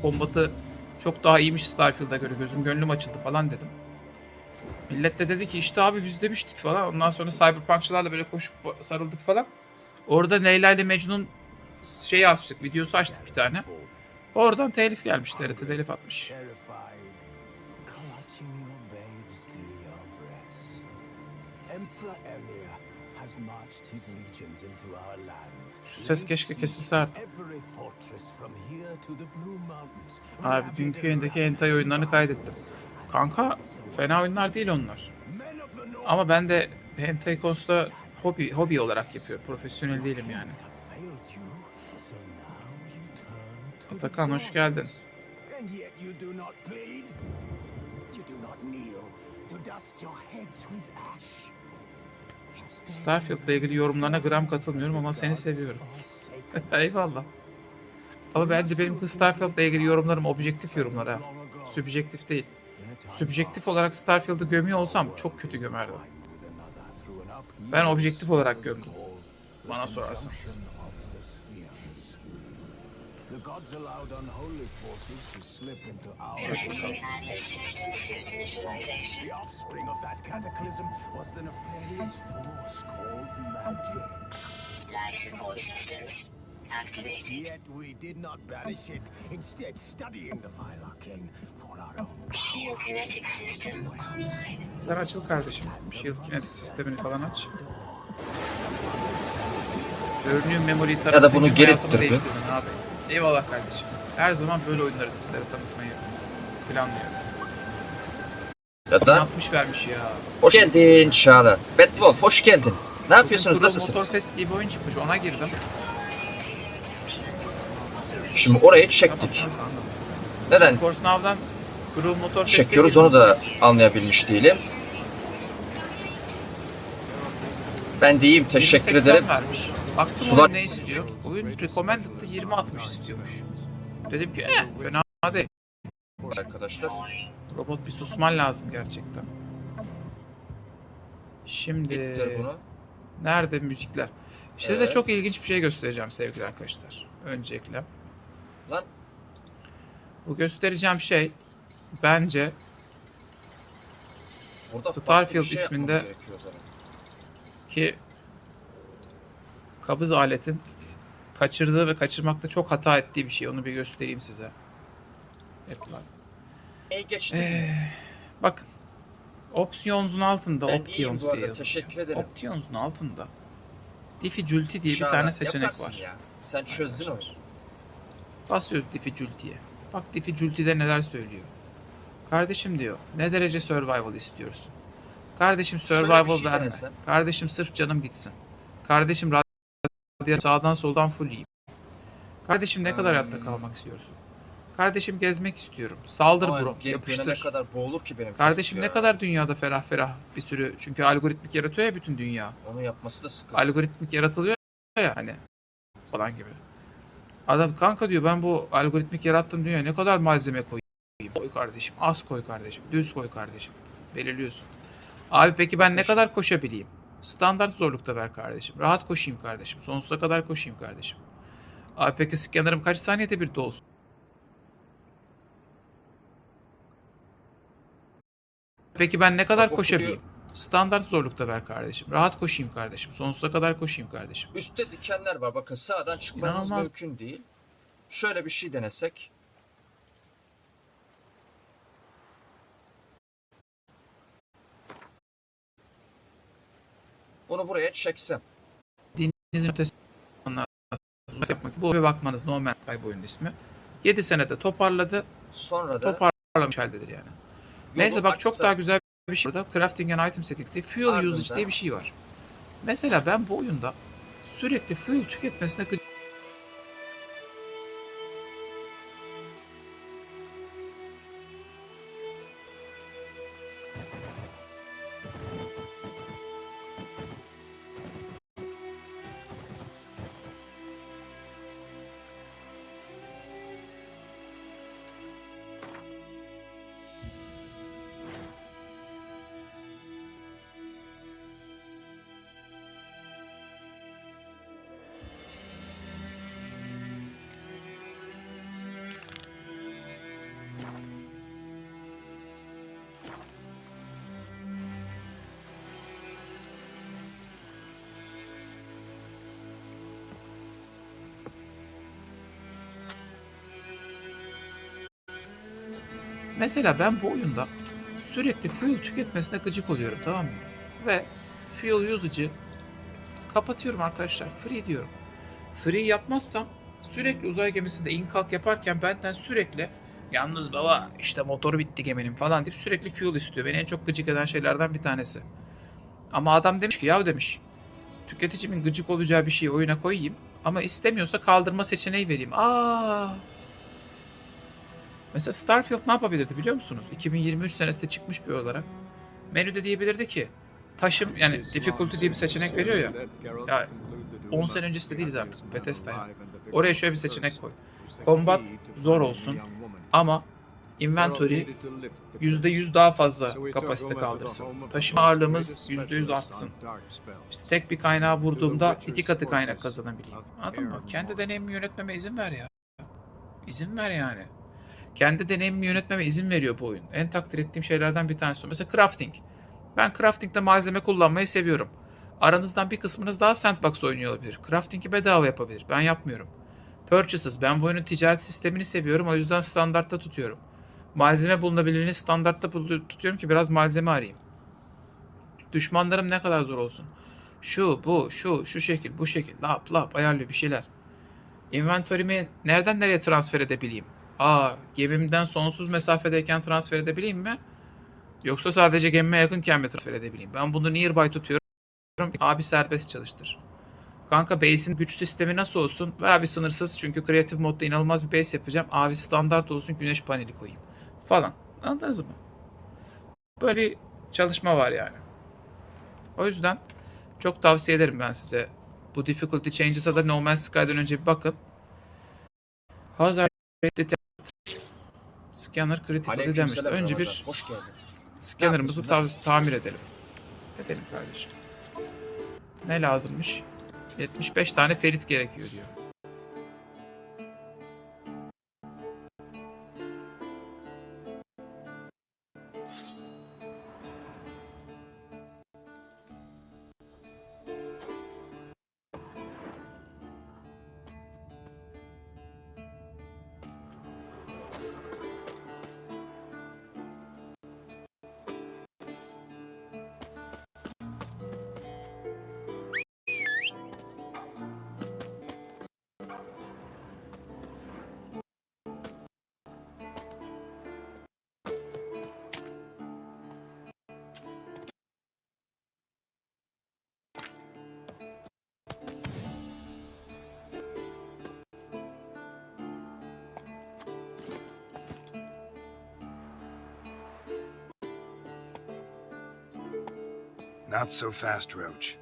kombatı çok daha iyiymiş Starfield'a göre. Gözüm gönlüm açıldı falan dedim. Millet de dedi ki işte abi biz demiştik falan. Ondan sonra Cyberpunk'çılarla böyle koşup sarıldık falan. Orada Leyla ile Mecnun şeyi açtık, videosu açtık bir tane. Oradan telif gelmiş, TRT telif atmış. Şu ses keşke kesilse artık. Abi dünkü yayındaki hentai oyunlarını kaydettim. Kanka fena oyunlar değil onlar. Ama ben de hentai konusunda hobi olarak yapıyorum. Profesyonel değilim yani. Atakan hoş geldin. Starfield'la ilgili yorumlarına gram katılmıyorum ama seni seviyorum. Eyvallah. Ama bence benim Starfield'la ilgili yorumlarım objektif yorumlar ha. Sübjektif değil. Sübjektif olarak Starfield'ı gömüyor olsam çok kötü gömerdim. Ben objektif olarak gömdüm. Bana sorarsanız. Yet we did not banish it, instead studying the file arcane for our own. Shield kinetic system online. Sen açıl kardeşim. Shield kinetic sistemini falan aç. Görünüyor memoriyi Ya da tanıttığın bunu gün geri hayatımı ittir be. değiştirdin abi. Eyvallah kardeşim. Her zaman böyle oyunları sizlere tanıtmayı planlıyorum. Ya da 60 vermiş ya. hoş geldin Çağla. Batwolf hoş geldin. Ne yapıyorsunuz? Bugün Pro Nasılsınız? Motorfest diye bir oyun çıkmış. Ona girdim. Şimdi orayı çektik. Tamam. Neden Force Now'dan Pro Motorfest'e çekiyoruz girdim. onu da anlayabilmiş değilim. Ben diyeyim teşekkür 20-80 ederim. vermiş. Baktım Sular- oyun ne istiyor? Oyun recommended'da 20-60 istiyormuş. Dedim ki fena değil. Arkadaşlar. Robot bir susman lazım gerçekten. Şimdi İttir bunu. nerede müzikler? Size çok ilginç bir şey göstereceğim sevgili arkadaşlar. Öncelikle. Lan Bu göstereceğim şey bence burada Starfield farklı bir şey isminde- yapmam gerekiyor o zaman. ki kabız aletin kaçırdığı ve kaçırmakta çok hata ettiği bir şey. Onu bir göstereyim size. Apply. İyi geçtik. Bakın. Options'un altında Ben iyiyim Options bu diye arada. yazıyor. Teşekkür ederim. Options'un altında Difficulty diye bir Çağla, tane seçenek yaparsın var. ya. Sen çözdün onu. Arkadaşlar. Basıyoruz Difficulty'ye. Bak Difficulty'de neler söylüyor. Kardeşim diyor, ne derece survival istiyorsun? Kardeşim Şöyle bir survival şey verme. denesem. Kardeşim sırf canım gitsin. Kardeşim radyasyon sağdan soldan full yiyeyim. Kardeşim ne kadar hayatta kalmak istiyorsun? Kardeşim gezmek istiyorum. Saldır Ama bro, geri dönene yapıştır. kadar boğulur ki benim Kardeşim çocuk ne ya. kadar dünyada ferah ferah bir sürü. Çünkü algoritmik yaratıyor ya bütün dünya. Onu yapması da sıkıntı. Algoritmik yaratılıyor ya hani falan gibi. Adam kanka diyor ben bu algoritmik yarattığım dünya ne kadar malzeme koyayım? Koy kardeşim, az koy kardeşim, düz koy kardeşim. Belirliyorsun. Abi peki ben ne kadar koşabileyim? Standart zorlukta ver kardeşim. Rahat koşayım kardeşim. Sonsuza kadar koşayım kardeşim. Abi peki scanner'ım kaç saniyede bir dolsun? Peki ben ne kadar Bak, koşabileyim? Standart zorlukta ver kardeşim. Rahat koşayım kardeşim. Sonsuza kadar koşayım kardeşim. Üstte dikenler var. Bakın sağdan çıkmanız İnanılmaz. mümkün değil. Şöyle bir şey denesek. Bunu buraya çeksem. Denizin ötesinde yapmak. Bu bir bakmanız No Man's Sky bu oyunun ismi. 7 senede toparladı. Sonra da Toparlamış haldedir yani. Neyse bak çok daha güzel bir şey burada. Crafting and Item Settings diye Fuel Ardından- Usage diye bir şey var. Mesela ben bu oyunda sürekli fuel tüketmesine Mesela ben bu oyunda sürekli fuel tüketmesine gıcık oluyorum, tamam mı? Ve fuel usage'ı kapatıyorum arkadaşlar. Free diyorum. Free yapmazsam sürekli uzay gemisinde in kalk yaparken benden sürekli yalnız baba işte motoru bitti geminin falan deyip sürekli fuel istiyor. Beni en çok gıcık eden şeylerden bir tanesi. Ama adam demiş ki yav demiş tüketicimin gıcık olacağı bir şeyi oyuna koyayım ama istemiyorsa kaldırma seçeneği vereyim. Mesela Starfield ne yapabilirdi biliyor musunuz? 2023 senesinde çıkmış bir olarak. Menüde diyebilirdi ki taşım yani difficulty diye bir seçenek veriyor ya. Ya 10 sene öncesi de değiliz artık Bethesda'ya. Oraya şöyle bir seçenek koy. Combat zor olsun ama inventory %100 daha fazla kapasite kaldırsın. Taşıma ağırlığımız %100 artsın. İşte tek bir kaynağı vurduğumda 2 katı kaynak kazanabileyim. Anladın mı? Kendi deneyimimi yönetmeme izin ver ya. İzin ver yani. Kendi deneyimimi yönetmeme izin veriyor bu oyun. En takdir ettiğim şeylerden bir tanesi o. Mesela crafting. Ben crafting'de malzeme kullanmayı seviyorum. Aranızdan bir kısmınız daha sandbox oynuyor olabilir. Crafting'i bedava yapabilir. Ben yapmıyorum. Purchases. Ben bu oyunun ticaret sistemini seviyorum. O yüzden standartta tutuyorum. Malzeme bulunabilirliğini standartta tutuyorum ki biraz malzeme arayayım. Düşmanlarım ne kadar zor olsun. Şu, bu, şu şekil, bu şekil. Lap lap ayarlıyor bir şeyler. Inventory'mi nereden nereye transfer edebileyim? Gemimden sonsuz mesafedeyken transfer edebileyim mi? Yoksa sadece gemime yakınken mi transfer edebileyim? Ben bunu nearby tutuyorum. Abi serbest çalıştır. Kanka base'in güç sistemi nasıl olsun? Ver abi sınırsız çünkü kreatif modda inanılmaz bir base yapacağım. Abi standart olsun güneş paneli koyayım. Falan. Anladınız mı? Böyle bir çalışma var yani. O yüzden çok tavsiye ederim ben size. Bu difficulty changes'a da No Man's Sky'dan önce bir bakın. Hazard Scanner critical demişti. Aleykümselam Önce Ramazan. bir Hoş geldin. Ne scanner'ımızı yapıyorsun? Nasılsın? tamir edelim. Edelim kardeşim. Ne lazımmış? 75 tane ferit gerekiyor diyor. Not so fast, Roach.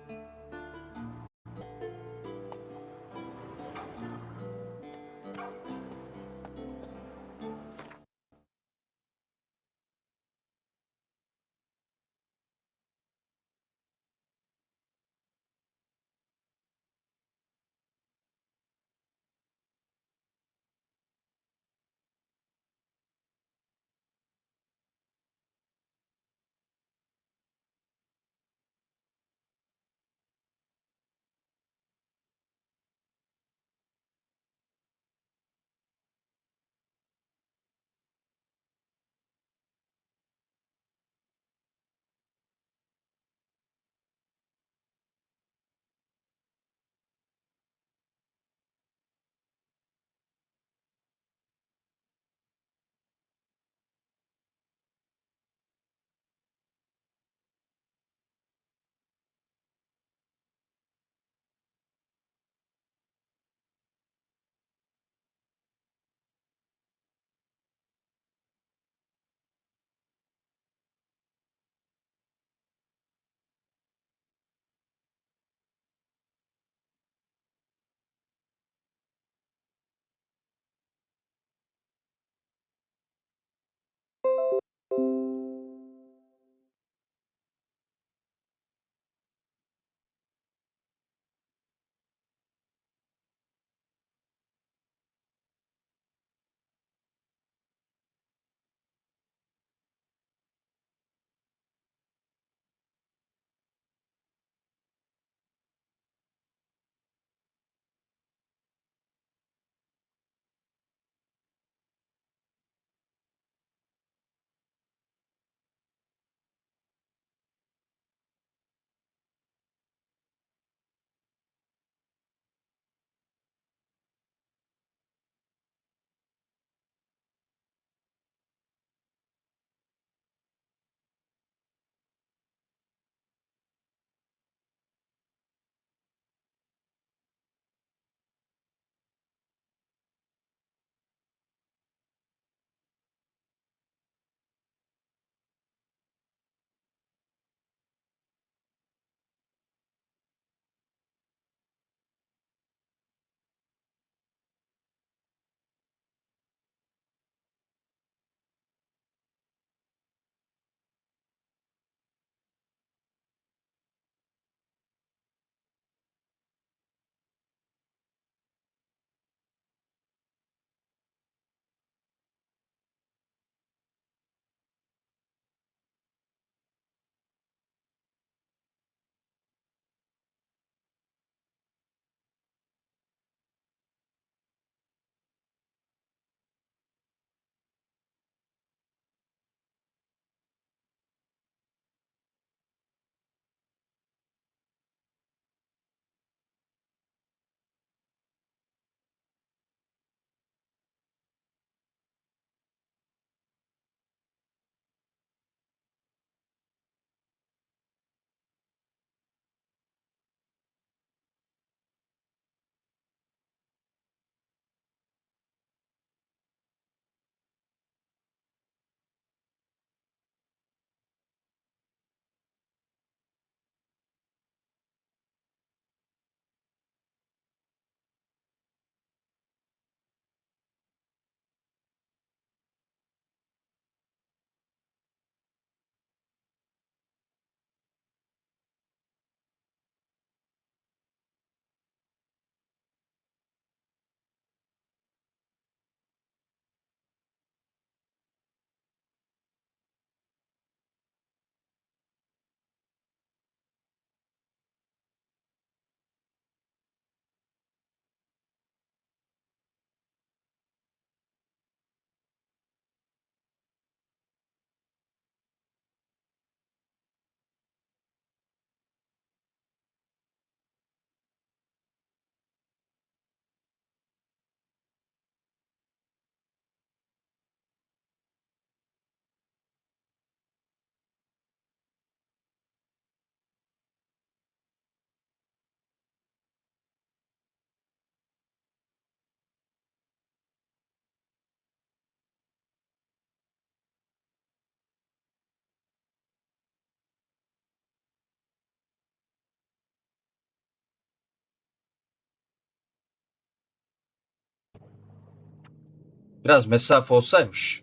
Biraz mesafe olsaymış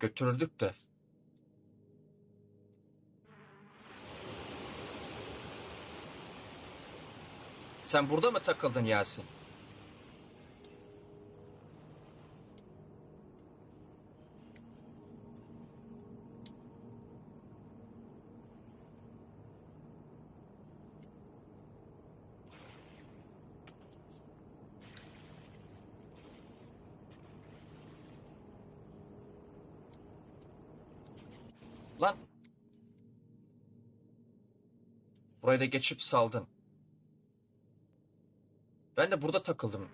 götürürdük de. Sen burada mı takıldın Yasin? Lan. Burayı da geçip saldın. Ben de burada takıldım.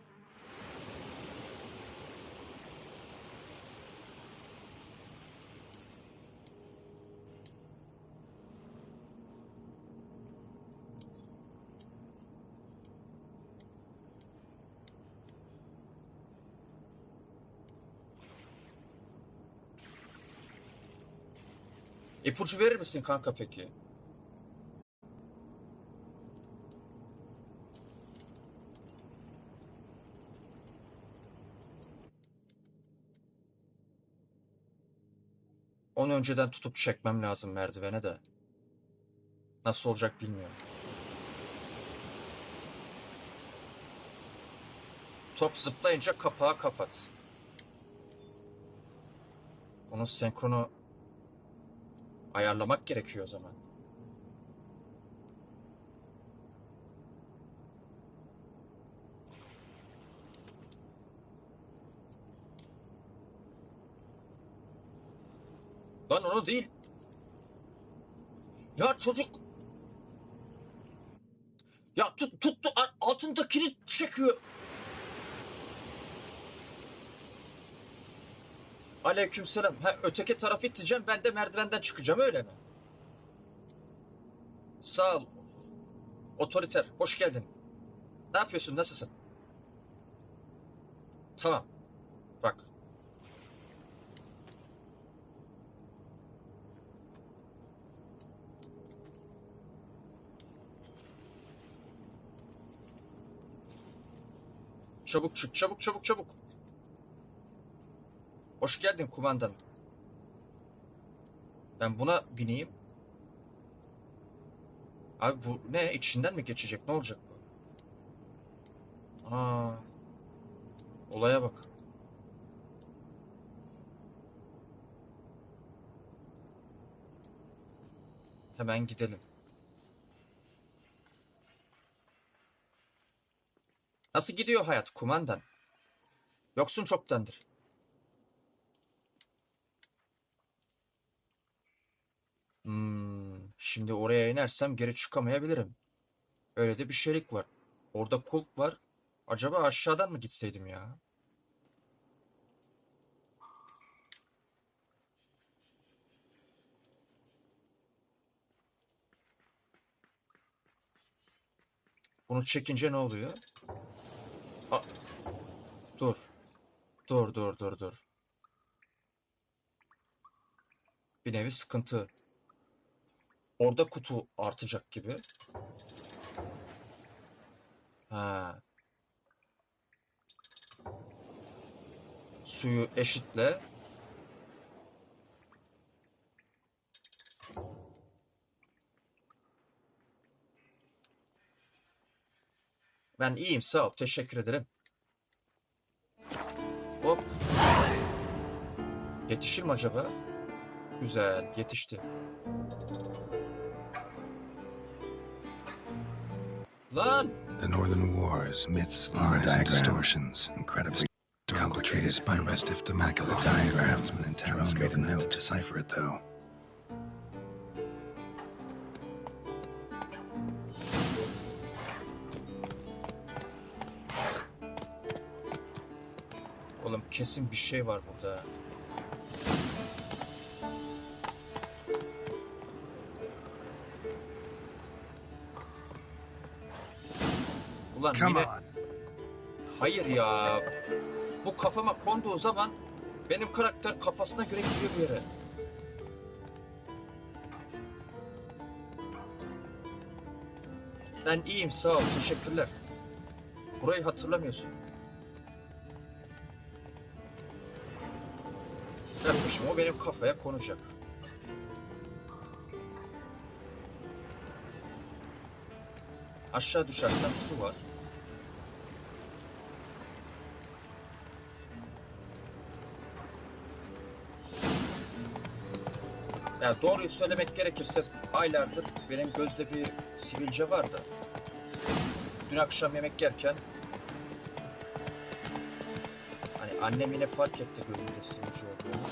İpucu verir misin kanka peki? Onu önceden tutup çekmem lazım merdivene de. Nasıl olacak bilmiyorum. Top zıplayınca kapağı kapat. Onun senkronu ayarlamak gerekiyor o zaman. Lan onu değil. Ya çocuk. Ya tuttu altındakini çekiyor. Aleykümselam. Ha, öteki tarafı iteceğim, ben de merdivenden çıkacağım, öyle mi? Sağ ol. Otoriter, hoş geldin. Ne yapıyorsun, nasılsın? Tamam, bak. Çabuk çık, çabuk çabuk çabuk. Hoş geldin kumandanım. Ben buna bineyim. Abi bu ne? İçinden mi geçecek? Ne olacak bu? Aa, olaya bak. Hemen gidelim. Nasıl gidiyor hayat kumandan? Yoksun çoktandır. Şimdi oraya inersem geri çıkamayabilirim. Öyle de bir şeylik var. Orada kulp var. Acaba aşağıdan mı gitseydim ya? Bunu çekince ne oluyor? Aa, dur. Dur. Bir nevi sıkıntı. Orada kutu artacak gibi. Ha, suyu eşitle. Ben iyiyim, sağ ol. Teşekkür ederim. Hop. Yetişir mi acaba? Güzel, yetişti. Lan! The Northern Wars, myths, lies, and distortions, incredibly complicated by rest of immaculate diagrams, Jerome made a note to decipher it though. Oğlum kesin bir şey var burada. Ulan Come yine... on. Hayır ya. Bu kafama konduğu zaman benim karakter kafasına göre gidiyor bir yere. Ben iyiyim, sağ ol, teşekkürler. Burayı hatırlamıyorsun. Şimdi o benim kafaya konacak. Aşağı düşersem su var. Ya doğruyu söylemek gerekirse aylardır benim gözde bir sivilce vardı. Dün akşam yemek yerken hani annem yine fark etti gözümde sivilce olduğunu.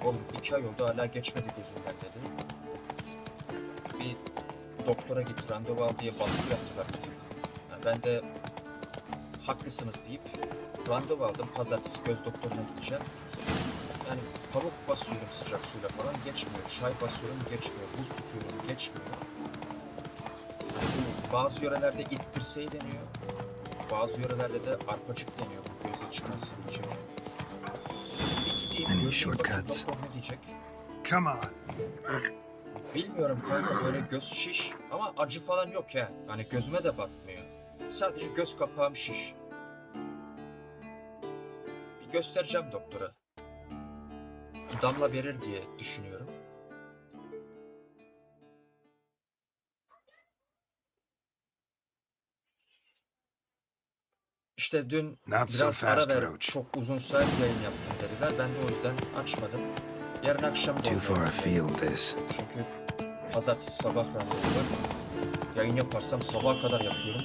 Oğlum 2 ay oldu hala geçmedi gözümden dedi. Bir doktora git randevu al diye baskı yaptılar bir tık. Yani ben de haklısınız deyip randevu aldım. Pazartesi göz doktoruna gideceğim. Yani pamuk basıyorum sıcak suyla falan geçmiyor. Çay basıyorum geçmiyor. Buz tutuyorum geçmiyor. Bu bazı yörelerde it dirseği deniyor. Bazı yörelerde de arpacık deniyor. Bu gözde çıkan sivilceye. Bir gideyim Any göreyim bakayım shortcuts? doktor ne diyecek. Come on. Bilmiyorum kanka böyle göz şiş ama acı falan yok ya. Hani gözüme de batmıyor. Sadece göz kapağım şiş. Bir göstereceğim doktora. Bir damla verir diye düşünüyorum. İşte dün Not so biraz ara fast, ver, Roach. çok uzun saat yayın yaptım dediler. Ben de o yüzden açmadım. Yarın akşam da Too far olmayabilir. afield this. Çünkü pazartesi sabah randevu var. Yayın yaparsam sabaha kadar yapıyorum.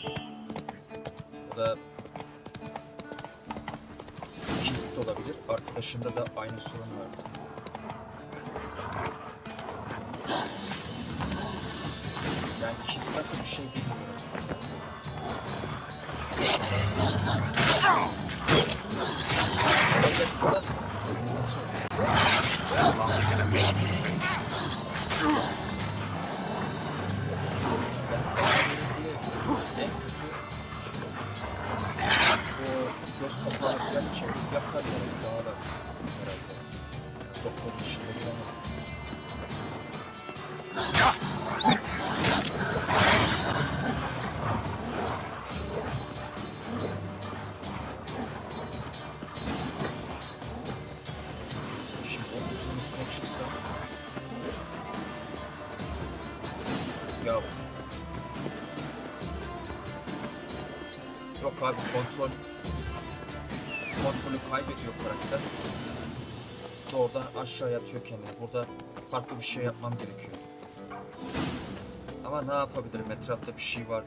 O da kist de olabilir. Arkadaşımda da aynı sorun vardı. Yani kist nasıl bir şey bilmiyorum. Nasıl? O göz kapağını biraz çevirip yapar yani daha da herhalde. Doktor dışında bilemedim. Şimdi omuzun üstüne çıksam ya yok abi kontrolü kaybediyor karakter. Doğrudan aşağı atıyor kendini. Burada farklı bir şey yapmam gerekiyor. Ama ne yapabilirim? Etrafta bir şey var mı?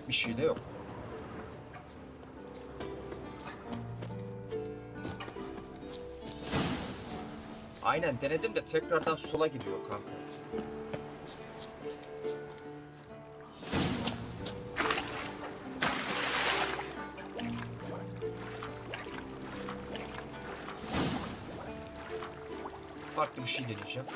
Bir şey de yok. Aynen denedim de tekrardan sola gidiyor kanka. Farklı bir şey deneyeceğim.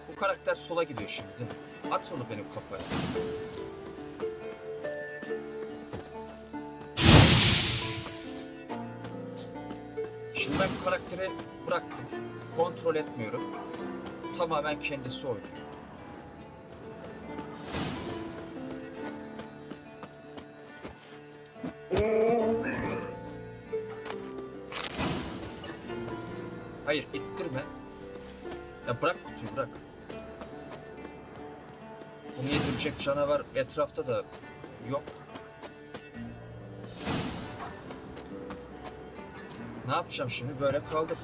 Bu karakter sola gidiyor şimdi değil mi? At onu benim kafaya. Şimdi ben bu karakteri bıraktım. Kontrol etmiyorum. Tamamen kendisi oynuyor. Hayır ittirme. Ya bırak kutuyu bırak. Bunu yedirecek canavar etrafta da yok. Ne yapacağım şimdi? Böyle kaldık.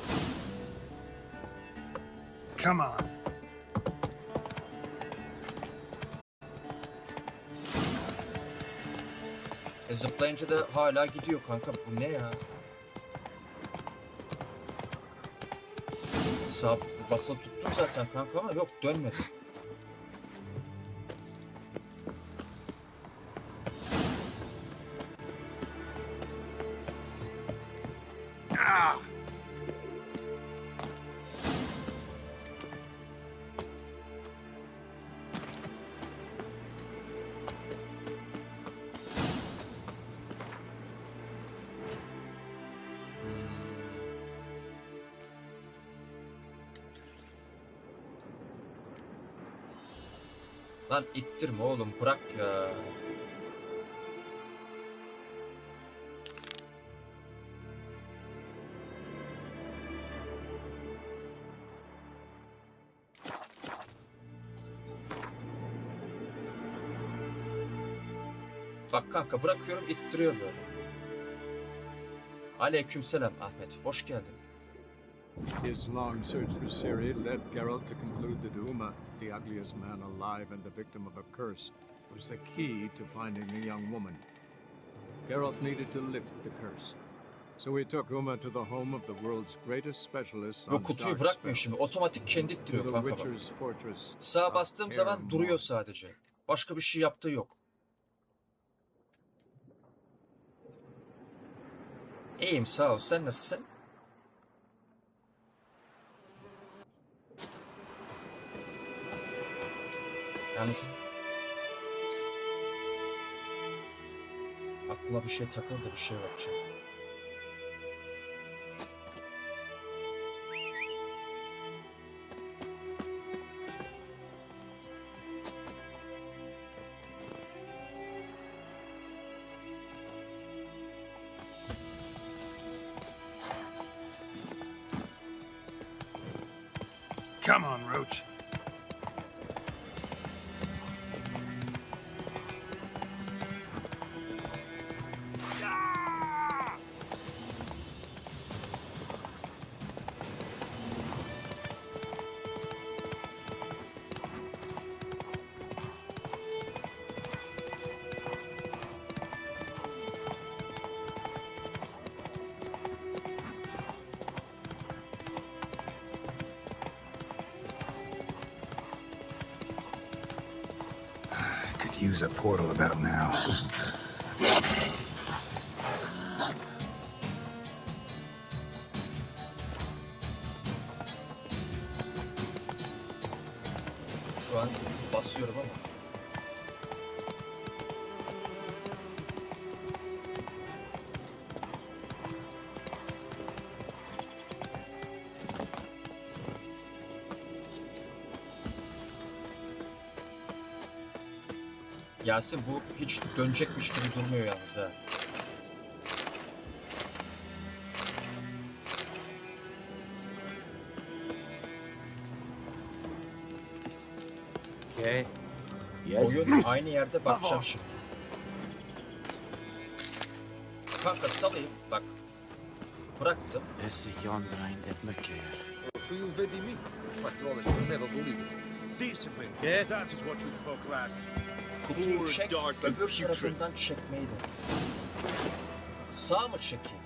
Come on. Zıplayınca da hala gidiyor kanka. Bu ne ya? Sağ basılı tuttum zaten kanka ama yok dönmedi. Lan ittirme oğlum, bırak ya. Bak kanka, bırakıyorum, ittiriyor böyle. Aleykümselam Ahmet, hoş geldin. His long search for Ciri led Geralt to conclude that Uma, the ugliest man alive and the victim of a curse, was the key to finding the young woman. Geralt needed to lift the curse. So he took Uma to the home of the world's greatest specialist Bu on kutuyu dark bırakmıyor spells, şimdi, otomatik kendi to ittiriyor the kanka bak. Witcher's fortress Sağa of bastığım Kaer zaman duruyor Morhen. sadece. Başka bir şey yaptığı yok. İyiyim sağ ol, sen nasılsın? Yalnız aklıma bir şey takıldı, bir şey bakacağım. Come on, Roach. Could use a portal about now. Şu an basıyorum ama. Yasin, bu hiç dönecekmiş gibi durmuyor yalnız ha. Okay. Yes. Oyun aynı yerde, bakacağım şimdi. Kanka salayım bak. Bıraktım. Esse Yondrain et me care. Who you vedi me? After all this, you'll never believe it. Discipline. Yeah. That is what you folk lack. Kutuyu Poor, çek, dark and öbür putrid. tarafından çekmeyi de. Sağ mı çekeyim?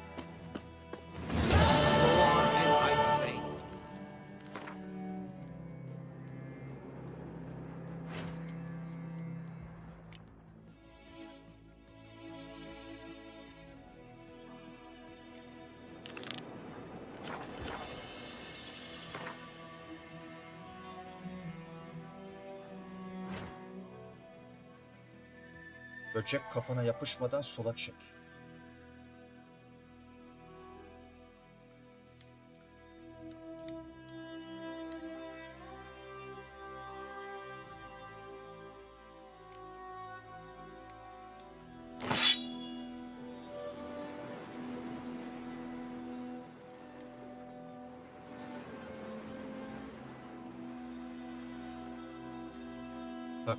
Go on and I say. Böcek kafana yapışmadan sola çek. Bak.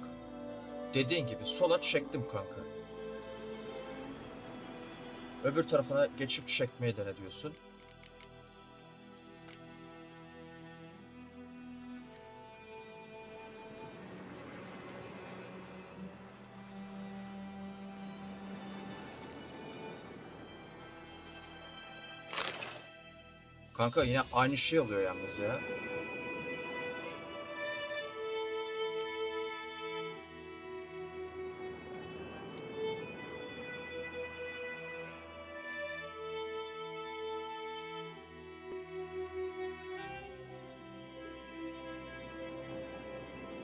Dediğin gibi sola çektim kanka. Öbür tarafına geçip çekmeye dene diyorsun. Kanka yine aynı şey oluyor yalnız ya.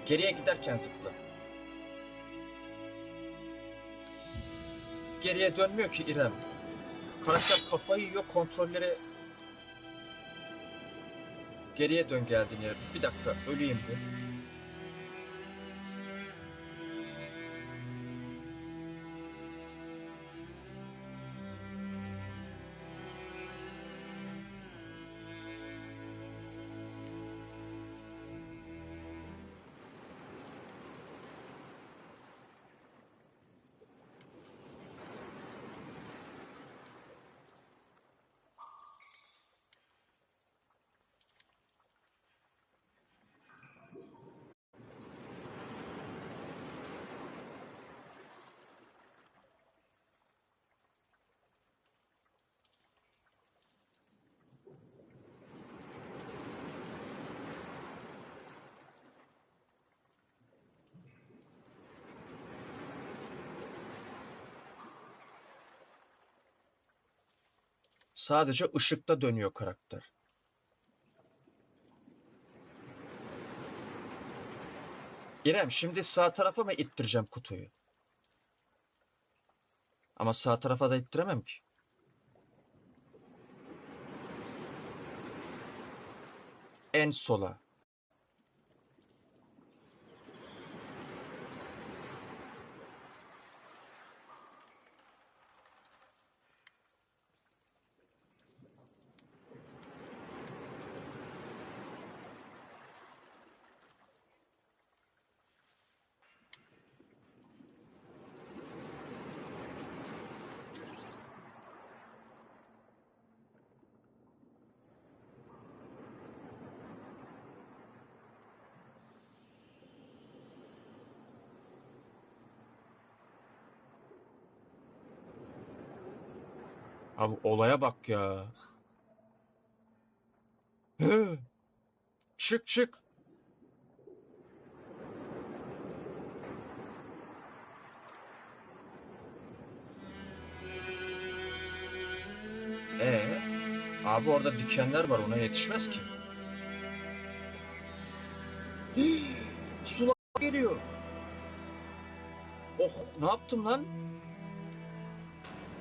Geriye giderken zıpla. Geriye dönmüyor ki İrem. Karakter kafayı yiyor, kontrolleri... Geriye dön geldiğin yere. Bir dakika, öleyim bir. Sadece ışıkta dönüyor karakter. İrem, şimdi sağ tarafa mı ittireceğim kutuyu? Ama sağ tarafa da ittiremem ki. En sola. Abi olaya bak ya. Hı, çık çık. Abi orada dikenler var, ona yetişmez ki. Sular geliyor. Oh, ne yaptım lan?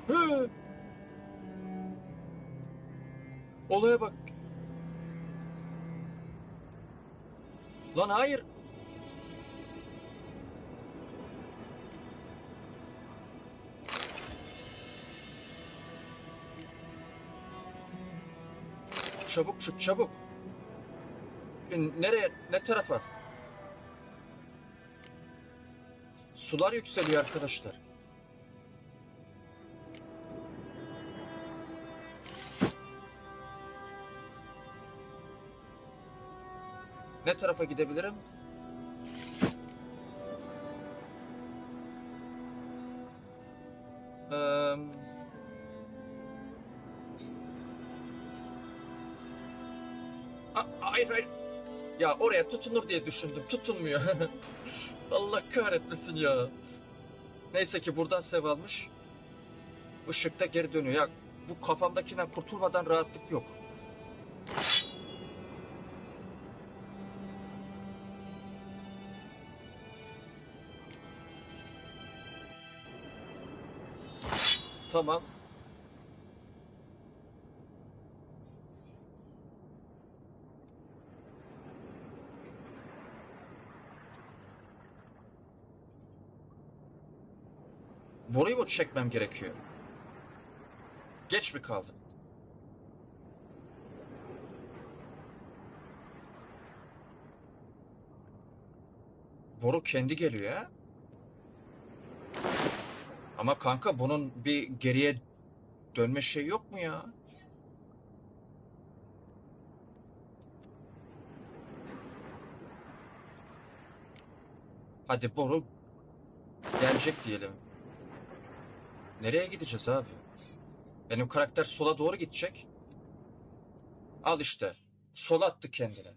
Hı, olaya bak. Lan hayır. Çabuk çık çabuk. Nereye? Ne tarafa? Sular yükseliyor arkadaşlar. Ne tarafa gidebilirim? Eee... Hayır hayır. Ya oraya tutunur diye düşündüm. Tutunmuyor. Allah kahretmesin ya. Neyse ki buradan sev almış. Işıkta geri dönüyor. Ya bu kafamdakinden kurtulmadan rahatlık yok. Tamam. Boruyu mu çekmem gerekiyor? Geç mi kaldım? Boru kendi geliyor ya. Ama kanka bunun bir geriye dönme şey yok mu ya? Hadi boru gelecek diyelim. Nereye gideceğiz abi? Benim karakter sola doğru gidecek. Al işte. Sola attı kendine.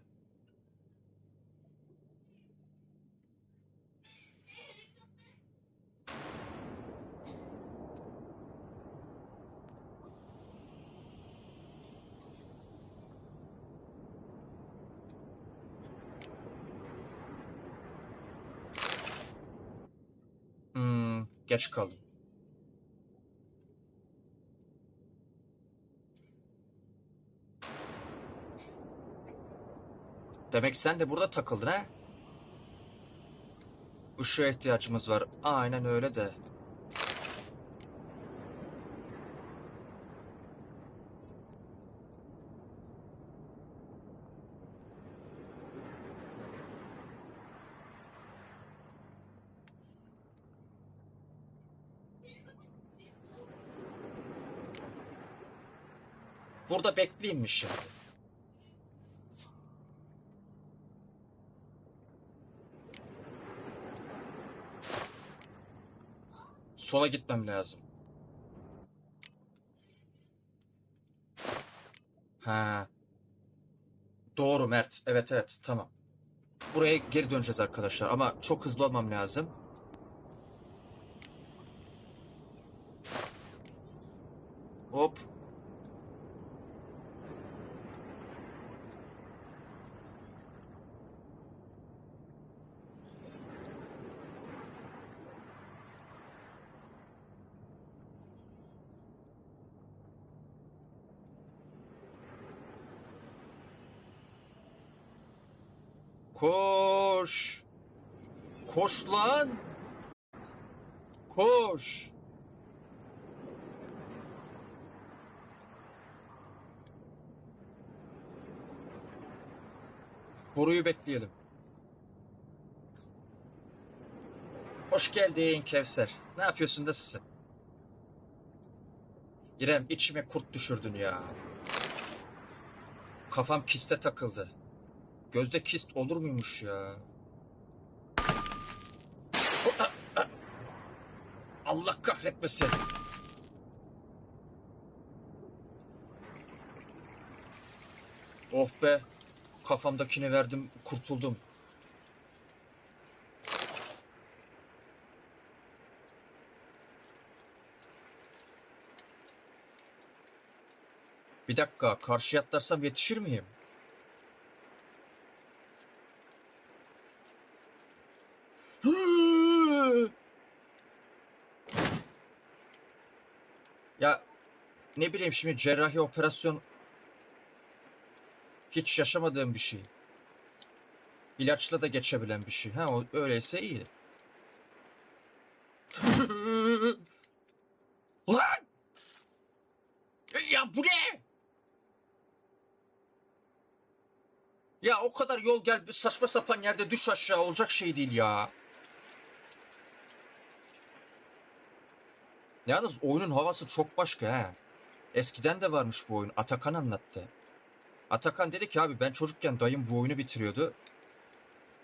Geç kaldım. Demek sen de burada takıldın ha? Işığa ihtiyacımız var. Aynen öyle de. Burada bekleyeyimmiş şimdi. Sola gitmem lazım. Ha, doğru Mert. Evet evet, tamam. Buraya geri döneceğiz arkadaşlar ama çok hızlı olmam lazım. Hop. Koş. Koş lan. Koş. Boruyu bekleyelim. Hoş geldin Kevser. Ne yapıyorsun, nasılsın? İrem, içime kurt düşürdün ya. Kafam kiste takıldı. Gözde kist olur muymuş ya? Allah kahretmesin. Oh be. Kafamdakini verdim, kurtuldum. Bir dakika, karşıya atlarsam yetişir miyim? Ya ne bileyim, şimdi cerrahi operasyon hiç yaşamadığım bir şey. İlaçla da geçebilen bir şey. Ha, öyleyse iyi. Lan! Ya bu ne? Ya o kadar yol gel, saçma sapan yerde düş aşağı, olacak şey değil ya. Yalnız oyunun havası çok başka ha. Eskiden de varmış bu oyun. Atakan anlattı. Atakan dedi ki abi ben çocukken dayım bu oyunu bitiriyordu.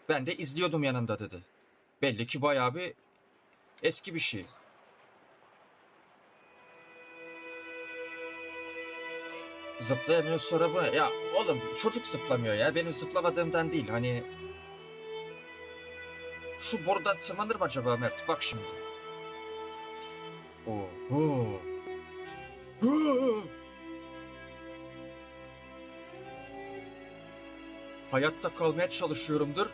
Ben de izliyordum yanında dedi. Belli ki bayağı bir eski bir şey. Zıplayamıyor sonra bu. Ya oğlum çocuk zıplamıyor ya. Benim zıplamadığımdan değil. Hani şu borudan tırmanır mı acaba Mert? Bak şimdi. Oho. Hayatta kalmaya çalışıyorumdur.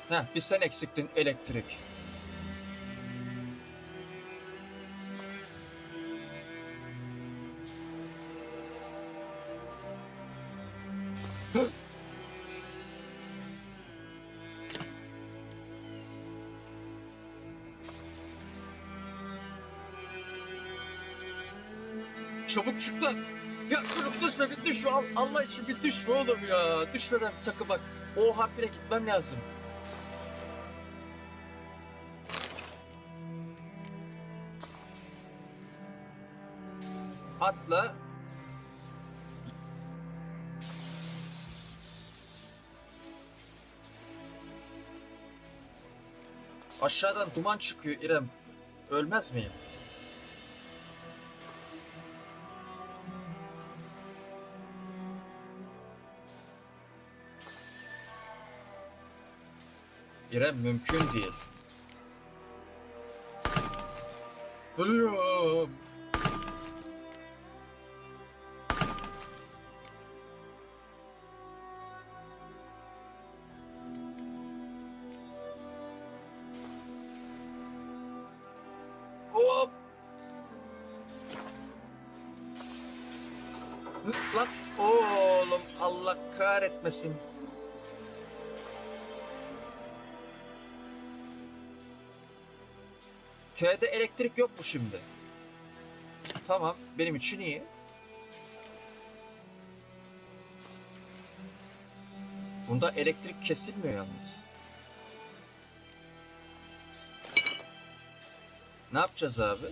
Heh, bir sen eksiktin, elektrik. Çabuk çık lan. Ya çabuk düşme, bir düşme. Allah için bir düşme oğlum ya. Düşmeden bir takı bak. O harfine gitmem lazım. Atla. Aşağıdan duman çıkıyor İrem. Ölmez miyim? İrem mümkün değil. Ölüyorum. Hop. Lan oğlum Allah kahretmesin. T'de elektrik yok mu şimdi? Tamam, benim için iyi. Bunda elektrik kesilmiyor yalnız. Ne yapacağız abi?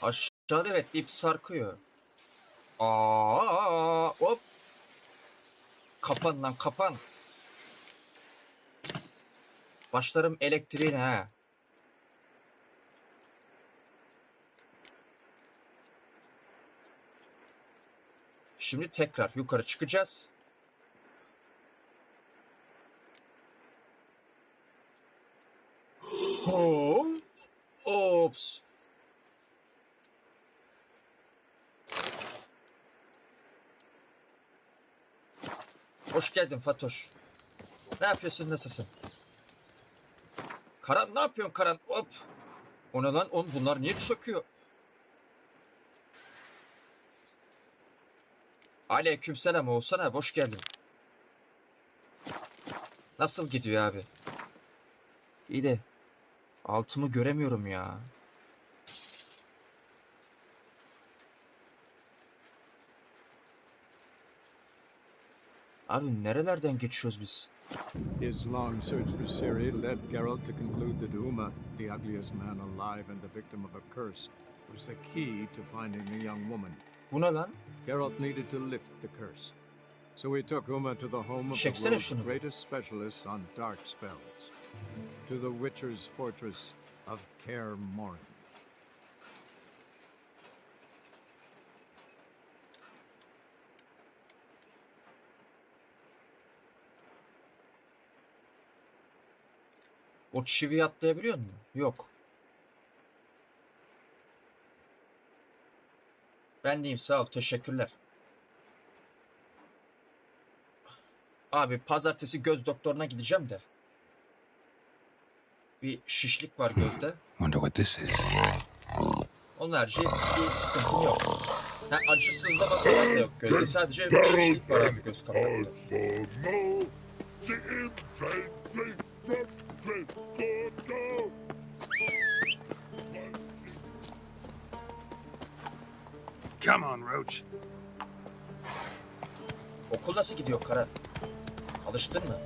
Aşağıda evet ip sarkıyor. Aa, hop. Kapan lan kapan. Başlarım elektriğine ha. Şimdi tekrar yukarı çıkacağız. Oh, ops. Hoş geldin Fatoş. Ne yapıyorsun, nasılsın? Karan, ne yapıyorsun Karan? Hop. O ne lan? Oğlum bunlar niye çöküyor? Aleykümselam Oğuzhan abi, hoş geldin. Nasıl gidiyor abi? İyi de altımı göremiyorum ya. Abi nerelerden geçiyoruz biz? His long search for Ciri led Geralt to conclude that Uma, the ugliest man alive and the victim of a curse, was the key to finding the young woman. Bu ne lan? Geralt needed to lift the curse. So he took Uma to the home of the Çeksene world's şunu. greatest specialists on dark spells. To the Witcher's fortress of Kaer Morhen. O çiviyi atlayabiliyor musun? Yok. Ben diyeyim, sağ ol, teşekkürler. Abi pazartesi göz doktoruna gideceğim de. Bir şişlik var gözde. Wonder what this is. Onun harici bir sıkıntım yok. Ha, acı sızlama falan da yok gözde. Sadece bir şişlik var abi göz kapakta. Come on, Roach. Okul nasıl gidiyor Kara? Alıştın mı?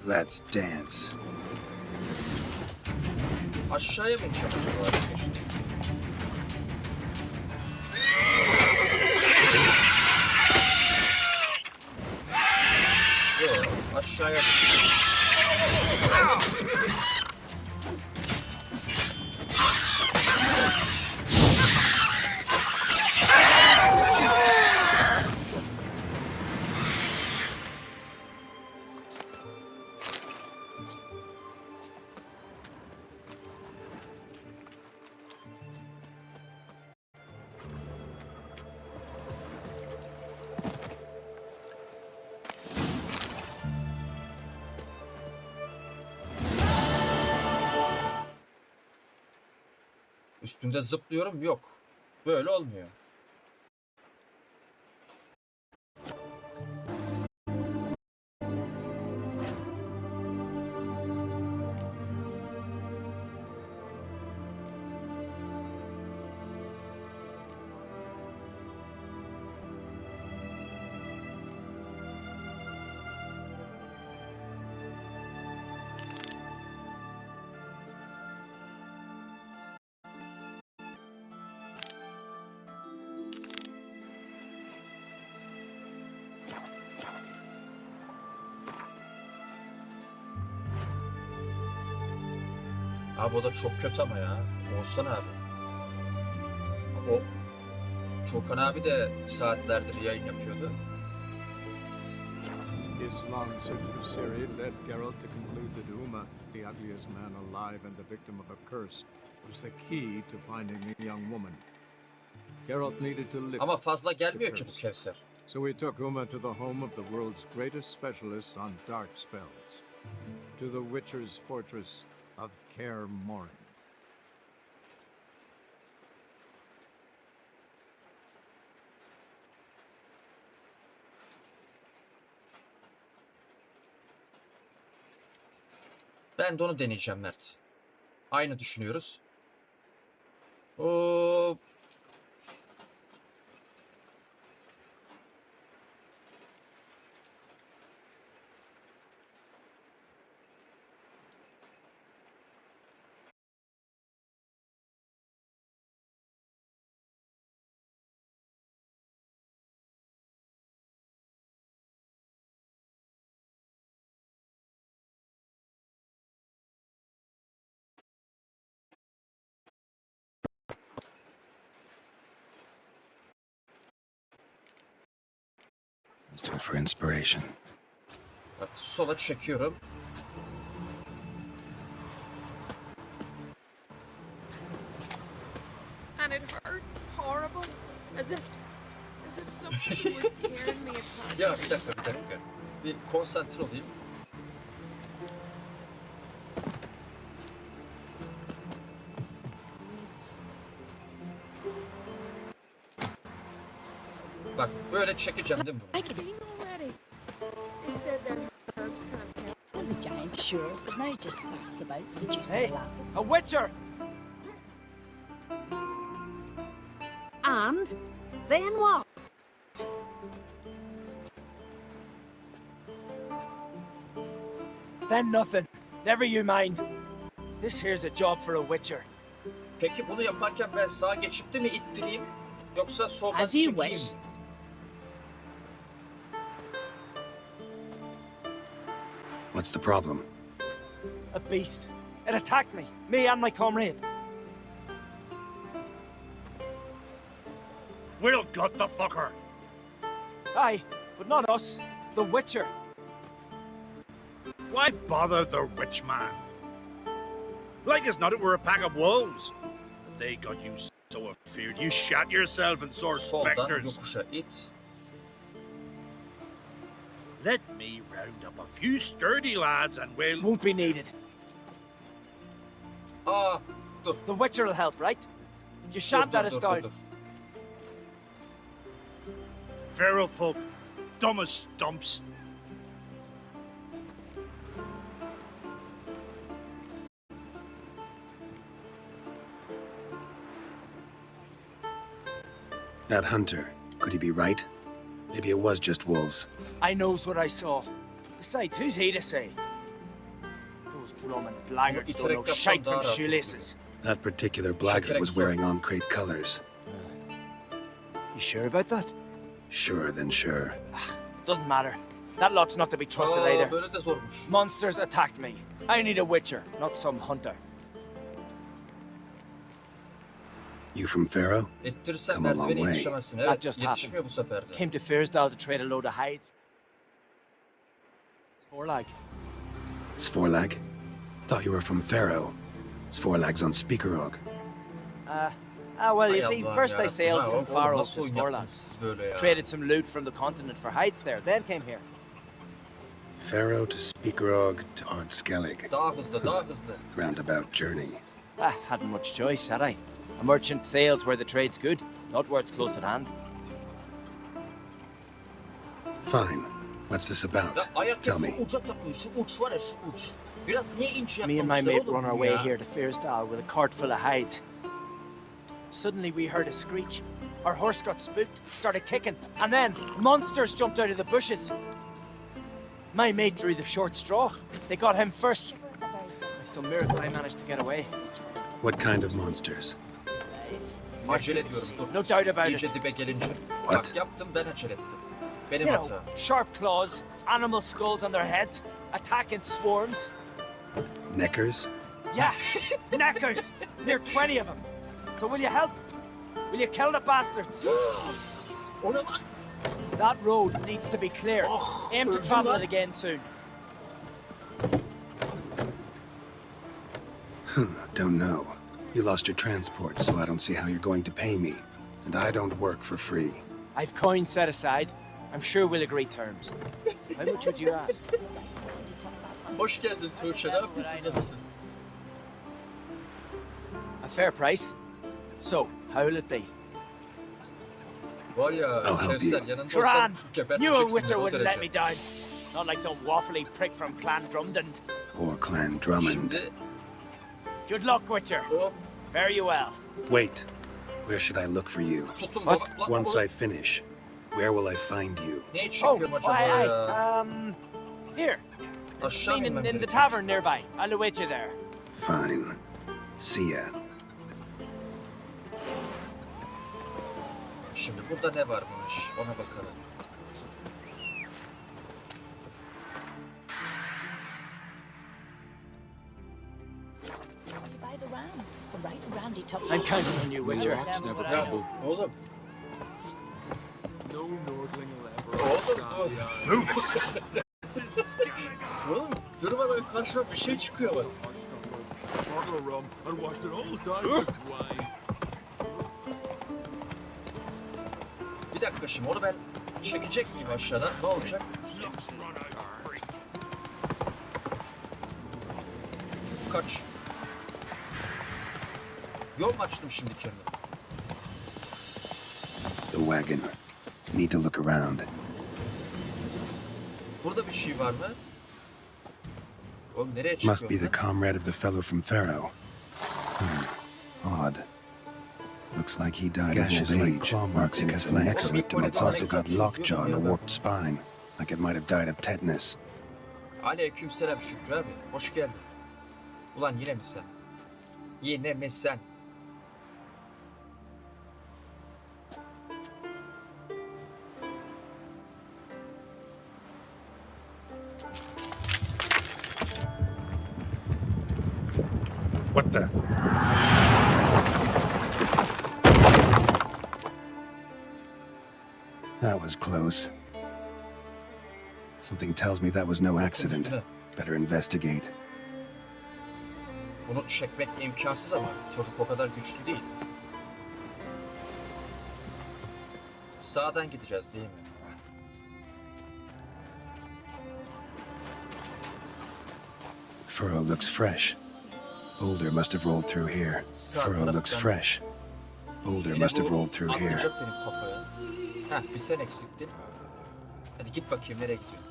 Let's dance. Aşağıya mı ineceğim acaba? Yok, aşağıya. Üstünde zıplıyorum, yok. Böyle olmuyor. Abi o da çok kötü ama ya. Oğuzhan abi. O Tuğkan abi de saatlerdir yayın yapıyordu. His long search for Ciri led Geralt to conclude that Uma, the ugliest man alive and the victim of a curse, was the key to finding the young woman. Geralt needed to lift Ama fazla the gelmiyor ki bu curse. Kevser. So he took Uma to the home of the world's greatest specialists on dark spells. To the Witcher's fortress of Kaer Morhen. Ben de onu deneyeceğim Mert. Aynı düşünüyoruz. Oo, Let's do it for inspiration. Bak sola çekiyorum. And it hurts horrible, as if something was tearing me apart. Ya bir dakika. Bir konsantre olayım. Bak böyle çekeceğim değil mi bunu? I can eat already. They said their herbs can't help. Well, the giant, sure, but now he just faffs about, suggesting Hey, glasses. a witcher! And then what? Then nothing. Never you mind. This here's a job for a witcher. Peki bunu yaparken ben sağa geçip de mi ittireyim? Yoksa soldan As you çekeyim wish. mi? What's the problem? A beast. It attacked me and my comrade. We'll gut the fucker. Aye, but not us. The witcher. Why bother the rich man? Like as not, it were a pack of wolves. But they got you so afeared you shat yourself and saw Soldan spectres. yokuşa it. Let me round up a few sturdy lads and we'll... Won't be needed. Aa, dur. The witcher will help, right? You shan't let us down. Feral folk, dumb as stumps. That hunter, could he be right? Maybe it was just wolves. I knows what I saw. Besides, who's he to say? Those drumming blaggards don't know shite from shoelaces. That particular blackguard was wearing on-crate colors. You sure about that? Sure, then sure. Doesn't matter. That lot's not to be trusted Aa, either. böyle de zormuş. Monsters attacked me. I need a witcher, not some hunter. You from Pharaoh? İttirirsen Come a long merdivene way. yetişemezsin. That Evet, just yetişmiyor bu sefer de. Came to Fyrsdal to trade a load of hides. Sforlag. Sforlag? Thought you were from Pharaoh. Sforlag's on Speakerog. Well, you Hay see, Allah'ım first I yarabbim. sailed Ha, from oğlum Faroe to nasıl oyun Sforlag. yaptınız siz böyle ya? Traded some loot from the continent for hides there, then came here. Pharaoh to Speakerog to Ardskellig. Daha hızlı, daha hızlı. Roundabout journey. Hadn't much choice, had I? A merchant sails where the trade's good, not where it's close at hand. Fine. What's this about? Ya ayak Tell hep şu me. uca takılıyor, şu uç var ya şu uç. Biraz niye inç Me and my yapmamışlar mate oğlum were on our bunu way ya? here to Fyrsdal with a cart full of hides. Suddenly we heard a screech. Our horse got spooked, started kicking, and then monsters jumped out of the bushes. My mate drew the short straw. They got him first. By some miracle I managed to get away. What kind of monsters? Acele ediyorum dur. No doubt about İyice it. dibe gelince. What? Bak yaptım ben acele ettim. Benim You know, hatam. sharp claws, animal skulls on their heads, attack in swarms. Neckers? Yeah, knackers. Near 20 of them. So will you help? Will you kill the bastards? O ne lan? That road needs to be clear. Aim to öldü travel lan. it again soon. Don't know. You lost your transport, so I don't see how you're going to pay me. And I don't work for free. I've coin set aside. I'm sure we'll agree terms. How much would you ask? Hoş geldin Tuğçe, ne yapıyorsun, nasılsın? A fair price. So, how will it be? Var ya, I'll help Kevser you. yanında Grand! olsam You a geberteceksin witcher beni o wouldn't let derece. me down. Not like some waffly prick from Clan Drumden. Or Clan Drummond. Şimdi Good luck, witcher. hop Fare you well. Wait. Where should I look for you? tutun What? baba. Lan Once oğlum, I finish, where will I find you? Neyi Oh, çekiyorum acaba aye, ya? aye. Here. Aşağı Meaning inmem in the gerekiyor. tavern nearby. I'll await you there. Fine. See ya. Şimdi burada ne varmış, ona bakalım. By the round. The right roundy top. I'm counting on you, witcher. Ya bu, oğlum. No Nordling will ever Oğlum understand dur. the Oğlum durmadan karşıma bir şey çıkıyor bak. bottle of rum and washed it all down with wine. Bir dakika şimdi onu ben çekecek miyim aşağıdan? Ne olacak? Kaç. Yol mu açtım şimdi kendime? The wagon. Need to look around. Burada bir şey var mı? Oğlum nereye Must be çıkıyor? the comrade of the fellow from Pharaoh. Odd. Looks like he died Gaseous of old like age. claw Marks against the neck, so Oğlum, it's also got bir lockjaw and a yazıyor. warped spine. Like it might have died of tetanus. Aleykümselam Şükrü abi. Hoş geldin. Ulan yine mi sen? Yine mi sen? What the? That was close. Something tells me that was no accident. Üstüne. Better investigate. Bunu çekmek imkansız ama çocuk o kadar güçlü değil. Sağdan gideceğiz değil mi? Furrow looks fresh. Boulder must have rolled through here. Furrow looks fresh. Boulder Yine must have bu rolled through here. atlayacak benim kafaya. Heh bir sen eksiktin. Hadi git bakayım nereye gidiyorsun?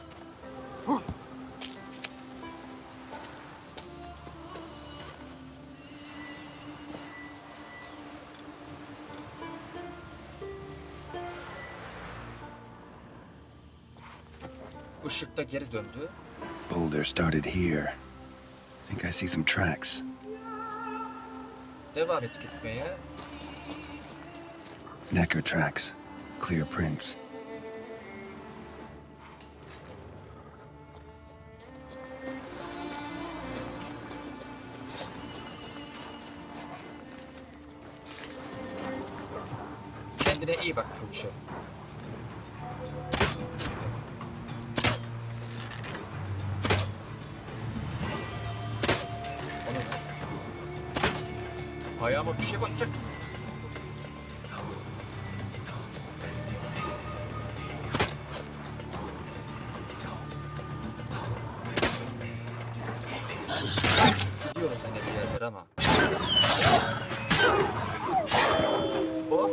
Işıkta geri döndü. Boulder started here. Think I see some tracks. Devam et gitmeye. Necker tracks. Clear prints. Kendine iyi bak Tuğçe. O ne lan? Ayağıma bir şey batacak. Gidiyoruz yine bir yerlere ama. Hop.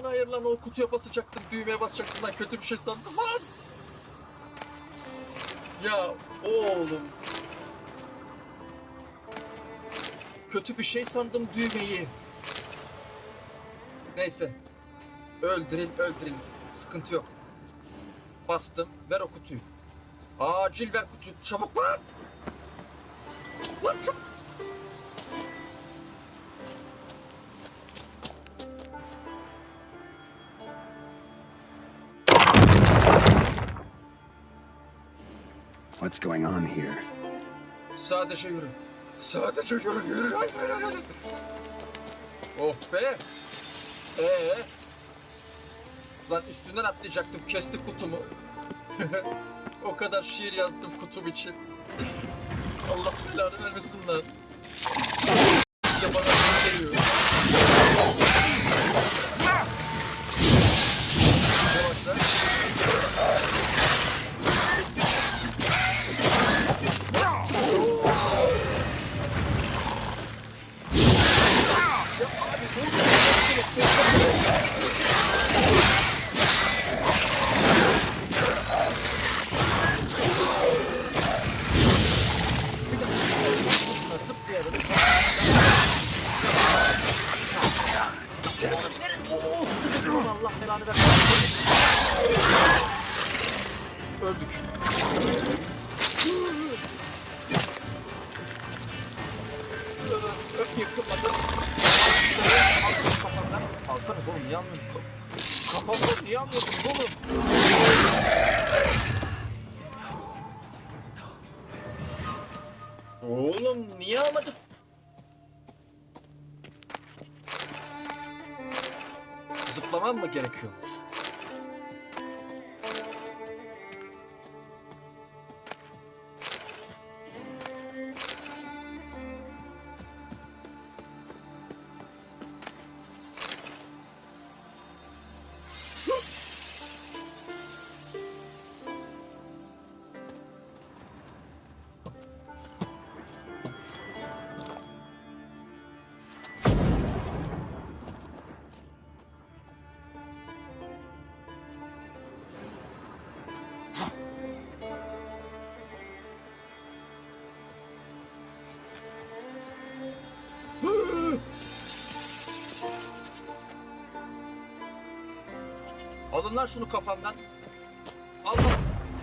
Hayır lan o kutuya basacaktım, düğmeye basacaktım lan, kötü bir şey sandım lan. Ya oğlum. Kötü bir şey sandım düğmeyi. Neyse. Öldürün. Sıkıntı yok. Bastım, ver o kutuyu. Acil ver kutuyu, çabuk lan. Lan çabuk. What's going on here? Sadece yürü. Sadece yürü. Hadi. Oh be. Lan üstünden atlayacaktım, kesti kutumu. O kadar şiir yazdım kutum için. Allah belanı vermesin lan. Bir de bana geliyor. Yavaşla. Patron niye almıyorsunuz oğlum? Oğlum niye almadın? Zıplamam mı gerekiyormuş? Alın lan şunu kafamdan. Allah.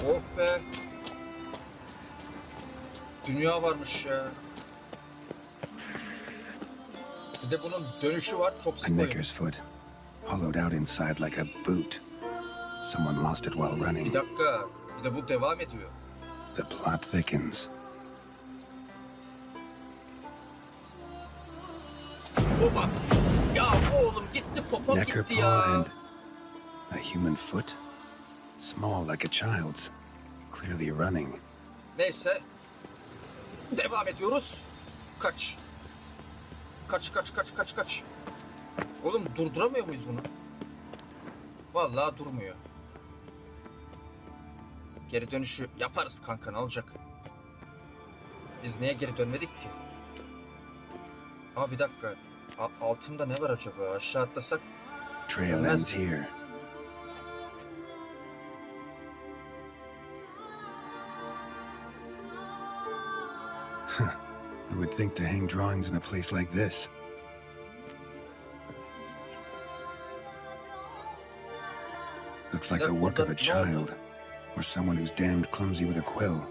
Oh be. Dünya varmış ya. Bir de bunun dönüşü var. A Toksik oyun. necker's foot, hollowed out inside like a boot. Someone lost it while Bir running. dakika. Bir de bu devam ediyor. The plot thickens. Oba. Ya oğlum gitti popom Necker gitti paw ya. and a human foot, small like a child's, clearly running. Neyse. Devam ediyoruz. Kaç. Kaç. Oğlum durduramıyor muyuz bunu? Vallahi durmuyor. Geri dönüşü yaparız kanka, ne olacak? Biz niye geri dönmedik ki? Aa bir dakika. Altımda ne var acaba? Aşağı atlasak Trail Ölmez ends mi? here. Who would think to hang drawings in a place like this? Looks like the work of a child, or someone who's damned clumsy with a quill.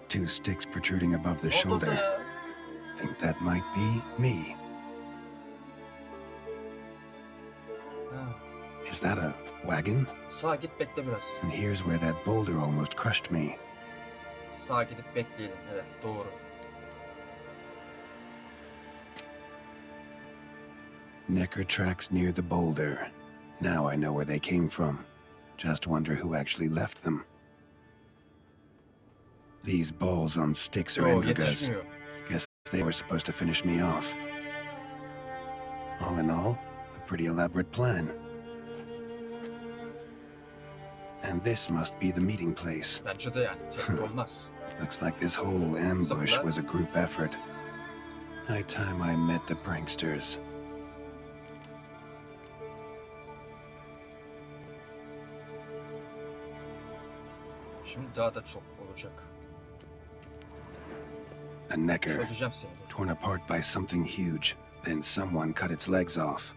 2 sticks protruding above the Ne oldu shoulder. ya? Think that might be me. Ha, Is that a wagon? sağa git bekle biraz. And here's where that boulder almost crushed me. Sağa gidip bekleyelim. Evet doğru. Necker tracks near the boulder. Now I know where they came from. Just wonder who actually left them. These balls on sticks are Yo Endergas. yetişmiyor. Guess they were supposed to finish me off. All in all, a pretty elaborate plan. And this must be the meeting place. Bence de yani tek olmaz. Looks like this whole ambush was a group effort. High time I met the pranksters. Şimdi daha da çok olacak. A Necker, Çözeceğim seni. Dur. torn apart by something huge. Then someone cut its legs off.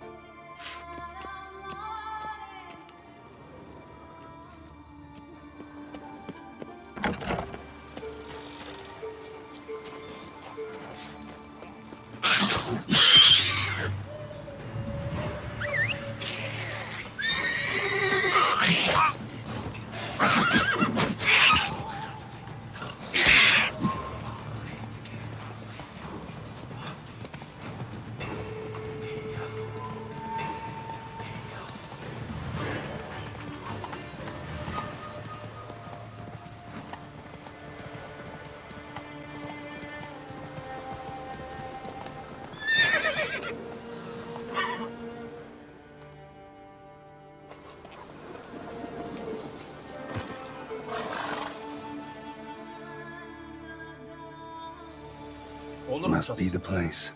Olurmuş Must be the aslında. place.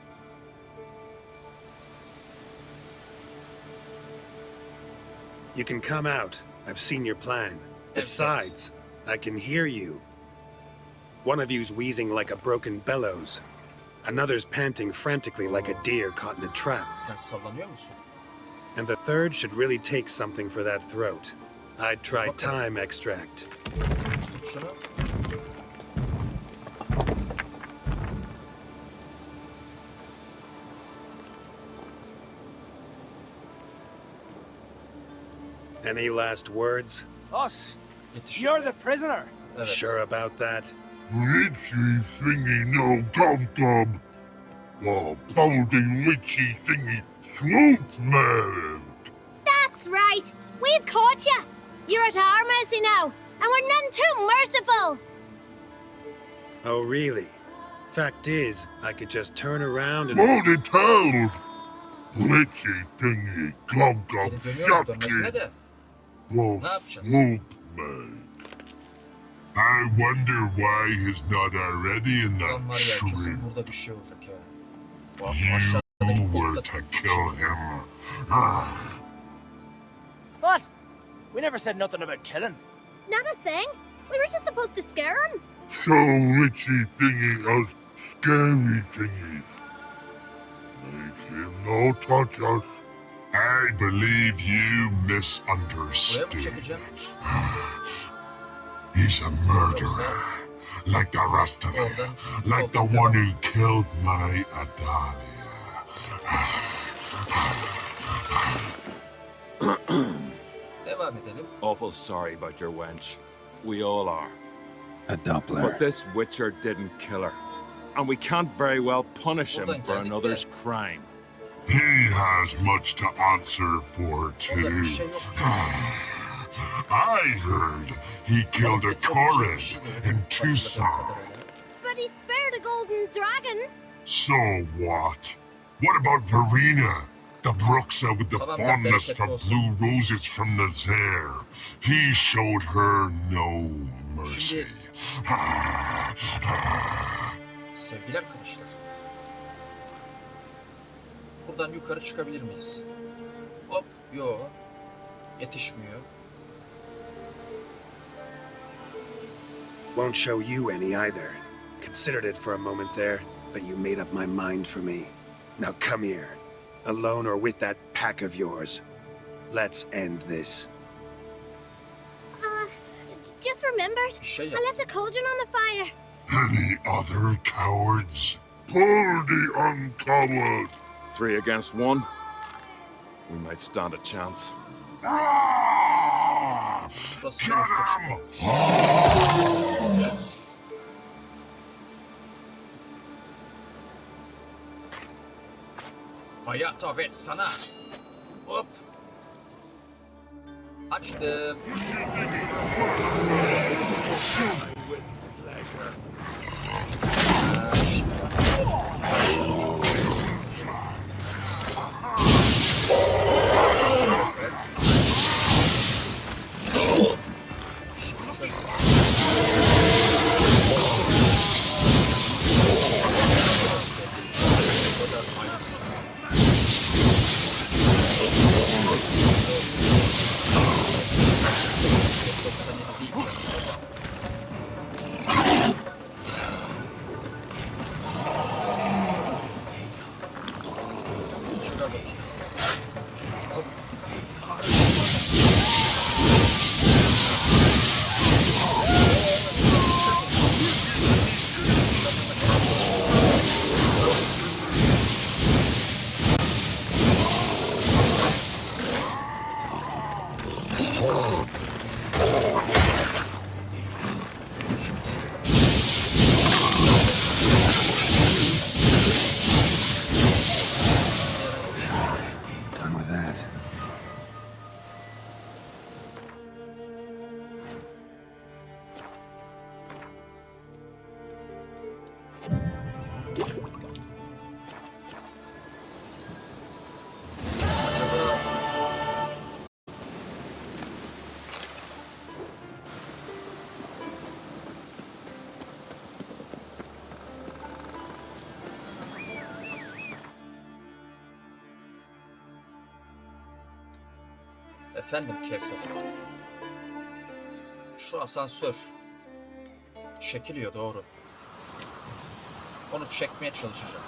You can come out. I've seen your plan. Besides, I can hear you. One of you's wheezing like a broken bellows. Another's panting frantically like a deer caught in a trap. Sen sallanıyor musun? And the third should really take something for that throat. I'd try thyme extract. Tut şunu. Any last words? Us? Yetiş. You're the prisoner. Evet. Sure about that? Litchy thingy no gum gum. The pounding litchy thingy swoop man. That's right. We've caught you. You're at our mercy now, and we're none too merciful. Oh, really? Fact is, I could just turn around and... Hold it held. Litchy thingy gum gum Geri dönüyoruz dönmesine shut de. Wolf Ne yapacağız? swoop man. I wonder why he's not already in Lan the var ya kesin shrimp. burada bir şey olacak ya. Bak You aşağıdaki were kolda to kill him. Ah. What? We never said nothing about killing. Not a thing. We were just supposed to scare him. So witchy thingy us scary thingies. Make him no touch us. I believe you Buraya mı misunderstood. çekeceğim? He's a murderer, like the rest of them, Oradan like the soldan one devam. who killed my Adalia. Devam edelim. Awful sorry about your wench. We all are. A Doppler. But this Witcher didn't kill her. And we can't very well punish him Buradan for geldik another's de. crime. He has much to answer for, Orada too. bir şey yok. I heard he killed a Korid in Tucson. But he spared a golden dragon. So what? What about Verena? The Bruxa with the Tamam, fondness bereketli for olsun. blue roses from Nazaire. He showed her no mercy. Şimdi sevgili arkadaşlar. Buradan yukarı çıkabilir miyiz? Hop, yo. Yetişmiyor. Won't show you any either. Considered it for a moment there, but you made up my mind for me. Now come here. Alone or with that pack of yours. Let's end this. Just remembered. Bir şey I yap. left a cauldron on the fire. Any other cowards? Pull the uncovered. 3 against 1. We might stand a chance. Ah! Burası Get en üstte him! çıkıyor. Hayata ve sana. Hop. Açtım. Done with that. Efendim Kevser. Şu asansör çekiliyor doğru. Onu çekmeye çalışacağım.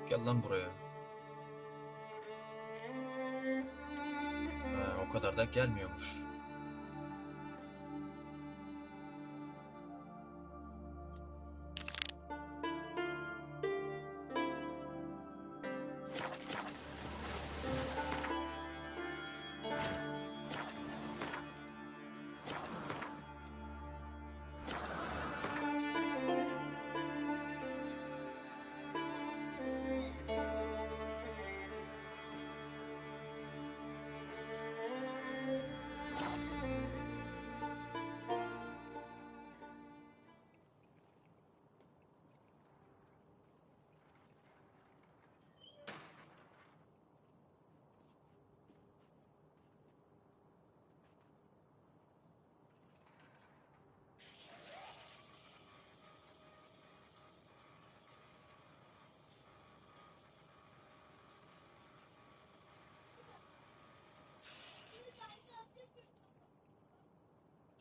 Gel lan buraya. Ha, o kadar da gelmiyormuş.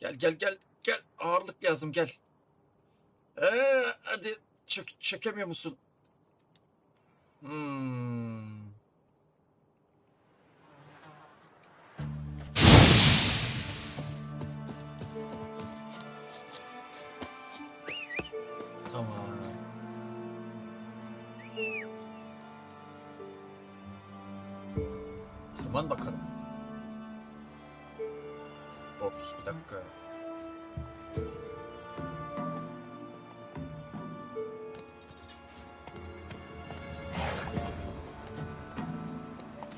Gel gel gel gel. Ağırlık lazım gel. Hadi çekemiyor musun? Tamam. Tırman bakalım. Ops bir dakika.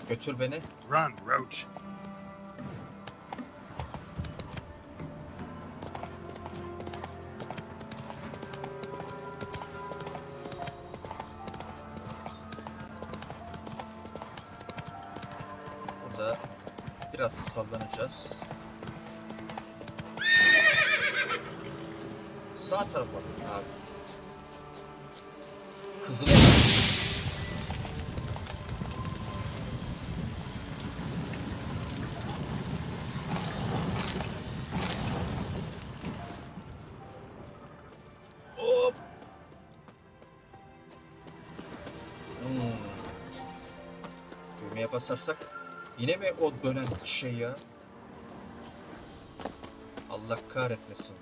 Götür beni. Run, Roach. Burada biraz sallanacağız. Sağ tarafa abi. Kızıl. Hop. Düğmeye basarsak yine mi o dönen şey ya? Allah kahretmesin.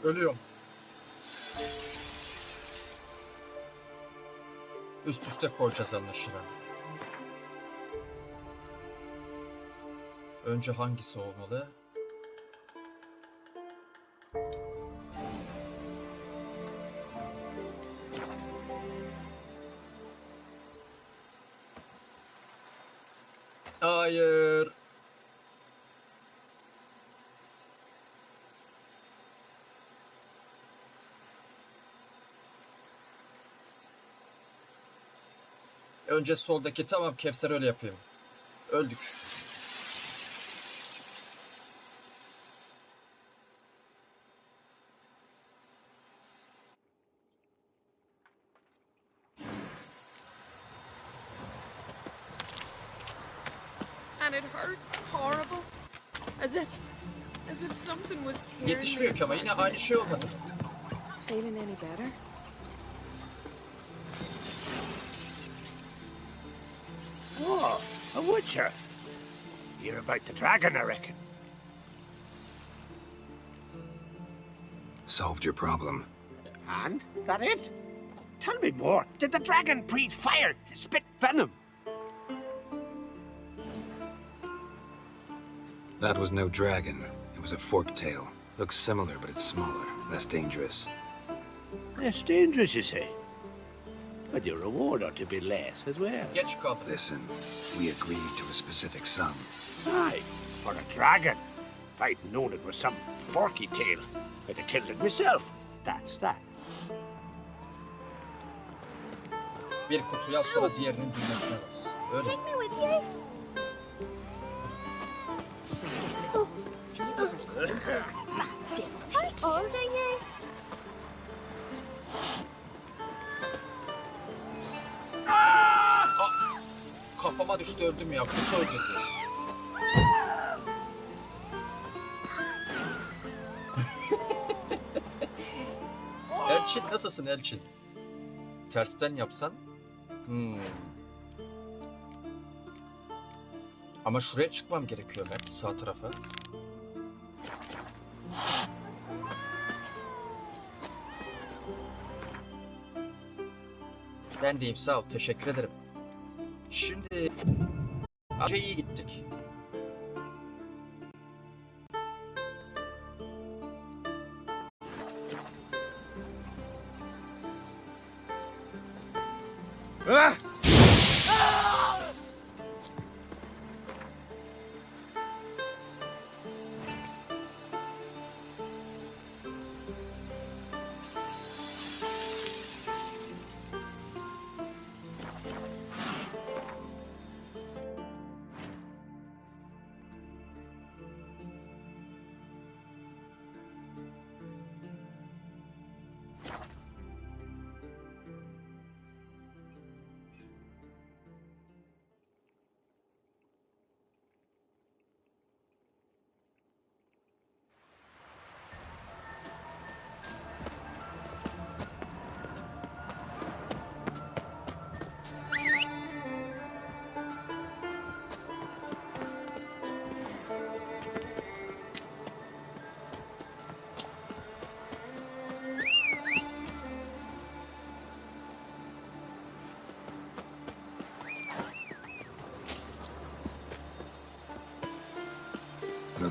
Ölüyorum. Üst üste koyacağız anlaşılan. Önce hangisi olmalı? Hayır. Önce soldaki, tamam Kevser, öyle yapayım. Öldük. And it hurts horrible. As if something was tearing me Yetişmiyor ki ama yine aynı şey olmadı. Feeling any better? Oh, a witcher. You're about the dragon, I reckon. Solved your problem. And? That it? Tell me more. Did the dragon breathe fire, spit venom? That was no dragon. It was a forktail. Looks similar, but it's smaller, less dangerous. Less dangerous, you say? But your reward ought to be less as well. Geç kaldı. Listen, we agreed to a specific sum. Aye, for a dragon. If I'd known it was some forky tail, I'd have killed it myself. That's that. Bir kutuyu al, sonra diğerinin bilmesine bas. Öyle. Take me with you. Oh, See if you can devil take how old are you? Kafama düştü, öldüm ya. Kutu öldürdü. Elçin, nasılsın Elçin? Tersten yapsan. Ama şuraya çıkmam gerekiyor Mert, sağ tarafa. Ben deyim, sağ ol, teşekkür ederim. Şimdi iyi gittik.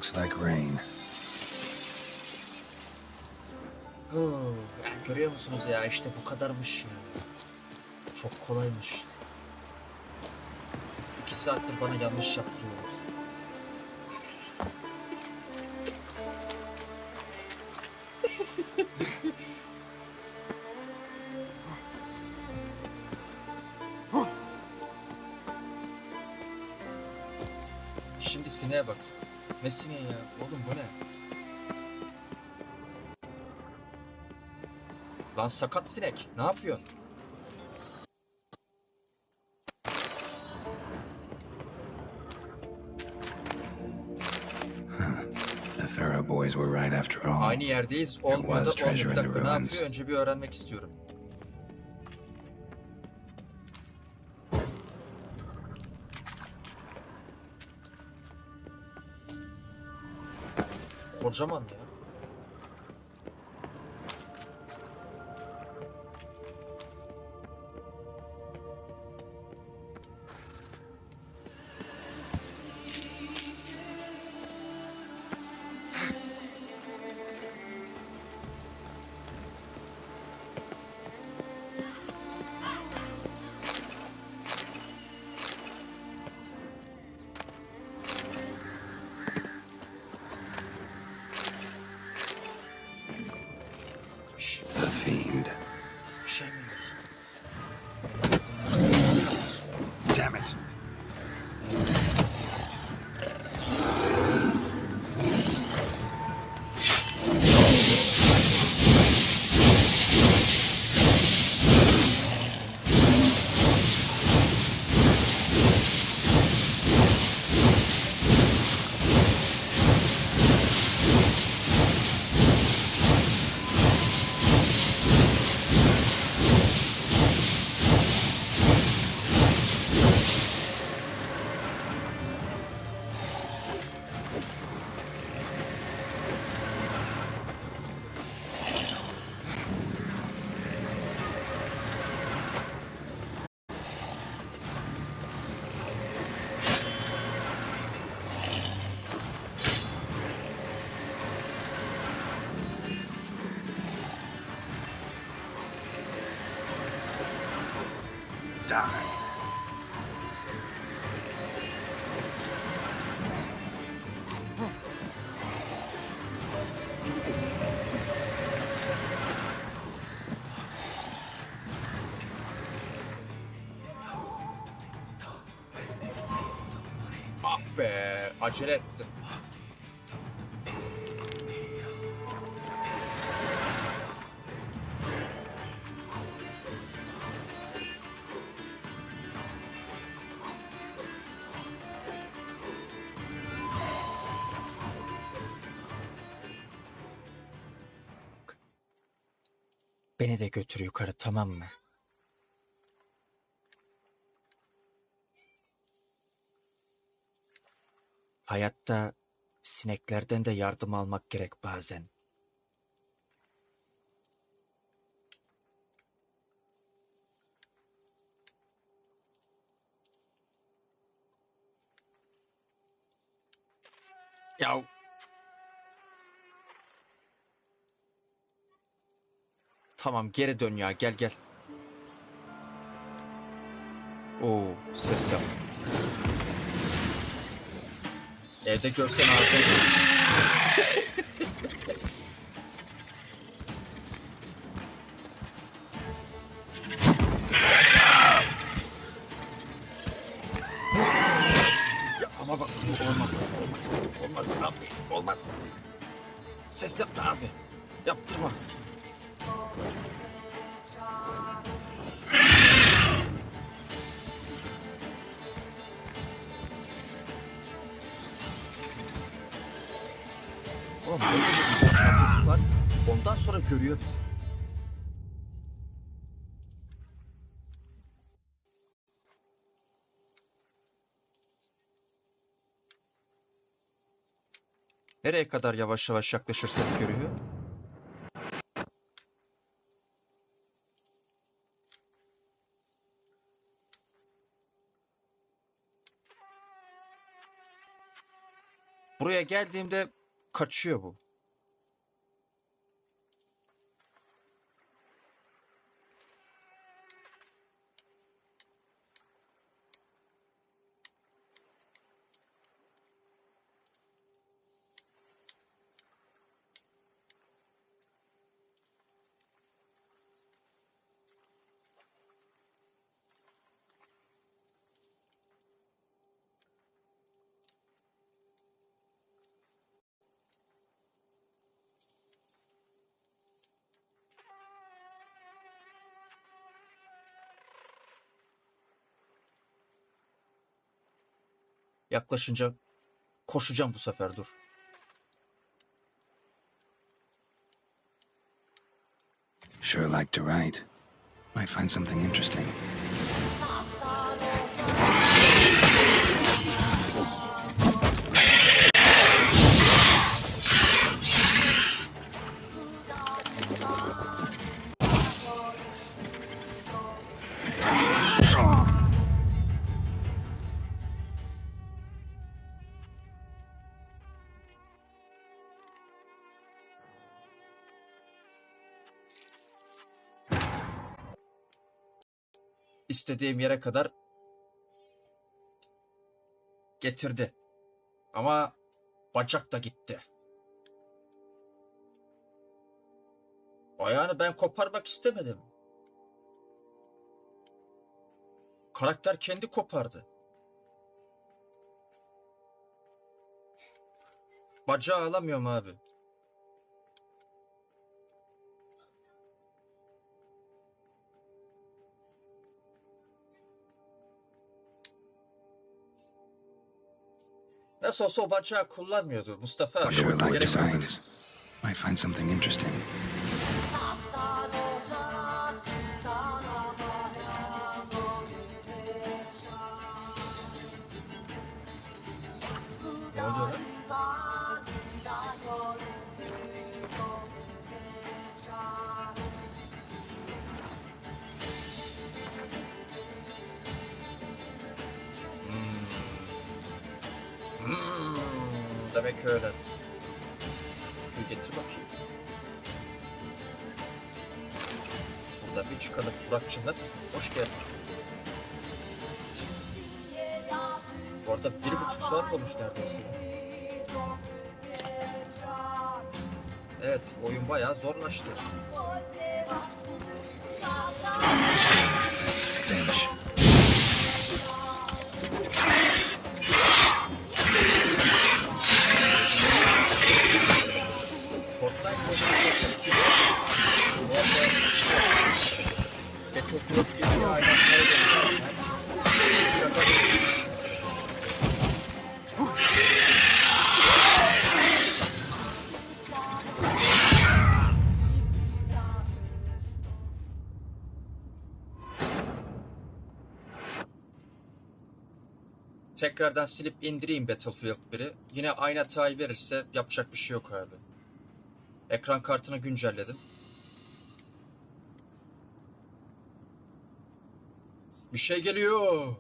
Looks like rain. Ya görüyor musunuz ya, işte bu kadarmış ya. Çok kolaymış. 2 saattir bana yanlış yaptırıyorlar. Şimdi sineğe bak. Ne sineği ya? Oğlum bu ne? Lan sakat sinek. Ne yapıyorsun? The Pharaoh boys were right after all. Aynı yerdeyiz. Olmuyor da was olmuyor. treasure Bir in the dakika, ne ruins. yapıyor? Önce bir öğrenmek istiyorum. Kocaman ya. The fiend. Bir şey mi yiyorsun? Damn it. Die. Ah be, acele ettim. Beni de götür yukarı, tamam mı? Hayatta sineklerden de yardım almak gerek bazen. Ya tamam, geri dön ya, gel gel. Oo, ses yap. Evde görsen ağzına. Ya ama bak, olmaz olmaz abi, olmaz. Ses yapma abi. Yaptırma. Oğlum böyle bir mesafesi var. Ondan sonra görüyor bizi. Nereye kadar yavaş yavaş yaklaşırsak görüyor. Buraya geldiğimde kaçıyor bu. Yaklaşınca koşacağım bu sefer, dur. Sure like to write. Might find something interesting. İstediğim yere kadar getirdi. Ama bacak da gitti. Ayağını ben koparmak istemedim. Karakter kendi kopardı. Bacağı alamıyorum abi. Nasıl olsa o bacağı kullanmıyordu Mustafa abi. Sure like to Gerek yok. write. Might find something interesting. Ne oluyor lan? Demek öyle. Şu kutuyu getir bakayım. Buradan bir çıkalım. Burak'cığım nasılsın? Hoş geldin. Bu arada 1,5 saat olmuş neredeyse. Evet, oyun bayağı zorlaştı. Stench. Tekrardan silip indireyim Battlefield 1'i. Yine aynı hatayı verirse yapacak bir şey yok abi. Ekran kartını güncelledim. Bir şey geliyor.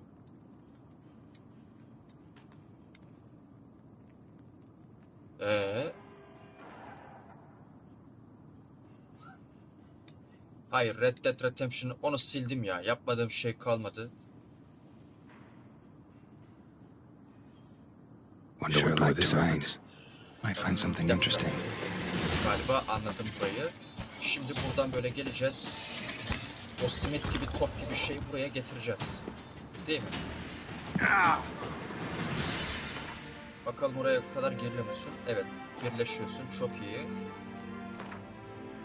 Hayır, Red Dead Redemption, onu sildim ya. Yapmadığım şey kalmadı. Sure like to write. Might find something interesting. Galiba anladım burayı. Şimdi buradan böyle geleceğiz. O simit gibi, top gibi şeyi buraya getireceğiz. Değil mi? Bakalım oraya kadar geliyor musun? Evet, birleşiyorsun. Çok iyi.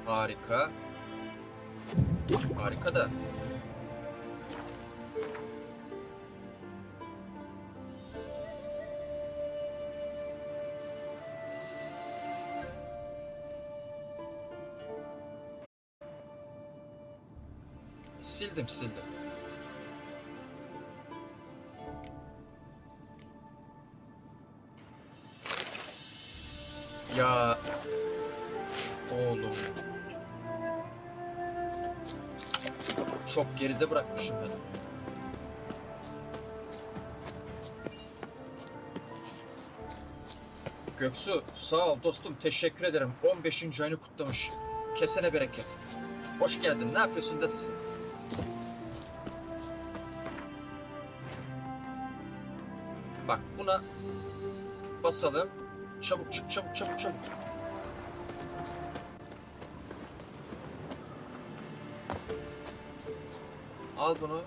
Harika. Harika da. Sildim. Ya oğlum. Çok geride bırakmışım ben. Göksu sağ ol dostum, teşekkür ederim. 15. ayını kutlamış. Kesene bereket. Hoş geldin. Ne yapıyorsun? Nasılsın? Bak buna basalım. Çabuk çık, çabuk çabuk çabuk. Al bunu.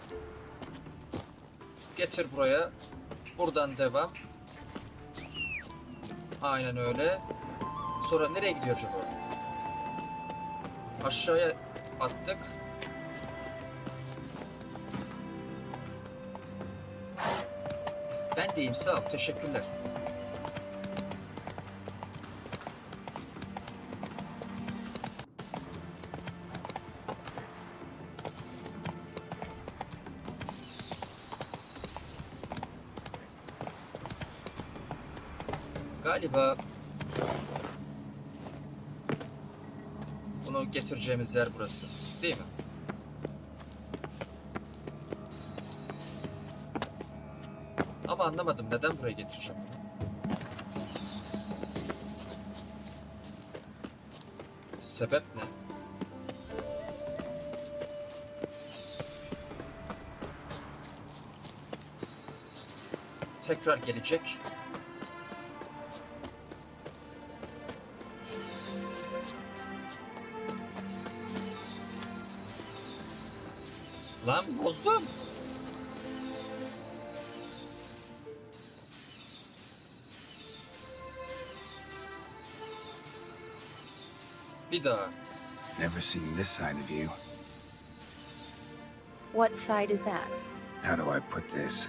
Getir buraya. Buradan devam. Aynen öyle. Sonra nereye gidiyor acaba? Aşağıya attık. Ben de iyiyim, sağ ol. Teşekkürler. Galiba bunu getireceğimiz yer burası, değil mi? Ama anlamadım, neden buraya getireceğim bunu? Sebep ne? Tekrar gelecek. Lan bozdum. Bir daha. Never seen this side of you. What side is that? How do I put this?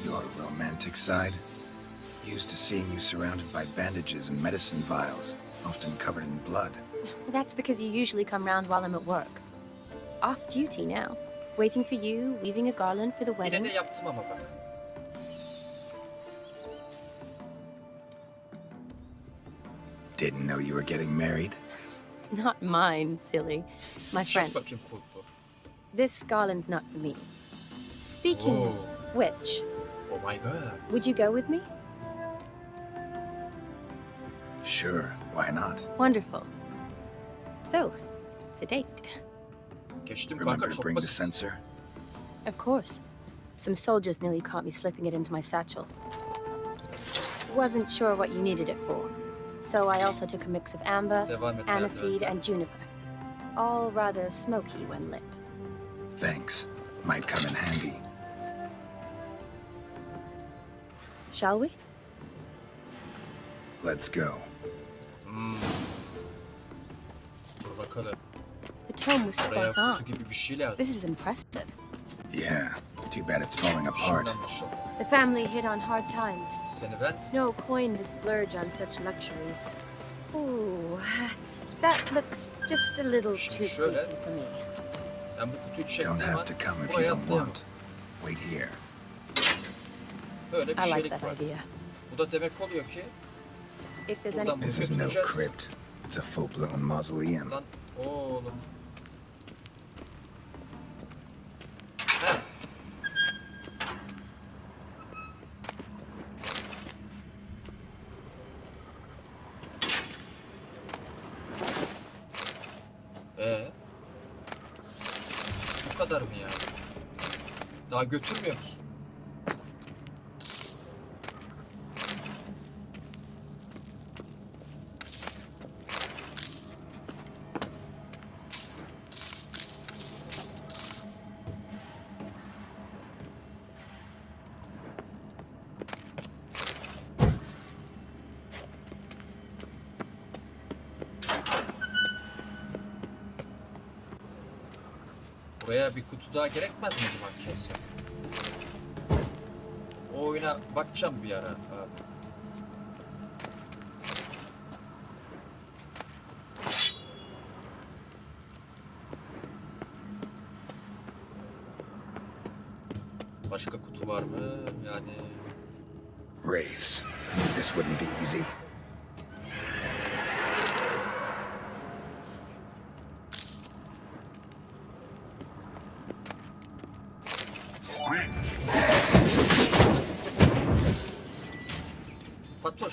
Your romantic side? Used to seeing you surrounded by bandages and medicine vials, often covered in blood. That's because you usually come round while I'm at work. Off duty now. Waiting for you, weaving a garland for the Yine wedding. de yaptım ama bak. Didn't know you were getting married? Not mine, silly. My Çek friend. bakayım kurtu. This garland's not for me. Speaking Oh. of which, Oh my god. would you go with me? Sure, why not? Wonderful. So, it's a date. Geçtim Remember kanka, to çok bring the basit. sensor? Of course. Some soldiers nearly caught me slipping it into my satchel. Wasn't sure what you needed it for. So I also took a mix of amber, Devam et, aniseed, nerede? and juniper. All rather smoky when lit. Thanks. Might come in handy. Shall we? Let's go. Dur bakalım. The tome was Oraya spot on. kutu gibi bir şey lazım. This is impressive. Yeah, too bad it's falling apart. Şimdi anlaşıldı. The family hit on hard times. Seni ben No coin to splurge on such luxuries. Ooh, that looks just a little too şöyle. creepy for me. Ben bu kutuyu Don't çektiğim have an to come if you buraya don't atlayamam. want. Wait here. Böyle bir I like şeylik that var. idea. Bu da demek oluyor ki If there's buradan any... bunu This is no götüreceğiz. crypt. It's a full-blown mausoleum. Lan oğlum. He. Bu kadar mı ya? Daha götürmüyor musun? Buraya bir kutu daha gerekmez mi acaba kesin? O oyuna bakacağım bir ara abi. Başka kutu var mı? Yani Wraiths. This wouldn't be easy. Fatoş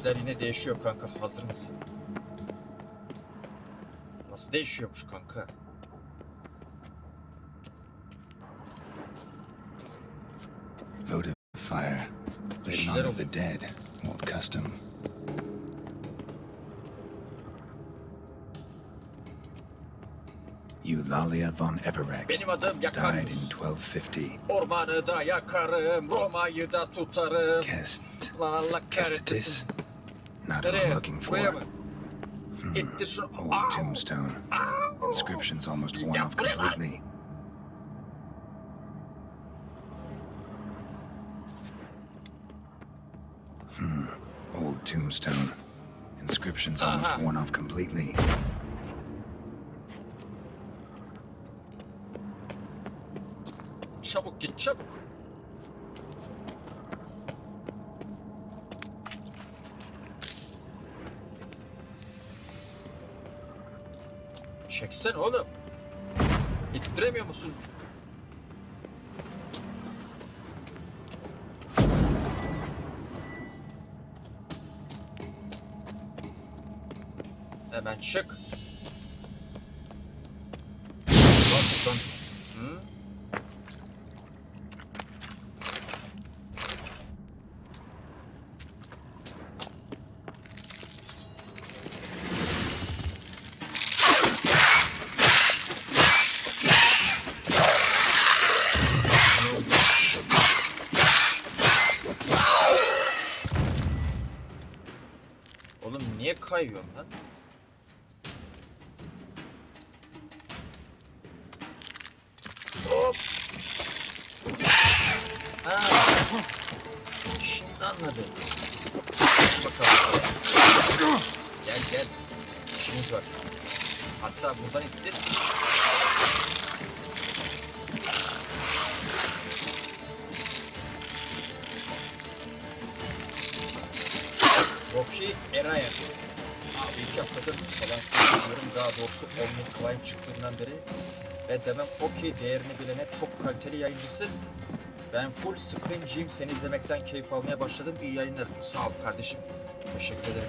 İşler yine değişiyor kanka. Hazır mısın? Nasıl değişiyormuş kanka? Votive fire. Lit in honor of the dead. Old custom. Eulalia von Everett Benim adım died in Yakarus. 1250. Ormanı da yakarım, Roma'yı da tutarım. Allah Kestitis? kahretsin. Not who I'm looking for. Buraya mı? İttir şunu. Old tombstone. Inscriptions almost worn off completely. Old tombstone. Inscriptions almost worn off completely. Çabuk git, çabuk. Çeksene oğlum. İttiremiyor musun? Hemen çık. Bak, hı? Oğlum niye kayıyorum lan? Hop. Şimdi anladım. Bakalım. Gel gel. İşimiz var. Hatta buradan ittir. Rocky Eraya. Abi 2 haftadır falan seviyorum. Daha doğrusu Omni Climb çıktığından beri. Ve demem o ki değerini bilene çok kaliteli yayıncısı. Ben full screen'ciyim. Seni izlemekten keyif almaya başladım. İyi yayınlar. Sağ ol kardeşim. Teşekkür ederim.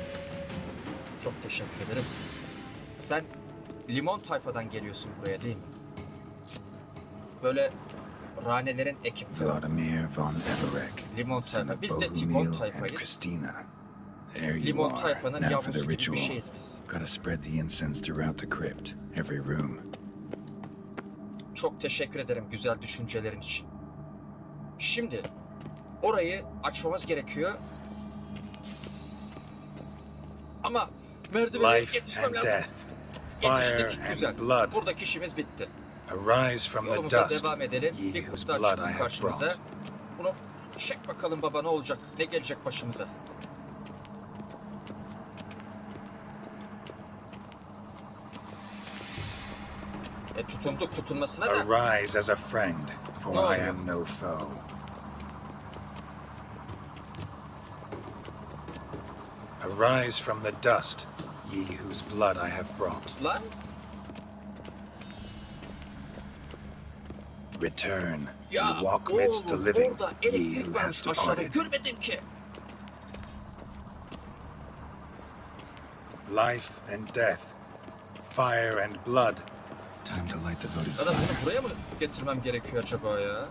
Çok teşekkür ederim. Sen limon tayfadan geliyorsun buraya değil mi? Böyle ranelerin ekipte. Vladimir von Everett. Limon son tayfa. of Biz de Bohumil Timon and tayfayız. Christina. There you Limon are. tayfanın Now for yavrusu the gibi bir ritual. şeyiz biz. Gotta spread the incense throughout the crypt, every room. Çok teşekkür ederim güzel düşüncelerin için. Şimdi orayı açmamız gerekiyor. Ama merdivene Life yetişmem and lazım. death, fire Yetiştik, güzel. and blood. Buradaki işimiz bitti. Arise from the Yolumuza dust, devam edelim. ye Bir whose kutu blood I çıktı have karşımıza. brought. Bunu çek bakalım baba, ne olacak? Ne gelecek başımıza? Tutunduk, tutunmasına da. Arise as a friend, for No. I am no foe. Arise from the dust, ye whose blood I have brought. Lan Return, ya and walk midst the living, orada ye elektrik who varmış have aşağıda, departed. görmedim ki. Life and death, fire and blood. Time to light the votive Ya da fire. bunu buraya mı getirmem gerekiyor acaba ya?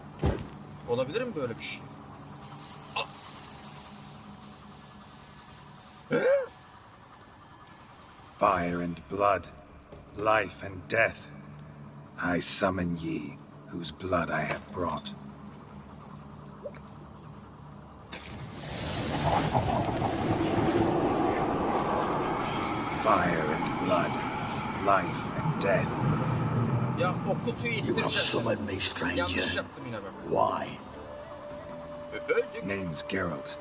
Olabilir mi böyle bir şey? Fire and blood, life and death. I summon ye, whose blood I have brought. Fire and blood, life and death. Ya o kutuyu You have ittireceğim. summoned me, Yanlış stranger. yaptım yine bak. Why? Öldük. Name's Geralt.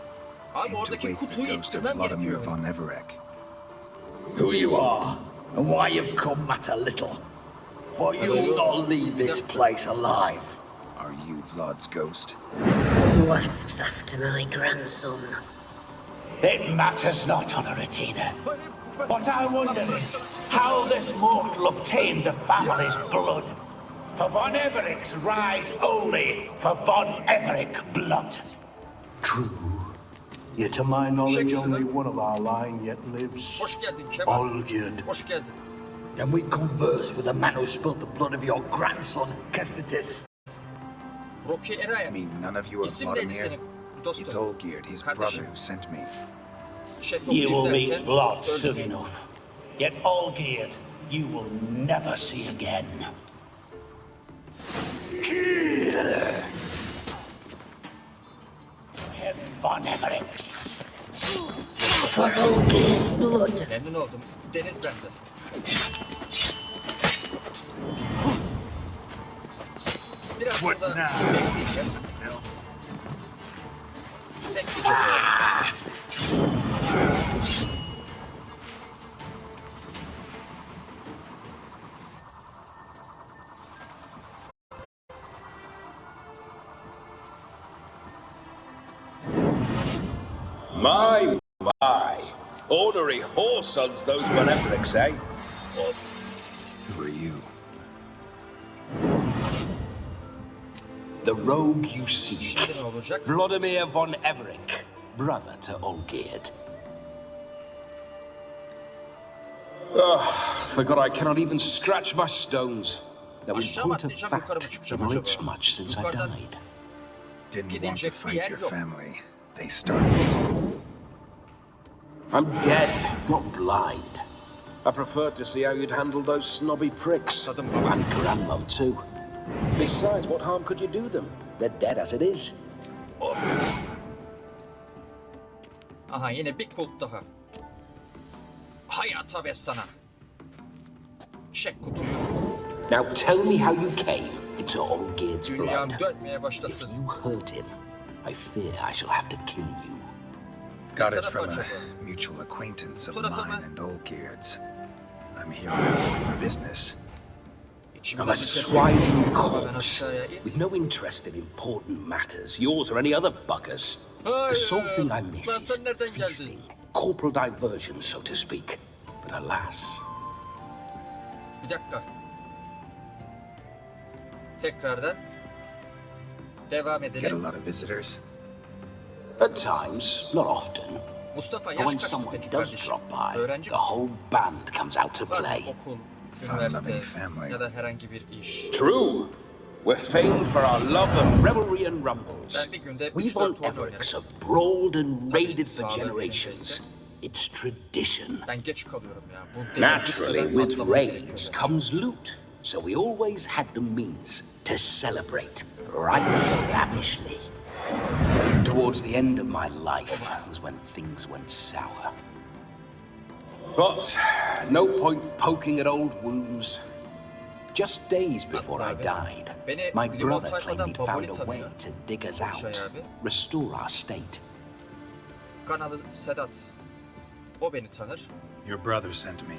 Abi Came to oradaki wake the kutuyu ghost of ittirmem Vladimir gerekiyor. von Everett. Who you are, and why you've come matter little. For you'll not leave this place alive. Are you Vlad's ghost? Who asks after my grandson? It matters not, Honoratina. What I wonder is how this mortal obtained the family's blood. For von Everett's rise only for von Everett blood. True. Yet to my knowledge, only one of our line yet lives. Hoş geldin Kemal. Olgierd. Hoş geldin. Can we converse with the man who spilled the blood of your grandson, Kestitis? Rocky Eraya. I mean, none of you are İsim neydi Vladimir. senin dostum? It's Olgierd, his Kardeşim. brother who sent me. You will meet derken Vlad soon öldün. enough. Yet Olgierd, you will never see again. Von Everix. For Olgierd's blood. Memnun oldum. Deniz bende. Biraz burada bekleyeceğiz. Bekleyeceğiz yani. My. Ornery whoresons those Benebricks, eh? Who are you? The rogue you seek. Şimdi ne olacak? Vladimir von Everink, brother to Olgierd. Forgot I cannot even scratch my stones. Though in Aşağı point of atlayacağım, yukarı mı fact, çıkacağım enriched acaba? much since I Yukarıdan died. Didn't want to gidecek bir fight yer your yok. family. They started it. I'm dead, not blind. I preferred to see how you'd handle those snobby pricks. Tadım baba. And Grandmom too. Besides, what harm could you do them? They're dead as it is. Aha yine bir kult daha. Hayata ve sana. Çek kutuyu. Now tell me how you came into Olgierd's blood. Dünyam dönmeye If başlasın. you hurt him, I fear I shall have to kill you. Got it Tarafa from a acaba? mutual acquaintance of Tarafa mine mı? and Olgierd's. I'm here on business. İçimden I'm a bir ses swiving geliyor. Ben corpse aşağıya it. with no interest in important matters, yours or any other buggers. The sole thing I miss Ben is sen nereden geldin? feasting, corporal diversion, so to speak. But alas, Bir dakika. Tekrardan devam Get a edelim. lot of visitors. at times, not often, Mustafa but yaş when kaçtı someone peki does kardeşim? drop by, Öğrenci the misin? whole band comes out to Var mı play. okul, Fun-loving üniversite family. ya da herhangi bir iş? True. We're famed for our love of Revelry and rumbles. Ben bir günde We 3-4 von oyun Evericks oynarım. have brawled and Tabii, raided for sağlığı generations. yerindeyse. It's tradition. Ben geç kalıyorum ya. Bu demek Naturally, lütfen with atlamak raids gerekiyor. comes loot, so we always had the means to celebrate right lavishly. Towards the end of my life was when things went sour. But no point poking at old wounds. Just days before I died, my brother claimed he'd found a way to dig us out, restore our state. Kanalı Sedat. O beni tanır. Your brother sent me.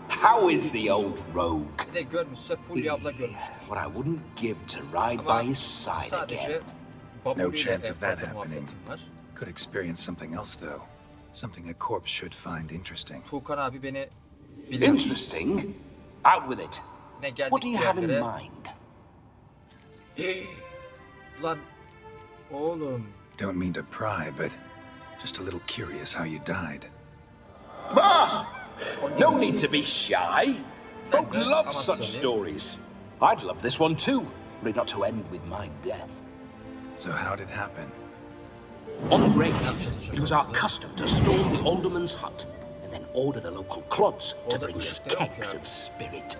How is the old rogue? Bir de görmüşse Fulya abla görmüştür. What I wouldn't give to ride Ama by his side sadece again. No babuluyla chance en of that fazla happening. muhabbetim var. Could experience something else, though. Something a corpse should find interesting. Tuğkan abi beni biliyor. Interesting? Out with it. Ne geldik What do you have in yerlere- mind? Lan oğlum. Don't mean to pry, but just a little curious how you died. No need to be shy. Folk Benden love ama such seni- stories. I'd love this one too, only not to end with my death. So how'd it happen? On raids, it was our custom to storm the alderman's hut and then order the local clubs to bring us kegs of spirit.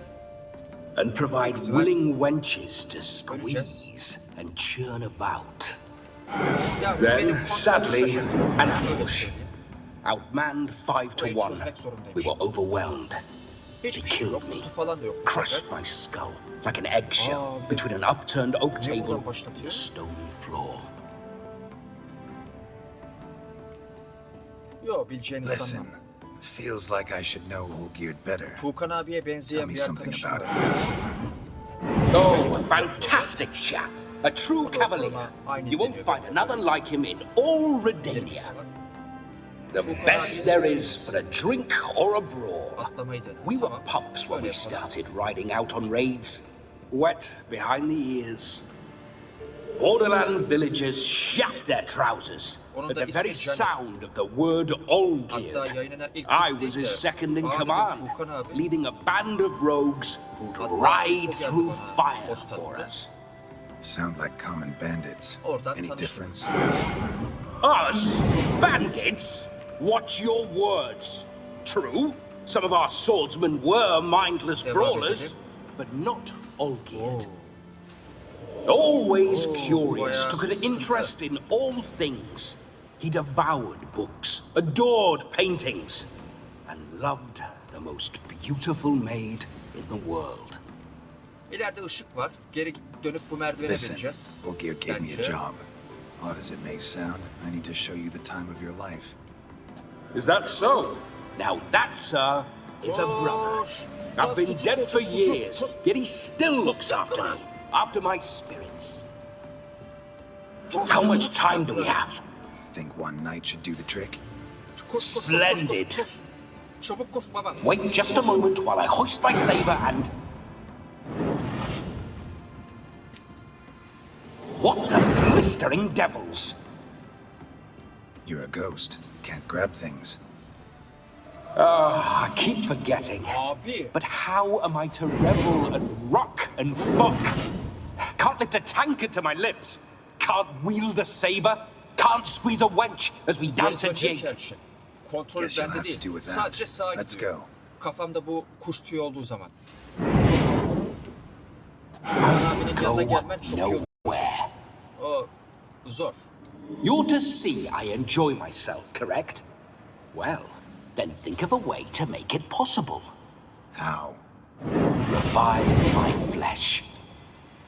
And provide willing wenches to squeeze and churn about. Ya bu benim Then, sadly, şaşırtıyor. an Öyle ambush. söyleyeyim. Outmanned 5 to Burayı 1, çözmek we zorundayım. were overwhelmed. They Hiçbir şey yok. killed me, Kutu falan da yok. bu crushed sefer. my skull like an eggshell Aa, between an upturned oak niye table buradan başlatıyor? and a stone floor. Yo bileceğini Listen, sanmam. feels like I should know Olgierd better. Tuğkan abiye Tell benzeyen me bir something arkadaşım about var. him. Oh, a fantastic chap. A true cavalier. You won't find another like him in all Redania. The best there is for a drink or a brawl. Atlamayı dene. We were Tamam. pups when Öyle we yapalım. started riding out on raids. Wet behind the ears. Borderland villagers shat their trousers, Onun but da the very ismi Caner. sound of the word Olgierd. Hatta yayınına ilk I was gittiğimde, his second in "Aa," dedim, command, "Furkan abi." leading a band of rogues who'd Hatta ride o geldi through bana, fire post for attı. us. Sound like common bandits. Oradan Any tanıştık. difference? Us? Bandits? Watch your words. True, some of our swordsmen were mindless Devam brawlers, edelim. but not Olgierd. Always curious, bayağı took an sıkıntı. interest in all things. He devoured books, adored paintings, and loved the most beautiful maid in the world. İleride ışık var. Geri dönüp bu merdivene Listen, bineceğiz. Olgierd gave me a Bence. job. Odd as it may sound, I need to show you the time of your life. Is that so? Now that, sir, is a brother. I've been dead for years, yet he still looks after me, after my spirits. How much time do we have? Think one night should do the trick? Splendid. Çabuk koş baba. Wait just a moment while I hoist my saber and... What the blistering devils? You're a ghost. Can't grab things. I keep forgetting. Abi. But how am I to revel and rock and fuck? Can't lift a tankard to my lips. Can't wield a saber. Can't squeeze a wench as we dance a jig. Kontrol Guess you'll bende have to değil. do with that. Sadece sağa Let's gidiyor. go. Kafamda bu kuş tüyü olduğu zaman. Furkan abinin yanına gelmen çok iyi olur. Nowhere. O zor. You're to see I enjoy myself, correct? Well, then think of a way to make it possible. How? Revive my flesh.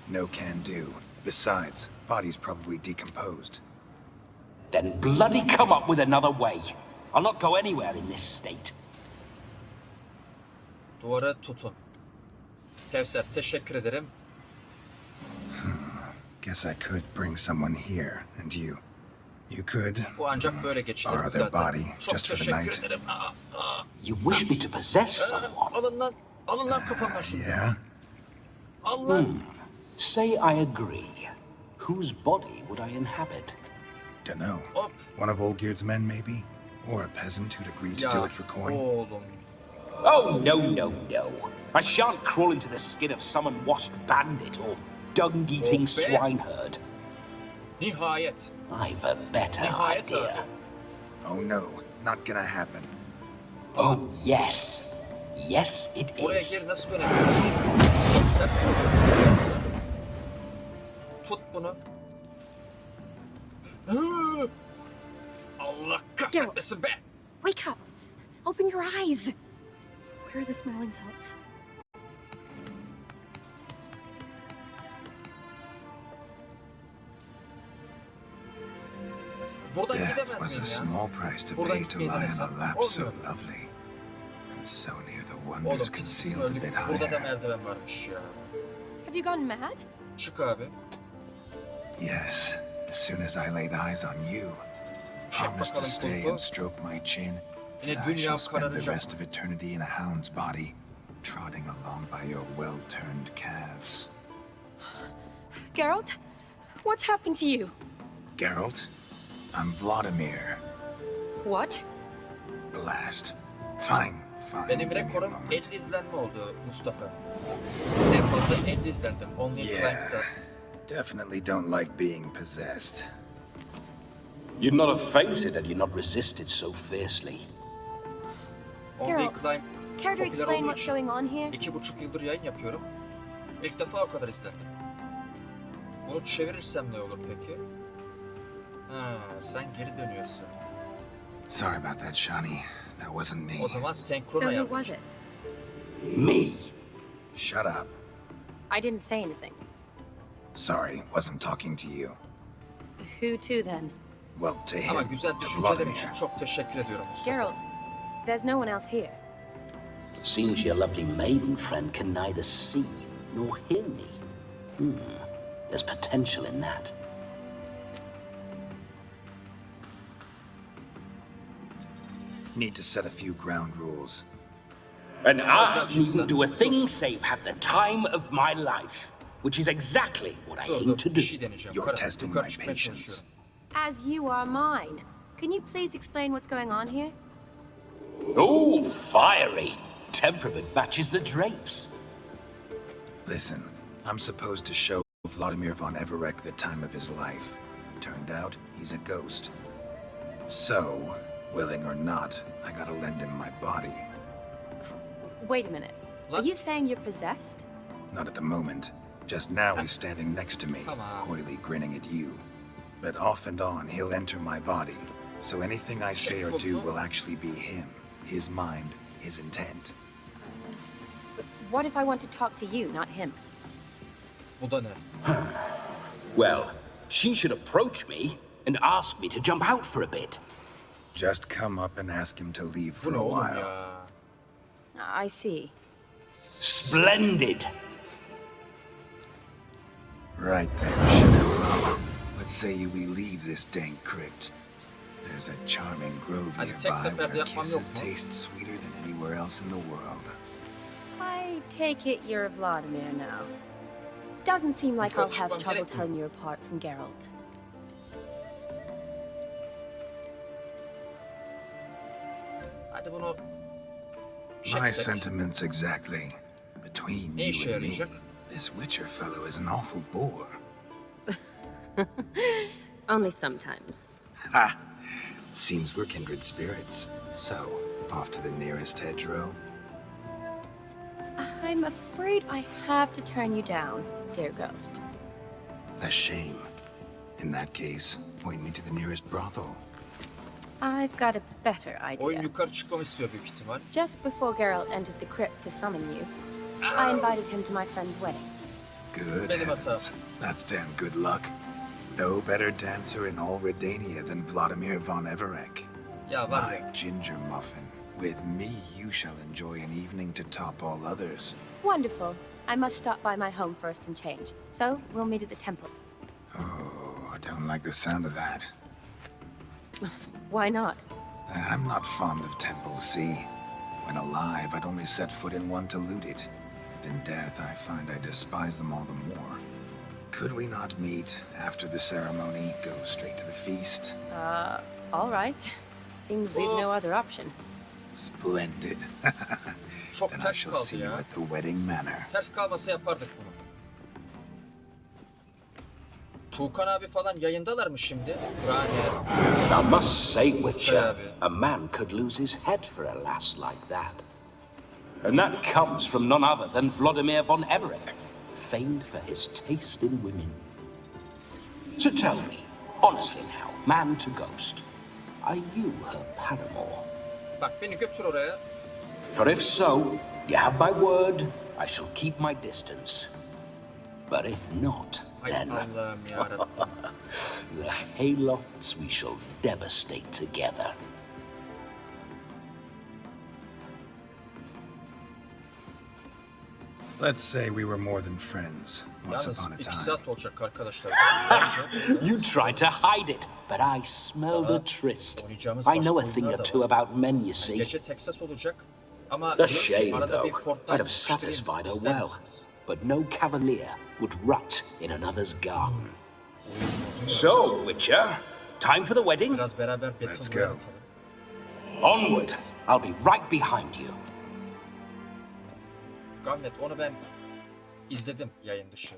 No can do. Besides, body's probably decomposed. Then bloody come up with another way. I'll not go anywhere in this state. Duvarı tutun. Kevser teşekkür ederim. Guess I could bring someone here, and you. You could Bu ancak böyle geçilirdi borrow their zaten. body Çok just for the teşekkür night. ederim. You wish me to possess someone? Alın lan. Alın lan kafamdan şunu. Yeah? Al lan. Say I agree. Whose body would I inhabit? Dunno. Hop. One of Olgierd's men, maybe? Or a peasant who'd agree to do Ya it for coin? oğlum. Oh, no. I shan't crawl into the skin of some unwashed bandit or dung-eating Oh, swineherd. Nihayet. I've a better Nihayet idea. abi. Oh no, not gonna happen. Oh, yes. Yes, it Oraya is. geri nasıl dönebilirim? Çok ters gidiyor. Tut bunu. Allah kahretmesin be. Wake up! Open your eyes! Where are the smelling salts? Buradan Death gidemez was miyim a ya? small price to Buradan pay to gitmeyi lie in denesem. a lap so Olmuyor. lovely. And so near the Oğlum wonders pis pis concealed a öldük. bit Burada da higher. merdiven varmış ya. Have you gone mad? Çık abi. Yes, as soon as I laid eyes on you, Çek promised to bakalım stay kurgu. and stroke my chin. Yine And I dünya shall spend the kararacak. rest of eternity in a hound's body, trotting along by your well-turned calves. Geralt? What's happened to you? Geralt, I'm Vladimir. What? Blast. Fine. Benim Give me a rekorum moment. 50 izlenme oldu Mustafa. En fazla 50 izlendim. Only Yeah. Clamp'ta. Definitely don't like being possessed. You'd not have fainted had you not resisted so fiercely. Only Geralt, Climb Care to popüler explain olduğu what's için going on here? 2,5 yıldır yayın yapıyorum. İlk defa o kadar izlendim. Bunu çevirirsem ne olur peki? Ha, sen geri dönüyorsun. Sorry about that, Shani. That wasn't me. O zaman So senkrona who yap. was it? Me? Shut up. I didn't say anything. Sorry, wasn't talking to you. Who to then? Well, to him. Ama güzel to düşüncelerin Vladimir. için çok teşekkür ediyorum Mustafa. Geralt, there's no one else here. Seems your lovely maiden friend can neither see nor hear me. There's potential in that. Need to set a few ground rules. And I needn't do a thing save have the time of my life. which is exactly what I aim to do. You're testing my patience. As you are mine. Can you please explain what's going on here? Oh, fiery. Temperament matches the drapes. Listen, I'm supposed to show Vladimir von Everec the time of his life. Turned out, he's a ghost. So, willing or not, I gotta lend him my body. Wait a minute. Are you saying you're possessed? Not at the moment. Just now he's standing next to me, coyly grinning at you. But off and on, he'll enter my body. So anything I say or do will actually be him. His mind, his intent. What if I want to talk to you, not him? Well, she should approach me and ask me to jump out for a bit. Just come up and ask him to leave for a while. I see. Splendid! Right then, Sugar. What say you we leave this dank crypt? There's a charming grove nearby where kisses taste sweeter than anywhere else in the world. I take it you're Vladimir now. Doesn't seem like I'll have trouble telling you apart from Geralt. My sentiments exactly. Between you and me, this Witcher fellow is an awful bore. Only sometimes. Ha! Seems we're kindred spirits. So, off to the nearest hedgerow? I'm afraid I have to turn you down, dear ghost. A shame. In that case, point me to the nearest brothel. I've got a better idea. Oyun yukarı çıkmamı istiyor büyük ihtimal. Just before Geralt entered the crypt to summon you, I invited him to my friend's wedding. Good heavens. That's damn good luck. No better dancer in all Redania than Vladimir von Everec. My ginger muffin. With me, you shall enjoy an evening to top all others. Wonderful. I must stop by my home first and change. So, we'll meet at the temple. Oh, I don't like the sound of that. Why not? I'm not fond of temples, see? When alive, I'd only set foot in one to loot it. And in death, I find I despise them all the more. Could we not meet after the ceremony, go straight to the feast? All right. Seems we've no other option. Splendid. Then I shall see you at the wedding manor. Ters kalmasa yapardık bunu. Tuğkan abi falan yayındalarmış şimdi. I must say, Witcher, a man could lose his head for a lass like that. And that comes from none other than Vladimir von Everec, famed for his taste in women. So tell me, honestly now, man to ghost, are you her paramour? Bak beni götür oraya. For if so, you have my word, I shall keep my distance. But if not, then the haylofts we shall devastate together. Let's say we were more than friends once Yalnız upon a 2 time. saat olacak arkadaşlar. You tried to hide it, but I smelled a tryst. I know a thing or two about men, you see. Gece Texas olacak. Ama A shame, arada bir though. Fortnite I'd have satisfied her ister well. misiniz? But no cavalier would rot in another's garden. So, Witcher, time for the wedding? Biraz beraber Let's go. Onward. I'll be right behind you. Gavnet onu ben izledim yayın dışı.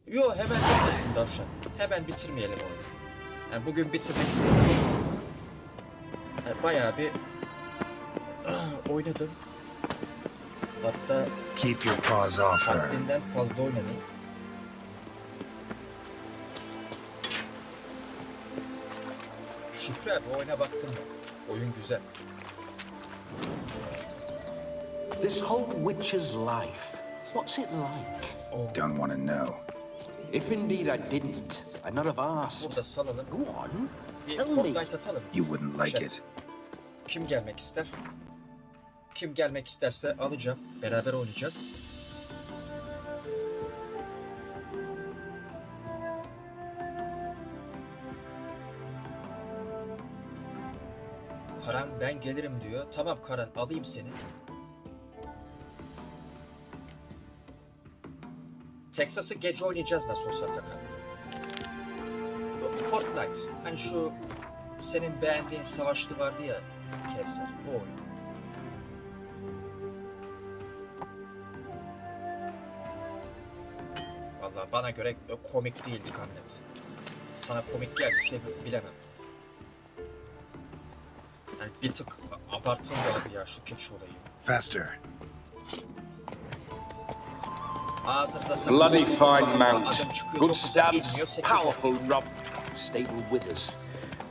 Yo hemen bitmesin Davşan. Hemen bitirmeyelim oyunu. Yani bugün bitirmek istemedim. Yani bayağı bir oynadım. Hatta Keep your paws off her. haddinden fazla oynadım. Şükrü abi oyuna baktın mı? Oyun güzel. This whole Witcher's life, what's it like? Don't want to know. If indeed I didn't, I'd not have asked. Burada salalım. Go on, Bir tell me. Fortnite atalım. You wouldn't like Chat. it. Kim gelmek ister? Kim gelmek isterse alacağım. Beraber oynayacağız. Karan ben gelirim diyor. Tamam Karan alayım seni. Texas'ı gece oynayacağız nasıl olsa Atakan. Fortnite. Hani şu senin beğendiğin savaşlı vardı ya Kevser. O oyun. Vallahi bana göre komik değildi Hamlet. Sana komik geldiyse bilemem. Yani bir tık abartıldı abi ya şu keçi olayı. Faster. Ağzınıza Bloody sakın. fine mount. Adam çıkıyor, Good 9'a stabs, inmiyor, 8'e. powerful rob. Stable withers.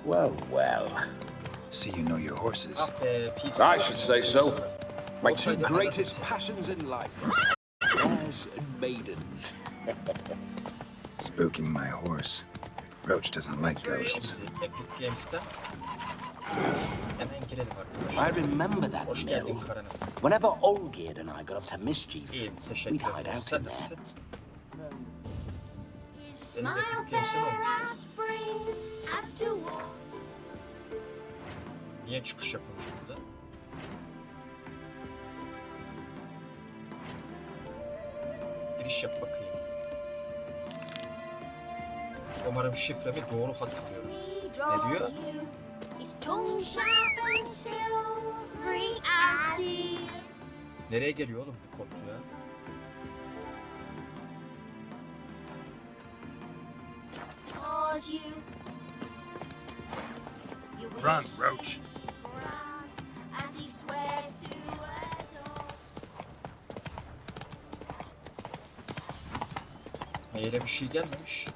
Well, well. See you know your horses. Ah be, PC. I should say so. My two Olsaydı greatest alırdım passions in life. Mares and maidens. Spooking my horse. Roach doesn't like ghosts. seni. Epic Games'ten hemen girelim arkadaşlar. I remember that Hoş mill. geldin Karan'ım. Whenever Olgerd and I got up to mischief, İyiyim, we'd teşekkür hide ederim. out Sen in there. nasılsın? Benim Epic Games'ten olmuş. Niye çıkış yapılmış burada? Giriş yap bakayım. Umarım şifremi doğru hatırlıyorum. Ne diyor? Nereye geliyor oğlum bu kod ya? Run, Roach. Maile bir şey gelmemiş.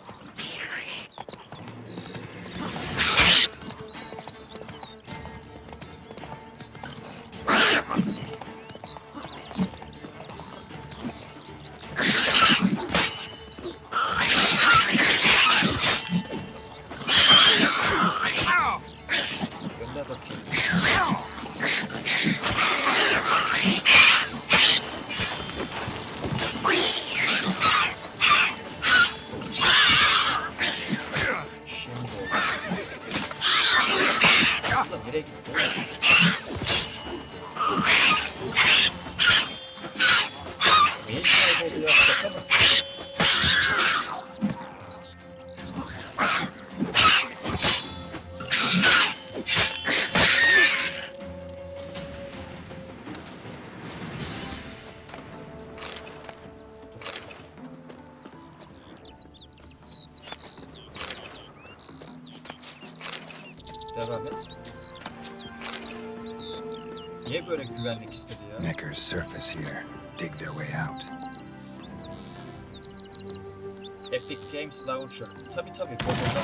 Gönder bakayım. Şimdi oldu. Ulan nereye gitti oğlum? Mail kayboldu ya, şaka mı? Devam et. Niye böyle güvenlik istedi ya? Knickers surface here. Dig their way out. Epic Games Launcher. Tabii Google'da.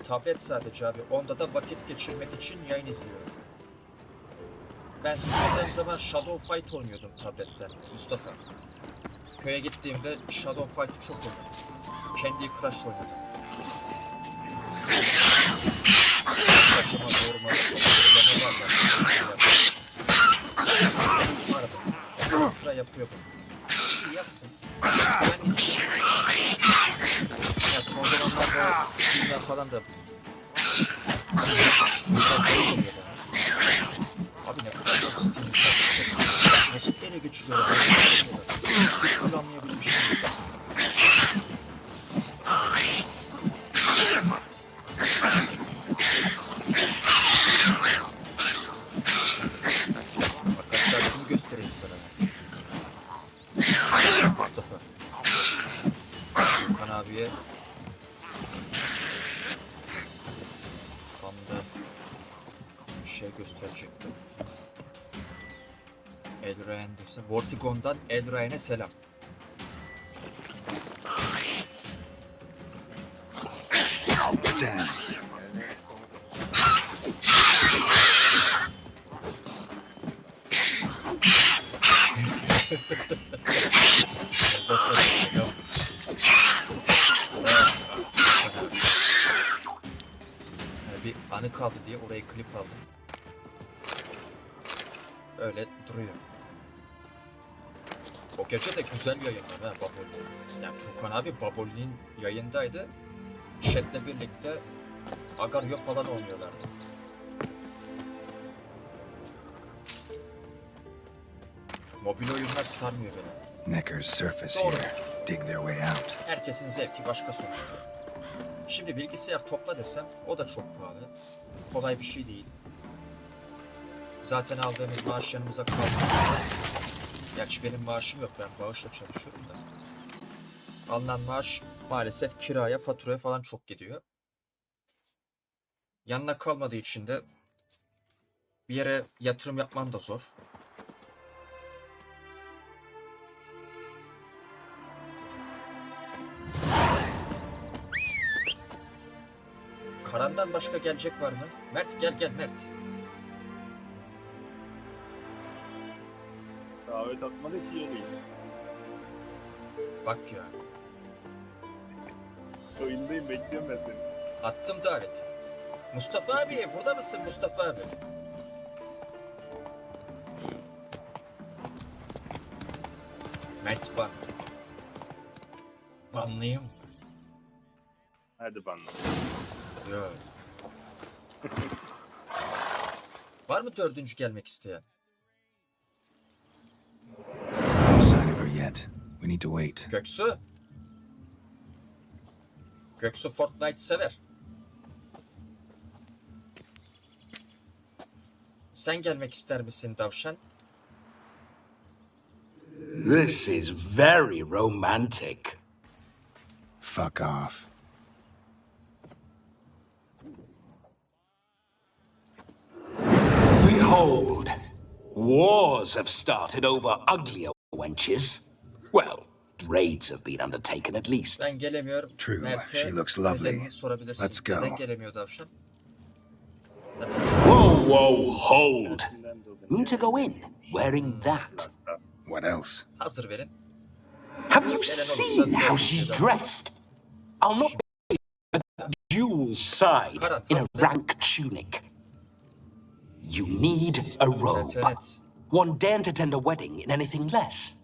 Tablet sadece abi. Onda da vakit geçirmek için yayın izliyorum. Ben sıkıldığım zaman Shadow Fight oynuyordum tabletten Mustafa. Köye gittiğimde Shadow Fight'ı çok oynadım. Candy Crush oynadım. Başıma doğurma, doğurma varlar. Arada. Sıra yapıyor bunu. İyi yapsın. Ya son zamanlarda Steam'den falan da abi ne kadar çok Steam'den nasıl ele geçiriyorlar? Hiç anlayabilmiş değilim. Arkadaşlar şunu göstereyim sana. Mustafa. Kan abiye tam da bir şey gösterecektim. Elraen desin. Vortigon'dan Elraen'e selam. Damn. Bir anı kaldı diye orayı klip aldım. Öyle duruyor. O gece de güzel yayınlar ha Baboli. Yani Tukan abi Baboli'nin yayındaydı. Chat'le birlikte Agaryo falan oynuyorlardı. Mobil oyunlar sarmıyor beni. Necker's surface Doğru. here. Dig their way out. Herkesin zevki başka sonuçta. Şimdi bilgisayar topla desem o da çok pahalı. Kolay bir şey değil. Zaten aldığımız maaş yanımıza kalmıyor. Gerçi benim maaşım yok, ben bağışla çalışıyorum da. Alınan maaş maalesef kiraya, faturaya falan çok gidiyor. Yanına kalmadığı için de bir yere yatırım yapman da zor. Karan'dan başka gelecek var mı? Mert gel Mert. Davet atmadı hiç iyi değil. Bak ya. Oyundayım, bekliyorum ben seni. Attım davet. Mustafa abi burada mısın Mustafa abi? Mert ban. Banlıyım. Hadi banla. Yok. Var mı dördüncü gelmek isteyen? No sign of her yet. We need to wait. Göksu. Göksu Fortnite sever. Sen gelmek ister misin Davşan? This is very romantic. Fuck off. Behold, wars have started over uglier wenches. Well, raids have been undertaken at least. Ben gelemiyorum. True, Mert'e she looks lovely. nedenini sorabilirsin. Let's go. Neden gelemiyor Davşan? Whoa, hold. Mean to go in wearing that? What else? Hazır verin. Have you seen how she's dressed? I'll not be a dual side in a rank tunic. You need a robe. One daren't attend a wedding in anything less.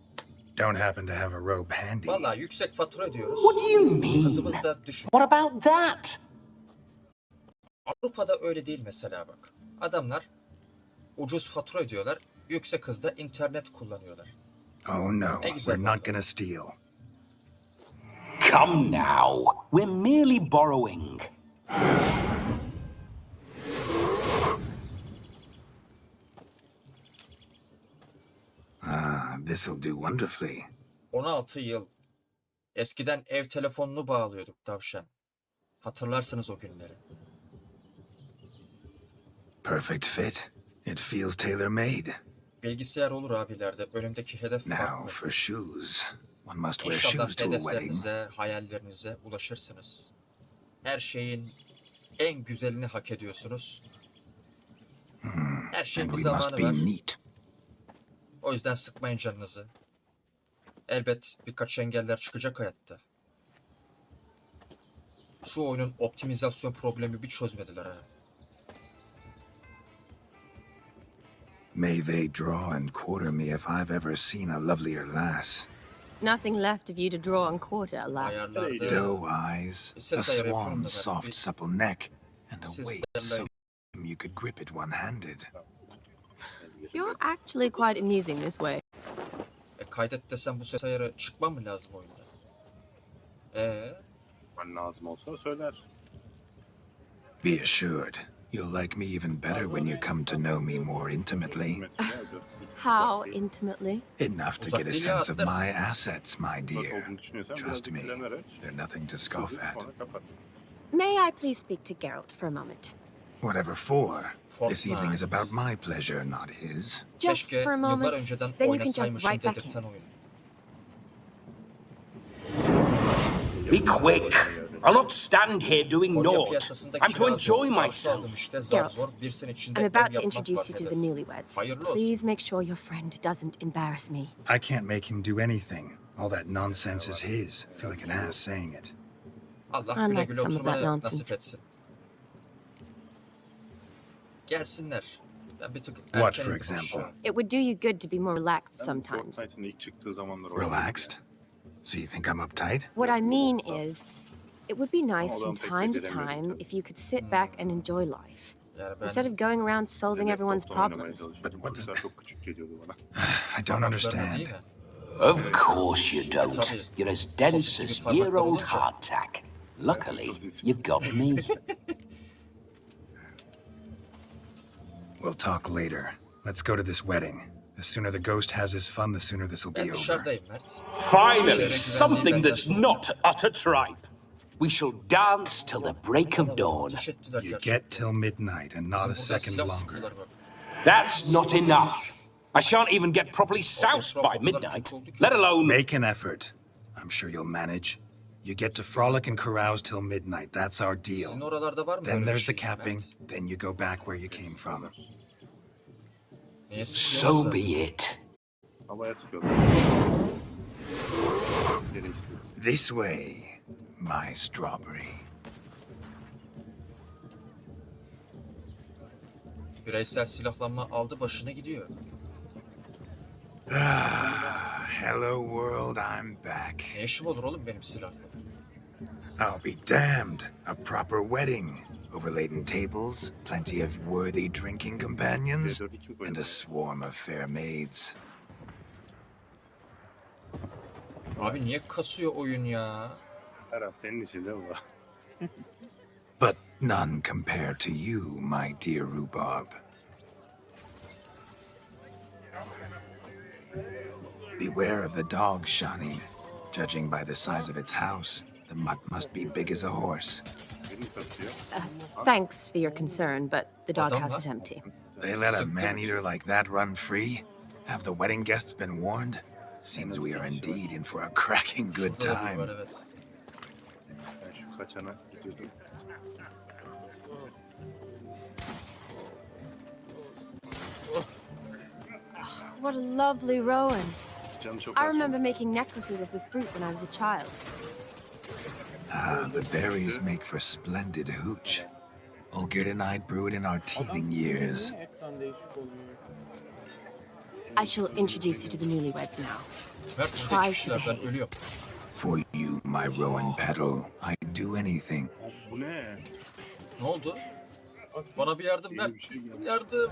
Don't happen to have a robe handy. Vallahi yüksek fatura ödüyoruz. What do you mean? Kızımız da düşük. What about that? Avrupa'da öyle değil mesela bak. Adamlar ucuz fatura ödüyorlar. Yüksek hızda internet kullanıyorlar. Oh no, Ne güzel we're not gonna steal. Come now. We're merely borrowing. Ah, this'll do wonderfully. 16 yıl. Eskiden ev telefonunu bağlıyorduk Tavşan. Hatırlarsınız o günleri. Perfect fit. It feels tailor-made. Bilgisayar olur abilerde. Önümdeki hedef Now farklı. for shoes. One must wear İnşallah shoes to a wedding. hedeflerinize, hayallerinize ulaşırsınız. Her şeyin en güzelini hak ediyorsunuz. Her şeyin And bir we must zamanı be var. neat. O yüzden sıkmayın canınızı. Elbet birkaç engeller çıkacak hayatta. Şu oyunun optimizasyon problemi bir çözmediler ha. May they draw and quarter me if I've ever seen a lovelier lass. Nothing left of you to draw and quarter, alas. Ayarlarda Doe eyes, a ses ayarı yapıyorum da swan's ben. soft supple neck, and a Siz waist de so you could grip it one-handed. You're actually quite amusing this way. Kaydet desem bu ses ayarı çıkma mı lazım oyunda? Ben lazım olsa söyler. Be assured, you'll like me even better when you come to know me more intimately. How intimately? Enough to get a sense of my assets, my dear. Trust me, they're nothing to scoff at. May I please speak to Geralt for a moment? Whatever for. This evening is about my pleasure, not his. Just Keşke for a yıllar moment, önceden then you can jump oynasaymışım right back in. dedirten oyun. Be quick. I'll not stand here doing Konya naught. piyasasında I'm to kira enjoy zor, arsa aldım myself. işte, zar Geralt, zor. Bir sene içinde I'm ev about to yapmak introduce var you to hedef. the newlyweds. Hayırlı olsun. Please make sure your friend doesn't embarrass me. I can't make him do anything. All that nonsense is his. Feel like an ass saying it. Allah I güle like güle some of that oturmanı nonsense. nasip etsin. Gelsinler. Ben bir tık What, erken for indim example? aşağı. It would do you good to be more relaxed sometimes. Fortnite'ın ilk çıktığı zamanlar oynadım. Relaxed? So you think I'm uptight? What I mean is, it would be nice Adam from pek time to beceremiyordum time tabii. if you could sit back and enjoy life. Yani ben Instead of going around solving everyone's Laptop'tan oynamaya problems. çalışıyordum. O yüzden çok küçük geliyordu bana. I don't parmaklarına understand. değil mi? Of course you don't. tabii. You're as dense Sosis gibi as parmaklar year-old olunca. hardtack. Luckily, you've got me. We'll talk later. Let's go to this wedding. The sooner the ghost has his fun, the sooner this'll be Ben over. dışarıdayım Mert. Finally, Şehrin something güvenliği that's benden not soracak. utter tripe. We shall dance till the break of dawn. Ateş ettiler You gerçekten. get till midnight and not Bizim a burada second silah longer. sıktılar bak. That's not enough. I shan't even get properly soused by midnight, let alone... Make an effort. I'm sure you'll manage. You get to frolic and carouse till midnight. That's our Sizin deal. oralarda var mı Then böyle bir there's the şey? capping. Mert? Then you go back where you came from. Neye So sıkıyorlarsa. be it. Havaya sıkıyorlar. Gereksiz. This way, my strawberry. Bireysel silahlanma aldı başına gidiyor. Hello world, I'm back. Ne işim olur oğlum benim silahla? I'll be damned. A proper wedding. Overladen tables, plenty of worthy drinking companions, and a swarm of fair maids. Abi niye kasıyor oyun ya? Her an senin için değil mi? But none compared to you, my dear rhubarb. Beware of the dog, Shani. Judging by the size of its house, the mutt must be big as a horse. Thanks for your concern, but the doghouse is empty. They let a man-eater like that run free? Have the wedding guests been warned? Seems we are indeed in for a cracking good Şurada bir time. var, evet. Ben şu kaçana gidiyordum. What a lovely rowan. Canım çok I az. remember making necklaces of the fruit when I was a child. Ah, the berries make for splendid hooch. Olgerd and I brewed in our teething years. I shall introduce you to the newlyweds now. Mert Try burada to kişiler ben behave. ölüyorum. For you, my rowan petal, I'd do anything. Bu ne? Ne oldu? Bana bir yardım Mert. Yardım.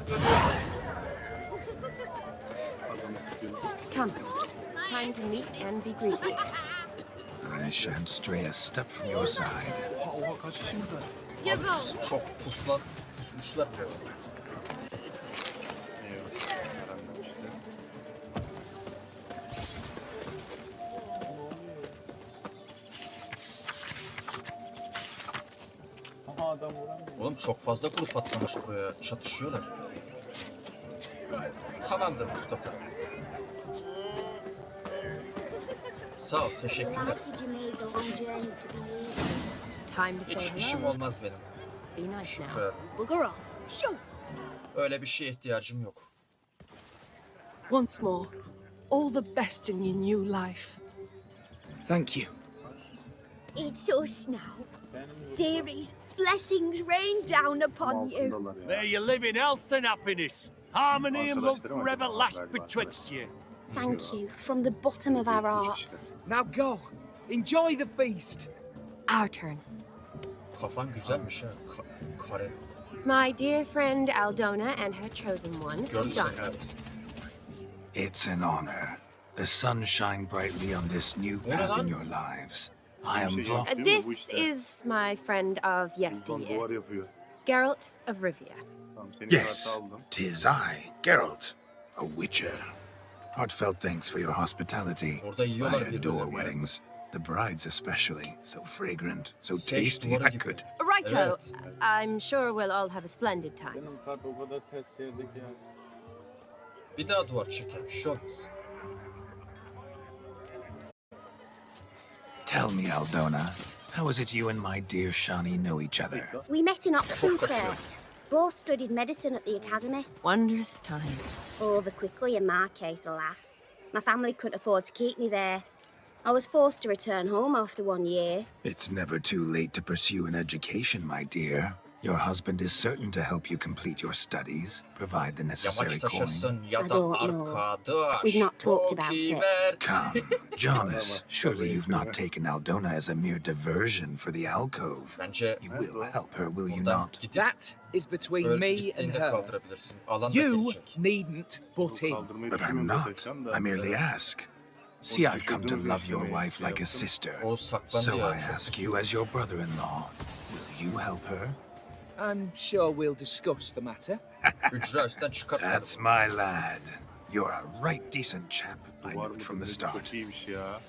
Adamı sıkıyorum. Come. Time to meet and be greeted. I shan't stray a step from your side. Oha kaç kişi burada? Abi çok pusmuşlar buraya. Eyvah. Karanlık işte. Oğlum çok fazla grup atlamış buraya. Çatışıyorlar. Tamamdır Mustafa. Sağ ol, teşekkürler. Time to say Hiç işim hello. olmaz benim. Be nice now. Şükür. Bugger off. Shoot. Öyle bir şeye ihtiyacım yok. Once more, all the best in your new life. Thank you. It's us now. Dearies, blessings rain down upon you. Altındalar ya. May you live in health and happiness. Harmony and love Arkadaşlarım forever acaba last galiba betwixt you. Thank you from the bottom of our hearts. Now go. Enjoy the feast. Our turn. Kafan güzelmiş ha. Kare. My dear friend Aldona and her chosen one, Gördün sen, dance. evet. It's an honor. The sun shine brightly on this new path in your lives. I am Vla... This is my friend of Uzman yesteryear, duvar yapıyor. Geralt of Rivia. Tamam seni Yes, kartı aldım. 'tis I, Geralt, a witcher. Heartfelt thanks for your hospitality. Orada yiyorlar I adore birbirlerini. weddings. The brides especially. So fragrant, so Seç tasty, duvara I gibi. could... Righto. Evet. I'm sure we'll all have a splendid time. Bir daha duvar çekelim. Şu olmaz. Tell me, Aldona, how is it you and my dear Shani know each other? We met in Oxenfurt. Both studied medicine at the academy. Wondrous times. Over quickly in my case, alas. My family couldn't afford to keep me there. I was forced to return home after 1 year. It's never too late to pursue an education, my dear. Your husband is certain to help you complete your studies, provide the necessary Yamaç coin. taşırsın ya I da don't know. arkadaş. We've not talked about Çok iyi it. Mert. Come, Jonas, surely you've not taken Aldona as a mere diversion for the alcove. Bence You will help her, will you buradan not? gidip That is between böyle me and gittiğinde her. kaldırabilirsin. Alan da You gelecek. needn't butt in. Kaldırmayı But I'm düşünmüyorum not. desem de. I merely Evet. ask. See, I've come to love your wife like a sister. O saklandı So ya I çok. ask you as your brother-in-law, will you help her? I'm sure we'll discuss the matter. Hücre üstten çıkartmadım. That's my lad. You're a right decent chap, I knew it from the start. Çok iyiymiş ya.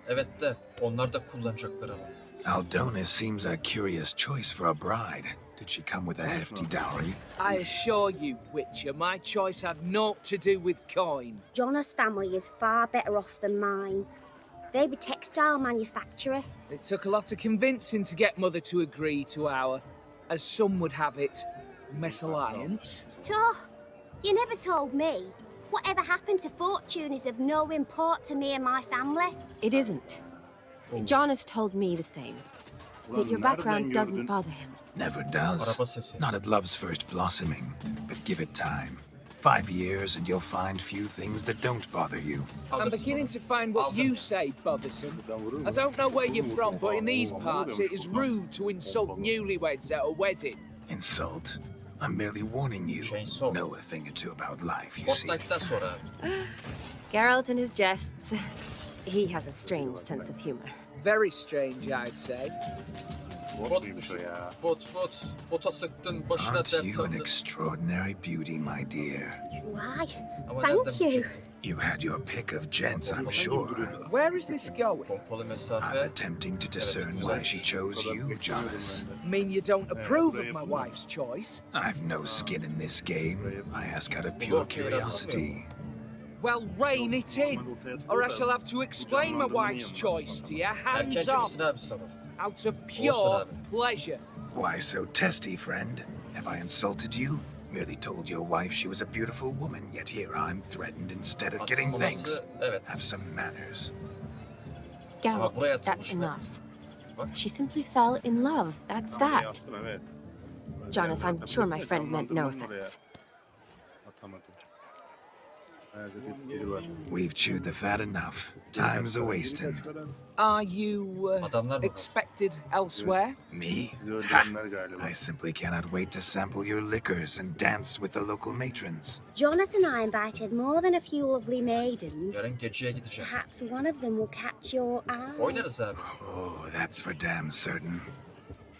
Evet de onlar da kullanacaklar ama. Aldonis seems a curious choice for a bride. Did she come with a hefty dowry? I assure you, Witcher, my choice had naught to do with coin. Jonas' family is far better off than mine. They're a textile manufacturer. It took a lot of convincing to get Mother to agree to our, as some would have it, mesalliance. Toh, you never told me. Whatever happened to fortune is of no import to me and my family. It isn't. Jonas told me the same. That your background doesn't bother him. Never does. Araba sesi. Not at love's first blossoming, but give it time. 5 years and you'll find few things that don't bother you. I'm beginning to find what you say bothersome. I don't know where you're from, but in these parts it is rude to insult newlyweds at a wedding. Insult? I'm merely warning you. Know a thing or two about life, you see. Fortnite'dan sonra abi. Geralt and his jests. He has a strange sense of humor. Very strange, I'd say. Bota sıktın, başına Aren't dert you an aldın. extraordinary beauty, my dear? Why? Ama Thank nereden you. You had your pick of gents, I'm sure. Where is this going? Pompalı I'm mesafe. attempting to discern why she chose you, Jonas. Mean you don't approve of my wife's choice? I've no skin in this game. I ask out of pure curiosity. Well, rein it in, or I shall have to explain my wife's choice to you, hands Erkenci on, misin abi sabah? out of pure pleasure. Why so testy, friend? Have I insulted you? Merely told your wife she was a beautiful woman, yet here I'm threatened instead of getting thanks. Atılmaması, evet. Have some manners. Geralt, buraya that's atılmış enough. Bak. She simply fell in love. That's that. Yaptım evet. Jonas, I'm sure my friend meant no offense. Atamadım. Nerede bir biri var. We've chewed the fat enough. Time's a wasting. Are you Adamlar mı? expected elsewhere? Me? Sizi öldürenler galiba. I simply cannot wait to sample your liquors and dance with the local matrons. Jonas and I invited more than a few lovely maidens. Yarın geceye gideceğim. Perhaps one of them will catch your eye. Oynarız abi. Oh, that's for damn certain.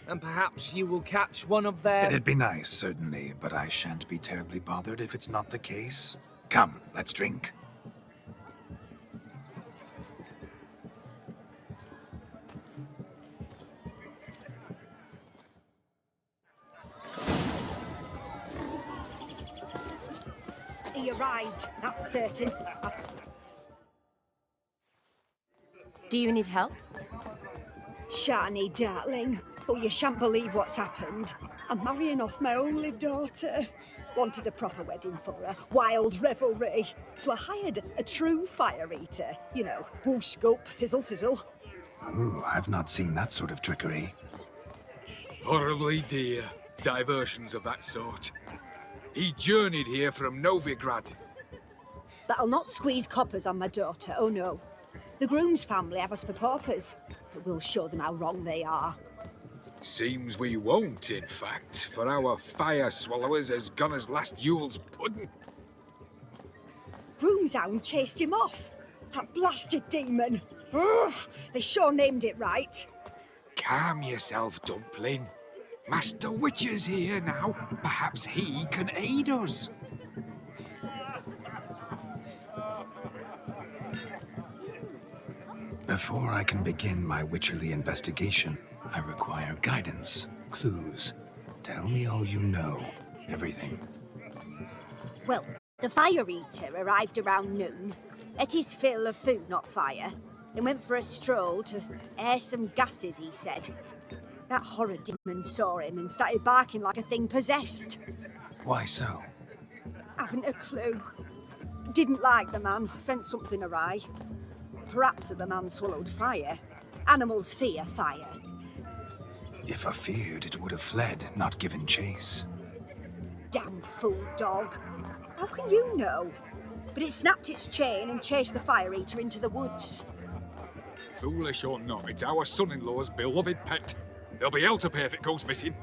And perhaps you will catch one of their... It'd be nice, certainly, but I shan't be terribly bothered if it's not the case. Come, let's drink. He arrived, that's certain. Do you need help? Shani, darling. Oh, you shan't believe what's happened. I'm marrying off my only daughter. Wanted a proper wedding for her, wild revelry. So I hired a true fire eater. You know, whoosh, scope, sizzle, sizzle. Ooh, I've not seen that sort of trickery. Horribly dear diversions of that sort. He journeyed here from Novigrad. But I'll not squeeze coppers on my daughter, oh no. The groom's family have us for paupers, but we'll show them how wrong they are. Seems we won't, in fact, for our fire swallowers has gone as last Yule's pudding. Groom's hound chased him off. That blasted demon. Ugh, they sure named it right. Calm yourself, Dumpling. Master Witcher's here now. Perhaps he can aid us. Before I can begin my witcherly investigation, I require guidance, clues. Tell me all you know. Everything. Well, the fire eater arrived around noon. Ate his fill of food, not fire. Then went for a stroll to air some gases, he said. That horrid demon saw him and started barking like a thing possessed. Why so? Haven't a clue. Didn't like the man, sent something awry. Perhaps the man swallowed fire. Animals fear fire. If I feared, it would have fled, not given chase. Damn fool dog. How can you know? But it snapped its chain and chased the fire eater into the woods. Foolish or not, it's our son-in-law's beloved pet. There'll be hell to pay if it goes missing.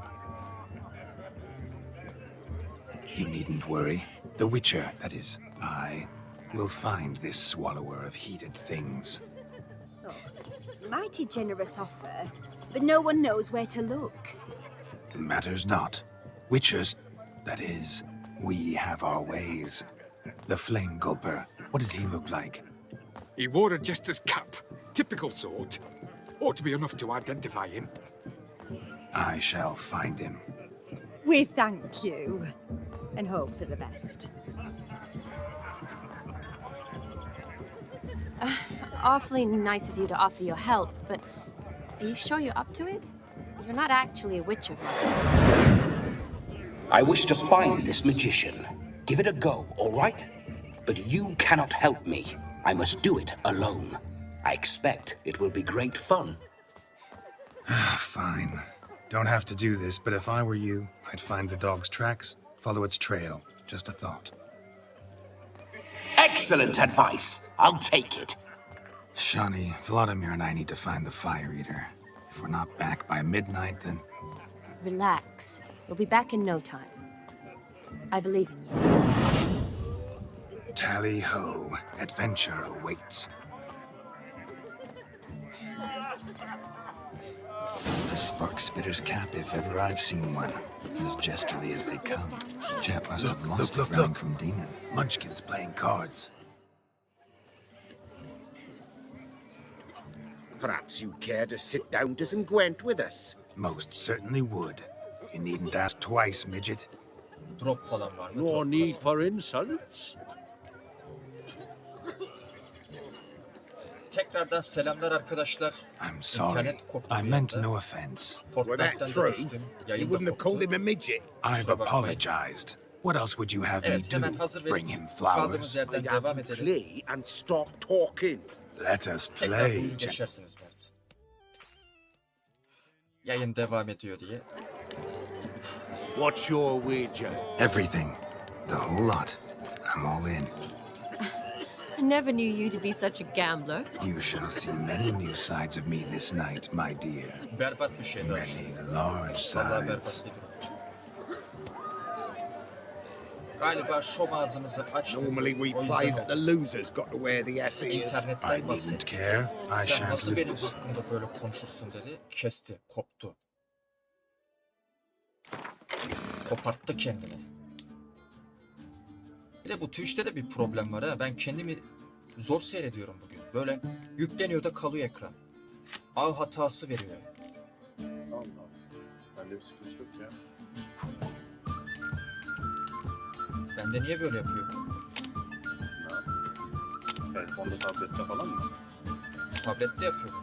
You needn't worry. The Witcher, that is, I, we'll find this swallower of heated things. Mighty generous offer, but no one knows where to look. Matters not. Witchers, that is, we have our ways. The Flame Gulper, what did he look like? He wore a jester's cap. Typical sort. Ought to be enough to identify him. I shall find him. We thank you, and hope for the best. Awfully nice of you to offer your help, but are you sure you're up to it? You're not actually a witcher, I wish to find this magician. Give it a go, all right? But you cannot help me. I must do it alone. I expect it will be great fun. Fine. Don't have to do this, but if I were you, I'd find the dog's tracks, follow its trail. Just a thought. Excellent advice. I'll take it. Shani, Vladimir and I need to find the Fire Eater. If we're not back by midnight, then... Relax. You'll be back in no time. I believe in you. Tally-ho. Adventure awaits. A spark spitter's cap, if ever I've seen one. As jesterly as they come. Chap must have lost it running from demon. Munchkin's playing cards. Perhaps you'd care to sit down to some Gwent with us. Most certainly would. You needn't ask twice, midget. Drop falan var mı? No Drop need for insults. Tekrardan selamlar arkadaşlar. I'm sorry. İnternet koptu I bir meant anda. no offense. Were that Fortnite'den de true? düştüm. You Yayın da wouldn't have called koptu. him a midget. I've Kusura bakmayın. apologized. What else would you have me Evet, hemen do? hazır Bring verip him kaldığımız flowers? yerden I'd have devam you edelim. play and stop talking. Let us Tekrar play, bugün gent- geçersiniz Mert. Yayın devam ediyor diye. What's your wager? Everything. The whole lot. I'm all in. I never knew you to be such a gambler. You shall see many new sides of me this night, my dear. Berbat bir şeydi aslında. Many large Vallahi berbat sides. bir durum. Galiba şom ağzımızı açtık. Normally we O play yüzden that oldu. the loser's got to wear the SEs. I İnternetten needn't bahsetti. care. I Sen shan't nasıl benim lose. hakkımda böyle konuşursun dedi. Kesti, koptu. Koparttı kendini. Bir de bu Twitch'te de bir problem var ha. Ben kendimi zor seyrediyorum bugün. Böyle yükleniyor da kalıyor ekran. Av hatası veriyor. Allah Allah. Bende bir sıkıntı yok ya. Bende niye böyle yapıyor? Ne yapayım? Telefonda, tablette falan mı? Tablette yapıyor.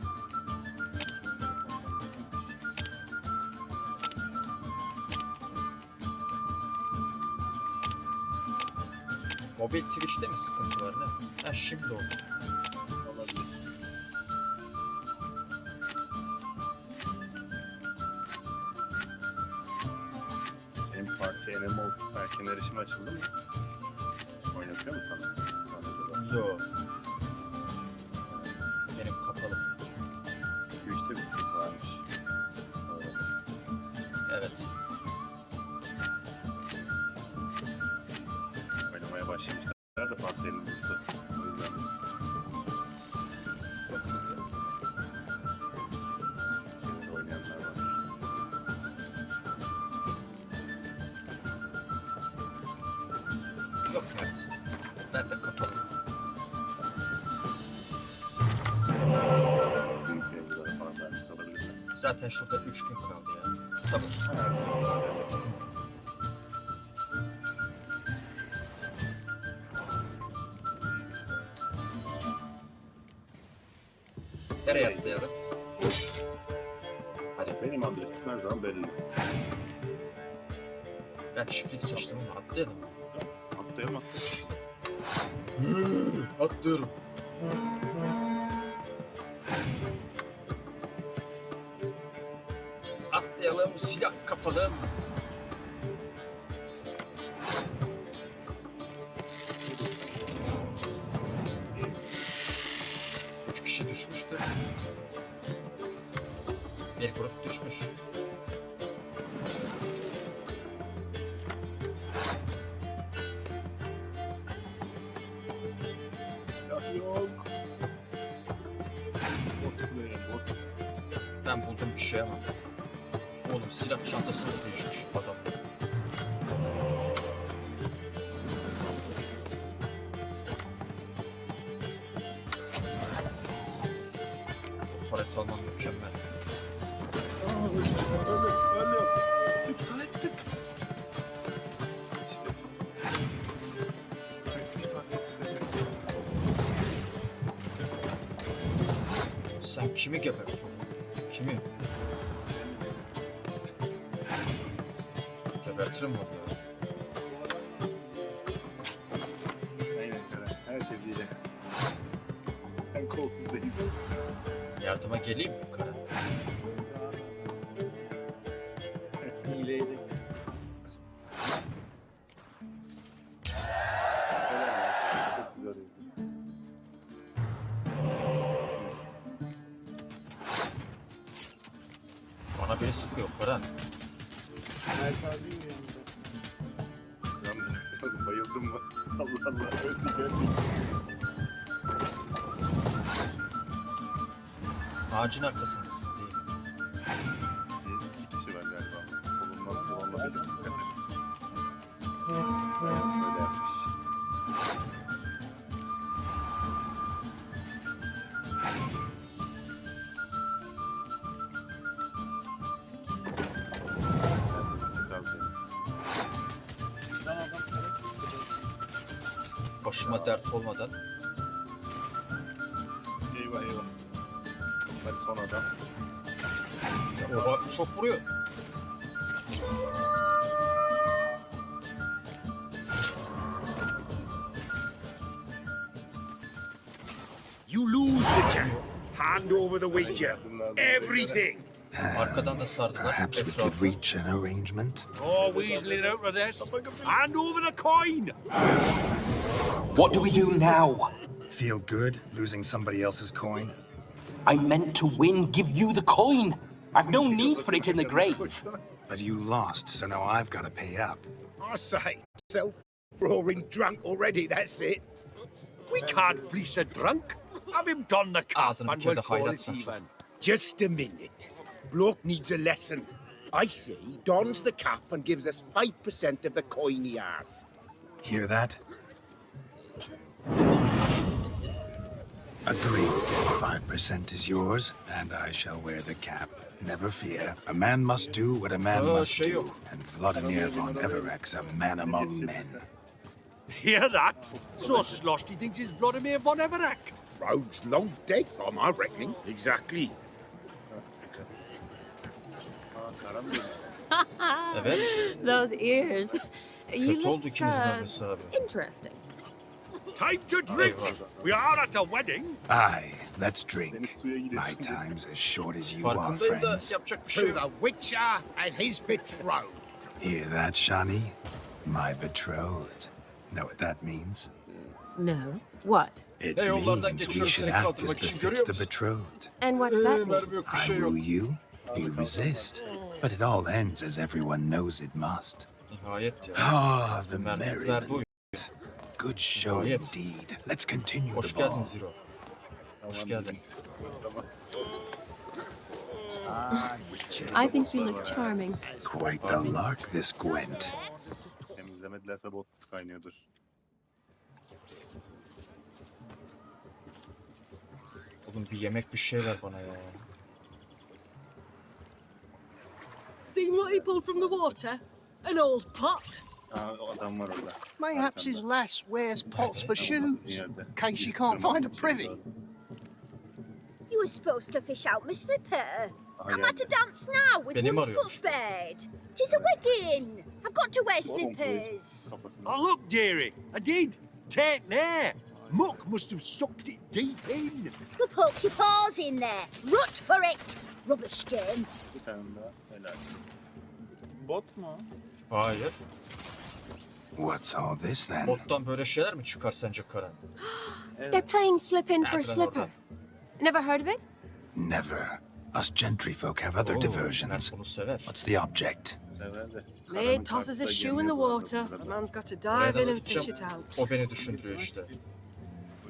Mobil Twitch'te mi sıkıntı var ne? Ha şimdi oldu. Olabilir. Benim parti Animals erken erişim açıldı mı? Oynatıyor mu sana? Sana da. Yo. Benim kapalı. Twitch'te bir sıkıntı varmış. Öyle. Evet. Oynamaya başlamışlar da parti Animals'ı. O yüzden. Yeni de oynayanlar var. Yok Mert. Ben de kapalı. Büyük yayıncılara falan vermiş olabilirler. Zaten şurada 3 gün kaldı ya. Sabır. Nereye atlayalım? Hadi. Benim adresim her zaman belli. Ben çiftlik seçtim ama atlayalım. Atlayamam. Atlıyorum. Atlayalım, silah kapalı. Üç kişi düşmüştü. Bir grup düşmüş. Yok. Bot buraya bot. Ben buldum bir şey ama. Oğlum silah çantasını da değişmiş adam. Harita almam mükemmel. Ölüm. Sık taret sık. İşte. Bir saniye sıkacak. Sen kimi gebertiyorsun? Kimi? Gebertirim valla. Aynen Karen. Her şey iyi. Ben kolsuz değilim. Yardıma geleyim mi Kara? Hileydi. Çok güzel oldu. Bana biri sıkıyor Karan. Bayıldım mı? Allah Allah. Öldü geldi. Ağacın arkasındasın değil. İki kişi var galiba. Bulunmaz bulunmaz. Öyle yapmış. Başıma dert olmadan. Eyvah eyvah. Hadi son adam. Oha çok vuruyor. You lose, Witcher. Hand over the wager. Everything. Arkadan da sardılar. Perhaps we could reach an arrangement. Oh, weaseling out of this. Hand over the coin. What do we do now? Feel good losing somebody else's coin? I meant to win, give you the coin. I've no need for it in the grave. But you lost, so now I've got to pay up. I say, self-roaring drunk already, that's it. We can't fleece a drunk. Have him don the cap Ağzını and bir we'll kere de call it hayratsan even. Just a minute. Bloke needs a lesson. I say, dons the cap and gives us 5% of the coin he has. Hear that? Agreed. 5% is yours, and I shall wear the cap. Never fear. A man must do what a man must do, and Vladimir von Everek's a man among men. Hear that? So sloshed he thinks he's Vladimir von Everek. Rogue's long dead, by my reckoning. Exactly. Evet. Those ears. You Kötü oldu look, ikimizin ölmesi abi. interesting. Time to drink. We are at a wedding. Aye, let's drink. My time's as short as you are, Farkındayım da friends. yapacak bir şey To yok. the Witcher and his betrothed. Hear that, Shani? My betrothed. Know what that means? No. What? It Ne yollardan means we geçiyoruz should seni act as kaldırmak için befits görüyor the musun? betrothed. And what's that mean? Mermi yok bir I şey woo yok. you, you resist. But it all ends as everyone knows it must. Nihayet ya. Ah, the Mermi verdi merriment. oyun. Good show Nihayet. indeed. Let's continue Hoş the ball. geldin Zero. Hoş geldin. I think you look charming. Quite the lark, this Gwent. Temizlemedilerse bot kaynıyordur. Oğlum bir yemek bir şey ver bana ya. Seen what he pulled from the water? An old pot. Aa, o adam var orada. Mayhaps his lass wears pots for shoes, in case she can't find a privy. You were supposed to fish out my slipper. Aha, I'm at geldi. a dance now with Benim one arıyormuş. footbed. 'Tis a wedding. I've got to wear slippers. Oh, look, dearie. I did. Take there. Muck must have sucked it deep in. You poked your paws in there. Rut for it. Rubbish game. Bir tane daha. Helal. Bot mu? Hayır. What's all this then? Bottan böyle şeyler mi çıkar sence Karen? They're playing slip in for Nereden slipper. oradan? Never heard of it? Never. Us gentry folk have other Oo, diversions. Mert bunu sever. What's the object? Sever de. Maid tosses a shoe in the water. A man's got to dive Oraya in nasıl and fish it gideceğim? out. O beni düşündürüyor işte.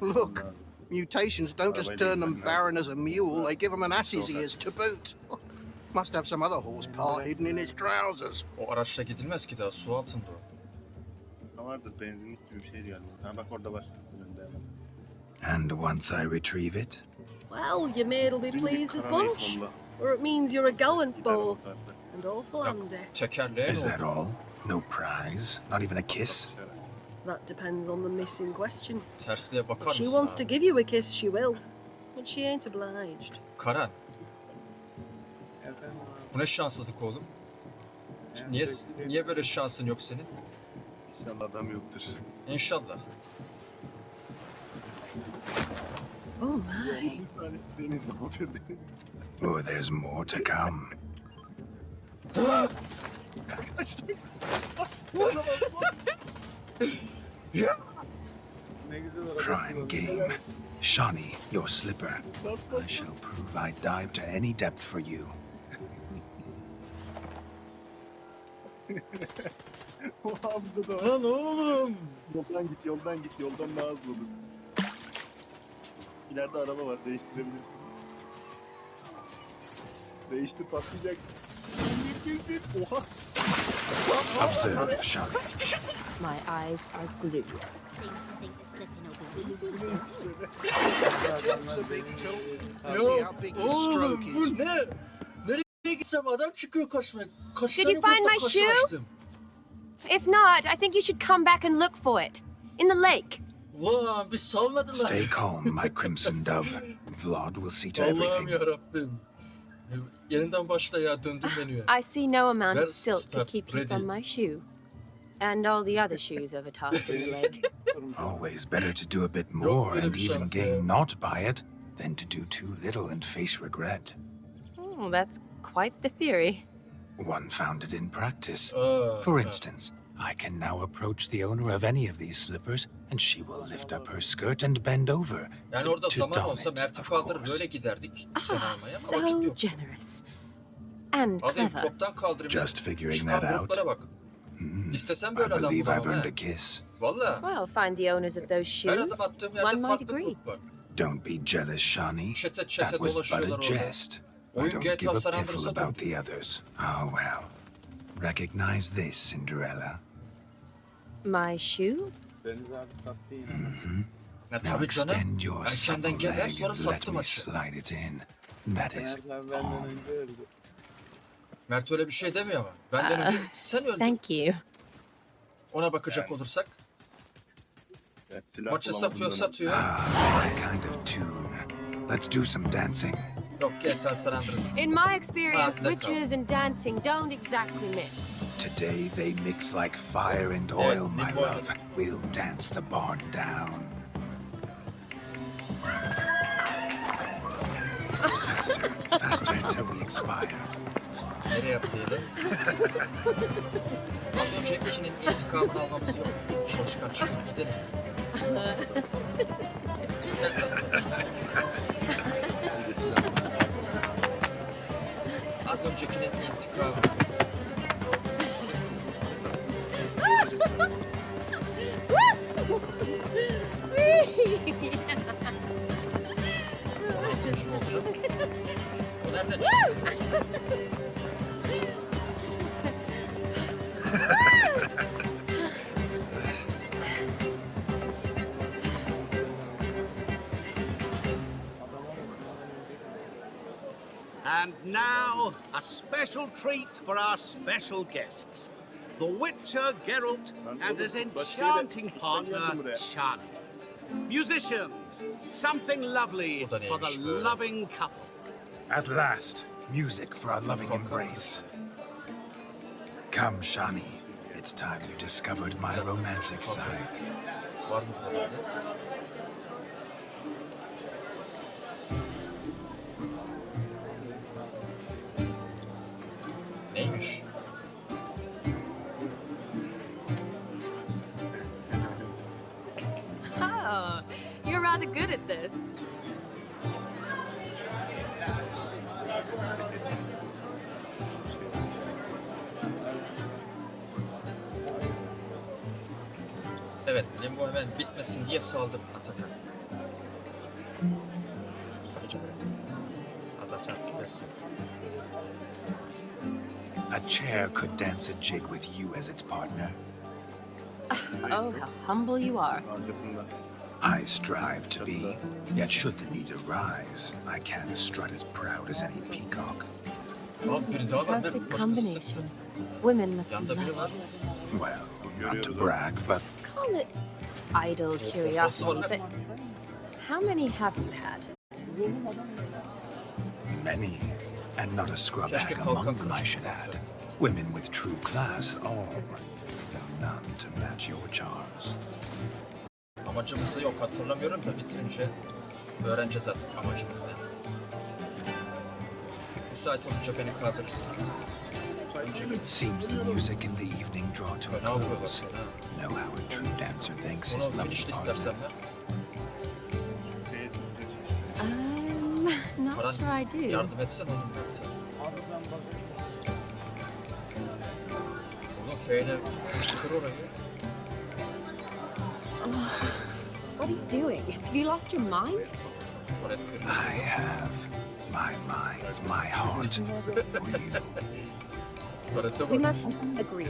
Look, Mutations don't just turn them barren as a mule, they give them an ass's ears to boot. Must have some other horse part hidden in his trousers. O araçla gidilmez ki daha su altında o. Ne vardır benzinlik gibi bir şeydi galiba. Ha bak orada var. Önünde hemen. And once I retrieve it, Well, your maid'll be pleased as punch. Or it means you're a gallant beau. And awful handy. Tekerleğe is ne that oldu? all? No prize? Not even a kiss? That depends on the miss in question. Tersliğe bakar If she mısın wants abi? to give you a kiss, she will. But she ain't obliged. Karan. Bu ne şanssızlık oğlum? Niye böyle şansın yok senin? İnşallah adam yoktur. İnşallah. Oh my. Deniz ne yapıyor Deniz? Oh, there's more to come. Prime game. Shawnee, your slipper. I shall prove I dive to any depth for you. Lan oğlum! Yoldan git, yoldan daha hızlı olursun. İleride araba var, değiştirebilirsin. Değiştir, patlayacak. Git. Oha! Observe, Shawnee. My eyes are glued. Seems to think the slipping will be easy, Tilt's a big tilt. Let's see how big his stroke is. Bu ne? Nereye gitsem adam çıkıyor karşıma. Kaç Did tane you find grupla my shoe? karşılaştım. If not, I think you should come back and look for it. In the lake. Ulan bir salmadılar. Stay calm, my crimson dove. Vlad will see to Allah'ım everything. yarabbim. Yeniden başla ya, döndün beni ya. I see no amount of Where's silk to start keep you ready? from my shoe. And all the other shoes I've tossed in the lake. Always better to do a bit more and even gain naught by it than to do too little and face regret. Oh, that's quite the theory. One founded in practice. Uh, For instance, I can now approach the owner of any of these slippers, and she will lift up her skirt and bend over Yani orada to zaman don olsa it, Mert'i of kaldırıp course. böyle giderdik. Sen almaya ama vakit So yok. generous. And Alayım clever. toptan kaldırayım. Just figuring Çıkan that out. gruplara bak. İstesem I böyle adam believe I've bulamam earned he. a kiss. Valla. Well, find the owners of those Her shoes. adım attığım One yerde might farklı agree. grup var. Don't be jealous, Shawnee. Çete That çete was but dolaşıyorlar a orada. jest. I Oyun don't GTA give a San piffle Andreas'a about döndü. the others. Oh well. Recognize this, Cinderella. My shoe? Deniz abi tatlıyım. Ya Now tabii canım. extend your supple Erkenden geber leg sonra and let sattım me aşağı. slide it in. That is Deniz abi benden all. önce öldü. Mert öyle bir şey demiyor ama. Benden önce sen öldün. Thank you. Ona bakacak olursak. Evet, silah Maçı bulamadım satıyor ben. satıyor. My kind of tune. Let's do some dancing. Yok GTA San Andreas. In my experience, Ağzında kal. witches and dancing don't exactly mix. Today they mix like fire and oil, my love. We'll dance the barn down. Faster, faster until we expire. Nereye atlayalım? Az önce ikinin intikamını almamız yok. Çalışkan çıkıyor. Gidelim. Az öncekinin intikamı. Altıncı mı olacak? O nereden çıktı? And now, a special treat for our special guests. The Witcher Geralt and his enchanting partner, Shani. Musicians, something lovely for the loving couple. At last, music for our loving embrace. Come, Shani. It's time you discovered my romantic side. Var mı herhalde? Neymiş? Oh, you're rather good at this. Evet, Limbo hemen bitmesin diye saldırdı Atakan. A chair could dance a jig with you as its partner. Oh, how humble you are. I strive to be, yet should the need arise, I can strut as proud as any peacock. Perfect combination. Women must love you. Well, not to brag, but Call it idle curiosity, but how many have you had? many, and not a scrub hag among them, I should add. Women with true class, all, though none to match your charms. Amacımızı yok hatırlamıyorum da bitirince öğreneceğiz artık amacımızı. Müsait olunca beni kaldırırsınız. Seems the music in the evening draw to a close. Know how a true dancer thanks his Bunu lovely finişli partner. istersen Mert. Not sure I do. Yardım etsen oğlum Mert'e. Oğlum F'yle kır orayı. What are you doing? Have you lost your mind? I have my mind, my heart for you. We must agree.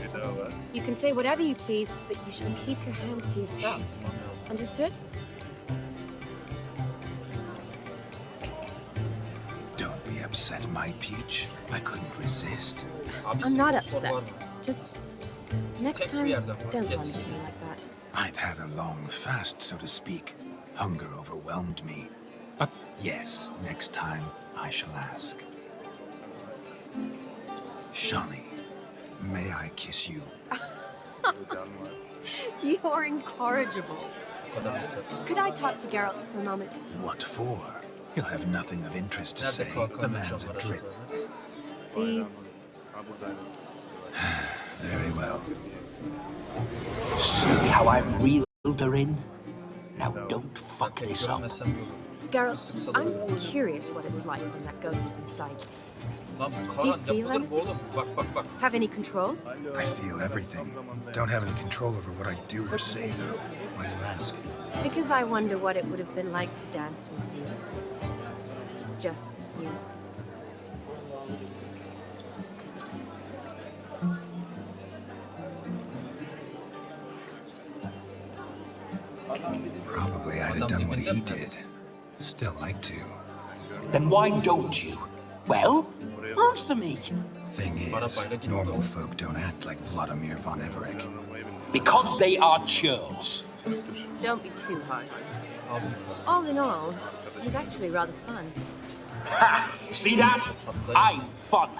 You can say whatever you please, but you should keep your hands to yourself. Understood? Don't be upset, my peach. I couldn't resist. I'm not upset. Just next time, don't lie to me like that. I'd had a long fast, so to speak. Hunger overwhelmed me. But yes, next time I shall ask. Shawnee, may I kiss you? You're incorrigible. Could I talk to Geralt for a moment? What for? He'll have nothing of interest to say. The man's adrift. Please. Very well. See how I've reeled her in? Now don't fuck this up. Geralt, I'm curious what it's like when that ghost is inside you. Do you feel anything? Have any control? I feel everything. Don't have any control over what I do or say, though. Why do you ask? Because I wonder what it would have been like to dance with you. Just you. Probably I'd have done what he did. Still like to. Then why don't you? Well, answer me. Thing is, normal folk don't act like Vladimir von Everett. Because they are churls. Don't be too hard on him. All in all, he's actually rather fun. Ha! See that? I'm fun.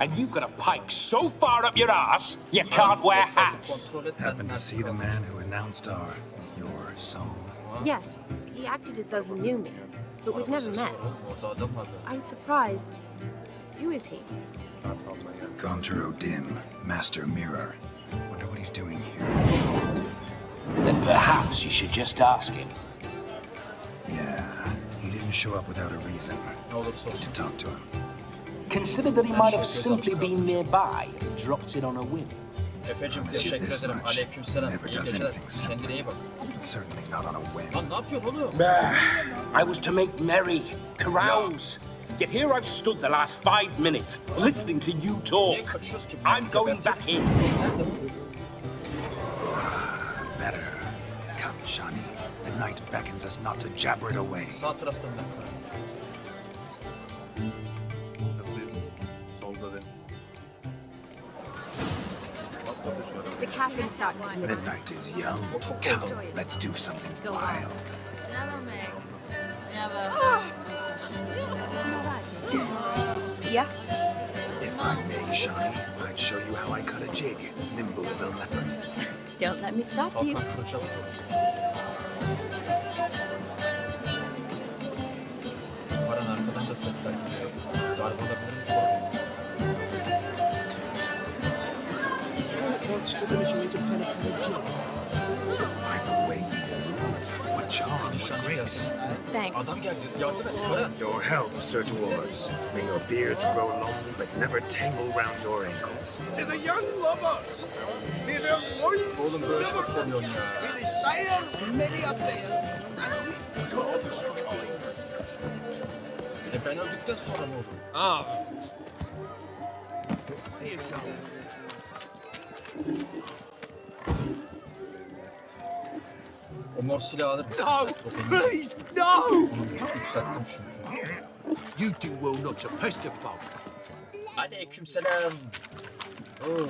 And you've got a pike so far up your ass, you can't wear hats. Happened to see the man who announced your song. Yes, he acted as though he knew me, but we've never met. I was surprised. Who is he? Gaunter O'Dim, Master Mirror. Wonder what he's doing here. Then perhaps you should just ask him. Yeah, he didn't show up without a reason. Should talk to him. Consider that he might have simply been nearby and dropped in on a whim. Efe'cim teşekkür ederim. Aleykümselam. Never İyi does geceler. anything simple. Kendine iyi bak. Certainly not on a whim. Lan ne yapıyorsun oğlum? I was to make merry, carouse. Yet here I've stood the last 5 minutes, listening to you talk. I'm going back in. Better. Come, Shawnee. The night beckons us not to jabber it away. Sağ taraftan ben. The capping starts at midnight. Midnight is young. Come, let's do something wild. Yeah? If I may, Shawnee, I'd show you how I cut a jig, nimble as a leopard. Don't let me stop you. Paran arkadan da sesler geliyor. Darbe olabilir mi? Wants to finish into By the way you move, what charm, what grace. Thanks. Adam geldi. Yardım et Paran. Your health, Sir Dwarves. May your beards grow long, but never tangle round your ankles. To the young lovers, may their loins never may they sire many a bear, and gobs of coin. Ben öldükten sonra mı oldu? There you go. O mor silahı alır mısın? No, O benim. please, no! Onu yükselttim çünkü. You do well not to pester folk. Aleykümselam. Oo.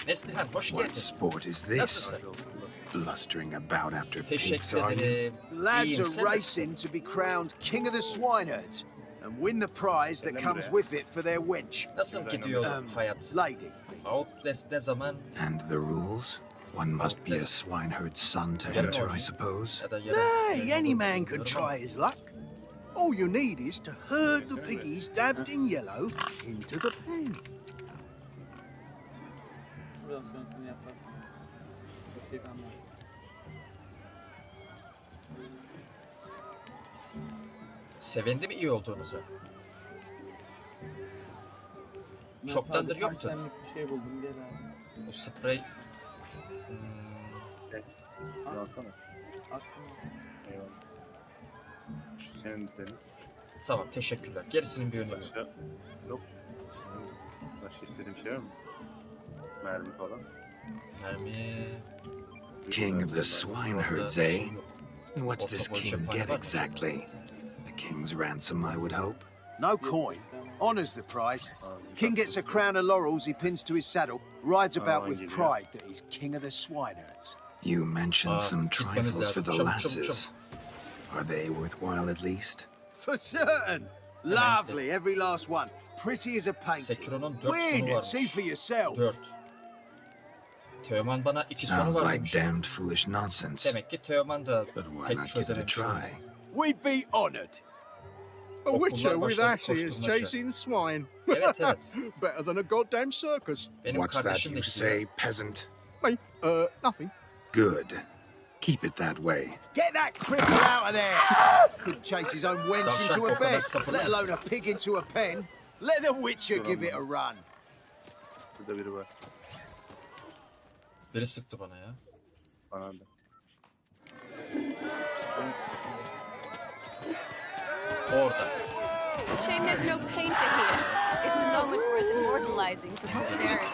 Neslihan hoş What geldin. sport is this? Nasılsın? Blustering about after pigs, Teşekkür are you? ederim. Lads İyiyim, sen are nasılsın? racing to be crowned king of the swineherds and win the prize that comes with it for their wench. Nasıl gidiyor hayat? Lady. Outlast ne zaman? And the rules? One must be a swineherd's son to enter, I suppose. Ya da yarın. Nay, any man can try his luck. All you need is to herd the piggies dabbed in yellow into the pen. Sevindim iyi olduğunuza. Çoktandır yoktu. Bir şey buldum gel abi. Bu sprey. Alsana. Eyvallah. Şu senin deniz. Tamam teşekkürler. Gerisinin bir önemi yok. Yok. Başka istediğim şey var mı? Mermi falan. Mermi. King of the swineherds, eh? And what's this king get exactly? A king's ransom, I would hope. No coin. Honours the prize. King gets a crown of laurels he pins to his saddle, rides about with pride that he's king of the swineherds. You mentioned some gitmemiz trifles for lazım. the Çabuk, lasses. Are they worthwhile at least? For certain. Lovely, every last one. Pretty as a painting. Sekiro'nun 4 Win sonu and varmış. see for yourself. 4. Teoman bana 2 sonu Sounds var like demişti. damned foolish nonsense. Demek ki Teoman da But why pek not give it a çözememiş. try? We'd be honoured. A witcher Okullar with başladı asses koşturmaca. chasing swine. Evet evet. Better than a goddamn circus. Benim What's that kardeşim de you gidiyor. say, peasant? Me? Nothing. Good. Keep it that way. Get that cripple out of there! Couldn't chase his own wench Tavşan into o a kadar bed, sapılmaz. let alone a pig into a pen. Let the witcher give it a run. Burada biri var. Biri sıktı bana ya. Bana da. Orada. Shame there's no painter here. It's a moment worth immortalizing for posterity.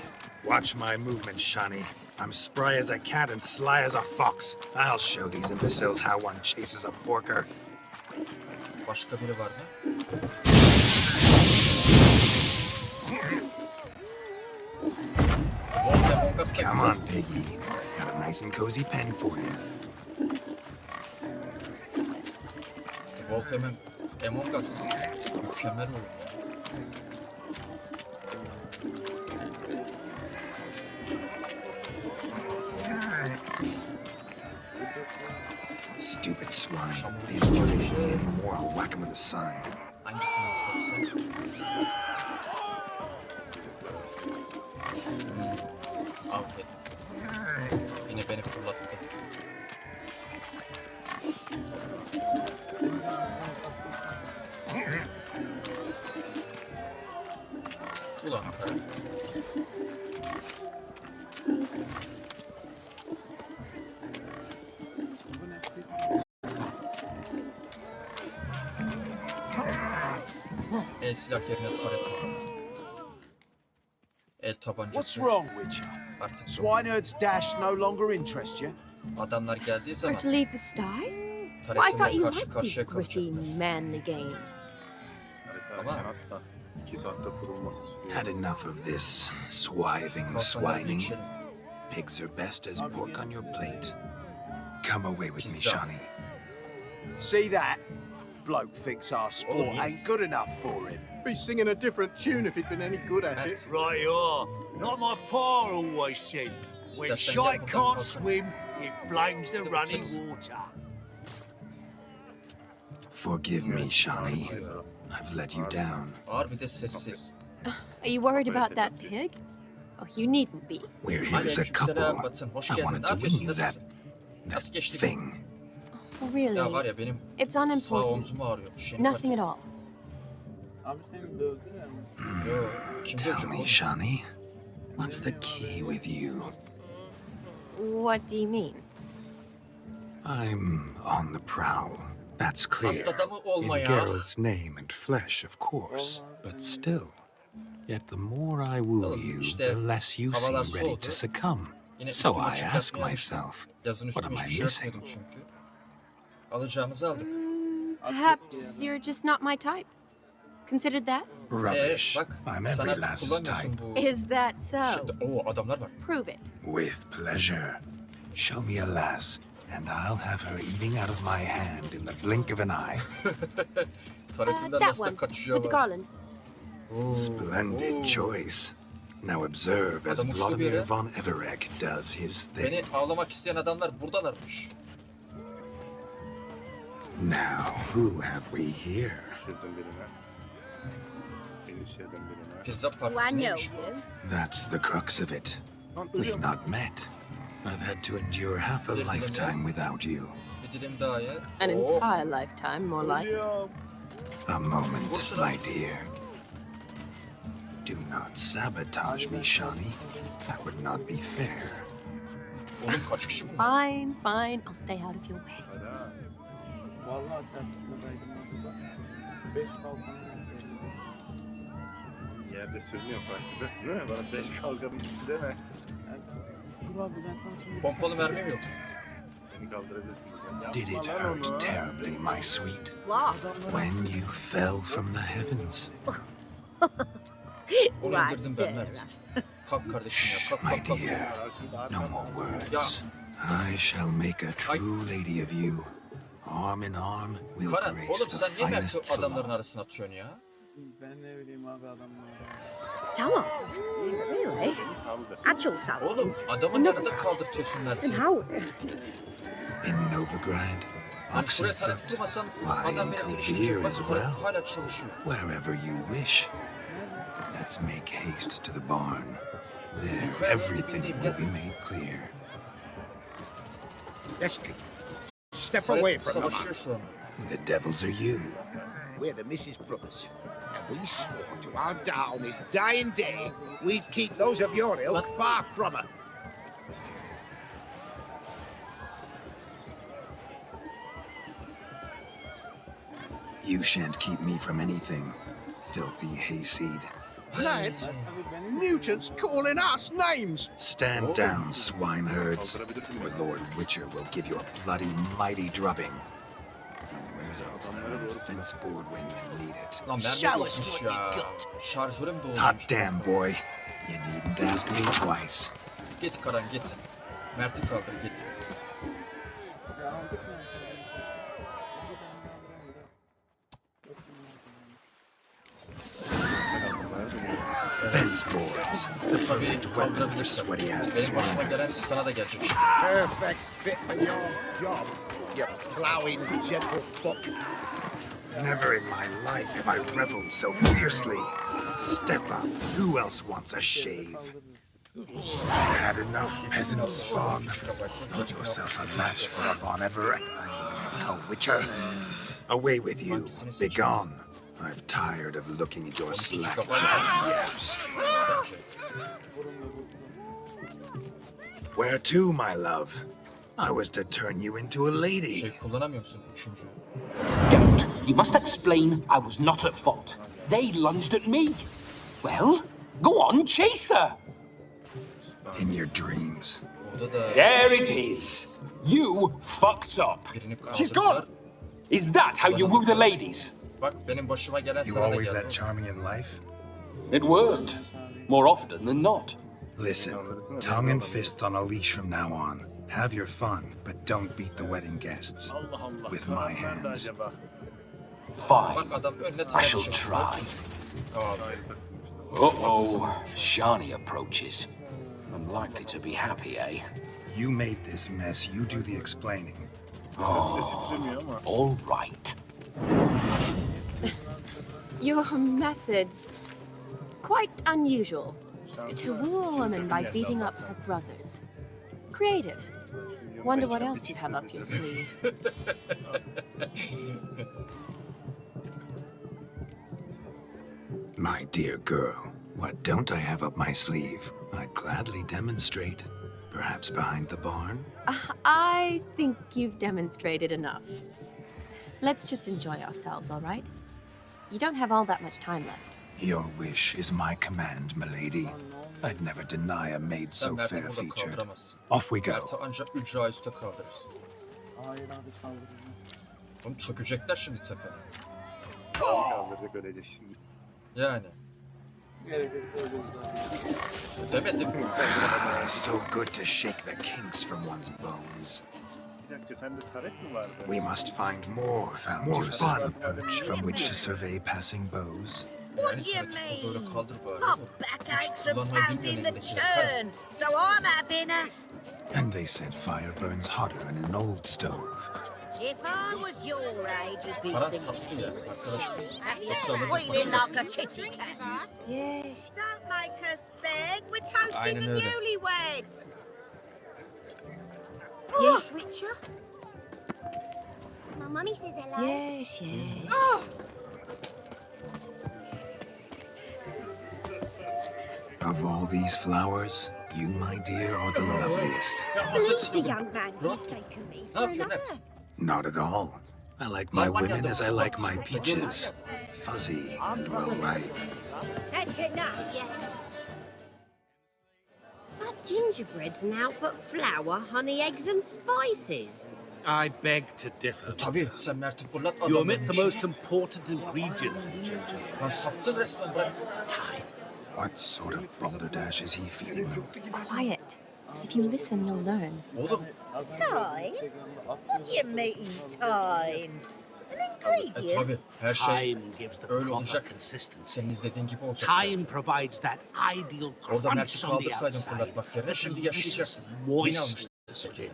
Watch my movements, Shani. I'm spry as a cat and sly as a fox. I'll show these imbeciles how one chases a porker. Başka biri var mı? Come on, piggy. Got a nice and cozy pen for you. Wolf Among Us. Mükemmel oyun ya. Stupid swine. They infuriate me anymore. I'll whack him with a sign. Hangisini alsak? Abi. Yine beni fırlattı. Ulan kara. El silah yerine taret var. El tabancası. What's wrong, Witcher? Artık Swineherd's dash no longer interest you? adamlar geldiği Or zaman to leave the sty? Well, I thought taretimle you karşı liked these karşıya gritty, kalacaklar. manly games. Harita hatta 2 saatte kurulması sürüyor. Had enough of this swithing swining. Pigs are best as pork on your plate. Come away with me, Shani. See that? Bloke thinks our sport ain't good enough for him. Be singing a different tune if he'd been any good at it. Right, you Not my pa always said. When İstersen gel shite buradan can't kalkalım. swim, it blames the running water. Forgive me, Shani. I've let you down. Harbi de sessiz. Are you worried about that pig? Oh, you needn't be. We're here as a couple. Aleykümselam Batın. Hoş I geldin. wanted Ne to yapıyorsun? win you that Nasılsın? Nasıl geçti? thing. Oh, really? Ya var ya benim It's sağ unimportant. omzum ağrıyormuş. Yeni Nothing at all. Abi seni dövdüler mi? Yo, kim Tell dövecek me, oğlum? Shani. What's the key with you? What do you mean? I'm on the prowl. That's clear. Hasta da mı In olma ya? Geralt's name and flesh, of course. But still. Yet the more I woo you, the less you seem ready to succumb. Yine So üstümü I açık ask yapmaya almıştım. myself, Yazın what am üstüme I hiçbir şey missing? örtmüyordum çünkü. Alacağımızı aldık. Perhaps you're just not my type. Considered that? Rubbish. Bak I'm sen every artık lass's kullanmıyorsun type. bu. Is that so? Oo adamlar var. Prove it. With pleasure. Show me a lass, and I'll have her eating out of my hand in the blink of an eye. Taretimden That nasıl da one, kaçıyor with the ama. garland. Splendid choice. Now observe as Adam uçtu bir yere. Vladimir von Everek does his thing. Beni avlamak isteyen adamlar buradalarmış. Now, who have we here? Pizza Do I partisi know neymiş bu? you? That's the crux of it. We've not met. I've had to endure half a lifetime without you. Bir dilim daha ye. An Oo. entire lifetime, more like. A moment, my dear. Do not sabotage me, Shani. That would not be fair. Oğlum kaç kişi bu? Fine, fine. I'll stay out of your way. Vallahi çarpışmadaydım orada. 5 kalkan Yerde sürünüyor farkındasın değil mi? Bana 5 kalkanın üstü deme. Dur abi ben sana şimdi... Pompalı mermim yok. Beni kaldırabilirsin. Did it hurt terribly, my sweet? What? When you fell from the heavens? Onu Right, indirdim sir. ben Mert. Kalk kardeşim ya. Kalk My kalk kalk. dear, no more words. Ya. I shall make a true lady of you. Arm in arm, we'll Karan grace oğlum the sen niye finest Mert'i salon. adamların arasına atıyorsun ya? Ben ne bileyim abi adamlar. Salons? Really? Actual Oğlum salons? adamın yanında kaldırtıyorsun Mert'i. And how? In Novigrad, Hani şuraya Oxenfurt, taret kurmasan why, adam in beni Kovir finişleyecek. Bak as taret well. hala çalışıyor. Wherever you wish. Let's make haste to the barn. There, everything will be made clear. Leslie, step away Taret from the savaşıyor man. şu an. Who the devils are you? We're the Mrs. Brothers, and we swore to our down his dying day we'd keep those of your ilk far from her. You shan't keep me from anything, filthy hayseed. Lads, mutants calling us names. Stand down, swineherds, or Lord Witcher will give you a bloody mighty drubbing. Where's a plowed fence board when you need it? Lan mermi Show us yokmuş what ya. you got. Şarjörüm doluymuş. Hot damn, boy. You needn't ask me twice. Git Karan git. Mert'i kaldır git. Ya aldık mı? Fence boards. The Tabii perfect weapon for kaldırabilirsin. sweaty ass Benim başıma gelen swineherds. sana da gelecek. Perfect fit for your job, you ploughing gentlefolk. Never in my life have I reveled so fiercely. Step up. Who else wants a shave? Had enough, peasant spawn. Thought yourself a match for a Von Everett. A witcher. Away with you. Begone. I've tired of looking at your slack-jawed yaps. Where to, my love? I was to turn you into a lady. Şey kullanamıyor musun? Üçüncü. Geralt, you must explain I was not at fault. They lunged at me. Well, go on, chase her. In your dreams. Burada da There it is. You fucked up. birini She's kaldırdılar. gone. Is that how you woo the ladies? Bak benim başıma gelen You sana da always geldi. that charming in life? It worked. More often than not. Listen, tongue and fists on a leash from now on. Have your fun, but don't beat the wedding guests. With my hands. Fine. Bak adam önüne I taret shall çekiyor. try. Abi. Uh-oh. Shani approaches. I'm likely to be happy, eh? You made this mess, you do the explaining. Oh, all right. Your methods quite unusual. To woo a woman by beating up her brothers. Creative. Wonder what else you have up your sleeve. My dear girl, what don't I have up my sleeve? I'd gladly demonstrate. Perhaps behind the barn? I think you've demonstrated enough. Let's just enjoy ourselves, all right? You don't have all that much time left. Your wish is my command, milady. I'd never deny a maid Sen so Mert'i burada fair-featured. kaldıramazsın. Off we go. Mert'i ancak ücra üstte kaldırırsın. Hayır abi kaldıracağım. Oğlum çökecekler şimdi tepene. Kaldıracak ölecek şimdi. Yani. Gerekirse ölürüz abi. Demedim. So good to shake the kinks from one's bones. Bir dakika sende taret mi vardı? We must find more fun perch from which to survey passing bows. What do you mean? Kaldır bari. My back aches from pounding the churn, so I'm having a... And they said fire burns hotter in an old stove. If I was your age, you'd be Para singing. sattı ya arkadaşım. Squealing like a kitty cat. Yes. Don't make us beg. We're toasting Aynen the öyle. newlyweds. Yes, Witcher? My mummy says hello. Yes, yes. Of all these flowers, you, my dear, are the loveliest. The young man's mistaken me for another. Not at all. I like my women as I like my peaches. Fuzzy and well ripe. That's enough. Not gingerbreads now, but flour, honey, eggs and spices. I beg to differ. Tabii sen Mert'i fırlat You adamın omit the içine. most important ingredient in ginger. Lan sattın resmen bırak. What sort of balderdash is he feeding them? Quiet. If you listen, you'll learn. Oğlum. Time? What do you mean, time? An ingredient? Tabii her şey Time gives the öyle proper olacak. consistency. Senin izlediğin gibi olacak. Time provides that ideal Orada Mert'i crunch on the kaldırsaydın outside, fırlatmak yerine the şimdi delicious yaşayacaksın. Beni moist almıştın. within.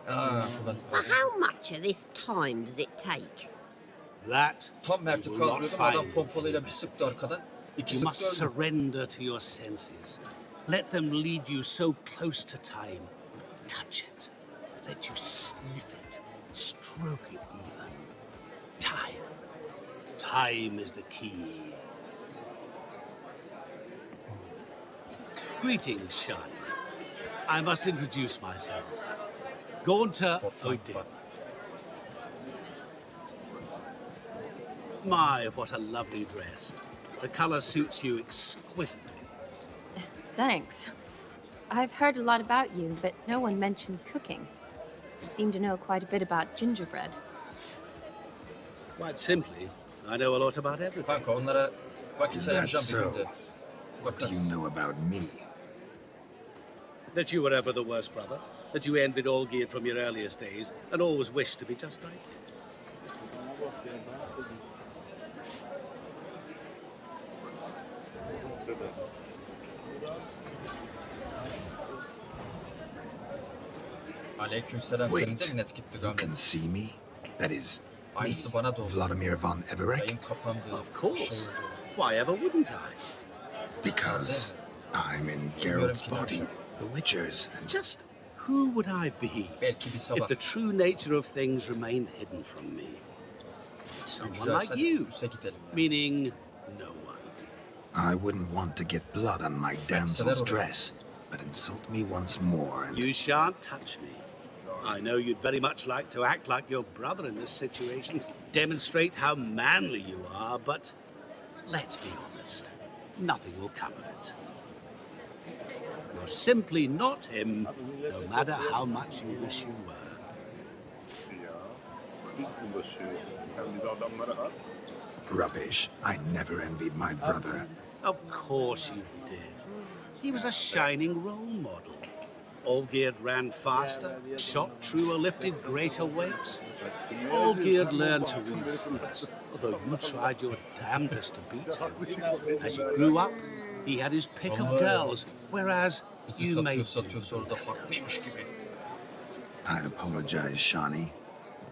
Ulan. So how much of this time does it take? That Tam Mert'i you will not kaldırıyordum adam find. pompalıyla bir sıktı arkadan. İki You must sıktı öldü. surrender to your senses. Let them lead you so close to time, you touch it. Let you sniff it, stroke it even. Time. Time is the key. Greetings, Shani. I must introduce myself. Gaunter Oydin. My, what a lovely dress. The color suits you exquisitely. Thanks. I've heard a lot about you, but no one mentioned cooking. You seem to know quite a bit about gingerbread. Quite simply, I know a lot about everything. Kanka onlara vakit Is that ayıracağım bir so? günde. What do you Bakarız. know about me? That you were ever the worst brother, that you envied Olgierd from your earliest days, and always wished to be just like him. Bana bak ya, bana kızım. Aleykümselam senin Wait, de mi net gitti you can Gamet? see me? That is, me, Aynısı bana da oldu. Vladimir von Everek? Yayın kapandı. Of course. Şey oldu. Why ever wouldn't I? Because I'm in Geralt's body, the Witcher's, and Just who would I be Belki bir sabah. if the true nature of things remained hidden from me? Someone like you, meaning no one. I wouldn't want to get blood on my damsel's dress, but insult me once more and... You shan't touch me. I know you'd very much like to act like your brother in this situation, demonstrate how manly you are, but let's be honest, nothing will come of it. You're simply not him, no matter how much you wish you were. Biz bulaşıyoruz. Sen bize adamları at. Rubbish. I never envied my brother. Of course you did. He was a shining role model. Olgierd ran faster, shot truer, lifted greater weights. Olgierd learned to read first, although you tried your damnedest to beat him. As you grew up, he had his pick of girls, whereas Bizi you made satıyor sonra da haklıymış gibi. I apologize, Shani.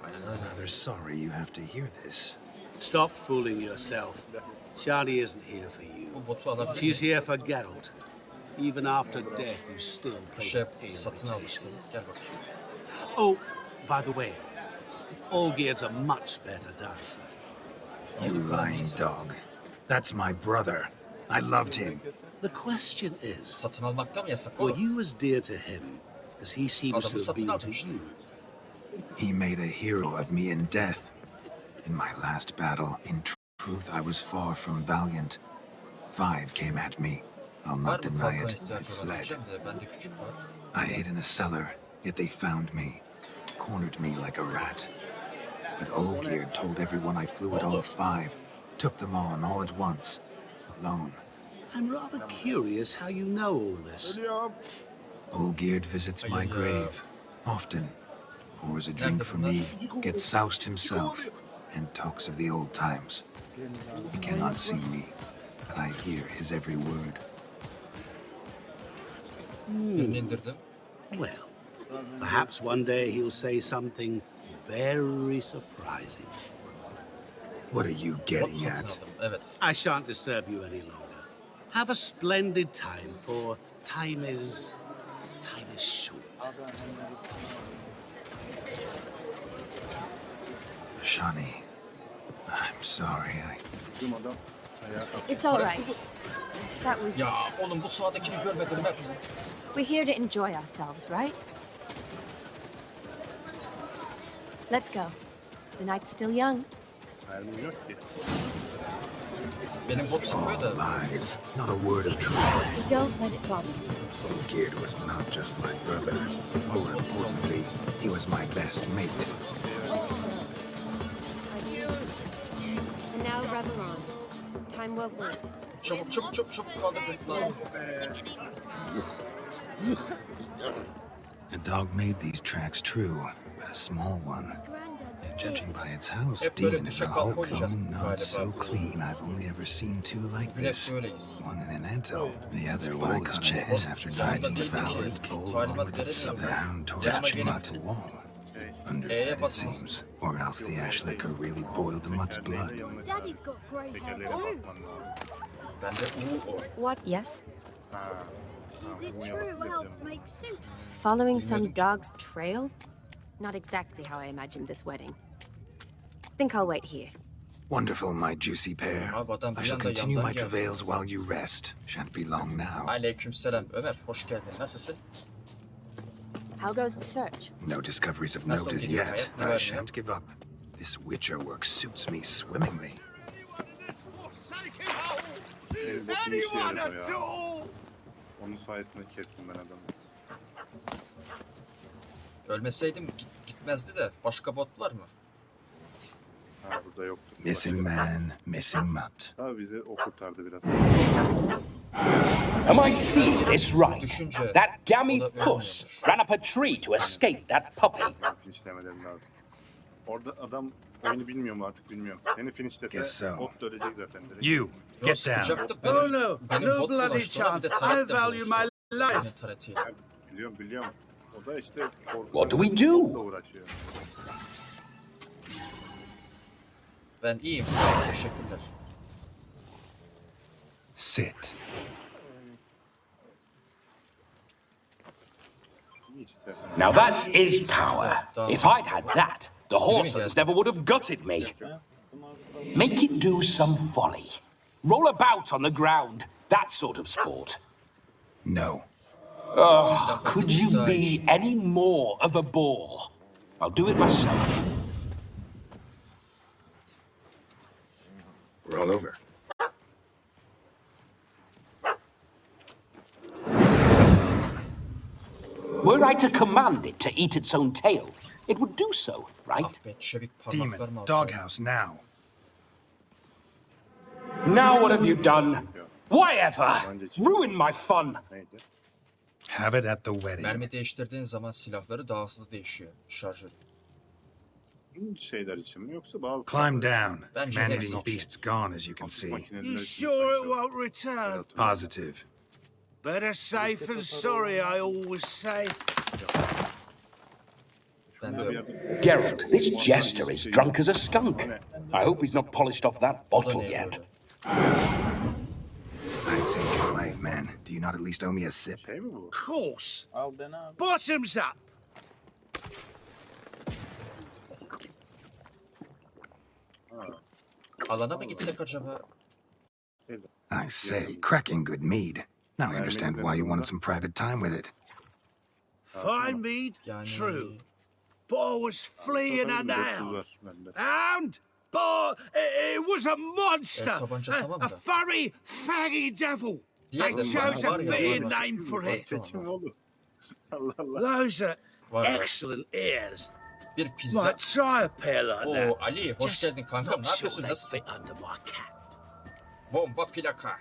I'm rather sorry you have to hear this. Stop fooling yourself. Shani isn't here for you. Bu botu alabilir She's miyim? here for Geralt. Even after death, you still play Şey the pale satın imitation. almışsın. Gel bakayım. Oh, by the way, Olgierd's a much better dancer. You lying dog. That's my brother. I loved him. The question is, Satın almakta mı yasak were oğlum? you as dear to him as he seems Adamı to have satın been to almıştı. you? He made a hero of me in death. In my last battle, in Truth, I was far from valiant. 5 came at me. I'll Var not mı deny kalkan it. I ihtiyacı olan fled. diyeceğim de bende küçük var. I hid in a cellar, yet they found me. Cornered me like a rat. But Olgierd told everyone I flew at all 5. Took them on all at once. Alone. I'm rather curious how you know all this. Olgierd visits my grave. Often. Pours a drink for me, gets soused himself, and talks of the old times. He cannot see me, but I hear his every word. Birini indirdim. Well, perhaps one day he'll say something very surprising. What are you getting at? Evet. I shan't disturb you any longer. Have a splendid time, for time is short. Shani, I'm sorry. It's all right. That was... Ya oğlum bu sağdakini görmedim ben. We're here to enjoy ourselves, right? Let's go. The night's still young. Mermim yok ki. Benim bot sıkıyor da. Lies, not a word of truth. Don't let it bother you. Olgierd was not just my brother. More importantly, he was my best mate. And now revel on. Time won't wait. Çabuk çabuk çabuk çabuk kaldır beni. A dog made these tracks true, but a small one. And judging by its house, Hep böyle demon is duşa a kalk oynayacağız Holcomb, not so galiba. clean. I've only ever seen 2 like Hep this. böyleyiz. One in an antle, the other where I cut a head after diving foul its bowl along with its hound tore its chin out the wall. Underfed, it seems, or else the ash liquor really boiled the mutt's blood. Daddy's got grey hair too. Bende U o. What? Yes? Is it true elves make soup? Following some dog's trail? Not exactly how I imagined this wedding. Think I'll wait here. Wonderful, my juicy pair. Abi adam I bir shall anda continue yandan my geldi. travails while you rest. Shan't be long now. Aleykümselam Ömer, hoş geldin. Nasılsın? How goes the search? No discoveries of Nasıl note as gidiyor yet, hayat? Ne but I var ne shan't give up. This Witcher work suits me swimmingly. Benim botum işe yarıyor ya. Onun sayesinde kestim ben adamı. Ölmeseydim gitmezdi de. Başka bot var mı? Ha burada yoktu. Missing man, missing mutt. Tabii bizi o kurtardı biraz. Am I seeing this right? That gammy puss ran up a tree to escape that puppy. Finishlemelerim lazım. Orada adam oyunu bilmiyor mu artık bilmiyorum. Seni finishlese bot da ölecek zaten direkt. You, get down. Oh no, no bloody chance. I value my life. Biliyorum. O da işte What do we do? uğraşıyor. Ben iyiyim sağ ol. Teşekkürler. Sit. Now that is power. If I'd had that, the Horsons never would have gutted me. Make it do some folly. Roll about on the ground. That sort of sport. No. Oh, could you be any more of a bore? I'll do it myself. Roll over. Were I to command it to eat its own tail, it would do so, right? Demon, doghouse now. Now what have you done? Why ever? Ruin my fun. Have it at the wedding. Mermi değiştirdiğin zaman silahları daha hızlı değişiyor. Şarjörü. Şeyler için mi yoksa bazı... Climb down. Bence Man-eating hepsi. beast's gone, as you can see. You sure it won't return? Positive. Better safe than sorry, I always say. Geralt, this jester is drunk as a skunk. I hope he's not polished off that bottle yet. I saved your life, man. Do you not at least owe me a sip? Of course. Bottoms up. Alana mı gitsek acaba? I say, cracking good mead. Now I understand why you wanted some private time with it. Fine mead, true. But I was fleeing a nail. And but it was a monster. tabanca tamam A da. furry, faggy devil. They Diğer chose a var ya, fitting var. name for it. Kim oldu? Allah Allah. Those are Var, var. excellent ears. Bir pizza. Might try a pair like Oo that. Ali hoş Just geldin kankam. not Ne yapıyorsun? sure they Nasılsın? fit under my cap. Bomba plaka.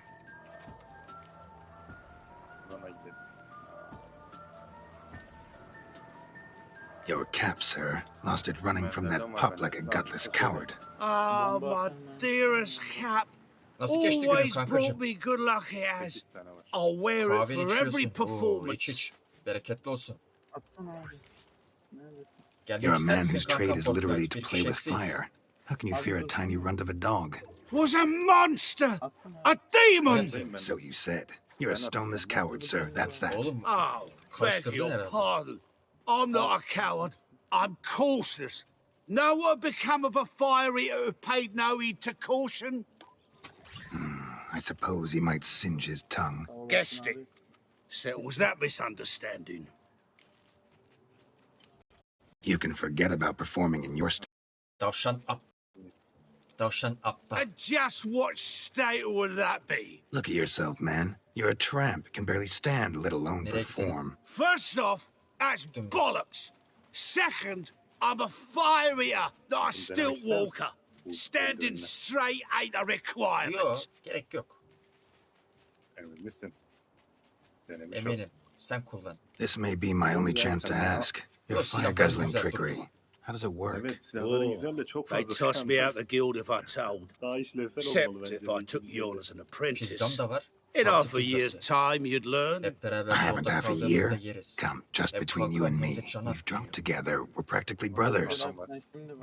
Bana gidelim. Your cap, sir. Lost it running from that pup like a gutless coward. Oh, my dearest cap. Nasıl geçti günün Always kankacığım? brought me good luck it has. I'll wear it Kahveni for every içiyorsun. Oo, iç performance. iç. Bereketli olsun. Atsana abi. Neredesin? Gelmek You're a ister man misin whose trade kankam is literally Fortnite? to Bir play with fişeksiz. fire. How can you fear a tiny runt of a dog? Was a monster. A demon. So you said. You're a stoneless coward, sir. That's that. Oğlum Oh, beg karıştırdın your herhalde. pardon. I'm not a coward. I'm cautious. Know what become of a fire eater who paid no heed to caution? I suppose he might singe his tongue. Guessed it. Settles that misunderstanding. You can forget about performing in your Tavşan ap. Tavşan aptal. And just what state would that be? Look at yourself, man. You're a tramp, can barely stand, let alone Nereye gidelim? perform. First off, that's bollocks. Second, I'm a fire eater, not a stilt walker. Standing straight ain't a Yok requirement. gerek yok. Emin misin? Denemiş ol. Eminim. Sen kullan. This may be my only chance to ask. Your Yok, fire silahlar guzzling güzel trickery. durdu. How does it work? Evet silahları güzel de çok They'd fazla. toss me out the guild if I told. Daha işlevsel Except olmalı if bence. I took you on as an apprentice. Pizzam da var. In Parti half a pizzası. year's time, you'd learn. Hep beraber I haven't yolda half a kaldığımızda year. yeriz. Come, just Hep between you and kalkan me. hem de canavar. We've drunk together. We're practically brothers.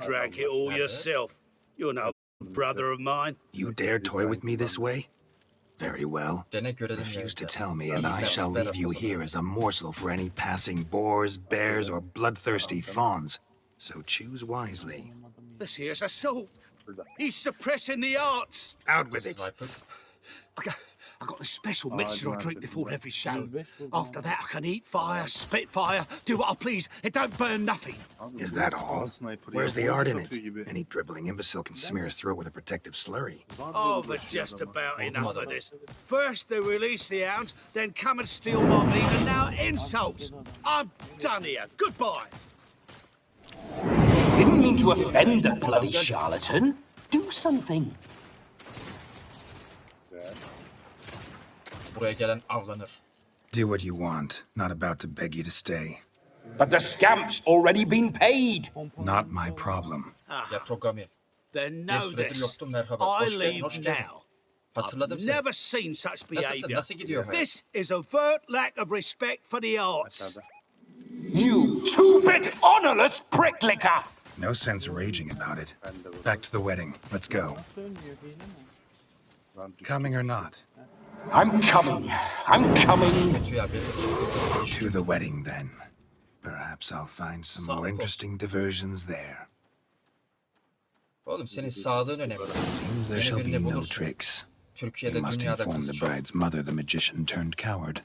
Drag it all yourself. You're no brother of mine. You dare toy with me this way? Very well. Dene görelim Refuse to yerinde. tell me, and I Evet, shall ver leave you o zaman. here as a morsel for any passing boars, bears, or bloodthirsty fawns. So choose wisely. This here's assault. He's suppressing the arts. Out with it. Sniper. I got a special mixture I drink before every show. After that, I can eat fire, spit fire, do what I please. It don't burn nothing. Is that all? Where's the art in it? Any dribbling imbecile can smear his throat with a protective slurry. Oh, but just about enough of this. First they release the hounds, then come and steal my meat, and now insults. I'm done here. Goodbye. Didn't mean to offend the bloody charlatan. Do something. Buraya gelen avlanır. Do what you want. Not about to beg you to stay. But the scamp's already been paid. Not my problem. Yatogami. Then Bir know süredir this. yoktum merhaba. I Hoş geldin, leave hoş geldin. now. Hatırladım I've seni. never seen such Nasılsın, behaviour. nasıl gidiyor hayat? This is overt lack of respect for the arts. You two-bit honorless pricklicker! No sense raging about it. Back to the wedding. Let's go. Coming or not? I'm coming. I'm coming. To the wedding, then. Perhaps I'll find some more interesting diversions there. Oğlum senin sağlığın önemli. Seems there Yeni shall be birini no bulursun. tricks. You Türkiye'de must dünyada inform kızı the çok. bride's mother the magician turned coward.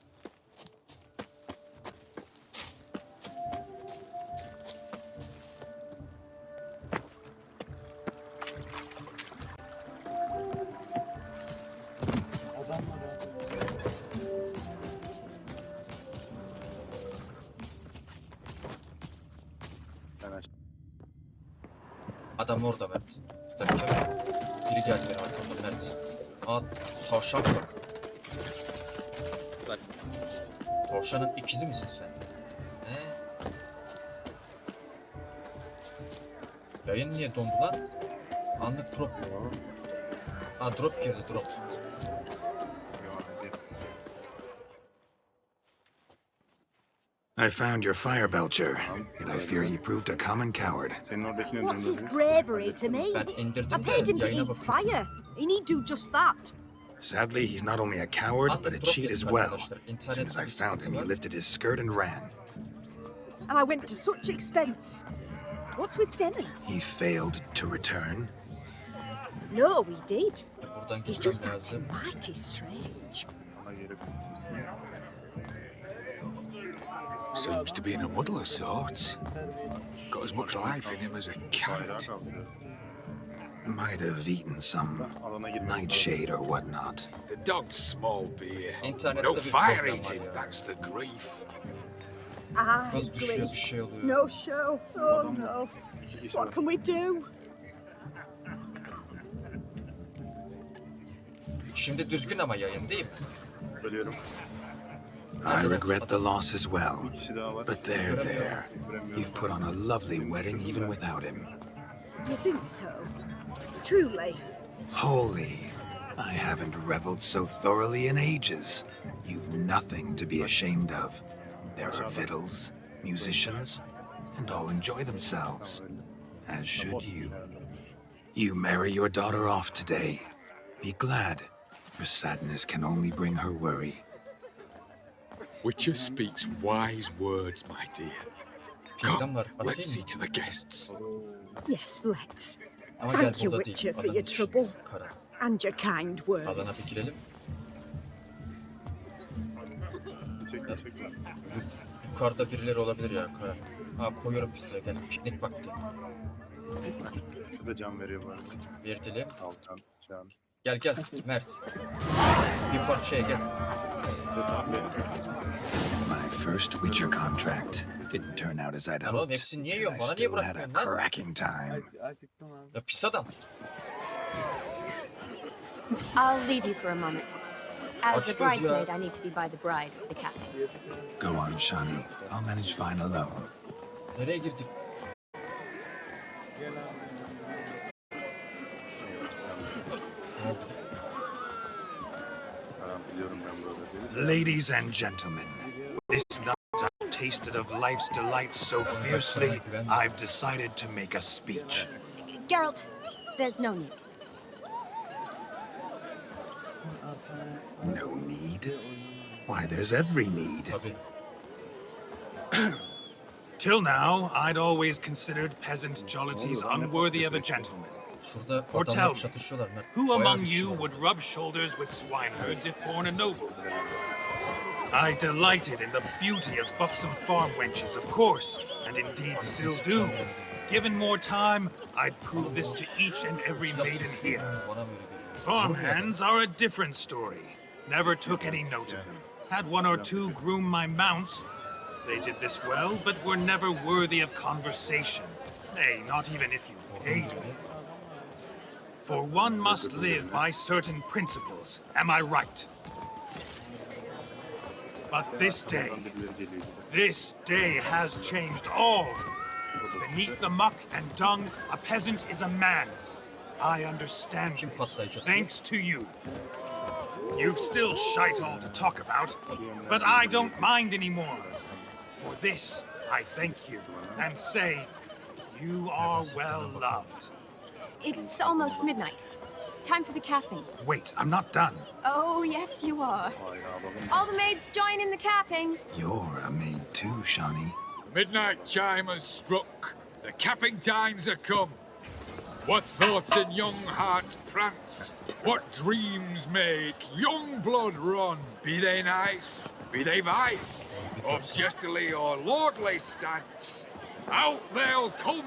Adam orada Mert. Tabii ki. Biri geldi benim arkamda Mert. Aa tavşan bak. Tavşanın ikizi misin sen? He? Yayın niye dondu lan? Anlık drop. Aa drop girdi drop. I found your fire belcher, and I fear he proved a common coward. What's his bravery to me? Ben I indirdim paid him de to yayına eat bakıyorum. fire. He need do just that. Sadly, he's not only a coward, but a Anlık drop cheat as yedik well. arkadaşlar. As soon as İnternet I bir found sıkıntı him, he var. lifted his skirt and ran. And I went to such expense. What's with Demon? He failed to return. No, he did. Buradan He's gitmem just lazım. acting mighty strange. Seems to be in a muddle of sorts. Got as much life in him as a carrot. Might have eaten some nightshade or whatnot. The dog's small beer. İnternette No bir fire problem var eating, ya. that's the grief. Ah, Gaz düşüyor, bir grief. şey oluyor. No show. Oh no. What can we do? Şimdi düzgün ama yayın değil mi? Bölüyorum. I regret the loss as well. But there. You've put on a lovely wedding even without him. Do you think so? Truly? Holy, I haven't reveled so thoroughly in ages. You've nothing to be ashamed of. There are fiddles, musicians, and all enjoy themselves. As should you. You marry your daughter off today. Be glad, for sadness can only bring her worry. Witcher speaks wise words, my dear. Come, let's see to the guests. Yes, let's. Ama Thank gel you, burada değil. Witcher, for Adanın your dışında, trouble Kara. and your kind Adana words. bir girelim. Yukarıda birileri olabilir ya Kara. Ha koyuyorum pizza gel. Piknik vakti. Şurada can veriyor bu arada. Bir dilim. Altan, can. Gel Mert. Bir parçaya gel. My first Witcher contract didn't turn out as I'd Lan oğlum hoped. hepsini niye and yiyorsun? I Bana niye still had a bırakmıyorsun lan? cracking time. Acıktım abi. Ya pis adam. I'll leave you for a moment. As a Açık göz ya. bridesmaid, I need to be by the bride for the capping. Go on, Shani. I'll manage fine alone. Nereye girdik? Ne oldu? Biliyorum ben burada değil. Ladies and gentlemen, this night I've tasted of life's delights so fiercely, I've decided to make a speech. Geralt, there's no need. No need? Why, there's every need. Tabii. Till now, I'd always considered peasant jollities unworthy of a gentleman. Şurada Or tell adamlar me, çatışıyorlar Mert. who Bayağı among bir kişi you var. would rub shoulders with swineherds if born a noble? I delighted in the beauty of buxom farm wenches, of course, and indeed still do. Given more time, I'd prove this to each and every maiden here. Bana böyle geliyor. Farmhands are a different story. Never took any note of them. Had one or two groom my mounts. They did this well, but were never worthy of conversation. Nay, not even if you paid me. For one must live by certain principles, am I right? But this day has changed all. Beneath the muck and dung, a peasant is a man. I understand this, thanks to you. You've still shite all to talk about, but I don't mind anymore. For this, I thank you, and say, you are well loved. It's almost midnight. Time for the capping. Wait, I'm not done. Oh, yes, you are. All the maids join in the capping. You're a maid too, Shani. The midnight chime has struck. The capping times are come. What thoughts in young hearts prance? What dreams make young blood run? Be they nice, be they vice, of jestily or lordly stance, out they'll come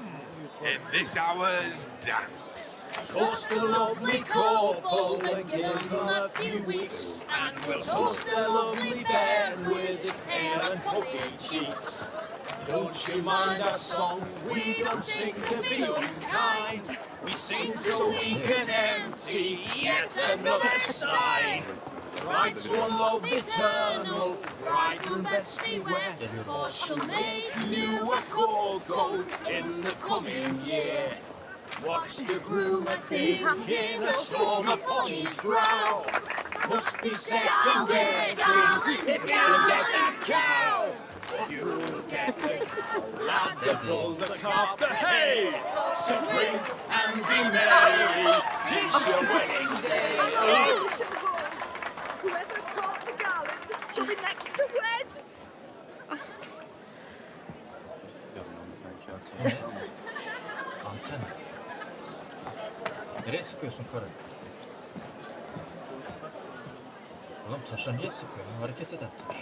in this hour's dance. Toast the lovely couple and give them a few weeks, and we'll toast the lovely bed with its pale and puffy cheeks. Don't you mind our song? We don't sing to be unkind. We sing so we can empty yet another side. Bride's one love eternal, bridegroom best beware, or she'll make you a cocoa in the coming year. What's the groom a-thinking? A storm upon his brow. Must be second guessing if you get that cow. You'll get the cow, lad, the bull, the calf, the hay. So drink and be merry, 'tis your wedding day. English and horns. Whoever caught the garland shall be next to wed. Anten. Nereye sıkıyorsun karı? Oğlum taşa niye sıkıyorsun? Hareket eden taş.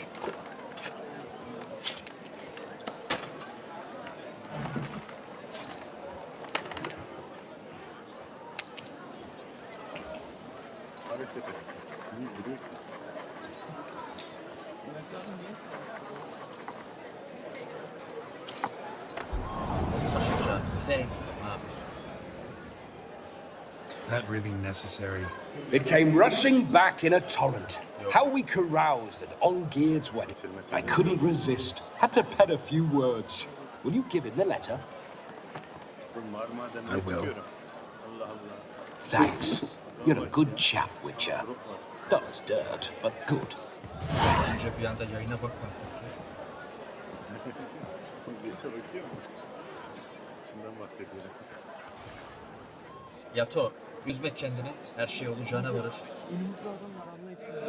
Taşıyacağım sevdim abi. That really necessary? It came rushing back in a torrent. How we caroused at Olgierd's wedding. I couldn't resist. Had to pen a few words. Will you give him the letter? I will. Thanks. You're a good chap, Witcher. Dull as dirt, but good. Önce bir anda yayına bakma peki. Yato, üzme kendini. Her şey olacağına varır.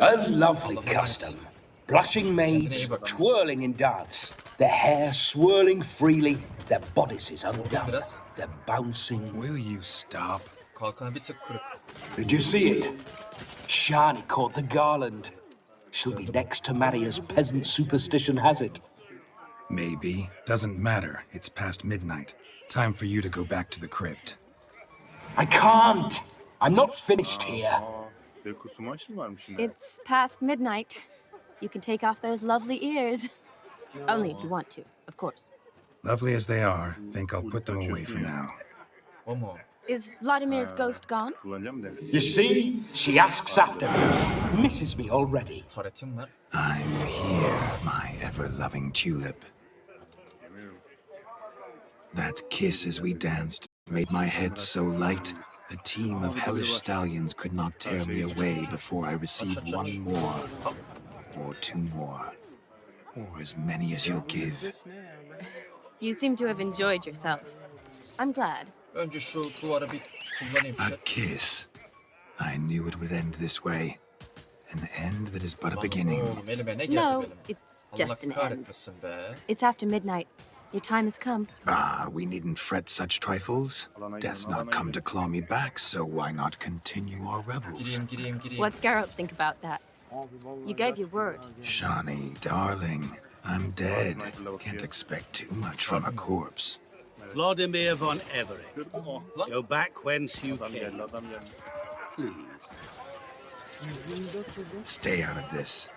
A lovely custom. Blushing maids, twirling in dance. Their hair swirling freely, their bodices undone. They're bouncing. Will you stop? Kalkanı bir tık kırık. Did you see it? Shani caught the garland. She'll be next to marry as peasant superstition has it. Maybe. Doesn't matter. It's past midnight. Time for you to go back to the crypt. I can't. I'm not finished here. It's past midnight. You can take off those lovely ears. Only if you want to, of course. Lovely as they are, think I'll put them away for now. One more. Is Vladimir's ghost gone? You see? She asks after me. Misses me already. Taretim var. I'm here, my ever-loving tulip. That kiss as we danced made my head so light, a team of hellish stallions could not tear me away before I received one more, or two more, or as many as you'll give. You seem to have enjoyed yourself. I'm glad. Önce şu duvarı bir kullanayım. A kiss. I knew it would end this way. An end that is but a beginning. Oğlum elime ne geldi No, benim? it's Allah just an end. kahretmesin be. It's after midnight. Your time has come. Ah, we needn't fret such trifles. Death's not come to claw me back, so why not continue our revels? Gireyim. What's Geralt think about that? You gave your word. Shani, darling, I'm dead. Can't expect too much from a corpse. Vladimir von Everett, go back whence you came. Please. Stay out of this.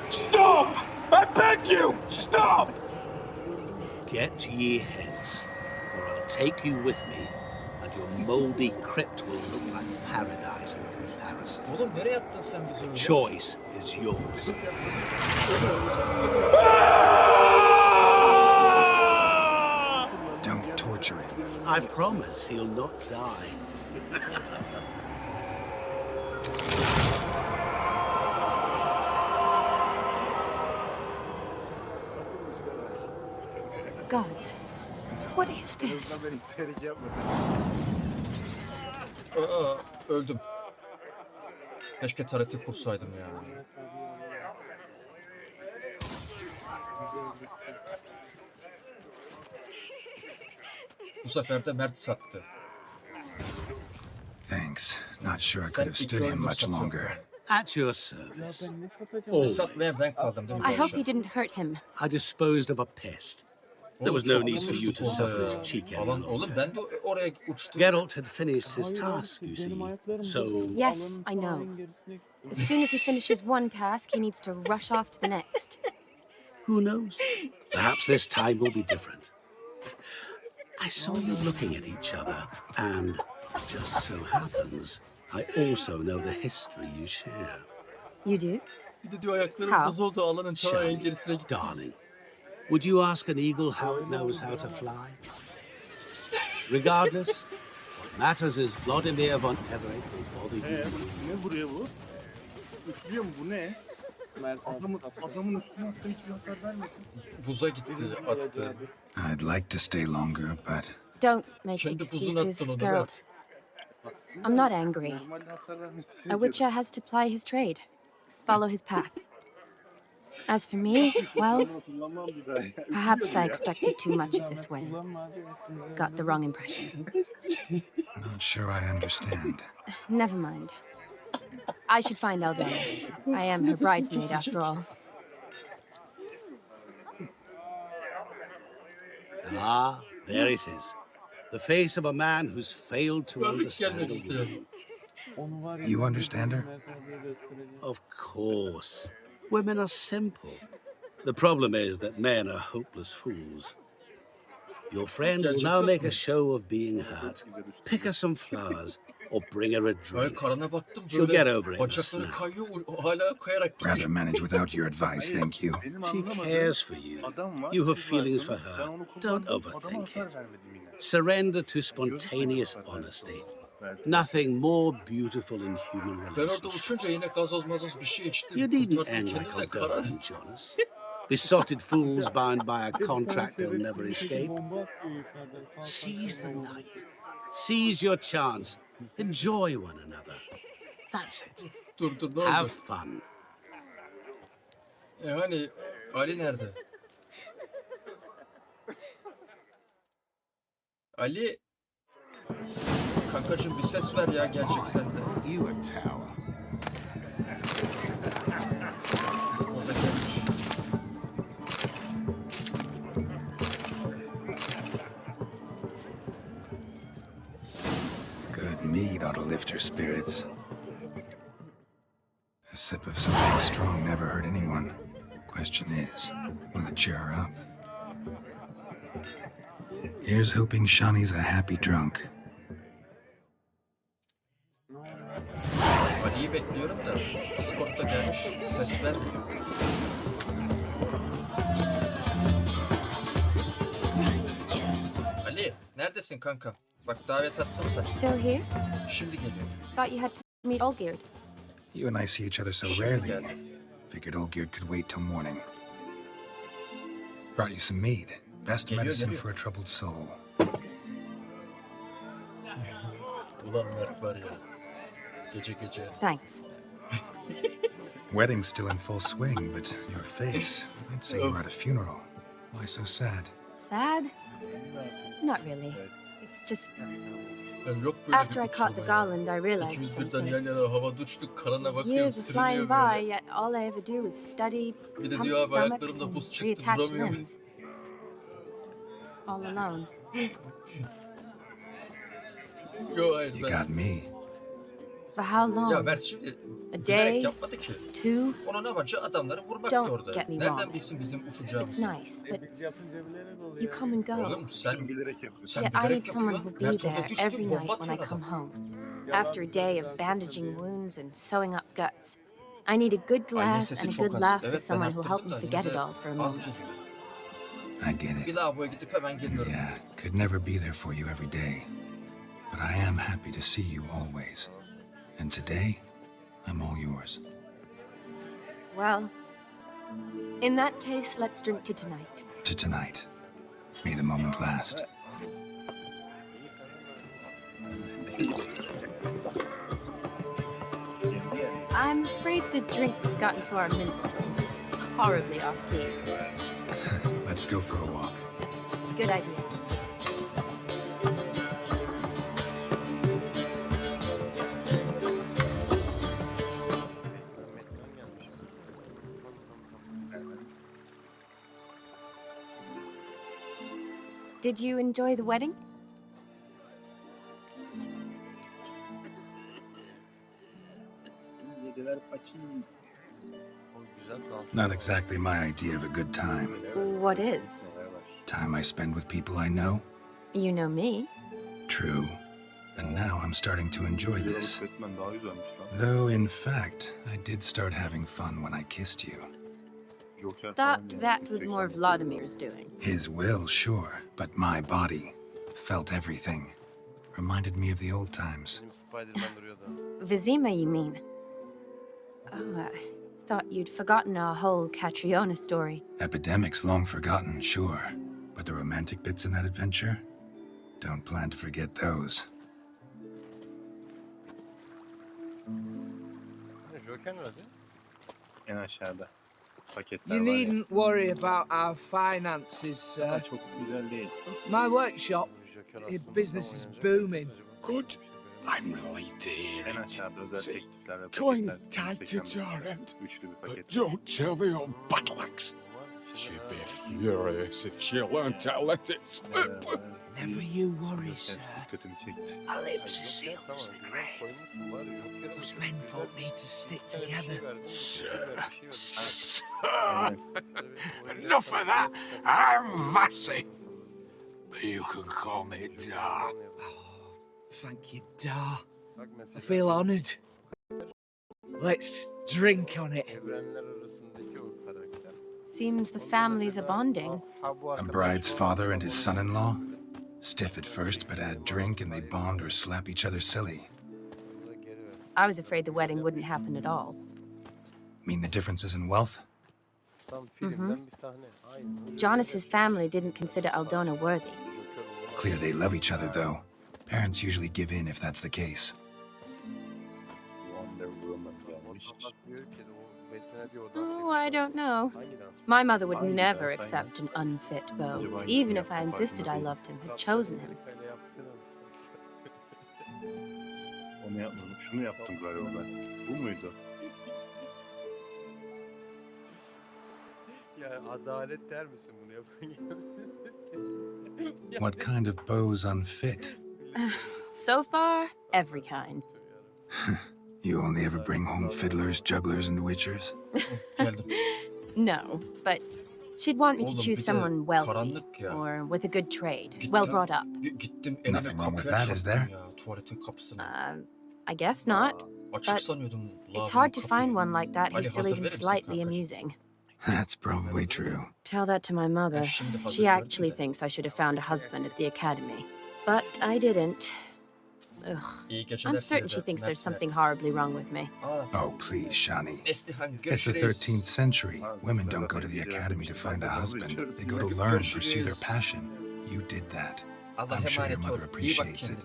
Stop! I beg you! Stop! Get ye hence, or I'll take you with me, and your mouldy crypt will look like paradise in comparison. Oğlum nereye attın sen bizi The öyle? choice is yours. Don't torture him. I promise he'll not die. Gods, what is this? Aa, öldüm. Keşke tareti kursaydım ya. Bu sefer de Mert sattı. Thanks. Not sure I could have stood him much longer. At your service. Satmaya ben kaldım değil mi? I hope you didn't hurt him. I disposed of a pest. There was no need for you to suffer his cheek any Oğlum longer. ben de oraya uçtum. Geralt had finished his task, you see. So Yes, I know. As soon as he finishes one task, he needs to rush off to the next. who knows? Perhaps this time will be different. I saw you looking at each other, and just so happens, I also know the history you share. You do? Bir de diyor ayaklarım How? buz oldu alanın ta Shani, en gerisine gitti. darling, would you ask an eagle how it knows how to fly? Regardless, what matters is Vladimir von Everett will bother you. Ne buraya bu? Üflüyor mu bu ne? Adamın üstüne attı hiçbir hasar vermedi. Buza gitti, attı. I'd like to stay longer, but Don't make Kendi buzuna excuses, attın onu Geralt. Mert. I'm not angry. Normalde hasar vermesi. A witcher has to ply his trade, follow his path. As for me, well, Kullanmam bir daha ya. perhaps I expected too much of this wedding. Got the wrong impression. not sure I understand. Never mind. I should find Aldona. I am her bridesmaid after all. Ah, there it is. The face of a man who's failed to understand a woman. You understand her? Of course. Women are simple. The problem is that men are hopeless fools. Your friend will now make a show of being hurt. Pick her some flowers or bring her a drink. She'll get over it in a snap. Rather manage without your advice, thank you. She cares for you. You have feelings for her. Don't overthink it. Surrender to spontaneous honesty. Nothing more beautiful in human relationships. You needn't end like Aldona and Jonas. Besotted fools bound by a contract they'll never escape. Seize the night. Seize your chance. Enjoy one another. That's it. Have fun. Hani Ali nerede? Ali, kankacığım bir ses ver ya geleceksen de. Discord'a gelmiş. Good mead ought to lift her spirits. A sip of something strong never hurt anyone. Question is, will it cheer her up? Here's hoping Shani's a happy drunk. Ali'yi bekliyorum da Discord'da gelmiş ses vermiyor. Ali neredesin kanka? Bak davet attım sana. Still here? Şimdi geliyorum. Thought you had to meet Olgierd. You and I see each other so rarely. Figured Olgierd could wait till morning. Brought you some mead. Best medicine for a troubled soul. Ulan Mert var ya. Gece gece. Thanks. Wedding's still in full swing, but your face, I'd say you're at a funeral. Why so sad? Sad? Not really. It's just... After I caught the garland, I realized something. Years of flying by, yet all I ever do is study, pump stomachs, and reattach limbs. All alone. You got me. For how long? Ya Mert şimdi A bilerek day? yapmadı ki. 2? Onun amacı adamları vurmaktı Don't orada. get me Nereden wrong. bilsin bizim It's uçacağımızı? nice, but you come and go. Oğlum sen Yet I bilerek need someone who'll yapıyorsun. be Mert orada there düştü, every bomba night when I atıyor come adam. home. After a day of bandaging wounds and sewing up guts, I need a good glass sesi and a çok good az. laugh with Evet, ben someone who'll help arttırdım me da forget yine it de all for a az moment. geliyor. I get it. Bir lavaboya gidip hemen geliyorum. Yeah, could never be there for you every day. But I am happy to see you always. And today, I'm all yours. Well, in that case, let's drink to tonight. To tonight. May the moment last. I'm afraid the drink's gotten to our minstrels. Horribly off key. Let's go for a walk. Good idea. Did you enjoy the wedding? Not exactly my idea of a good time. What is? Time I spend with people I know. You know me. True. And now I'm starting to enjoy this. Though, in fact, I did start having fun when I kissed you. Thought that was more Vladimir's doing. His will, sure, but my body felt everything. Reminded me of the old times. Vizima, you mean? Oh, I thought you'd forgotten our whole Catriona story. Epidemics long forgotten, sure. But the romantic bits in that adventure? Don't plan to forget those. En aşağıda. Paketler You var ya. needn't worry about our finances, sir. Çok güzel değil. My workshop, business is booming. Good. I'm relieved to hear En it. aşağıda özel See, teklifler ve coin's paketler tight to isteklenmiş. Torrent, Üçlü bir but paket. don't tell the old battle axe. She'd be furious if she learned to let it slip. Never you worry, sir. Our lips are sealed as the grave. Us menfolk need to stick together. Sir. Enough of that. I'm Vassy. But you can call me Dar. Thank you, Dar. I feel honoured. Let's drink on it. Seems the families are bonding. A bride's father and his son-in-law? Stiff at first, but add drink and they bond or slap each other silly. I was afraid the wedding wouldn't happen at all. Mean the differences in wealth? Jonas's family didn't consider Aldona worthy. Clear they love each other, though. Parents usually give in if that's the case. Oh, I don't know. My mother would never accept an unfit beau, even if I insisted I loved him, had chosen him. Onu yapmadım. Şunu yaptım galiba ben. Bu muydu? Ya adalet der misin bunu yapın? What kind of beau's unfit? So far, every kind. You only ever bring home fiddlers, jugglers, and witchers? No, but she'd want me to choose someone wealthy or with a good trade, well brought up. Nothing wrong with that, is there? I guess not, but it's hard to find one like that who's still even slightly amusing. That's probably true. Tell that to my mother. She actually thinks I should have found a husband at the academy. But I didn't. Ugh. I'm certain she thinks there's something horribly wrong with me. Oh, please, Shani. It's the 13th century. Women don't go to the academy to find a husband. They go to learn, pursue their passion. You did that. I'm sure your mother appreciates it.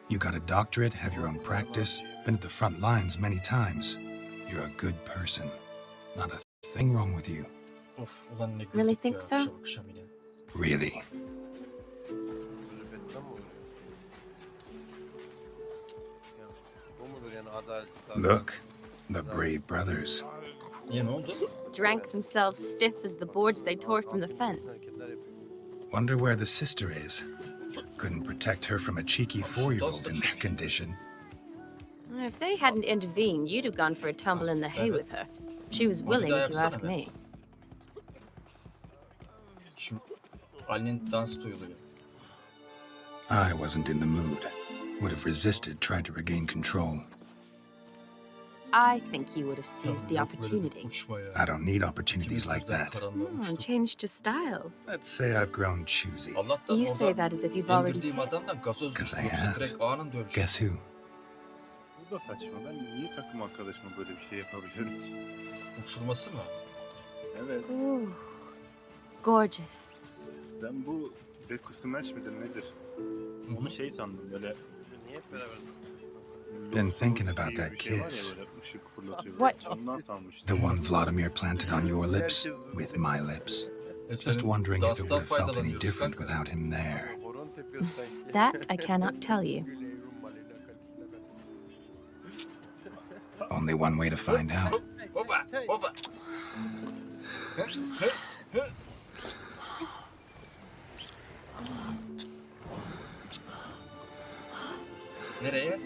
You got a doctorate, have your own practice, been at the front lines many times. You're a good person. Not a thing wrong with you. Really think so? Really. Look, the brave brothers. Drank themselves stiff as the boards they tore from the fence. Wonder where the sister is. Couldn't protect her from a cheeky 4-year-old in their condition. If they hadn't intervened, you'd have gone for a tumble in the hay with her. She was willing, if you ask me. I wasn't in the mood. Would have resisted, tried to regain control. I think you would have seized the opportunity. I don't need opportunities like that. Changed your style. Let's say I've grown choosy. You say that as if you've already picked. Because I have. Guess who? Bu da saçma. Ben niye takım arkadaşıma böyle bir şey yapabiliyorum? Uçurması mı? Evet. Ooh, gorgeous. Ben bu Beku Smash midir nedir? Onu şey sandım böyle. Niye beraber? Been thinking about that kiss. What kiss? The one Vladimir planted on your lips with my lips. Just wondering if it would have felt any different without him there. That I cannot tell you. Only one way to find out. Nereye?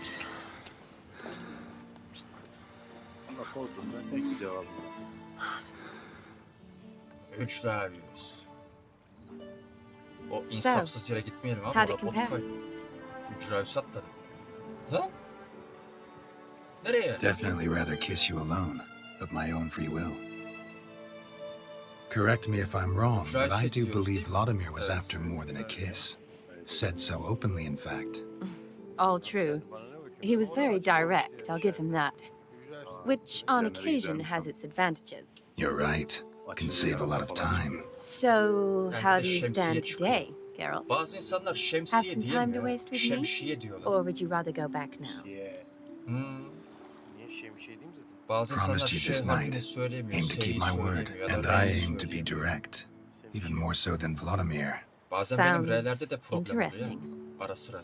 Sordum ben tek bir cevabım. 3 veriyoruz. O insafsız yere gitmeyelim abi. How'd it compare? Ücra atladım. Ha? Nereye? Definitely rather kiss you alone, of my own free will. Correct me if I'm wrong, but I do believe Vladimir was after more than a kiss. Said so openly, in fact. All true. He was very direct, I'll give him that. Which, on occasion, has its advantages. You're right. Can save a lot of time. So, how do you stand today, Geralt? Bazı insanlar Have şemsiye some değil time mi? to waste with Şemsiye me? diyorlar. Or would you rather go back now? Niye şey değil mi zaten? Bazı insanlar Promised you this şey harfini night. söylemiyor, Aim to keep S'yi my word, söylemiyor ya da and R'yi I aim to be söylemiyor. direct. Even more so than Vladimir. Bazen benim R'lerde de Sounds problem oluyor interesting. ya. Ara sıra.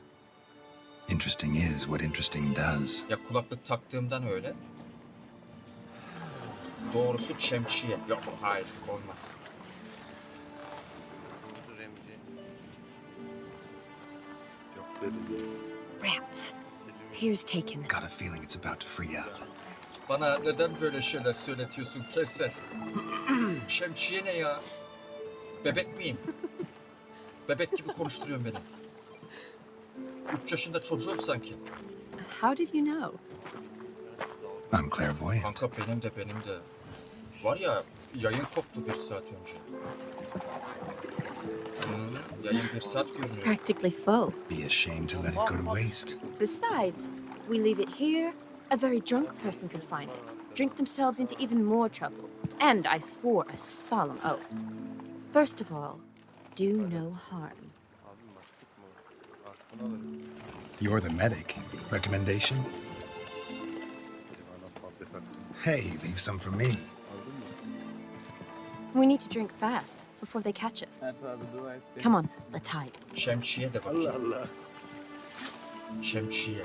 Interesting is what interesting does. Ya kulaklık taktığımdan öyle. Doğrusu şemsiye. Yok hayır olmaz. Rats. Here's taken. Got a feeling it's about to free up. Bana neden böyle şeyler söyletiyorsun Kevser? Şemsiye ne ya? Bebek miyim? Bebek gibi konuşturuyorsun beni. 3 yaşında çocuğum sanki. How did you know? I'm clairvoyant. Kanka benim de. Var ya yayın koptu 1 saat önce. Yayın 1 saat görünüyor. Practically full. Be ashamed to let it go to waste. Besides, we leave it here, a very drunk person could find it, drink themselves into even more trouble. And I swore a solemn oath. First of all, do no harm. You're the medic. Recommendation? Hey, leave some for me. We need to drink fast before they catch us. Come on, let's hide. Şemsiye de bakayım. Şemsiye.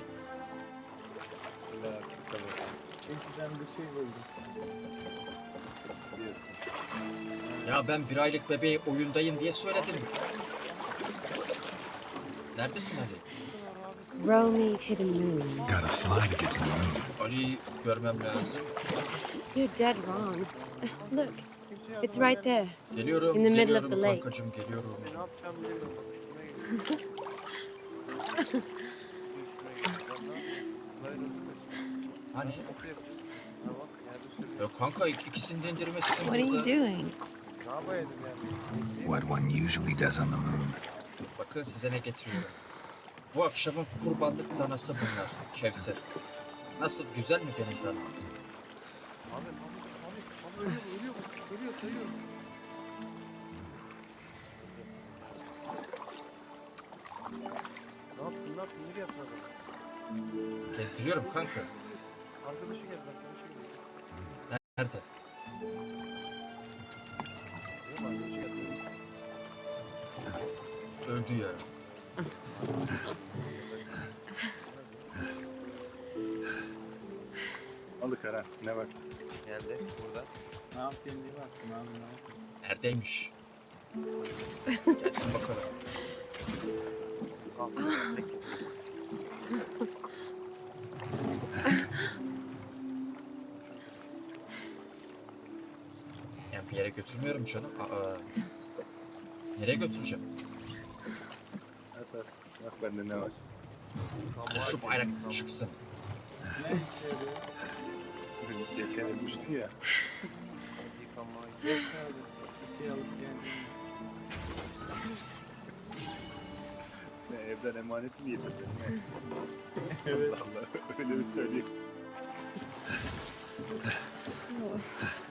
Ya ben 1 aylık bebeği oyundayım diye söyledim. Neredesin Ali? Row me to the moon. Gotta fly to get to the moon. Ali görmem lazım. You're dead wrong. Look, it's right there. Geliyorum, in the middle of the lake. Kankacığım, geliyorum. Hani? Ya kanka ikisini de indirmezsin. What are you doing? What one usually does on the moon. Bakın size ne getiriyorum. Bu akşamın kurbanlık danası bunlar. Kevser. Nasıl, güzel mi benim danam? Ölüyor. Ne yaptın? Nereye yapmadın? Gezdiriyorum kanka. Arkadaşı geldi. Nerede? Öldü ya. Alık ara. Ne bak. Geldi burada. Ne yapayım diye baksın abi, ne yapayım? Neredeymiş? Gelsin bakalım. Yani bir yere götürmüyorum canım. Nereye götüreceğim? Evet. Bak bende ne var. Hani şu bayrak çıksın. Geçen etmişti ya. Yok abi, bir şey alıp geldim. Ne, evden emanet mi getirdin? Evet. Allah Allah, öyle bir söyleyeyim.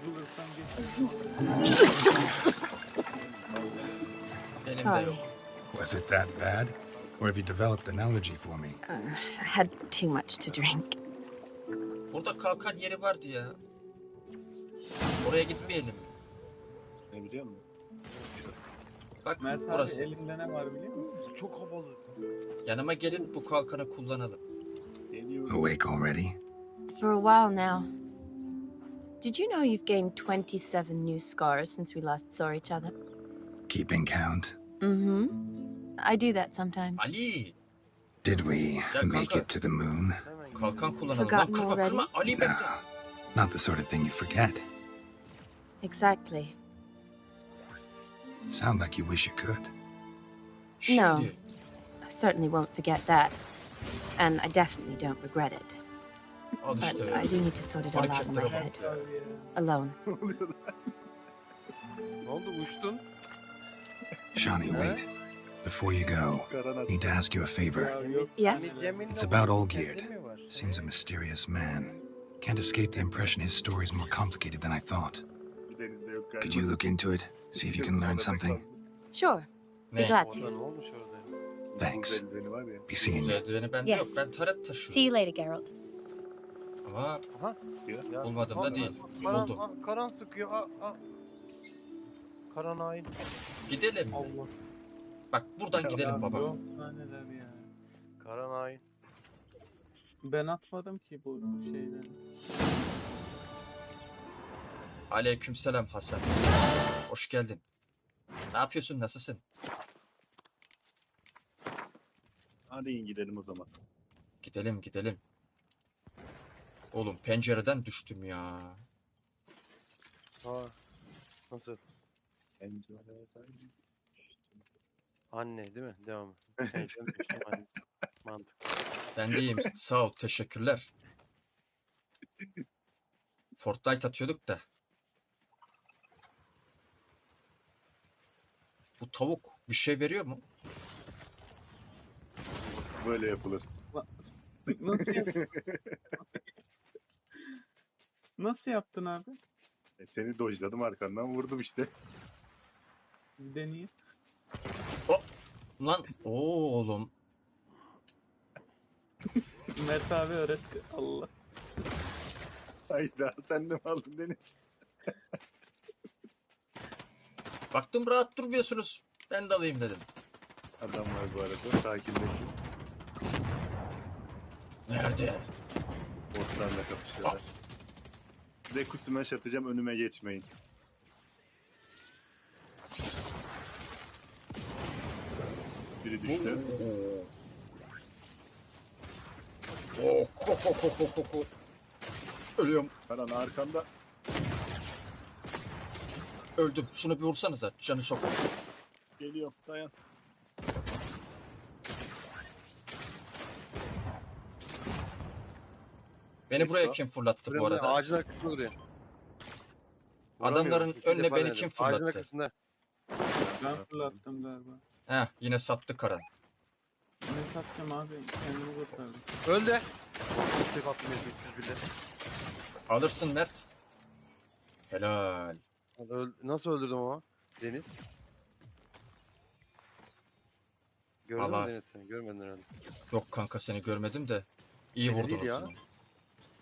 Bulursam Sorry. Was it that bad? Or have you developed an allergy for me? I had too much to drink. Burada kalkan yeri vardı ya. Oraya gitmeyelim. Ne biliyor musun? Bak Mert burası. abi elinde ne var biliyor musun? Çok havalı. Yanıma gelin, bu kalkanı kullanalım. Awake already? For a while now. Did you know you've gained 27 new scars since we last saw each other? Keeping count? Mm-hmm. I do that sometimes. Ali! Did we make it to the moon? Kalkan kullanalım. Forgotten Lan kırma already? kırma. Ali No, bekle. not the sort of thing you forget. Exactly. Sound like you wish you could. No, Şimdi. I certainly won't forget that. And I definitely don't regret it. Al But işte. I do need to sort it all out in my Hareketlere head. bak ya. Alone. Ne oldu, uçtun? Shawnee, wait. Before you go, need to ask you a favor. Yes? It's about Olgierd. Seems a mysterious man. Can't escape the impression his story's more complicated than I thought. Could you look into it? See if you can learn something? Sure. Be Ne? glad Orada to. ne olmuş orada? Thanks. Be seeing Buz you. eldiveni bende Yes. yok. Ben taret taşıyorum. See you later, Geralt. Ama Ya, bulmadım da değil. Karan, Buldum. Karan sıkıyor. Karan hain. Gidelim mi? Allah. Bak buradan gidelim baba. Yok lan neler ya. Karan hain. Ben atmadım ki bu şeyleri. Aleykümselam Hasan. Hoş geldin. Ne yapıyorsun? Nasılsın? Hadi gidelim o zaman. Gidelim gidelim. Oğlum pencereden düştüm ya. Ha, nasıl? Anne değil mi? Devam. Pencereden düştüm anne. Mantıklı. Ben de iyiyim. Sağ ol. Teşekkürler. Fortnite atıyorduk da. Bu tavuk bir şey veriyor mu? Böyle yapılır. Nasıl yaptın? Nasıl yaptın abi? Seni dojladım arkandan vurdum işte. Bir deneyeyim. Lan oğlum. Mert abi öğretti. Allah. Hayda sen de mi aldın beni? Baktım rahat durmuyorsunuz. Ben de alayım dedim. Adam var bu arada. Sakinleşin. Nerede? Botlarla kapışıyorlar. Size smash atacağım, önüme geçmeyin. Biri düştü. Ölüyorum. Karan arkanda. Öldüm. Şunu bir vursanıza. Canı çok. Geliyorum, dayan. Beni buraya kim fırlattı bu arada? Ağacın arkasında duruyor. Adamların önüne beni kim Ağacın fırlattı? arkasında. Ben fırlattım galiba. Heh yine sattı Karan. Ne satacağım abi? Kendimi kurtardım. Öldü. Tek attım 301'de. Alırsın Mert. Helal. Nasıl öldürdüm ama? Deniz. Gördün mü Vallahi- Deniz seni? Görmedin herhalde. Yok kanka seni görmedim de. İyi Beni vurdun değil o ya. zaman.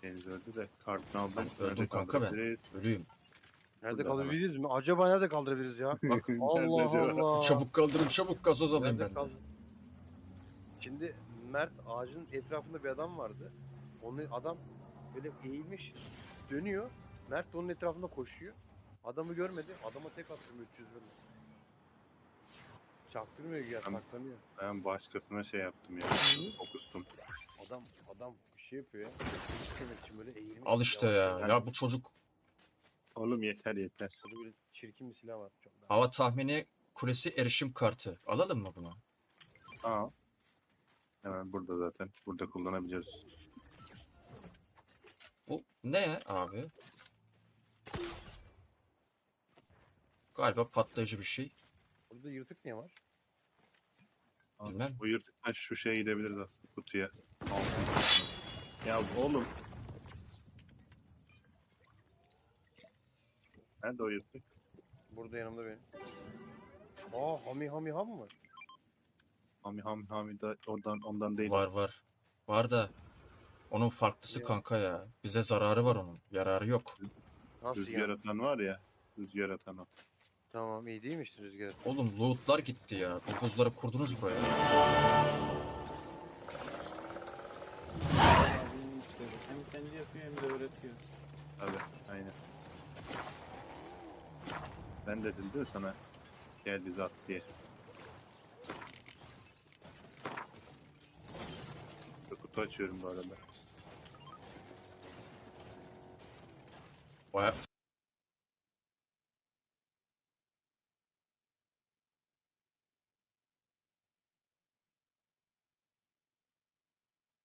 Deniz öldü de kartını aldım. Öldüm kanka ben. Ölüyüm. Nerede Burada kaldırabiliriz mi? Acaba nerede kaldırabiliriz ya? Bak Allah acaba? Allah. Çabuk kaldırın çabuk gazoz alayım Nerede ben de. kaldı? Şimdi Mert ağacın etrafında bir adam vardı. Onu adam böyle eğilmiş dönüyor. Mert de onun etrafında koşuyor. Adamı görmedi. Adama tek attım 300 bölüm. Çaktırmıyor ya, saklanıyor. Ben başkasına şey yaptım ya. Fokustum. Adam bir şey yapıyor ya. İstemek için böyle eğilmiş. Al işte ya. Ya bu çocuk Oğlum yeter yeter. Burada böyle çirkin bir silah var. Çok daha. hava tahmini kulesi erişim kartı. Alalım mı bunu? Aa. Hemen burada zaten. Burada kullanabiliyoruz. Bu ne abi? Galiba patlayıcı bir şey. Burada yırtık niye var? Bilmem. Bu yırtıktan şu şeye gidebiliriz aslında kutuya. Ya oğlum. Nerede o yırtık? Burada yanımda benim. Aa hami ham mı? Hami da ondan değil. Var. Var da onun farklısı kanka ya. Bize zararı var onun. Yararı yok. Nasıl Rüzgar yani? atan var ya. Rüzgar atan o. Tamam iyi değilmiş rüzgar. Oğlum lootlar gitti ya. Bu buzları kurdunuz buraya. Abinin işleri. Hem kendi yapıyor hem de öğretiyor. Tabii aynen. Ben de dedim sana gel bizi at diye. Kutu açıyorum bu arada. Baya...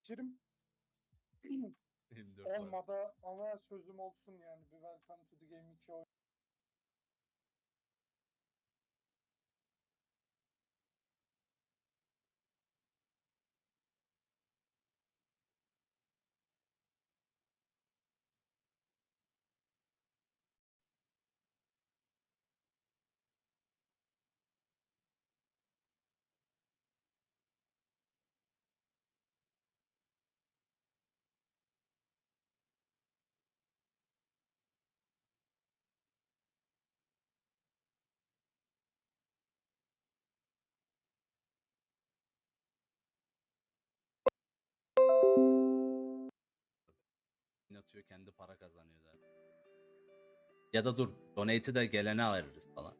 Kerim. Olmadı ama sözüm olsun yani. Bir Welcome to the Game 2 oyun. Atıyor kendi para kazanıyor zaten. Ya da dur donate'i de gelene ayırırız falan.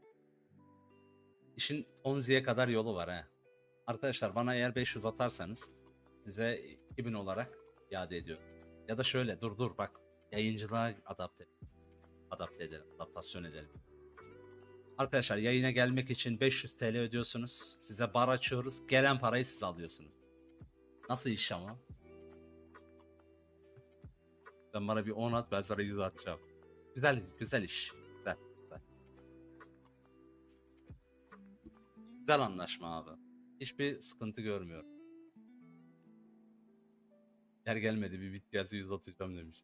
İşin Ponzi'ye kadar yolu var ha. Arkadaşlar bana eğer 500 atarsanız size 2000 olarak iade ediyorum. Ya da şöyle dur bak yayıncılığa adapte edelim, adaptasyon edelim. Arkadaşlar yayına gelmek için 500 TL ödüyorsunuz. Size bar açıyoruz. Gelen parayı siz alıyorsunuz. Nasıl iş ama? Sen bana bir 10 at, ben sana 100 atacağım. Güzel iş. Güzel. Güzel anlaşma abi. Hiçbir sıkıntı görmüyorum. Yer gelmedi, bir bit gelse 100 atacağım demiş.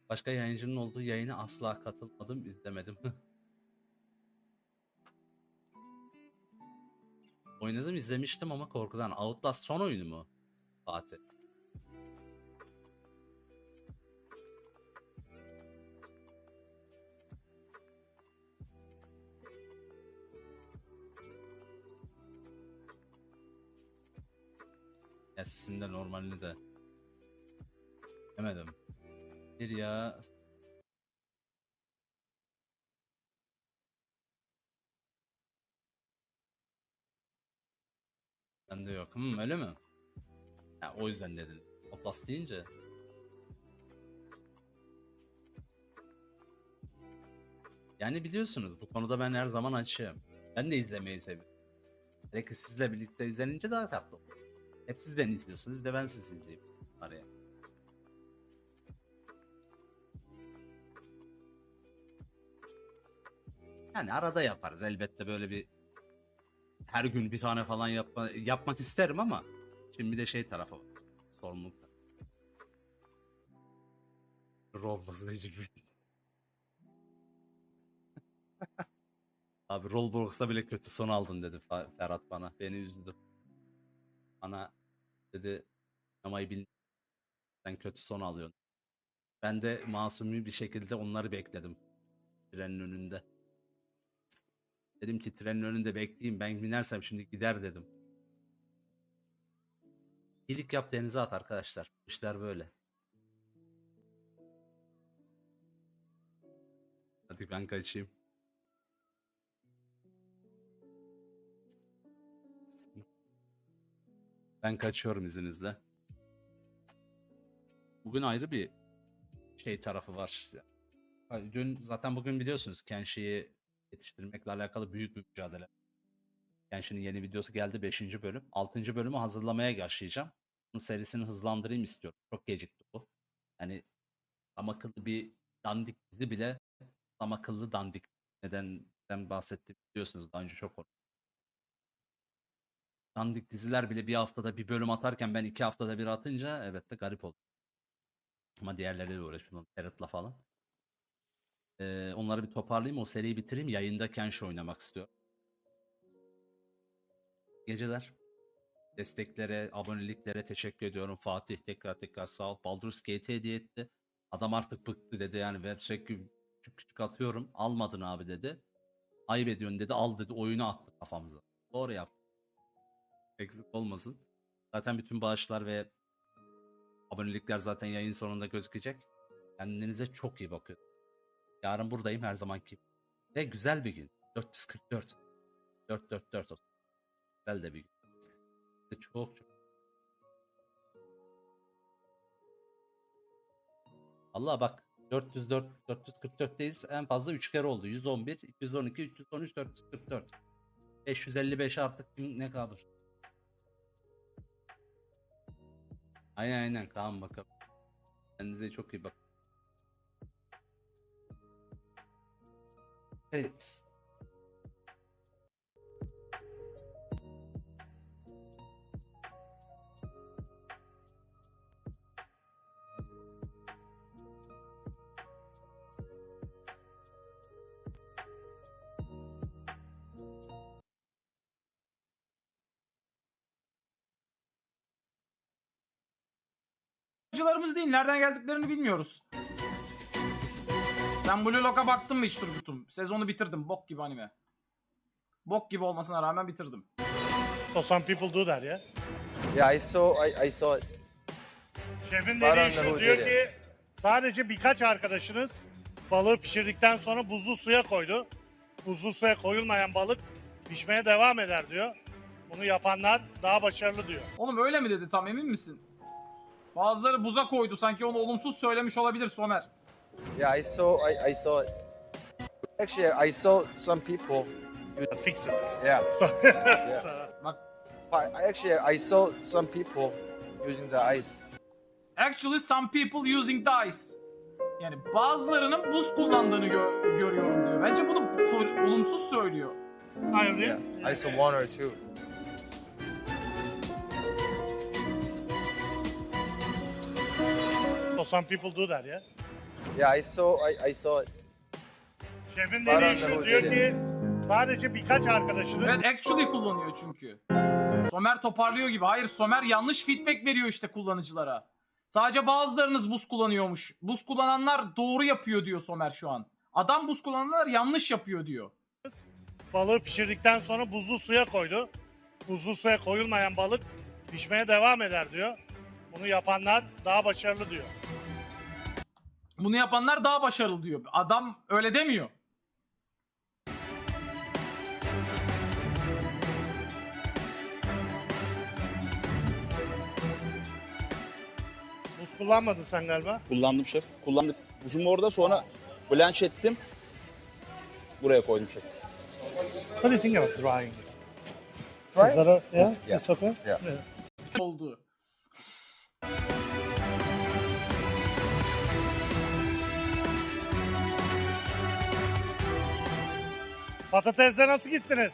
Başka yayıncının olduğu yayına asla katılmadım, izlemedim. Oynadım, izlemiştim ama korkudan. Outlast son oyunu mu Fatih? Ya sizin de normalini de demedim. Bir ya bende yok. Öyle mi? Ya, o yüzden dedin. Outlast deyince. Yani biliyorsunuz bu konuda ben her zaman açığım. Ben de izlemeyi seviyorum. Hele ki sizle birlikte izlenince daha tatlı olur. Hep siz beni izliyorsunuz, bir de ben sizi izleyeyim araya. Yani arada yaparız elbette, böyle bir her gün bir tane falan yapmak isterim ama şimdi bir de şey tarafı var. Sorumluluk tarafı. Roblox gibi. Abi Roblox'ta bile kötü son aldın dedi Ferhat bana. Beni üzdü. Bana dedi sinemayı bilmeden kötü son alıyorsun. Ben de masumi bir şekilde onları bekledim trenin önünde. Dedim ki trenin önünde bekleyeyim, ben binersem şimdi gider dedim. İyilik yap denize at arkadaşlar. İşler böyle. Hadi ben kaçayım. Ben kaçıyorum izninizle. Bugün ayrı bir şey tarafı var. Dün zaten bugün biliyorsunuz Kenshi'yi yetiştirmekle alakalı büyük bir mücadele. Kenshi'nin yeni videosu geldi, 5. bölüm. 6. bölümü hazırlamaya başlayacağım. Bunun serisini hızlandırayım istiyorum. Çok gecikti bu. Yani tam akıllı bir dandik dizi bile tam akıllı dandik. Neden bahsettiğimi biliyorsunuz, daha önce çok konuştum. Dandik diziler bile bir haftada bir bölüm atarken ben 2 haftada bir atınca evet de garip oldu. Ama diğerleriyle uğraşıyorum. Ferret'la falan. Onları bir toparlayayım, o seriyi bitireyim. Yayında Kenshi oynamak istiyorum. Geceler. Desteklere, aboneliklere teşekkür ediyorum. Fatih tekrar sağ ol. Baldur's Gate hediye etti. Adam artık bıktı dedi, yani verecek küçük küçük atıyorum. Almadın abi dedi. Ayıp ediyorsun dedi. Al dedi. Oyunu attı kafamıza. Doğru yaptı. Eksik olmasın. Zaten bütün bağışlar ve abonelikler zaten yayın sonunda gözükecek. Kendinize çok iyi bakın. Yarın buradayım her zamanki. Ve güzel bir gün. 444. 444 olsun. Güzel de bir gün. Çok. Allah bak 404, 444'teyiz. En fazla 3 kere oldu. 111, 212, 313, 444. 555 artık kim ne kalır? Aynen Kaan bakalım. Kendinize çok iyi bakın. Evet. Oyuncularımız değil. Nereden geldiklerini bilmiyoruz. Sen Blue Lock'a baktın mı hiç Turgut'um? Sezonu bitirdim. Bok gibi anime. Bok gibi olmasına rağmen bitirdim. So some people do that, yeah? Yeah, I saw it. Şefin Var dediği şu anne, diyor Huzuri. ki sadece birkaç arkadaşınız Balığı pişirdikten sonra buzlu suya koydu. Buzlu suya koyulmayan balık pişmeye devam eder diyor. Bunu yapanlar daha başarılı diyor. Oğlum öyle mi dedi, tam emin misin? Bazıları buza koydu, sanki onu olumsuz söylemiş olabilir Somer. Yeah, I saw it. Actually, I saw some people. Fix it. Yeah. Yeah. Bak. Actually, I saw some people using the ice. Actually some people using the ice. Yani bazılarının buz kullandığını görüyorum diyor. Bence bunu olumsuz söylüyor. Hayır. I saw one or two. So some people do that, yeah? Yeah, I saw it. Şefin Var dediği şu, anlamı diyor dedi. ki sadece birkaç arkadaşının... Evet, actually kullanıyor çünkü. Somer toparlıyor gibi. Hayır, Somer yanlış feedback veriyor işte kullanıcılara. Sadece bazılarınız buz kullanıyormuş. Buz kullananlar doğru yapıyor diyor Somer şu an. Adam buz kullananlar yanlış yapıyor diyor. Balığı pişirdikten sonra buzlu suya koydu. Buzlu suya koyulmayan balık pişmeye devam eder diyor. Bunu yapanlar daha başarılı diyor. Bunu yapanlar daha başarılı diyor. Adam öyle demiyor. Buz kullanmadın sen galiba. Kullandım şef. Kullandık. Buzumu orada sonra blanch ettim. Buraya koydum şef. What do you think about drying? Dry? Is that a, yeah? Yeah. It's okay? Yeah. Oldu. Patatesle nasıl gittiniz?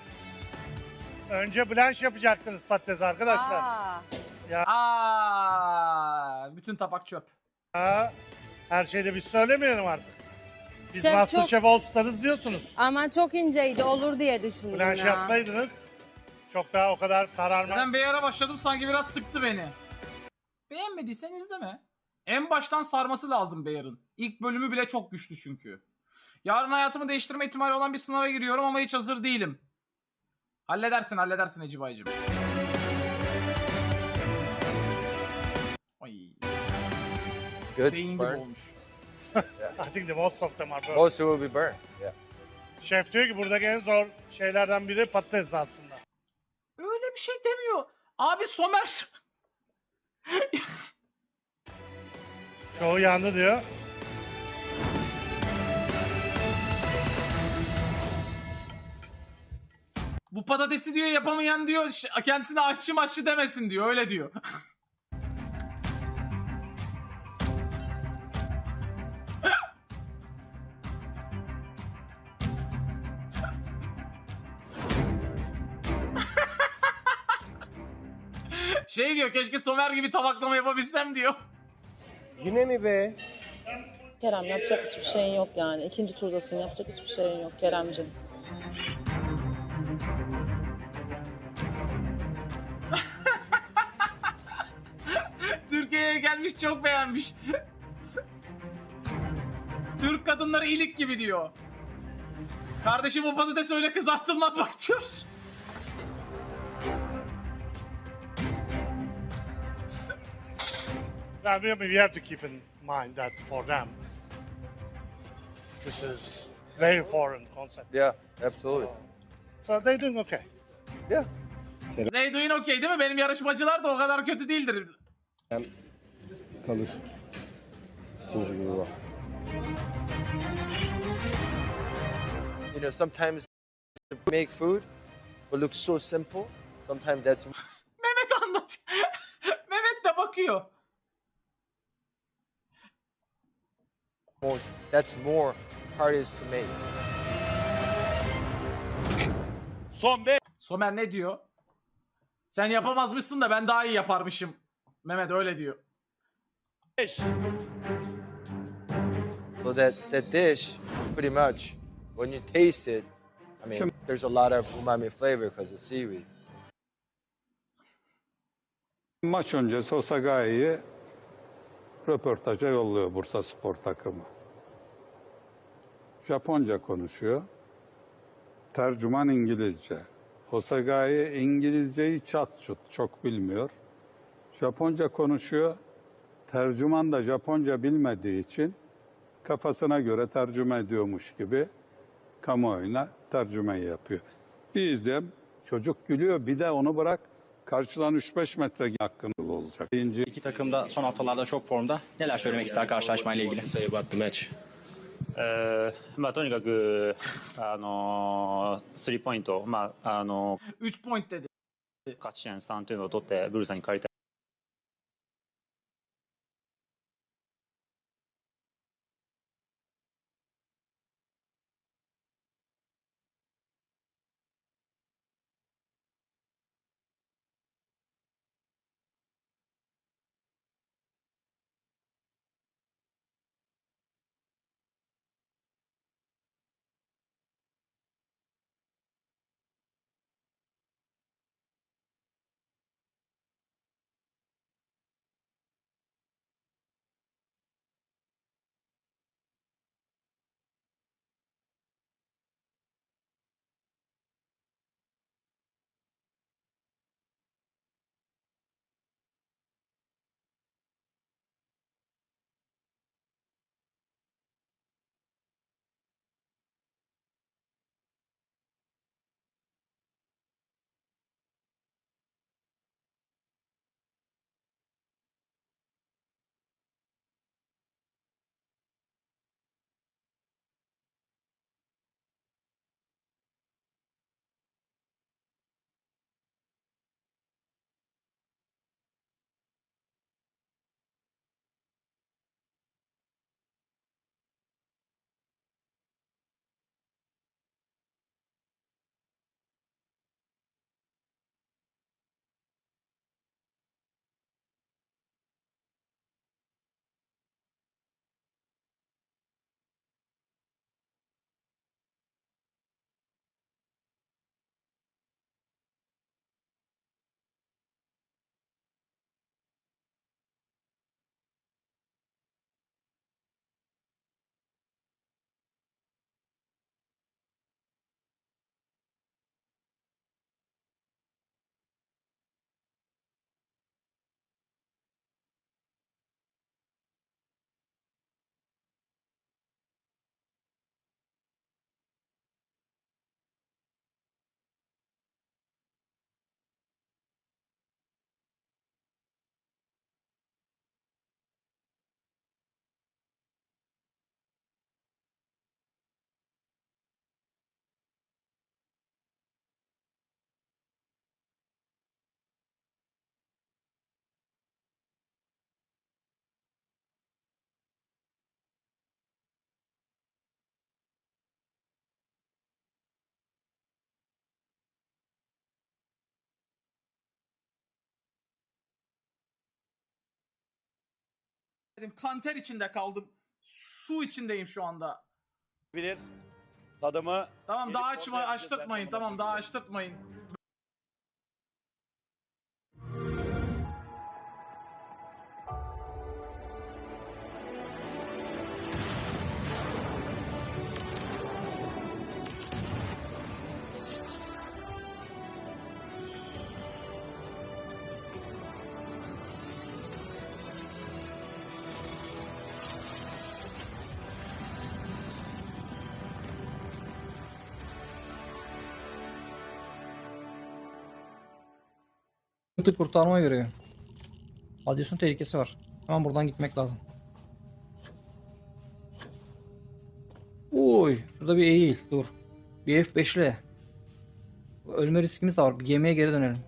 Önce blanch yapacaktınız patates arkadaşlar. Bütün tabak çöp. Her şeyde biz söylemeyelim artık. Biz Şef Masterchef All-Star'ız diyorsunuz. Ama çok inceydi, olur diye düşündüm Blanch ya. yapsaydınız çok daha o kadar kararmaz. Ben bir ara başladım, sanki biraz sıktı beni. Beğenmediysen izleme. En baştan sarması lazım Beyar'ın. İlk bölümü bile çok güçlü çünkü. Yarın hayatımı değiştirme ihtimali olan bir sınava giriyorum ama hiç hazır değilim. Halledersin Ecibay'cığım. Ay. Good. Beyin gibi Burn. olmuş. I think the most of them are burned. Most will be burned. Yeah. Şef diyor ki buradaki en zor şeylerden biri patates aslında. Öyle bir şey demiyor. Abi Somer. Çoğu yandı diyor. Bu patatesi diyor yapamayan diyor kendisine aşçı demesin diyor, öyle diyor. Şey diyor, keşke Somer gibi tabaklama yapabilsem diyor. Yine mi be? Kerem, yapacak hiçbir şeyin yok yani. İkinci turdasın, yapacak hiçbir şeyin yok Keremcim. Türkiye'ye gelmiş, çok beğenmiş. Türk kadınları ilik gibi diyor. Kardeşim, bu patates öyle kızartılmaz bak diyor. Now, we have to keep in mind that for them, this is very foreign concept. Yeah, absolutely. So they're doing okay. Yeah. They doing okay değil mi? Benim yarışmacılar da o kadar kötü değildir. Kalır. İkinci gruba. You know, sometimes to make food will look so simple. Sometimes that's Mehmet anlatıyor. Mehmet de bakıyor. more hardest to make. Somer ne diyor? Sen yapamazmışsın da ben daha iyi yaparmışım. Mehmet öyle diyor. So that dish, pretty much, when you taste it, I mean, there's a lot of umami flavor because of seaweed. Maç öncesi Osagai'yi röportaja yolluyor Bursa Spor takımı. Japonca konuşuyor. Tercüman İngilizce. Osagai İngilizceyi çat çut çok bilmiyor. Japonca konuşuyor. Tercüman da Japonca bilmediği için kafasına göre tercüme ediyormuş gibi kamuoyuna tercümeyi yapıyor. Bir izleyelim. Çocuk gülüyor. Bir de onu bırak. Karşıdan 3-5 metre hakkında olacak. İki takım da son haftalarda çok formda. Neler söylemek ister karşılaşmayla ilgili? とにかく、スリーポイント、3 point dedi. 勝ち点3というのを取ってブルーさんに借りたい。Dedim kanter içinde kaldım. Su içindeyim şu anda. Bilir. Tadımı... Tamam daha açtırtmayın. Tamam daha açtırtmayın. Tık kurtarma görevi. Radyasyon tehlikesi var. Hemen buradan gitmek lazım. Oy, şurada bir eğil. Dur. Bir F5'le. Ölme riskimiz de var. Bir gemiye geri dönelim.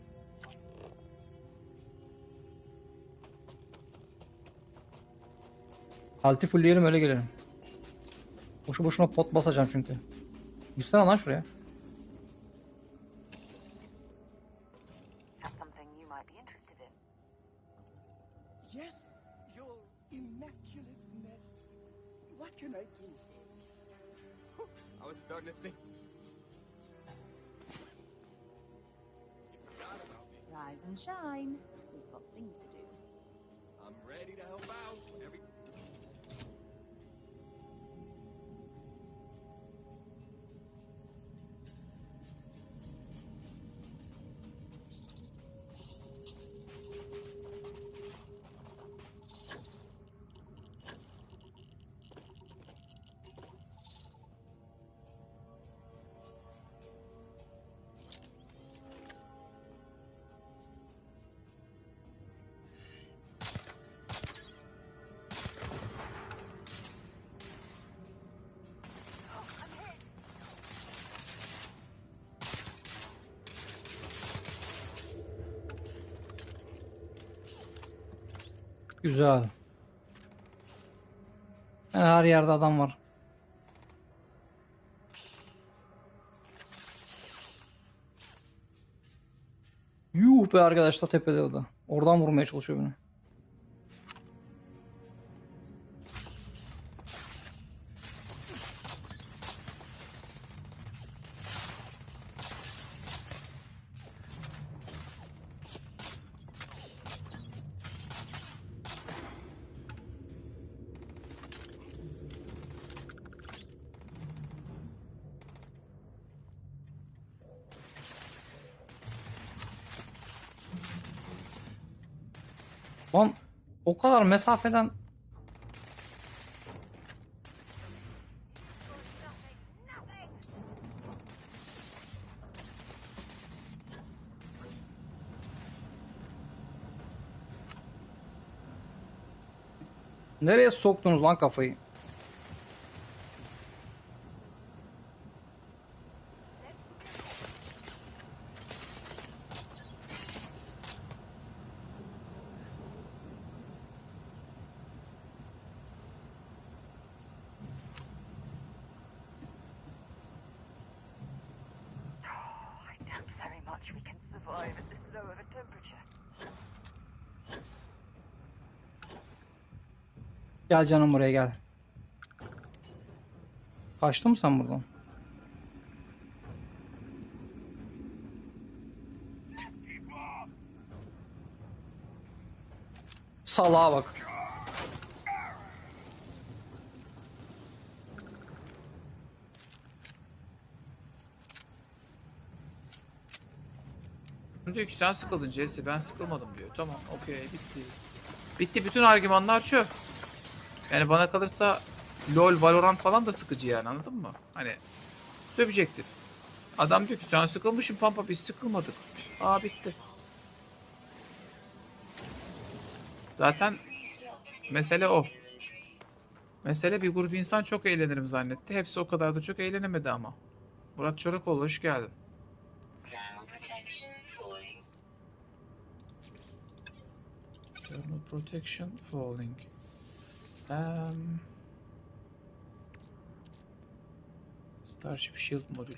Alti fullleyelim öyle gelelim. Boşu boşuna pot basacağım çünkü. Gitsene lan şuraya. Yes, your immaculateness. What can I do? I was starting to think. Rise and shine. We've got things to do. I'm ready to help out whenever. Güzel. Her yerde adam var. Yuh be arkadaşlar tepede o da. Oradan vurmaya çalışıyor beni. Lan o kadar mesafeden nereye soktunuz lan kafayı? I doubt very much we can survive at this low of a temperature. Gel canım buraya gel. Kaçtın mı sen buradan? Salağa bak. Diyor ki sen sıkıldın Jesse, ben sıkılmadım diyor. Tamam, okey, bitti. Bitti, bütün argümanlar çöp. Yani bana kalırsa LoL, Valorant falan da sıkıcı yani, anladın mı? Hani subjektif. Adam diyor ki sen sıkılmışsın Pampa, biz sıkılmadık. Aa, bitti. Zaten mesele o. Mesele bir grup insan çok eğlenirim zannetti. Hepsi o kadar da çok eğlenemedi ama. Murat Çorakoğlu, hoş geldin. Thermal protection falling. Starship Shield modül.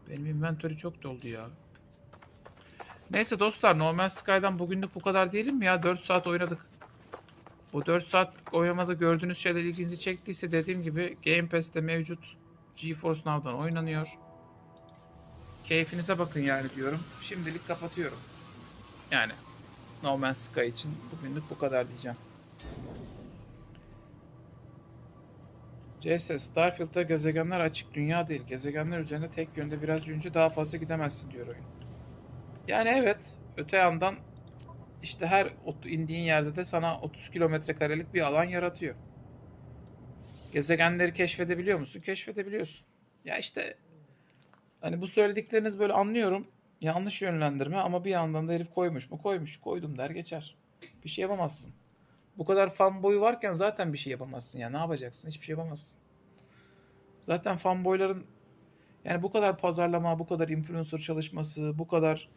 Benim inventory çok doldu ya. Neyse dostlar, No Man's Sky'dan bugünlük bu kadar diyelim mi ya? 4 saat oynadık. Bu 4 saat oynamada gördüğünüz şeyler ilginizi çektiyse dediğim gibi Game Pass'te mevcut. GeForce Now'dan oynanıyor. Keyfinize bakın yani diyorum. Şimdilik kapatıyorum. Yani No Man's Sky için bugünlük bu kadar diyeceğim. CS, Starfield'da gezegenler açık dünya değil. Gezegenler üzerinde tek yönde biraz yürüyünce daha fazla gidemezsin diyor oyun. Yani evet, öte yandan işte her indiğin yerde de sana 30 kilometre karelik bir alan yaratıyor. Gezegenleri keşfedebiliyor musun? Keşfedebiliyorsun. Ya işte hani bu söyledikleriniz böyle anlıyorum. Yanlış yönlendirme ama bir yandan da herif koymuş mu? Koymuş. Koydum der geçer. Bir şey yapamazsın. Bu kadar fanboy varken zaten bir şey yapamazsın ya. Ne yapacaksın? Hiçbir şey yapamazsın. Zaten fanboyların yani bu kadar pazarlama, bu kadar influencer çalışması, bu kadar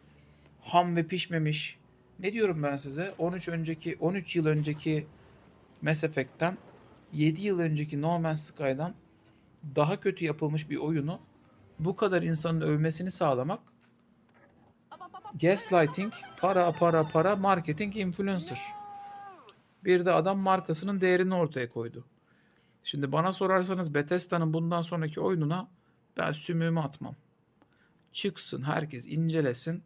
ham ve pişmemiş. Ne diyorum ben size? 13 yıl önceki Mass Effect'ten 7 yıl önceki No Man's Sky'dan daha kötü yapılmış bir oyunu bu kadar insanın övmesini sağlamak gaslighting, para para para, marketing, influencer. Bir de adam markasının değerini ortaya koydu. Şimdi bana sorarsanız Bethesda'nın bundan sonraki oyununa ben sümüğümü atmam. Çıksın, herkes incelesin.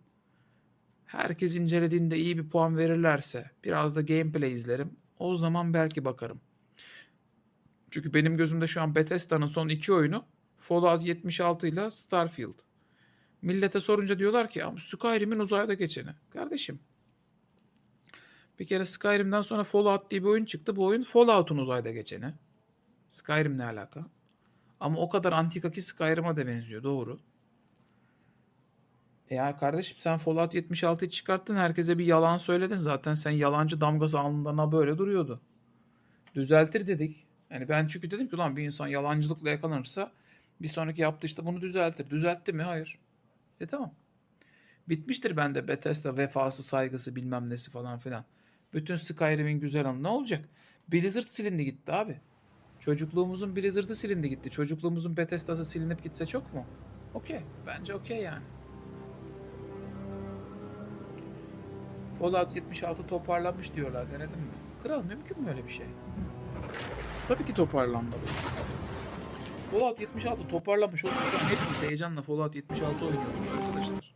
Herkes incelediğinde iyi bir puan verirlerse biraz da gameplay izlerim. O zaman belki bakarım. Çünkü benim gözümde şu an Bethesda'nın son iki oyunu Fallout 76 ile Starfield. Millete sorunca diyorlar ki ama Skyrim'in uzayda geçeni. Kardeşim, bir kere Skyrim'den sonra Fallout diye bir oyun çıktı. Bu oyun Fallout'un uzayda geçeni. Skyrim ne alaka? Ama o kadar antika ki Skyrim'a da benziyor, doğru. Ya kardeşim, sen Fallout 76'yı çıkarttın, herkese bir yalan söyledin. Zaten sen yalancı damgası alnından böyle duruyordu. Düzeltir dedik. Yani ben çünkü dedim ki ulan bir insan yalancılıkla yakalanırsa bir sonraki yaptığı işte bunu düzeltir. Düzeltti mi? Hayır. Tamam. Bitmiştir bende Bethesda vefası, saygısı, bilmem nesi falan filan. Bütün Skyrim'in güzel anı ne olacak? Blizzard silindi gitti abi. Çocukluğumuzun Blizzard'ı silindi gitti. Çocukluğumuzun Bethesda'sı silinip gitse çok mu? Okey. Bence okey yani. Fallout 76 toparlanmış diyorlar. Denedin mi? Kral mümkün mü öyle bir şey? Tabii ki toparlanmadı. Fallout 76 toparlanmış olsa şu an hepimiz heyecanla Fallout 76 oynuyoruz arkadaşlar.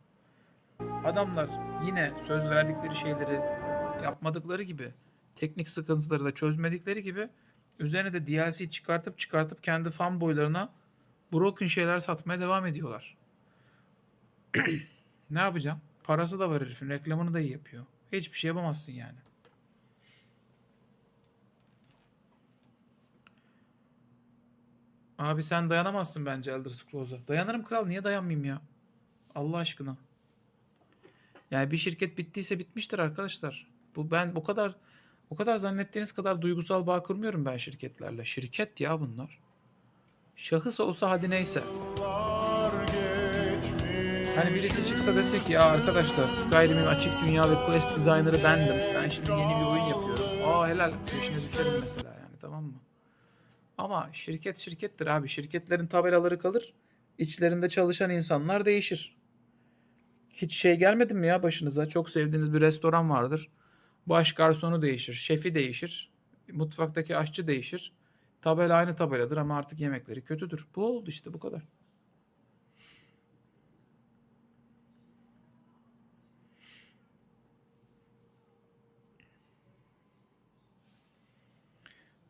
Adamlar yine söz verdikleri şeyleri yapmadıkları gibi, teknik sıkıntıları da çözmedikleri gibi üzerine de DLC çıkartıp kendi fanboylarına broken şeyler satmaya devam ediyorlar. Ne yapacağım? Parası da var herifin, reklamını da iyi yapıyor. Hiçbir şey yapamazsın yani. Abi sen dayanamazsın bence Elder Scrolls'a. Dayanırım kral, niye dayanmayayım ya? Allah aşkına. Yani bir şirket bittiyse bitmiştir arkadaşlar. Ben o kadar zannettiğiniz kadar duygusal bağ kurmuyorum ben şirketlerle. Şirket ya bunlar. Şahıs olsa hadi neyse. Hani birisi çıksa desek ya arkadaşlar Skyrim'in açık dünya ve quest designer'ı bendim. Ben şimdi yeni bir oyun yapıyorum. Aa helal. Peşine düşerim mesela yani, tamam mı? Ama şirket şirkettir abi. Şirketlerin tabelaları kalır. İçlerinde çalışan insanlar değişir. Hiç şey gelmedi mi ya başınıza? Çok sevdiğiniz bir restoran vardır. Baş garsonu değişir, şefi değişir, mutfaktaki aşçı değişir. Tabela aynı tabeladır ama artık yemekleri kötüdür. Bu oldu işte, bu kadar.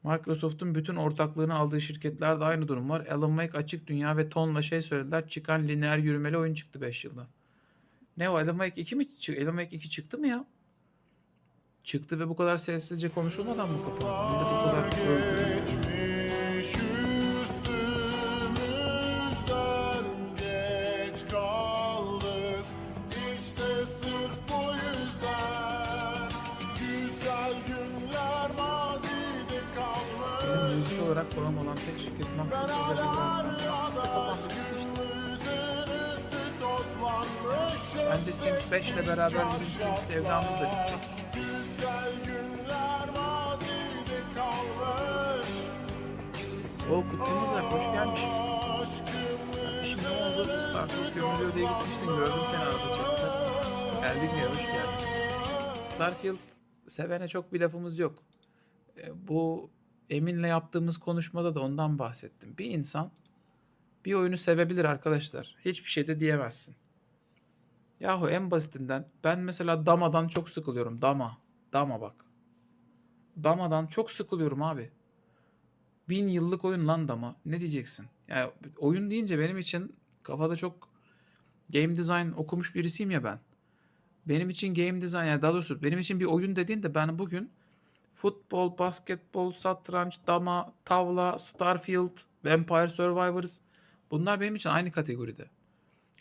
Microsoft'un bütün ortaklığını aldığı şirketlerde aynı durum var. Alan Wake açık dünya ve tonla şey söylediler. Çıkan lineer yürümeli oyun çıktı 5 yılda. Ne o, Alan Wake 2 mi? Alan Wake 2 çıktı mı ya? Çıktı ve bu kadar sessizce konuşulmadan mı kapandı? Millet bu kadar öldü. Benim duygusal olarak bağım olan tek şirket Microsoft ve bence Sims 5 ile beraber bizim Sims sevdamız da bitecek. O kutumuz var, hoş gelmiş. Şimdi ne oldu? Starfield gömülüyor diye gitmiştin, gördüm seni arada chatte. Geldik ya, hoş geldin. Starfield sevene çok bir lafımız yok. Bu Emin'le yaptığımız konuşmada da ondan bahsettim. Bir insan bir oyunu sevebilir arkadaşlar. Hiçbir şey de diyemezsin. Yahu en basitinden ben mesela Dama'dan çok sıkılıyorum. Dama bak. Dama'dan çok sıkılıyorum abi. 1000 yıllık oyun lan Dama. Ne diyeceksin? Yani oyun deyince benim için kafada çok game design okumuş birisiyim ya ben. Benim için game design, yani daha doğrusu benim için bir oyun dediğinde ben bugün futbol, basketbol, satranç, dama, tavla, Starfield, Vampire Survivors, bunlar benim için aynı kategoride.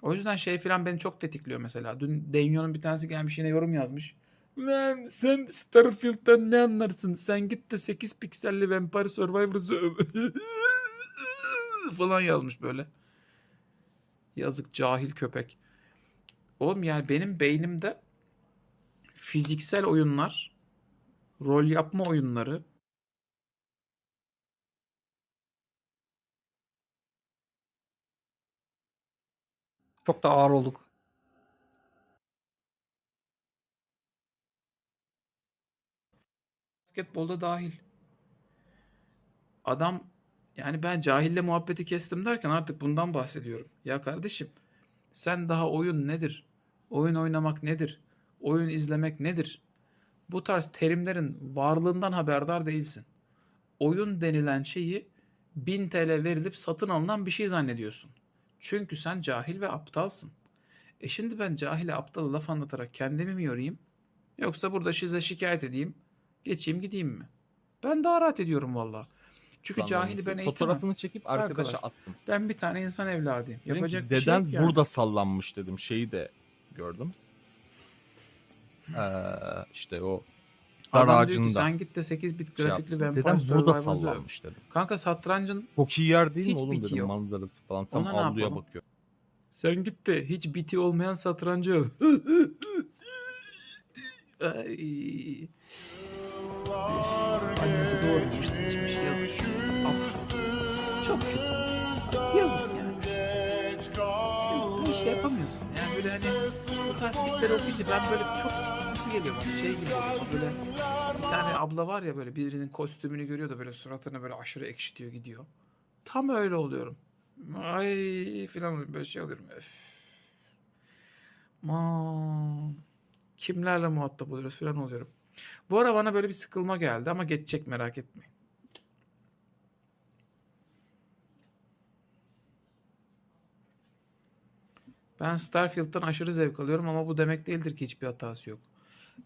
O yüzden şey filan beni çok tetikliyor mesela. Dün Denyo'nun bir tanesi gelmiş yine yorum yazmış. Lan sen Starfield'dan ne anlarsın? Sen git de 8 pikselli Vampire Survivors'ı falan yazmış böyle. Yazık cahil köpek. Oğlum yani benim beynimde fiziksel oyunlar, rol yapma oyunları, Çok da ağır olduk. basketbolda dahil. Adam, yani ben cahille muhabbeti kestim derken artık bundan bahsediyorum. Ya kardeşim sen daha oyun nedir? Oyun oynamak nedir? Oyun izlemek nedir? Bu tarz terimlerin varlığından haberdar değilsin. Oyun denilen şeyi 1000 TL verilip satın alınan bir şey zannediyorsun. Çünkü sen cahil ve aptalsın. Şimdi ben cahile aptala laf anlatarak kendimi mi yorayım? Yoksa burada size şikayet edeyim, geçeyim gideyim mi? Ben daha rahat ediyorum valla. Çünkü cahili ben eğitemem. Fotoğrafını çekip arkadaşa Arkadaş, attım. ben bir tane insan evladıyım. Dedim Yapacak ki bir şey yok deden yani. burada sallanmış dedim. Şeyi de gördüm. İşte o dar Adam diyor ağacında. ki sen git de 8 bit grafikli yaptım. Vampire Deden burada Survivors'ı öv. sallanmış dedim. Kanka satrancın Çok iyi yer değil mi hiç oğlum biti dedim, yok. manzarası falan. Tam Ona ne avluya yapalım? bakıyor. Sen git de hiç biti olmayan satrancı öv. Ay. Annesi doğurmuş, sıçmış, yazık. Çok kötü. Yazık yani. Yazık, bir şey yapamıyorsun. Yani böyle hani bu tarz tipleri okuyunca ben böyle çok tiksinti geliyor bana. Şey gibi oluyor. Böyle bir tane abla var ya, böyle birinin kostümünü görüyor da böyle suratını böyle aşırı ekşitiyor gidiyor. Tam öyle oluyorum. Ay filan böyle şey oluyorum. Öf. Aman. Kimlerle muhatap oluyoruz filan oluyorum. Bu ara bana böyle bir sıkılma geldi ama geçecek, merak etmeyin. Ben Starfield'dan aşırı zevk alıyorum ama bu demek değildir ki hiçbir hatası yok.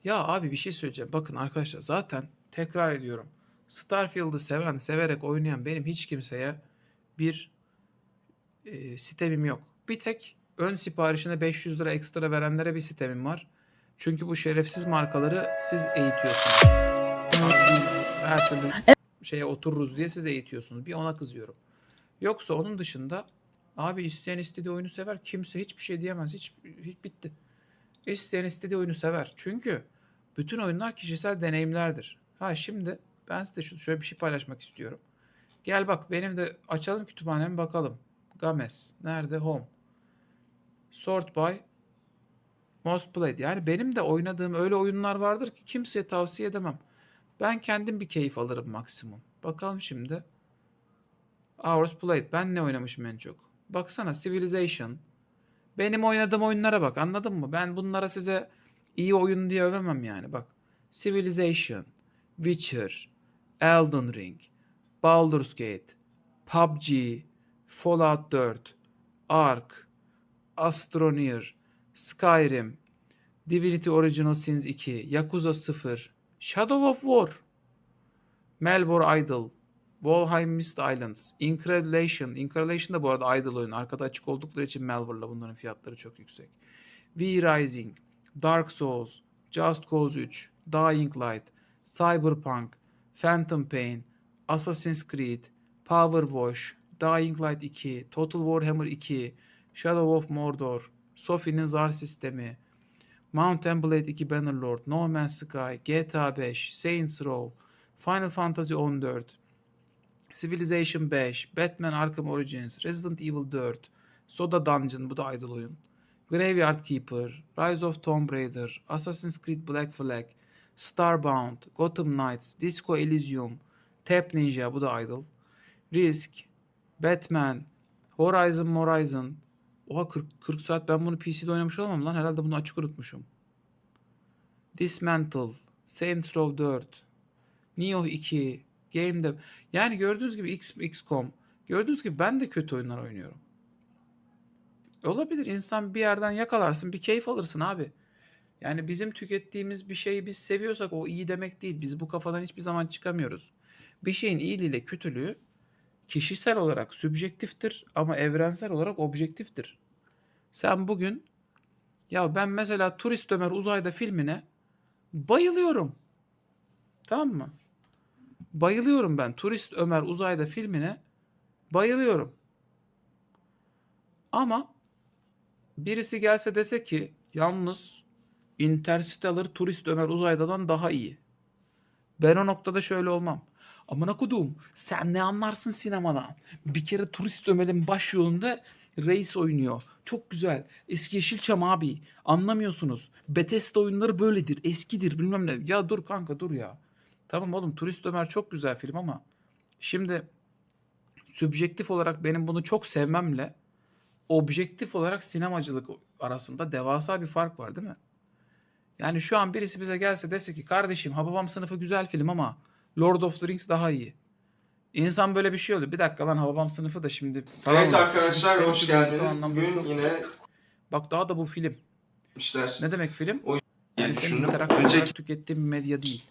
Ya abi bir şey söyleyeceğim. Bakın arkadaşlar, zaten tekrar ediyorum. Starfield'ı seven, severek oynayan benim hiç kimseye bir sitemim yok. Bir tek ön siparişine 500 lira ekstra verenlere bir sitemim var. Çünkü bu şerefsiz markaları siz eğitiyorsunuz. Abi, her türlü şeye otururuz diye siz eğitiyorsunuz. Bir ona kızıyorum. Yoksa onun dışında abi isteyen istediği oyunu sever. Kimse hiçbir şey diyemez. Hiç bitti. İsteyen istediği oyunu sever. Çünkü bütün oyunlar kişisel deneyimlerdir. Ha şimdi ben size şöyle bir şey paylaşmak istiyorum. Gel bak, benim de açalım kütüphanemi bakalım. Games. Nerede? Home. Sort by Most Played. Yani benim de oynadığım öyle oyunlar vardır ki kimseye tavsiye edemem. Ben kendim bir keyif alırım maksimum. Bakalım şimdi. Hours Played. Ben ne oynamışım en çok? Baksana, Civilization. Benim oynadığım oyunlara bak, anladın mı? Ben bunlara size iyi oyun diye övemem yani, bak. Civilization, Witcher, Elden Ring, Baldur's Gate, PUBG, Fallout 4, Ark, Astroneer, Skyrim, Divinity Original Sins 2, Yakuza 0, Shadow of War, Melvor Idol, Valheim Mist Islands, Incredulation. Incredulation da bu arada idle oyun. Arkada açık oldukları için Melvor'la bunların fiyatları çok yüksek. V Rising, Dark Souls, Just Cause 3, Dying Light, Cyberpunk, Phantom Pain, Assassin's Creed, Power Wash, Dying Light 2, Total Warhammer 2, Shadow of Mordor, Sophie'nin zar sistemi, Mount and Blade 2 Bannerlord, No Man's Sky, GTA 5, Saints Row, Final Fantasy 14, Civilization 5, Batman Arkham Origins, Resident Evil 4, Soda Dungeon, bu da idle oyun, Graveyard Keeper, Rise of Tomb Raider, Assassin's Creed Black Flag, Starbound, Gotham Knights, Disco Elysium, Tap Ninja, bu da idle, Risk, Batman, Horizon. Oha, 40 saat ben bunu PC'de oynamış olamam lan. Herhalde bunu açık unutmuşum. Dismantle, Saints Row 4, Nioh 2, Game Dev. Yani gördüğünüz gibi XCOM. Gördüğünüz gibi ben de kötü oyunlar oynuyorum. Olabilir, insan bir yerden yakalarsın, bir keyif alırsın abi. Yani bizim tükettiğimiz bir şeyi biz seviyorsak o iyi demek değil. Biz bu kafadan hiçbir zaman çıkamıyoruz. Bir şeyin iyiliğiyle kötülüğü kişisel olarak sübjektiftir ama evrensel olarak objektiftir. Sen bugün, ya ben mesela Turist Ömer Uzayda filmine bayılıyorum. Tamam mı? Bayılıyorum ben. Turist Ömer Uzayda filmine bayılıyorum. Ama birisi gelse dese ki yalnız Interstellar Turist Ömer Uzayda'dan daha iyi. Ben o noktada şöyle olmam. Amına kodum, sen ne anlarsın sinemadan? Bir kere Turist Ömer'in baş yolunda reis oynuyor. Çok güzel. Eski Yeşilçam abi. Anlamıyorsunuz. Bethesda oyunları böyledir. Eskidir bilmem ne. Ya dur kanka, dur ya. Tamam oğlum, Turist Ömer çok güzel film ama şimdi sübjektif olarak benim bunu çok sevmemle objektif olarak sinemacılık arasında devasa bir fark var değil mi? Yani şu an birisi bize gelse dese ki kardeşim Hababam Sınıfı güzel film ama Lord of the Rings daha iyi. İnsan böyle bir şey oluyor. Bir dakika lan, Hababam Sınıfı da şimdi falan. Evet arkadaşlar, hoş geldiniz. Bugün çok... yine Bak daha da bu film. Ne demek film? O Yani senin düşündüm. interaktif Önceki olarak tükettiğin bir medya değil.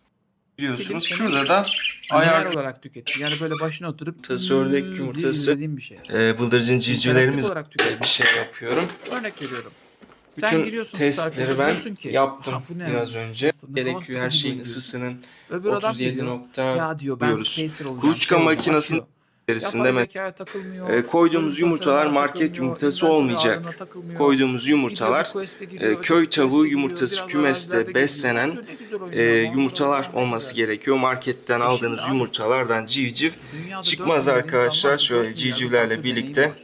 biliyorsunuz Film şurada da lineer ayar olarak tükettiğin. Yani böyle başına oturup yumurtası, ördek diye yumurtası, izlediğin bir şey. bıldırcın civcivlerimiz olarak tükettiğin bir şey yapıyorum. Örnek veriyorum. Sen Bütün giriyorsun testleri Starfield'a, ben diyorsun ki yaptım "Ha, bu ne biraz ya? önce. Ne kadar Gerekiyor her sıkıcı şeyin oyun" diyorsun. ısısının Öbür adam 37 geliyor. nokta Ya diyor ben diyoruz. spacer olacağım. Kuluçka Şey olacağım. makinesini Açıyor. içerisinde Yapay zekaya takılmıyor. koyduğumuz bölüm yumurtalar tasarımlarına market takılmıyor, yumurtası inventory ağırlığına olmayacak. takılmıyor. Koyduğumuz Gidiyor bir yumurtalar quest'e giriyor, köy öteki tavuğu quest'e gidiyor, yumurtası biraz arazilerde kümeste geziyor. beslenen Gidiyor, ne güzel oyun ya. Manzara yumurtalar falan ne olması güzel. gerekiyor. Marketten Şimdi aldığınız abi, yumurtalardan civciv dünyada 4 çıkmaz milyar insan arkadaşlar. varsa Şöyle 4 milyarda civcivlerle farklı deneyim birlikte var.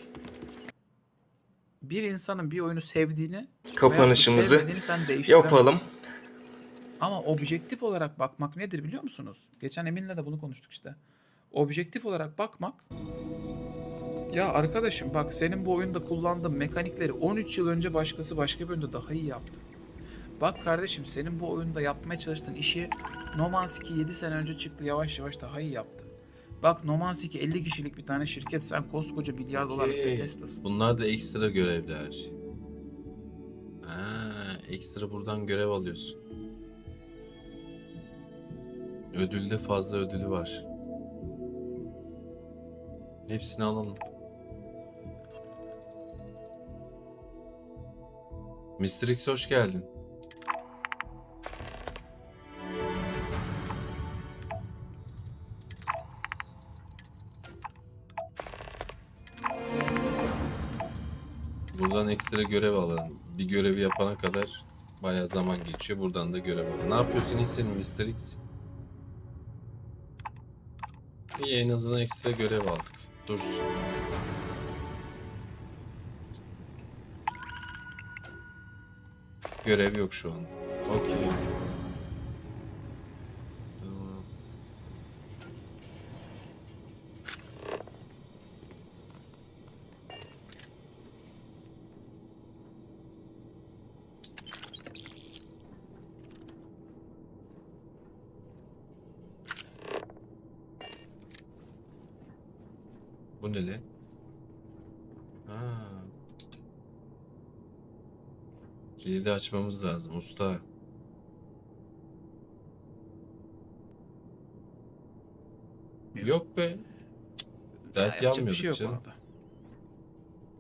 Bir insanın bir oyunu sevdiğini veya kapanışımızı sevmediğini sen yapalım. değiştiremezsin. Ama objektif olarak bakmak nedir biliyor musunuz? Geçen Emin'le de bunu konuştuk işte. Objektif olarak bakmak, ya arkadaşım bak senin bu oyunda kullandığın mekanikleri 13 yıl önce başkası başka bir oyunda daha iyi yaptı. Bak kardeşim senin bu oyunda yapmaya çalıştığın işi No Man's Sky 7 sene önce çıktı, yavaş yavaş daha iyi yaptı. Bak No Man's Sky 50 kişilik bir tane şirket, sen koskoca milyar dolarlık Bethesda'sın. Bunlar da ekstra görevler. Ha, ekstra buradan görev alıyorsun. Ödülde fazla ödülü var. Hepsini alalım. Mr. X hoş geldin. Buradan ekstra görev alalım. Bir görevi yapana kadar bayağı zaman geçiyor. Buradan da görev alalım. Ne yapıyorsun iyisin Mr. X? İyi, en azından ekstra görev aldık. Dur. Görev yok şu an. Okey. Tamam. Bu ne lan? Ha. Kilidi açmamız lazım usta. Yok be. Dert yapacak bir yanmıyorduk şey yok canım. orada.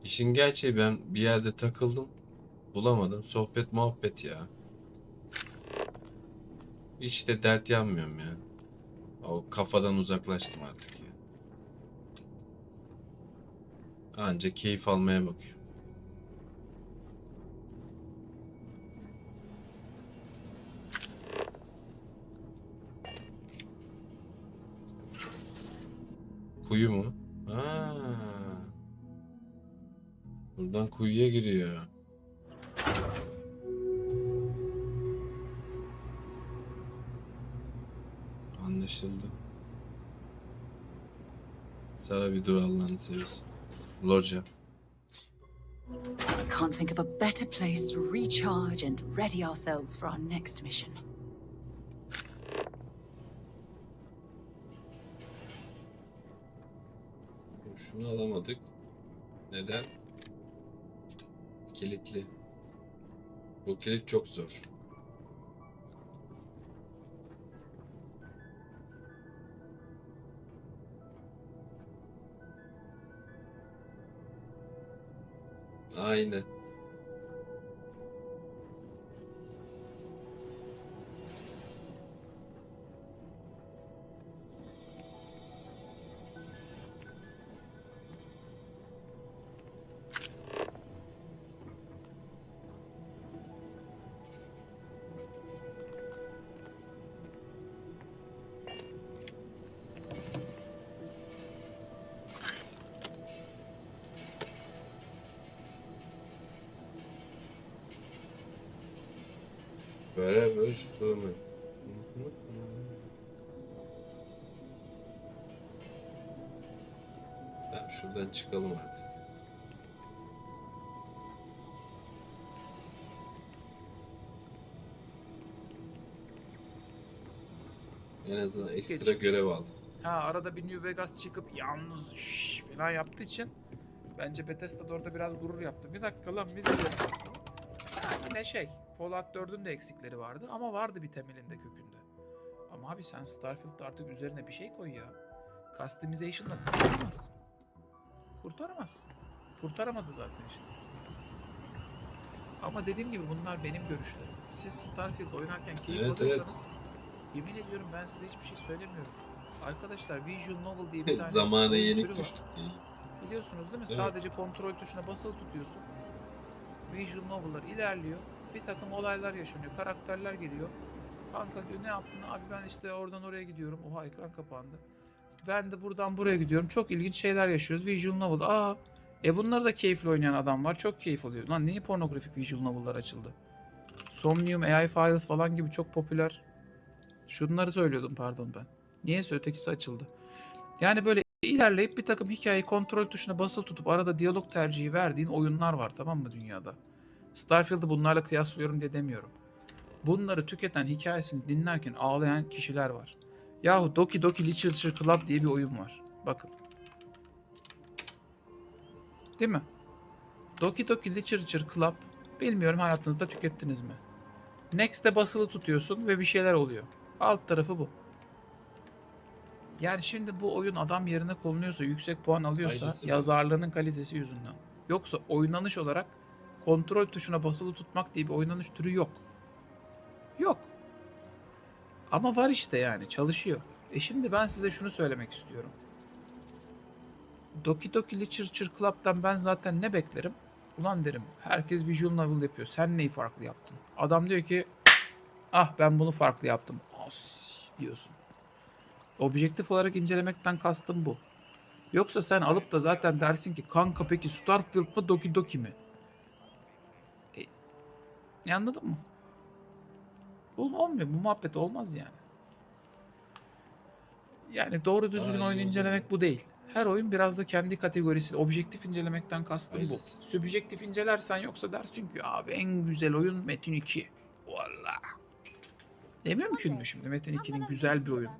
İşin gerçeği ben bir yerde takıldım. Bulamadım. Sohbet muhabbet ya. İşte dert yanmıyorum ya. O kafadan uzaklaştım artık ya. Anca keyif almaya bakıyorum. Kuyu mu? Ha. Buradan kuyuya giriyor. Anlaşıldı. Sara bir dur Allah'ını seversen. Loca. I can't think of a better place to recharge and ready ourselves for our next mission. Şunu alamadık. Neden? Kilitli. Bu kilit çok zor. Aynen. Beraber sonra. Tamam şuradan çıkalım artık. En azından ekstra Geçmiş. görev aldım. Ha arada bir New Vegas çıkıp yalnız falan yaptığı için bence Bethesda da orada biraz gurur yaptı. Bir dakika lan biz de yapacağız falan. Ha, yine şey Fallout 4'ün de eksikleri vardı ama vardı bir temelinde kökünde. Ama abi sen Starfield'da artık üzerine bir şey koy ya. Customization'la kurtaramazsın. Kurtaramazsın. Kurtaramadı zaten işte. Ama dediğim gibi bunlar benim görüşlerim. Siz Starfield oynarken keyif Evet, alıyorsanız yemin ediyorum ben size hiçbir şey söylemiyorum. Arkadaşlar visual novel diye bir tane Zamana oyun yenik türü var. düştük diye. Biliyorsunuz değil mi? Evet. Sadece kontrol tuşuna basılı tutuyorsun. Visual novel'lar ilerliyor. Bir takım olaylar yaşanıyor. Karakterler geliyor. Kanka diyor ne yaptın? Abi ben işte oradan oraya gidiyorum. Oha ekran kapandı. Ben de buradan buraya gidiyorum. Çok ilginç şeyler yaşıyoruz. Visual novel. Bunları da keyifli oynayan adam var. Çok keyif alıyor. Lan niye pornografik visual novel'lar açıldı? Somnium, AI Files falan gibi çok popüler. Şunları söylüyordum pardon ben. Niyeyse ötekisi açıldı. Yani böyle ilerleyip bir takım hikayeyi kontrol tuşuna basılı tutup arada diyalog tercihi verdiğin oyunlar var, tamam mı, dünyada? Starfield'ı bunlarla kıyaslıyorum diye demiyorum. Bunları tüketen, hikayesini dinlerken ağlayan kişiler var. Yahu Doki Doki Literature Club diye bir oyun var. Bakın. Değil mi? Doki Doki Literature Club, bilmiyorum hayatınızda tükettiniz mi? Next'te basılı tutuyorsun ve bir şeyler oluyor. Alt tarafı bu. Yani şimdi bu oyun adam yerine konuluyorsa, yüksek puan alıyorsa Ayrısı yazarlığının kalitesi yüzünden. Yoksa oynanış olarak kontrol tuşuna basılı tutmak diye bir oynanış türü yok. Yok. Ama var işte, yani çalışıyor. Şimdi ben size şunu söylemek istiyorum. Doki Doki Literature Club'dan ben zaten ne beklerim? Ulan derim, herkes visual novel yapıyor. Sen neyi farklı yaptın? Adam diyor ki, ben bunu farklı yaptım. As diyorsun. Objektif olarak incelemekten kastım bu. Yoksa sen alıp da zaten dersin ki kanka peki Starfield mı Doki Doki mi? Anladın mı? Olmuyor. Bu muhabbet olmaz yani. Yani doğru düzgün Daha oyun iyi olur incelemek bu değil. Her oyun biraz da kendi kategorisi. Objektif incelemekten kastım bu. Hayırlısı. Sübjektif incelersen yoksa dersin ki abi en güzel oyun Metin 2. Valla. Mümkün mü şimdi Metin 2'nin güzel bir oyun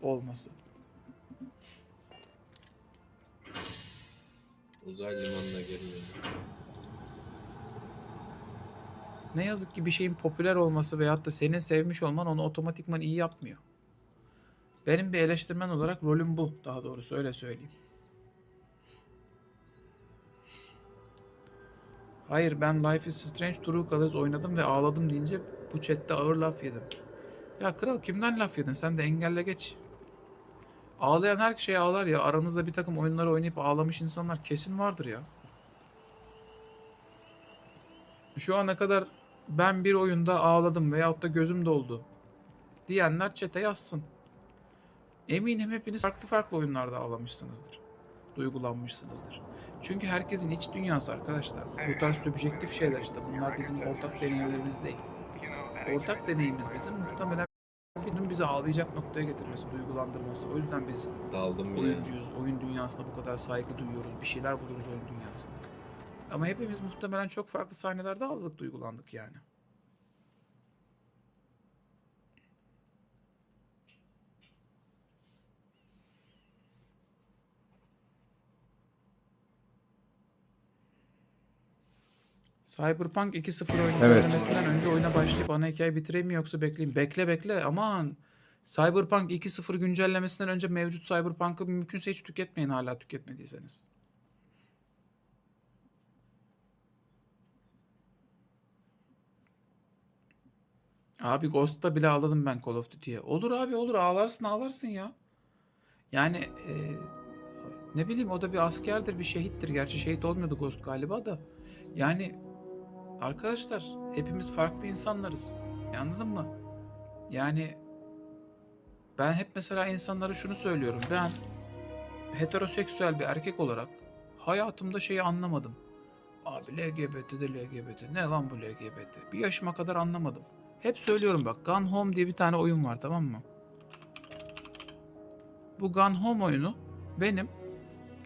olması? Uzay limanına geliyor. Ne yazık ki bir şeyin popüler olması veyahut da senin sevmiş olman onu otomatikman iyi yapmıyor. Benim bir eleştirmen olarak rolüm bu. Daha doğrusu öyle söyleyeyim. Hayır, ben Life is Strange True Colors oynadım ve ağladım deyince bu chatte ağır laf yedim. Ya kral, kimden laf yedin? Sen de engelle geç. Ağlayan her şeye ağlar ya. Aranızda bir takım oyunları oynayıp ağlamış insanlar kesin vardır ya. Şu ana kadar ben bir oyunda ağladım veyahut da gözüm doldu diyenler chat'e yazsın. Eminim hepiniz farklı farklı oyunlarda ağlamışsınızdır. Duygulanmışsınızdır. Çünkü herkesin iç dünyası arkadaşlar. Bu tarz subjektif şeyler işte. Bunlar bizim ortak deneyimlerimiz değil. Ortak deneyimimiz bizim muhtemelen birinin bizi ağlayacak noktaya getirmesi, duygulandırması. O yüzden biz Daldım yine. oyuncuyuz. Oyun dünyasına bu kadar saygı duyuyoruz. Bir şeyler buluyoruz oyun dünyasında. Ama hepimiz muhtemelen çok farklı sahnelerde ağladık, duygulandık yani. Cyberpunk 2.0 oyun incelemesinden önce oyuna başlayıp ana hikayeyi bitireyim mi yoksa bekleyeyim? Bekle aman. Cyberpunk 2.0 güncellemesinden önce mevcut Cyberpunk'ı mümkünse hiç tüketmeyin hala tüketmediyseniz. Abi Ghost'ta bile ağladım ben Call of Duty'ye. Olur abi, olur, ağlarsın ya. Yani ne bileyim, o da bir askerdir, bir şehittir. Gerçi şehit olmuyordu Ghost galiba da. Yani arkadaşlar hepimiz farklı insanlarız. Anladın mı? Yani ben hep mesela insanlara şunu söylüyorum. Ben heteroseksüel bir erkek olarak hayatımda şeyi anlamadım. Abi LGBT de LGBT. Ne lan bu LGBT? Bir yaşıma kadar anlamadım. Hep söylüyorum bak. Gone Home diye bir tane oyun var, tamam mı? Bu Gone Home oyunu benim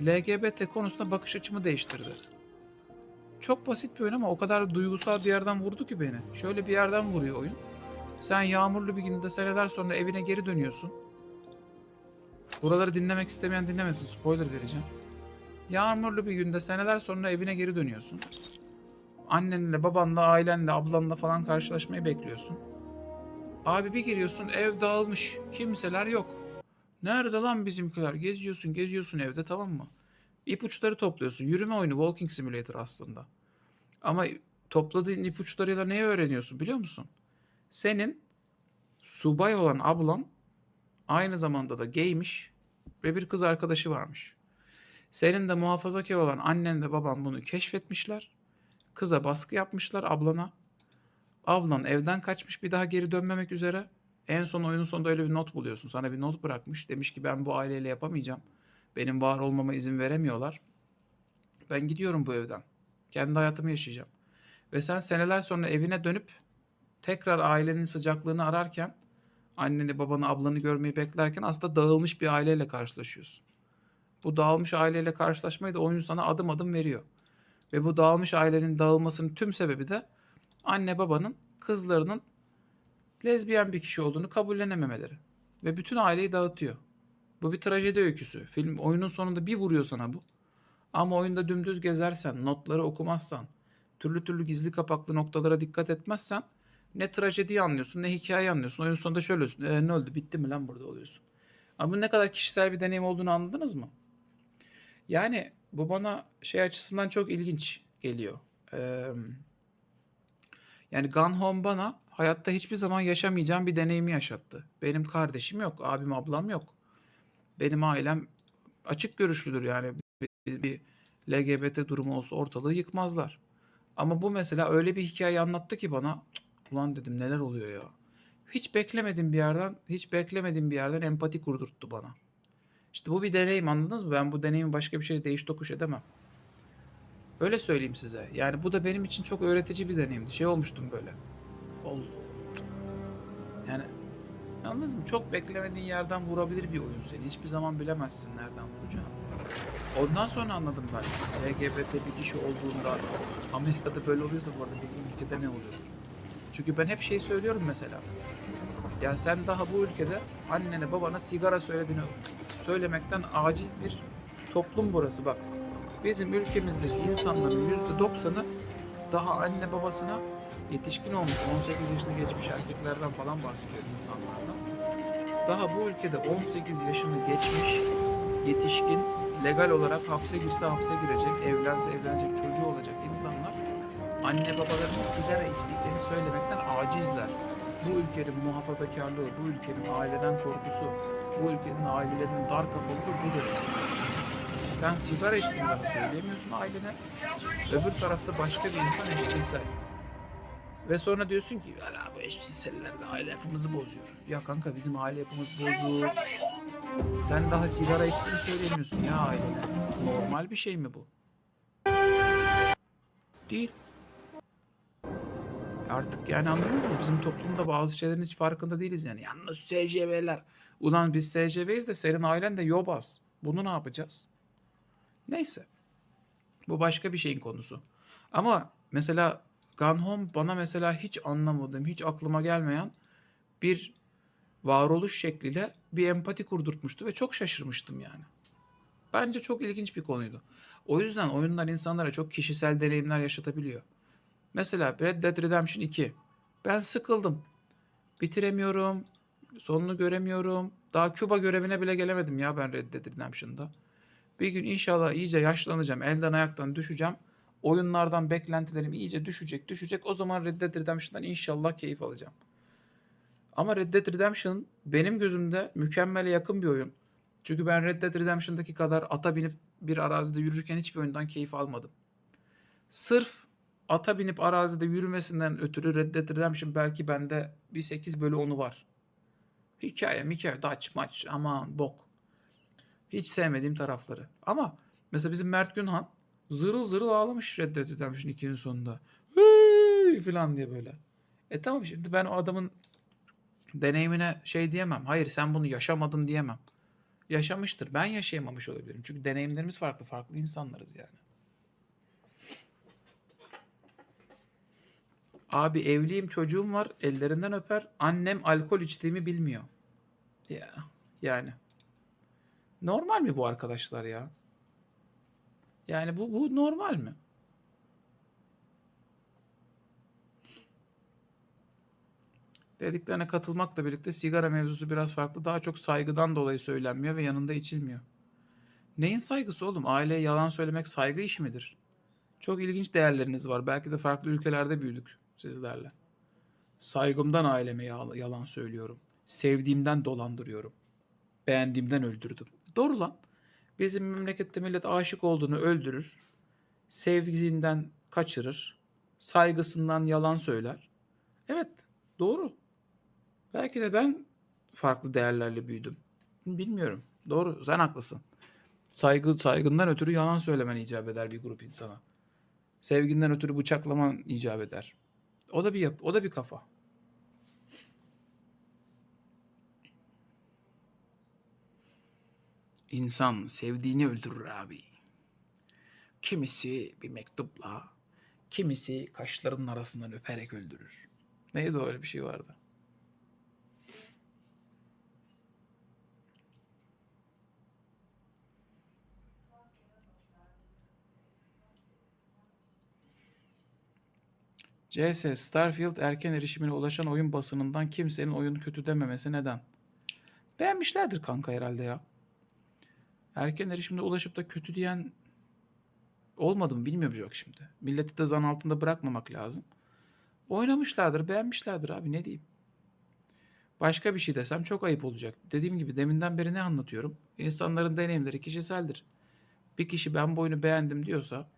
LGBT konusunda bakış açımı değiştirdi. Çok basit bir oyun ama o kadar duygusal bir yerden vurdu ki beni. Şöyle bir yerden vuruyor oyun. Sen yağmurlu bir günde seneler sonra evine geri dönüyorsun. Buraları dinlemek istemeyen dinlemesin. Spoiler vereceğim. Yağmurlu bir günde seneler sonra evine geri dönüyorsun. Annenle, babanla, ailenle, ablanla falan karşılaşmayı bekliyorsun. Abi bir giriyorsun, ev dağılmış. Kimseler yok. Nerede lan bizimkiler? Geziyorsun evde, tamam mı? İpuçları topluyorsun. Yürüme oyunu, Walking Simulator aslında. Ama topladığın ipuçlarıyla neyi öğreniyorsun biliyor musun? Senin subay olan ablan aynı zamanda da gaymiş ve bir kız arkadaşı varmış. Senin de muhafazakar olan annen ve baban bunu keşfetmişler. Kıza baskı yapmışlar, ablana. Ablan evden kaçmış, bir daha geri dönmemek üzere. En son oyunun sonunda öyle bir not buluyorsun. Sana bir not bırakmış. Demiş ki ben bu aileyle yapamayacağım. Benim var olmama izin veremiyorlar. Ben gidiyorum bu evden. Kendi hayatımı yaşayacağım. Ve sen seneler sonra evine dönüp tekrar ailenin sıcaklığını ararken, anneni, babanı, ablanı görmeyi beklerken aslında dağılmış bir aileyle karşılaşıyorsun. Bu dağılmış aileyle karşılaşmayı da oyun sana adım adım veriyor. Ve bu dağılmış ailenin dağılmasının tüm sebebi de anne babanın kızlarının lezbiyen bir kişi olduğunu kabullenememeleri. Ve bütün aileyi dağıtıyor. Bu bir trajedi öyküsü. Film oyunun sonunda bir vuruyor sana bu. Ama oyunda dümdüz gezersen, notları okumazsan, türlü türlü gizli kapaklı noktalara dikkat etmezsen ne trajediyi anlıyorsun ne hikayeyi anlıyorsun. Oyun sonunda şöyle oluyorsun. Ne oldu? Bitti mi lan burada oluyorsun. Ama bu ne kadar kişisel bir deneyim olduğunu anladınız mı? Yani bu bana şey açısından çok ilginç geliyor. Yani Gone Home bana hayatta hiçbir zaman yaşamayacağım bir deneyimi yaşattı. Benim kardeşim yok, abim ablam yok. Benim ailem açık görüşlüdür yani bir LGBT durumu olsa ortalığı yıkmazlar. Ama bu mesela öyle bir hikaye anlattı ki bana, "Cık, ulan dedim neler oluyor ya. Hiç beklemediğim bir yerden empati kurdurttu bana. İşte bu bir deneyim, anladınız mı? Ben bu deneyimi başka bir şeyle değiş tokuş edemem. Öyle söyleyeyim size. Yani bu da benim için çok öğretici bir deneyimdi. Şey olmuştum böyle. Ol. Yani anladınız mı? Çok beklemediğin yerden vurabilir bir oyun seni. Hiçbir zaman bilemezsin nereden vuracağını. Ondan sonra anladım ben. LGBT bir kişi olduğunda Amerika'da böyle oluyorsa bu arada bizim ülkede ne oluyor? Çünkü ben hep şey söylüyorum mesela. Ya sen daha bu ülkede annene babana sigara söylediğini söylemekten aciz bir toplum burası bak. Bizim ülkemizdeki insanların %90'ı daha anne babasına yetişkin olmuş 18 yaşını geçmiş erkeklerden falan bahsediyor insanlardan. Daha bu ülkede 18 yaşını geçmiş yetişkin legal olarak hapse girse hapse girecek, evlense evlenecek, çocuğu olacak insanlar anne babalarının sigara içtiklerini söylemekten acizler. Bu ülkenin muhafazakarlığı, bu ülkenin aileden korkusu, bu ülkenin ailelerinin dar kafalılığı bu derece. Sen sigara içtiğini daha söyleyemiyorsun ailene. Öbür tarafta başka bir insan eşcinsel. Ve sonra diyorsun ki ala bu eşcinseller de aile yapımızı bozuyor. Ya kanka bizim aile yapımız bozuk. Sen daha sigara içtiğini söylemiyorsun ya ailene. Normal bir şey mi bu? Değil. Artık yani anladınız mı? Bizim toplumda bazı şeylerin hiç farkında değiliz yani. Yalnız SCV'ler. Ulan biz SCV'yiz de senin ailen de yobaz. Bunu ne yapacağız? Neyse. Bu başka bir şeyin konusu. Ama mesela Gone Home bana mesela hiç anlamadığım, hiç aklıma gelmeyen bir varoluş şekliyle bir empati kurdurtmuştu ve çok şaşırmıştım yani. Bence çok ilginç bir konuydu. O yüzden oyunlar insanlara çok kişisel deneyimler yaşatabiliyor. Mesela Red Dead Redemption 2. Ben sıkıldım. Bitiremiyorum. Sonunu göremiyorum. Daha Küba görevine bile gelemedim ya ben Red Dead Redemption'da. Bir gün inşallah iyice yaşlanacağım. Elden ayaktan düşeceğim. Oyunlardan beklentilerim iyice düşecek. O zaman Red Dead Redemption'dan inşallah keyif alacağım. Ama Red Dead Redemption benim gözümde mükemmele yakın bir oyun. Çünkü ben Red Dead Redemption'daki kadar ata binip bir arazide yürürken hiçbir oyundan keyif almadım. Sırf ata binip arazide yürümesinden ötürü Red Dead Redemption belki bende bir 8 bölü 10'u var. Hikaye, daç maç, aman bok. Hiç sevmediğim tarafları. Ama mesela bizim Mert Günhan zırıl zırıl ağlamış Red Dead Redemption 2'nin sonunda. Hıy falan diye böyle. Tamam şimdi ben o adamın deneyimine şey diyemem. Hayır sen bunu yaşamadın diyemem. Yaşamıştır. Ben yaşayamamış olabilirim. Çünkü deneyimlerimiz farklı. Farklı insanlarız yani. Abi evliyim çocuğum var ellerinden öper. Annem alkol içtiğimi bilmiyor. Ya yani. Normal mi bu arkadaşlar ya? Yani bu normal mi? Dediklerine katılmakla birlikte sigara mevzusu biraz farklı. Daha çok saygıdan dolayı söylenmiyor ve yanında içilmiyor. Neyin saygısı oğlum? Aileye yalan söylemek saygı işi midir? Çok ilginç değerleriniz var. Belki de farklı ülkelerde büyüdük sizlerle. Saygımdan aileme yalan söylüyorum. Sevdiğimden dolandırıyorum. Beğendiğimden öldürdüm. Doğru lan. Bizim memlekette millet aşık olduğunu öldürür. Sevgisinden kaçırır. Saygısından yalan söyler. Evet, doğru. Belki de ben farklı değerlerle büyüdüm. Bilmiyorum. Doğru, sen haklısın. Saygından ötürü yalan söylemen icap eder bir grup insana. Sevginden ötürü bıçaklaman icap eder. O da bir o da bir kafa. İnsan sevdiğini öldürür abi. Kimisi bir mektupla, kimisi kaşlarının arasından öperek öldürür. Neydi o, öyle bir şey vardı. CS Starfield erken erişimine ulaşan oyun basınından kimsenin oyunu kötü dememesi neden? Beğenmişlerdir kanka herhalde ya. Erken erişimde ulaşıp da kötü diyen olmadı mı bilmiyorum, yok şimdi. Milleti de zan altında bırakmamak lazım. Oynamışlardır, beğenmişlerdir abi, ne diyeyim. Başka bir şey desem çok ayıp olacak. Dediğim gibi deminden beri ne anlatıyorum? İnsanların deneyimleri kişiseldir. Bir kişi ben bu oyunu beğendim diyorsa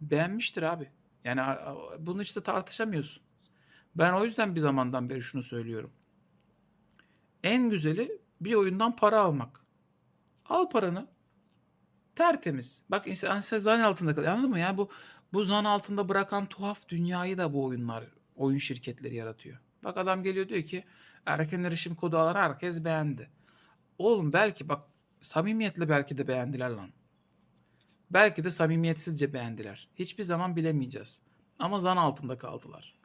beğenmiştir abi. Yani bunu işte tartışamıyorsun. Ben o yüzden bir zamandan beri şunu söylüyorum. En güzeli bir oyundan para almak. Al paranı. Tertemiz. Bak insan zan altında kalıyor. Anladın mı? Yani bu zan altında bırakan tuhaf dünyayı da bu oyun şirketleri yaratıyor. Bak adam geliyor diyor ki erken erişim kodu alan herkes beğendi. Oğlum belki bak samimiyetle belki de beğendiler lan. Belki de samimiyetsizce beğendiler. Hiçbir zaman bilemeyeceğiz. Ama zan altında kaldılar.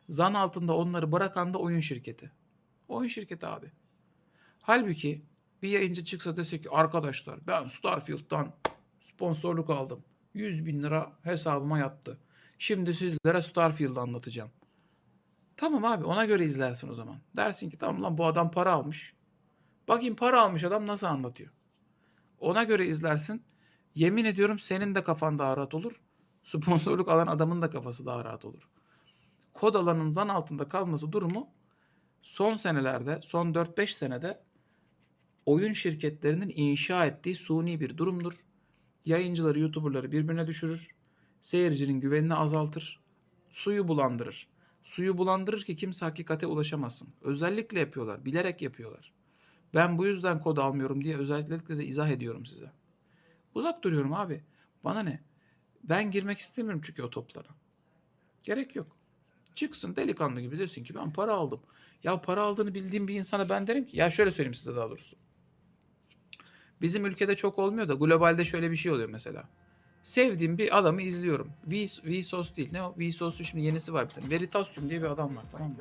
Zan altında onları bırakan da oyun şirketi. Oyun şirketi abi. Halbuki bir yayıncı çıksa dese ki arkadaşlar ben Starfield'dan sponsorluk aldım. 100.000 lira hesabıma yattı. Şimdi sizlere Starfield'ı anlatacağım. Tamam abi, ona göre izlersin o zaman. Dersin ki tamam lan, bu adam para almış. Bakayım para almış adam nasıl anlatıyor. Ona göre izlersin. Yemin ediyorum senin de kafan daha rahat olur. Sponsorluk alan adamın da kafası daha rahat olur. Kod alanın zan altında kalması durumu son senelerde, son 4-5 senede oyun şirketlerinin inşa ettiği suni bir durumdur. Yayıncıları, YouTuber'ları birbirine düşürür. Seyircinin güvenini azaltır. Suyu bulandırır. Suyu bulandırır ki kimse hakikate ulaşamasın. Özellikle yapıyorlar, bilerek yapıyorlar. Ben bu yüzden kod almıyorum diye özellikle de izah ediyorum size. Uzak duruyorum abi. Bana ne? Ben girmek istemiyorum çünkü o toplara. Gerek yok. Çıksın delikanlı gibi desin ki ben para aldım. Ya para aldığını bildiğim bir insana ben derim ki, ya şöyle söyleyeyim size daha doğrusu. Bizim ülkede çok olmuyor da globalde şöyle bir şey oluyor mesela. Sevdiğim bir adamı izliyorum. Vsauce değil. Ne o? Vsauce'un şimdi yenisi var bir tane. Veritasium diye bir adam var, tamam mı?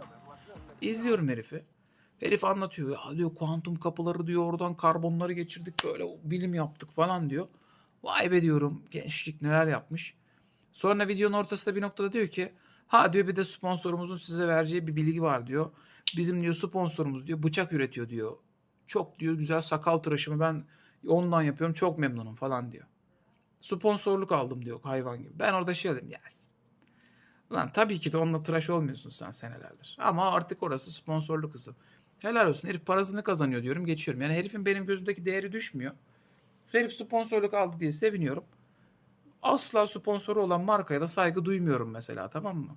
İzliyorum herifi. Herif anlatıyor. Ya diyor kuantum kapıları diyor, oradan karbonları geçirdik, böyle bilim yaptık falan diyor. Vay be diyorum, gençlik neler yapmış. Sonra videonun ortasında bir noktada diyor ki ha diyor bir de sponsorumuzun size vereceği bir bilgi var diyor. Bizim diyor sponsorumuz diyor bıçak üretiyor diyor. Çok diyor güzel sakal tıraşımı ben ondan yapıyorum, çok memnunum falan diyor. Sponsorluk aldım diyor hayvan gibi. Ben orada şey dedim, yes. Lan tabii ki de onunla tıraş olmuyorsun sen senelerdir. Ama artık orası sponsorluk kısım. Helal olsun, herif parasını kazanıyor diyorum, geçiyorum. Yani herifin benim gözümdeki değeri düşmüyor. Herif sponsorluk aldı diye seviniyorum. Asla sponsoru olan markaya da saygı duymuyorum mesela, tamam mı?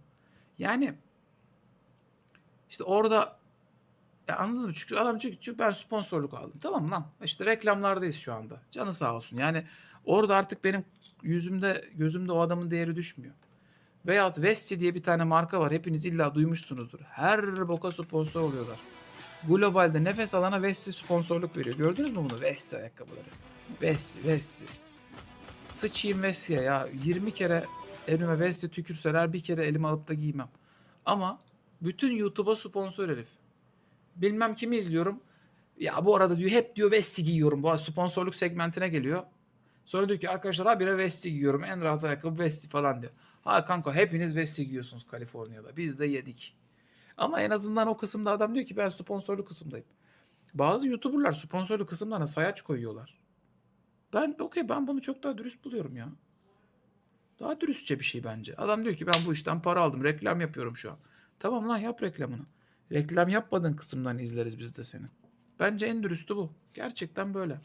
Yani işte orada anladınız mı? Çünkü adam çünkü ben sponsorluk aldım. Tamam lan. İşte reklamlardayız şu anda. Canı sağ olsun. Yani orada artık benim gözümde o adamın değeri düşmüyor. Veyahut Vessi diye bir tane marka var. Hepiniz illa duymuşsunuzdur. Her boka sponsor oluyorlar. Globalde nefes alana Vessi sponsorluk veriyor. Gördünüz mü bunu? Vessi ayakkabıları. Vessi. Sıçayım Vessi'ye ya. 20 kere elime Vessi tükürseler bir kere elime alıp da giymem. Ama bütün YouTube'a sponsor herif. Bilmem kimi izliyorum. Ya bu arada diyor hep diyor Vessi giyiyorum. Bu sponsorluk segmentine geliyor. Sonra diyor ki arkadaşlar habire Vessi giyiyorum. En rahat ayakkabı Vessi falan diyor. Ha kanka hepiniz Vessi giyiyorsunuz Kaliforniya'da. Biz de yedik. Ama en azından o kısımda adam diyor ki ben sponsorlu kısımdayım. Bazı YouTuber'lar sponsorlu kısımlarına sayaç koyuyorlar. Ben bunu çok daha dürüst buluyorum ya. Daha dürüstçe bir şey bence. Adam diyor ki ben bu işten para aldım. Reklam yapıyorum şu an. Tamam lan, yap reklamını. Reklam yapmadığın kısımdan izleriz biz de seni. Bence en dürüstü bu. Gerçekten böyle.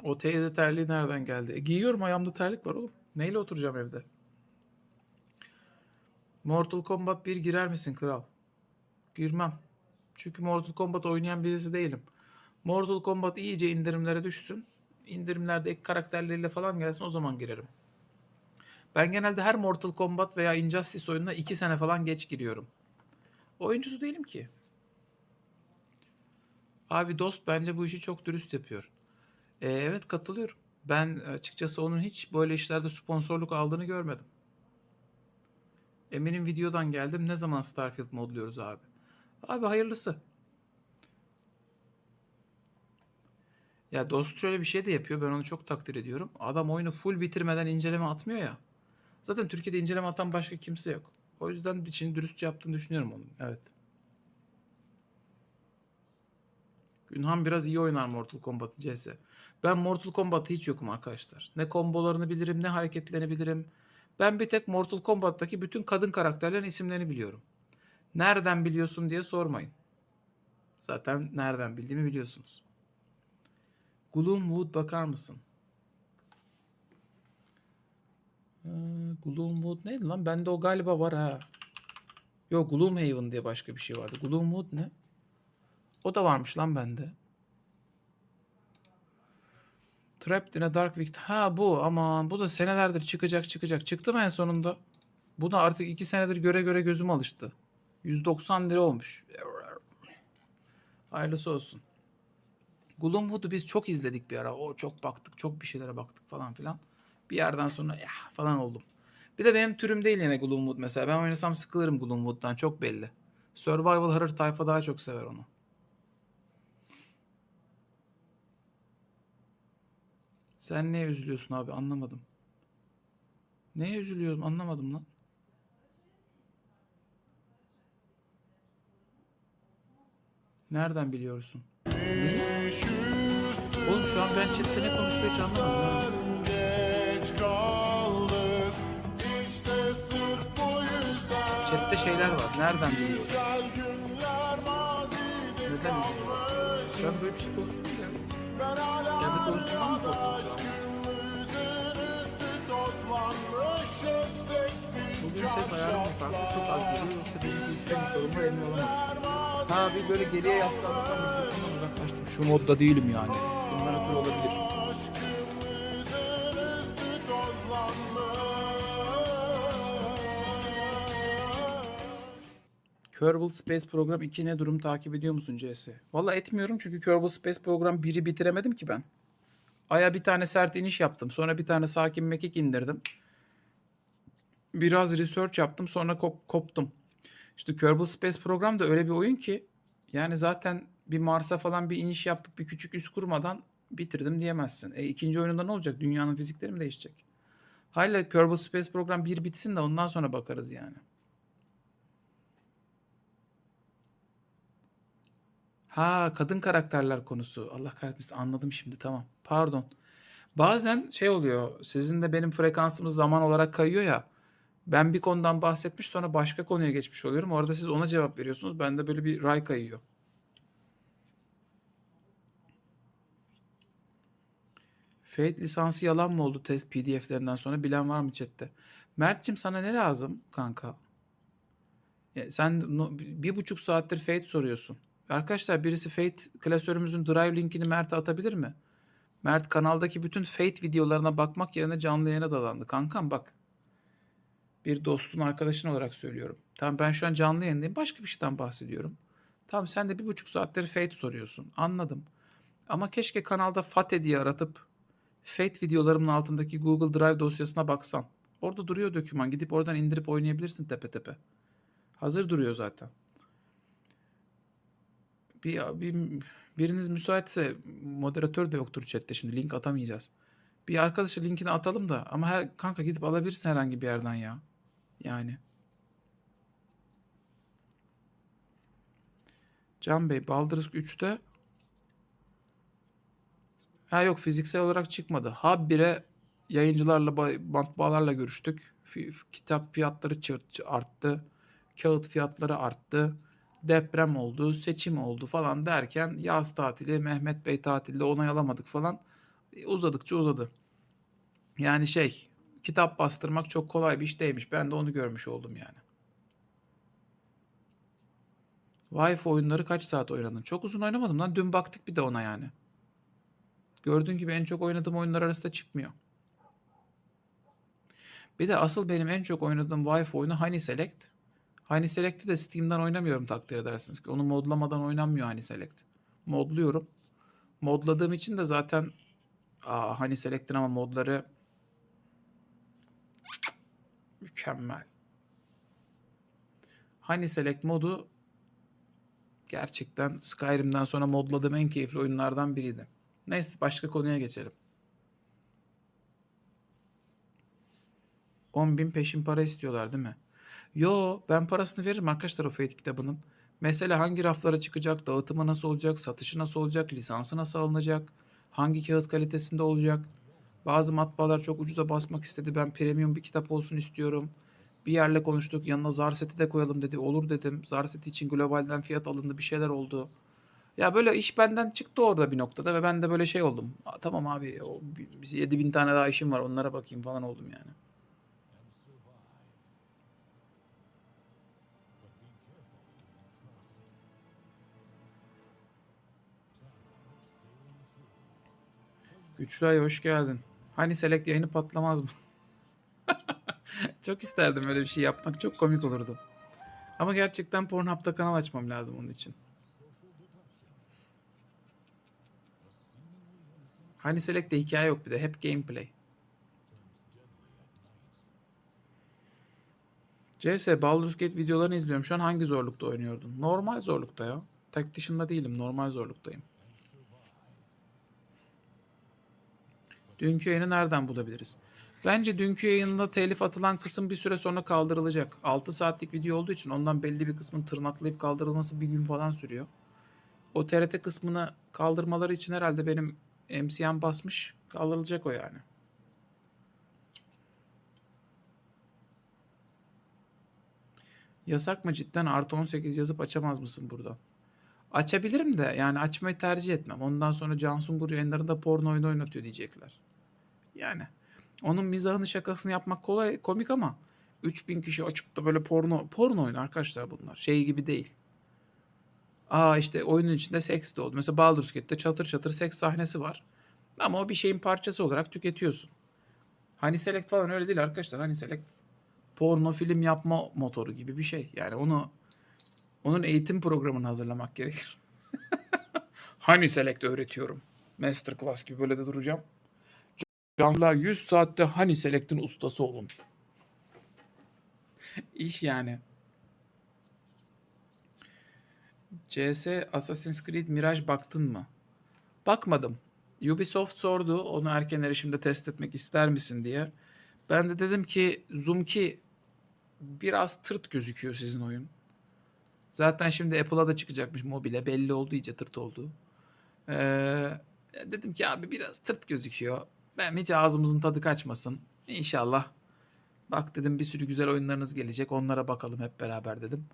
O teyze terliği nereden geldi? Giyiyorum, ayağımda terlik var oğlum. Neyle oturacağım evde? Mortal Kombat 1 girer misin kral? Girmem. Çünkü Mortal Kombat oynayan birisi değilim. Mortal Kombat iyice indirimlere düşsün. İndirimlerde ek karakterleriyle falan gelsin, o zaman girerim. Ben genelde her Mortal Kombat veya Injustice oyununa 2 sene falan geç giriyorum. Oyuncusu değilim ki. Abi Dost bence bu işi çok dürüst yapıyor. Evet, katılıyorum. Ben açıkçası onun hiç böyle işlerde sponsorluk aldığını görmedim. Eminim videodan geldim. Ne zaman Starfield modluyoruz abi? Abi hayırlısı. Ya Dost şöyle bir şey de yapıyor. Ben onu çok takdir ediyorum. Adam oyunu full bitirmeden inceleme atmıyor ya. Zaten Türkiye'de inceleme atan başka kimse yok. O yüzden için dürüstçe yaptığını düşünüyorum onun. Evet. Günhan biraz iyi oynar Mortal Kombat'ı CS. Ben Mortal Kombat'ta hiç yokum arkadaşlar. Ne kombolarını bilirim, ne hareketlerini bilirim. Ben bir tek Mortal Kombat'taki bütün kadın karakterlerin isimlerini biliyorum. Nereden biliyorsun diye sormayın. Zaten nereden bildiğimi biliyorsunuz. Gloomwood bakar mısın? Gloomwood neydi lan? Bende o galiba var ha. Yok, Gloomhaven diye başka bir şey vardı. Gloomwood ne? O da varmış lan bende. Trapped in a Dark Victim. Ha bu, aman bu da senelerdir çıkacak. Çıktı mı en sonunda? Bu da artık 2 senedir göre göre gözüm alıştı. 190 lira olmuş. Hayırlısı olsun. Gloomwood'u biz çok izledik bir ara. O çok baktık. Çok bir şeylere baktık falan filan. Bir yerden sonra ya falan oldum. Bir de benim türüm değil yine Gloomwood mesela. Ben oynasam sıkılırım Gloomwood'dan, çok belli. Survival horror tayfa daha çok sever onu. Sen neye üzülüyorsun abi, anlamadım. Neye üzülüyorum anlamadım lan. Nereden biliyorsun? Oğlum şu an ben chatte ne konuşuyor hiç anlamadım. Chatte şeyler var. Nereden biliyorsun? Neden üzülüyorsun? Ben böyle bir şey konuştum ya. Kendi konuştuğumdan mı korktun? Bugün ses ayarım mı farklı? Çok az geliyor. Yoksa benim bir istem sorumlu elime alamadım. Ha bir böyle geriye yaslandım. Mikrofondan uzaklaştım. Şu modda değilim yani. Bundan ötürü olabilir. Kerbal Space Program 2 ne durum, takip ediyor musun CS? Valla etmiyorum çünkü Kerbal Space Program 1'i bitiremedim ki ben. Aya bir tane sert iniş yaptım. Sonra bir tane sakin mekik indirdim. Biraz research yaptım. Sonra koptum. İşte Kerbal Space Program da öyle bir oyun ki yani zaten bir Mars'a falan bir iniş yapıp bir küçük üs kurmadan bitirdim diyemezsin. İkinci oyununda ne olacak? Dünyanın fizikleri mi değişecek? Hala Kerbal Space Program 1 bitsin de ondan sonra bakarız yani. Ha, kadın karakterler konusu. Allah kahretmesin, anladım şimdi, tamam. Pardon. Bazen şey oluyor. Sizin de benim frekansımız zaman olarak kayıyor ya. Ben bir konudan bahsetmiş sonra başka konuya geçmiş oluyorum. Orada siz ona cevap veriyorsunuz. Bende böyle bir ray kayıyor. Fate lisansı yalan mı oldu test PDF'lerinden sonra? Bilen var mı chatte? Mert'cim sana ne lazım kanka? Sen 1,5 saattir Fate soruyorsun. Arkadaşlar birisi Fate klasörümüzün drive linkini Mert'e atabilir mi? Mert kanaldaki bütün Fate videolarına bakmak yerine canlı yayına dadandı. Kankam bak. Bir dostun, arkadaşın olarak söylüyorum. Tamam, ben şu an canlı yayındayım. Başka bir şeyden bahsediyorum. Tamam, sen de 1,5 saattir Fate soruyorsun. Anladım. Ama keşke kanalda Fate diye aratıp Fate videolarımın altındaki Google Drive dosyasına baksan. Orada duruyor doküman. Gidip oradan indirip oynayabilirsin tepe tepe. Hazır duruyor zaten. Biriniz müsaitse, moderatör de yoktur chatte, şimdi link atamayacağız. Bir arkadaşa linkini atalım da ama kanka gidip alabilirsin herhangi bir yerden ya. Yani. Can Bey, Baldur's 3'te yok, fiziksel olarak çıkmadı. Habire yayıncılarla, matbaalarla görüştük. Kitap fiyatları arttı. Kağıt fiyatları arttı. Deprem oldu, seçim oldu falan derken yaz tatili, Mehmet Bey tatilde onay alamadık falan. Uzadıkça uzadı. Yani kitap bastırmak çok kolay bir iş değilmiş. Ben de onu görmüş oldum yani. Wi-Fi oyunları kaç saat oynadın? Çok uzun oynamadım lan. Dün baktık bir de ona yani. Gördüğün gibi en çok oynadığım oyunlar arasında çıkmıyor. Bir de asıl benim en çok oynadığım Wi-Fi oyunu Honey Select. Honey Select'i de Steam'den oynamıyorum, takdir edersiniz ki. Onu modlamadan oynanmıyor Honey Select. Modluyorum. Modladığım için de zaten Honey Select'in ama modları mükemmel. Honey Select modu gerçekten Skyrim'den sonra modladığım en keyifli oyunlardan biriydi. Neyse, başka konuya geçelim. 10.000 peşin para istiyorlar değil mi? Yo, ben parasını veririm arkadaşlar o Fate kitabının. Mesela hangi raflara çıkacak, dağıtımı nasıl olacak, satışı nasıl olacak, lisansı nasıl alınacak, hangi kağıt kalitesinde olacak. Bazı matbaalar çok ucuza basmak istedi. Ben premium bir kitap olsun istiyorum. Bir yerle konuştuk, yanına zar seti de koyalım dedi. Olur dedim. Zar seti için globalden fiyat alındı, bir şeyler oldu. Ya böyle iş benden çıktı orada bir noktada ve ben de böyle oldum. Tamam abi, bize 7.000 tane daha işim var, onlara bakayım falan oldum yani. Güçlü Ay, hoş geldin. Hani Select yayını patlamaz mı? Çok isterdim öyle bir şey yapmak. Çok komik olurdu. Ama gerçekten Pornhub'da kanal açmam lazım onun için. Hani Select'te hikaye yok bir de. Hep gameplay. CS, Baldur's Gate videolarını izliyorum. Şu an hangi zorlukta oynuyordun? Normal zorlukta ya. Tek dışında değilim. Normal zorluktayım. Dünkü yayını nereden bulabiliriz? Bence dünkü yayında telif atılan kısım bir süre sonra kaldırılacak. 6 saatlik video olduğu için ondan belli bir kısmın tırnaklayıp kaldırılması bir gün falan sürüyor. O TRT kısmını kaldırmaları için herhalde benim MC'm basmış. Kaldırılacak o yani. Yasak mı cidden, artı 18 yazıp açamaz mısın buradan? Açabilirim de yani açmayı tercih etmem. Ondan sonra Cansun yayınlarında porno oyunu oynatıyor diyecekler. Yani onun mizahını, şakasını yapmak kolay, komik ama 3000 kişi açıp da böyle porno oyunu arkadaşlar bunlar. Şey gibi değil. İşte oyunun içinde seks de oldu. Mesela Baldur's Gate'de çatır çatır seks sahnesi var. Ama o bir şeyin parçası olarak tüketiyorsun. Hani Select falan öyle değil arkadaşlar. Hani Select porno film yapma motoru gibi bir şey. Yani onun eğitim programını hazırlamak gerekir. Hani Select öğretiyorum. Masterclass gibi böyle de duracağım. Canla 100 saatte Hani Select'in ustası olun. İş yani. CS Assassin's Creed Mirage baktın mı? Bakmadım. Ubisoft sordu onu erken erişimde test etmek ister misin diye. Ben de dedim ki Zoom2 biraz tırt gözüküyor sizin oyun. Zaten şimdi Apple'a da çıkacakmış mobile. Belli oldu, iyice tırt oldu. Dedim ki abi biraz tırt gözüküyor. Ben hiç ağzımızın tadı kaçmasın. İnşallah. Bak dedim, bir sürü güzel oyunlarınız gelecek. Onlara bakalım hep beraber dedim.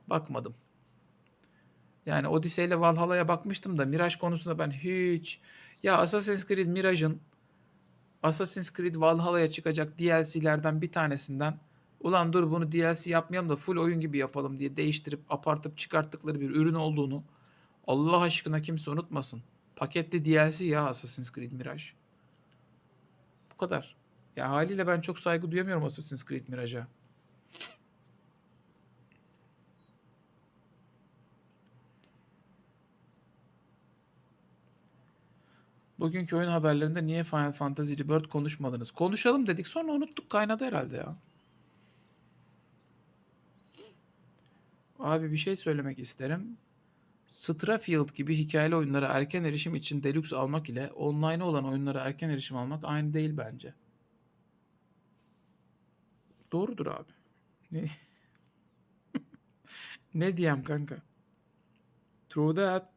Bakmadım. Yani Odyssey ile Valhalla'ya bakmıştım da Mirage konusunda ben hiç... Ya Assassin's Creed Valhalla'ya çıkacak DLC'lerden bir tanesinden ulan dur bunu DLC yapmayalım da full oyun gibi yapalım diye değiştirip apartıp çıkarttıkları bir ürün olduğunu Allah aşkına kimse unutmasın. Paketli DLC ya Assassin's Creed Mirage. Bu kadar. Ya haliyle ben çok saygı duyamıyorum Assassin's Creed Mirage'a. Bugünkü oyun haberlerinde niye Final Fantasy Rebirth konuşmadınız? Konuşalım dedik, sonra unuttuk, kaynadı herhalde ya. Abi bir şey söylemek isterim. Starfield gibi hikayeli oyunlara erken erişim için Deluxe almak ile online olan oyunlara erken erişim almak aynı değil bence. Doğrudur abi. Ne, ne diyeyim kanka? True that.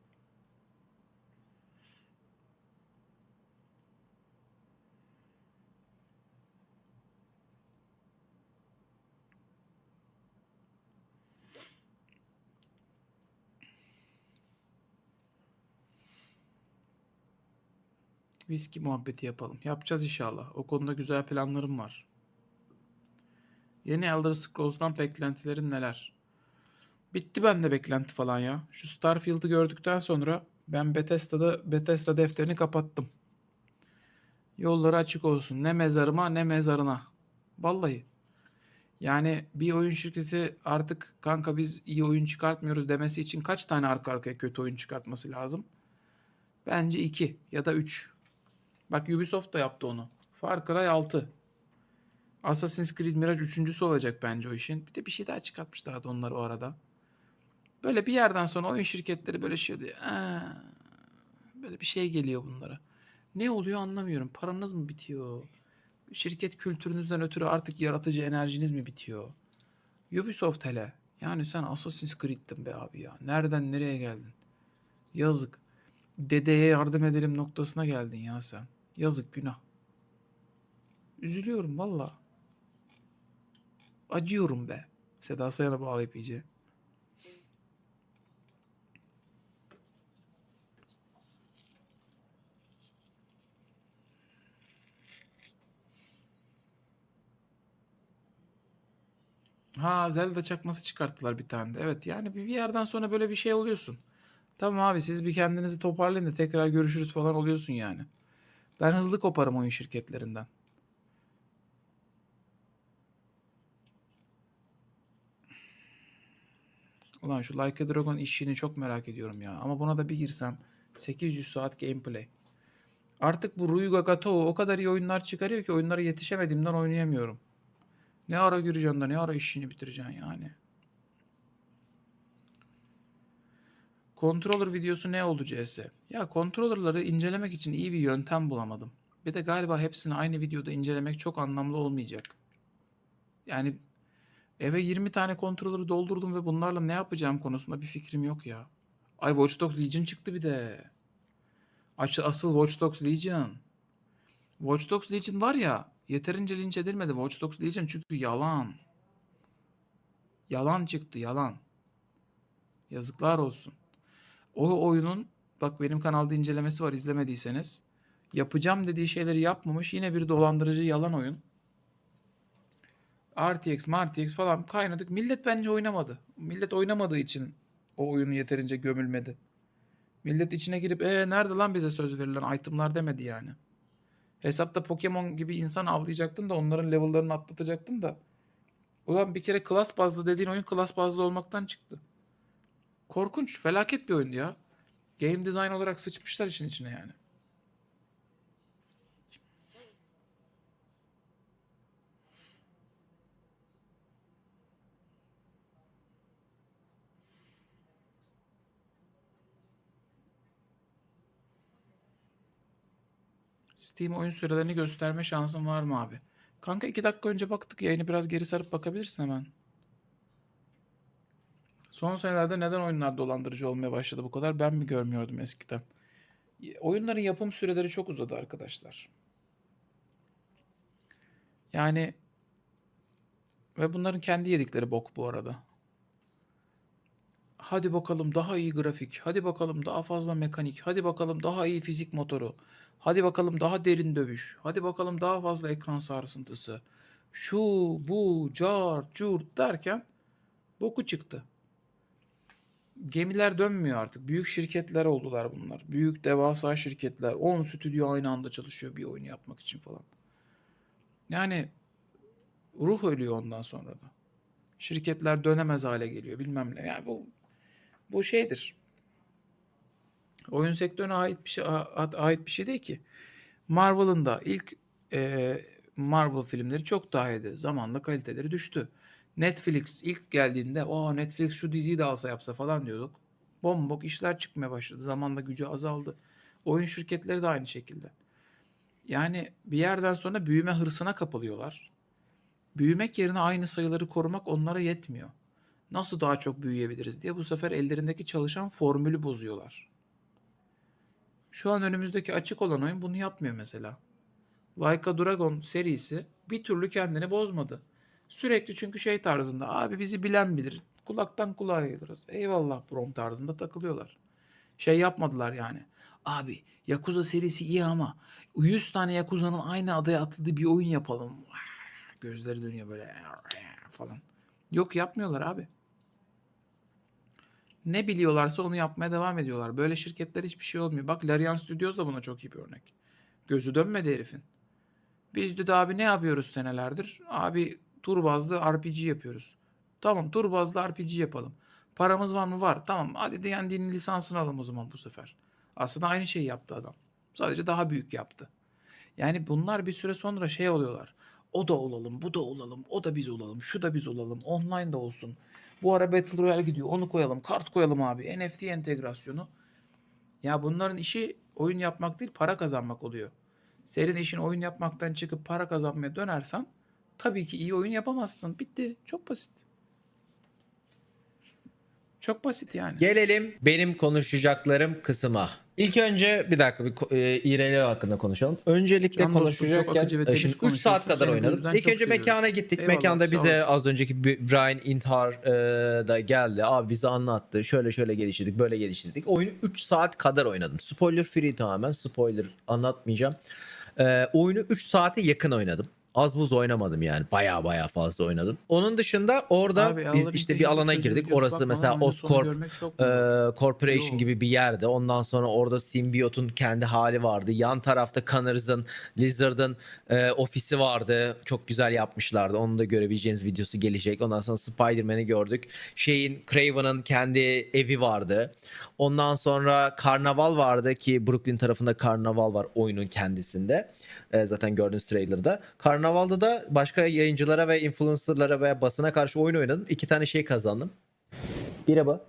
Viski muhabbeti yapalım. Yapacağız inşallah. O konuda güzel planlarım var. Yeni Elder Scrolls'dan beklentilerin neler? Bitti bende beklenti falan ya. Şu Starfield'ı gördükten sonra ben Bethesda defterini kapattım. Yolları açık olsun. Ne mezarıma ne mezarına. Vallahi. Yani bir oyun şirketi artık kanka biz iyi oyun çıkartmıyoruz demesi için kaç tane arka arkaya kötü oyun çıkartması lazım? Bence 2 ya da 3. Bak Ubisoft da yaptı onu. Far Cry 6. Assassin's Creed Mirage üçüncüsü olacak bence o işin. Bir de bir şey daha çıkartmışlardı onlar o arada. Böyle bir yerden sonra oyun şirketleri böyle şey diyor. Böyle bir şey geliyor bunlara. Ne oluyor anlamıyorum. Paranız mı bitiyor? Şirket kültürünüzden ötürü artık yaratıcı enerjiniz mi bitiyor? Ubisoft hele. Yani sen Assassin's Creed'tin be abi ya. Nereden nereye geldin? Yazık. Dedeye yardım edelim noktasına geldin ya sen. Yazık günah. Üzülüyorum valla. Acıyorum be. Seda Sayan'a bağlayıp iyice. Ha Zelda çakması çıkarttılar bir tane de. Evet yani bir yerden sonra böyle bir şey oluyorsun. Tamam abi siz bir kendinizi toparlayın da tekrar görüşürüz falan oluyorsun yani. Ben hızlı koparım oyun şirketlerinden. Ulan şu Like a Dragon işini çok merak ediyorum ya. Ama buna da bir girsem 800 saat gameplay. Artık bu Ryuga Gato o kadar iyi oyunlar çıkarıyor ki oyunlara yetişemediğimden oynayamıyorum. Ne ara gireceksin da ne ara işini bitireceksin yani. Controller videosu ne oldu CS? Ya controller'ları incelemek için iyi bir yöntem bulamadım. Bir de galiba hepsini aynı videoda incelemek çok anlamlı olmayacak. Yani eve 20 tane controller doldurdum ve bunlarla ne yapacağım konusunda bir fikrim yok ya. Ay Watch Dogs Legion çıktı bir de. Asıl Watch Dogs Legion. Watch Dogs Legion var ya yeterince linç edilmedi Watch Dogs Legion çünkü yalan. Yalan çıktı yalan. Yazıklar olsun. O oyunun bak benim kanalda incelemesi var izlemediyseniz. Yapacağım dediği şeyleri yapmamış yine bir dolandırıcı yalan oyun. RTX falan kaynadık. Millet bence oynamadı. Millet oynamadığı için o oyunu yeterince gömülmedi. Millet içine girip nerede lan bize söz verilen itemlar demedi yani. Hesapta Pokemon gibi insan avlayacaktın da onların level'larını atlatacaktın da. Ulan bir kere klas bazlı dediğin oyun klas bazlı olmaktan çıktı. Korkunç, felaket bir oyundu ya. Game design olarak sıçmışlar işin içine yani. Steam oyun sürelerini gösterme şansın var mı abi? Kanka 2 dakika önce baktık yayını biraz geri sarıp bakabilirsin hemen. Son senelerde neden oyunlar dolandırıcı olmaya başladı bu kadar? Ben mi görmüyordum eskiden? Oyunların yapım süreleri çok uzadı arkadaşlar. Yani ve bunların kendi yedikleri bok bu arada. Hadi bakalım daha iyi grafik. Hadi bakalım daha fazla mekanik. Hadi bakalım daha iyi fizik motoru. Hadi bakalım daha derin dövüş. Hadi bakalım daha fazla ekran sarsıntısı. Şu, bu, cart, curt derken boku çıktı. Gemiler dönmüyor artık. Büyük şirketler oldular bunlar. Büyük devasa şirketler. 10 stüdyo aynı anda çalışıyor bir oyunu yapmak için falan. Yani ruh ölüyor ondan sonra da. Şirketler dönemez hale geliyor bilmem ne. Yani bu şeydir. Oyun sektörüne ait bir şey değil ki. Marvel'ın da ilk Marvel filmleri çok daha iyiydi. Zamanla kaliteleri düştü. Netflix ilk geldiğinde Netflix şu diziyi de alsa yapsa falan diyorduk. Bombok işler çıkmaya başladı. Zamanla gücü azaldı. Oyun şirketleri de aynı şekilde. Yani bir yerden sonra büyüme hırsına kapılıyorlar. Büyümek yerine aynı sayıları korumak onlara yetmiyor. Nasıl daha çok büyüyebiliriz diye bu sefer ellerindeki çalışan formülü bozuyorlar. Şu an önümüzdeki açık olan oyun bunu yapmıyor mesela. Like a Dragon serisi bir türlü kendini bozmadı. Sürekli çünkü şey tarzında abi bizi bilen bilir. Kulaktan kulağa geliriz. Eyvallah prom tarzında takılıyorlar. Şey yapmadılar yani. Abi Yakuza serisi iyi ama 100 tane Yakuza'nın aynı adaya atladığı bir oyun yapalım. Gözleri dönüyor böyle falan. Yok yapmıyorlar abi. Ne biliyorlarsa onu yapmaya devam ediyorlar. Böyle şirketler hiçbir şey olmuyor. Bak Larian Studios da buna çok iyi bir örnek. Gözü dönmedi herifin. Biz de abi ne yapıyoruz senelerdir? Abi tur bazlı RPG yapıyoruz. Tamam tur bazlı RPG yapalım. Paramız var mı? Var. Tamam hadi D&D'nin lisansını alalım o zaman bu sefer. Aslında aynı şeyi yaptı adam. Sadece daha büyük yaptı. Yani bunlar bir süre sonra şey oluyorlar. O da olalım, bu da olalım, o da biz olalım, şu da biz olalım, online da olsun. Bu ara Battle Royale gidiyor, onu koyalım, kart koyalım abi, NFT entegrasyonu. Ya bunların işi oyun yapmak değil, para kazanmak oluyor. Senin işin oyun yapmaktan çıkıp para kazanmaya dönersen tabii ki iyi oyun yapamazsın. Bitti. Çok basit. Çok basit yani. Gelelim benim konuşacaklarım kısma. İlk önce bir dakika İRL hakkında konuşalım. Öncelikle Can dostum çok konuşacakken akıcı ve temiz şimdi 3 saat konuşuyorsun. kadar Seni bu oynadım. yüzden İlk çok önce seviyoruz. mekana gittik. Eyvallah, Mekanda sağ bize olasın. az önceki Brian Intihar da geldi. Abi bize anlattı. Şöyle şöyle geliştirdik, böyle geliştirdik. Oyunu 3 saat kadar oynadım. Spoiler free tamamen. Spoiler anlatmayacağım. Oyunu 3 saate yakın oynadım. Az buz oynamadım yani. Baya fazla oynadım. Onun dışında orada Abi biz Elden işte Ring'de bir hiçbir alana çözüm girdik. videosu Orası bakmadan mesela oyunun sonu Oscorp görmek çok mu zor? Corporation Yo. gibi bir yerde. Ondan sonra orada Symbiote'un kendi hali vardı. Yan tarafta Connors'ın, Lizard'ın ofisi vardı. Çok güzel yapmışlardı. Onu da görebileceğiniz videosu gelecek. Ondan sonra Spider-Man'i gördük. Craven'ın kendi evi vardı. Ondan sonra Karnaval vardı ki Brooklyn tarafında Karnaval var oyunun kendisinde. Zaten gördüğünüz trailer'da. Karnaval'da da başka yayıncılara ve influencerlara ve basına karşı oyun oynadım. 2 tane şey kazandım. Biri bu.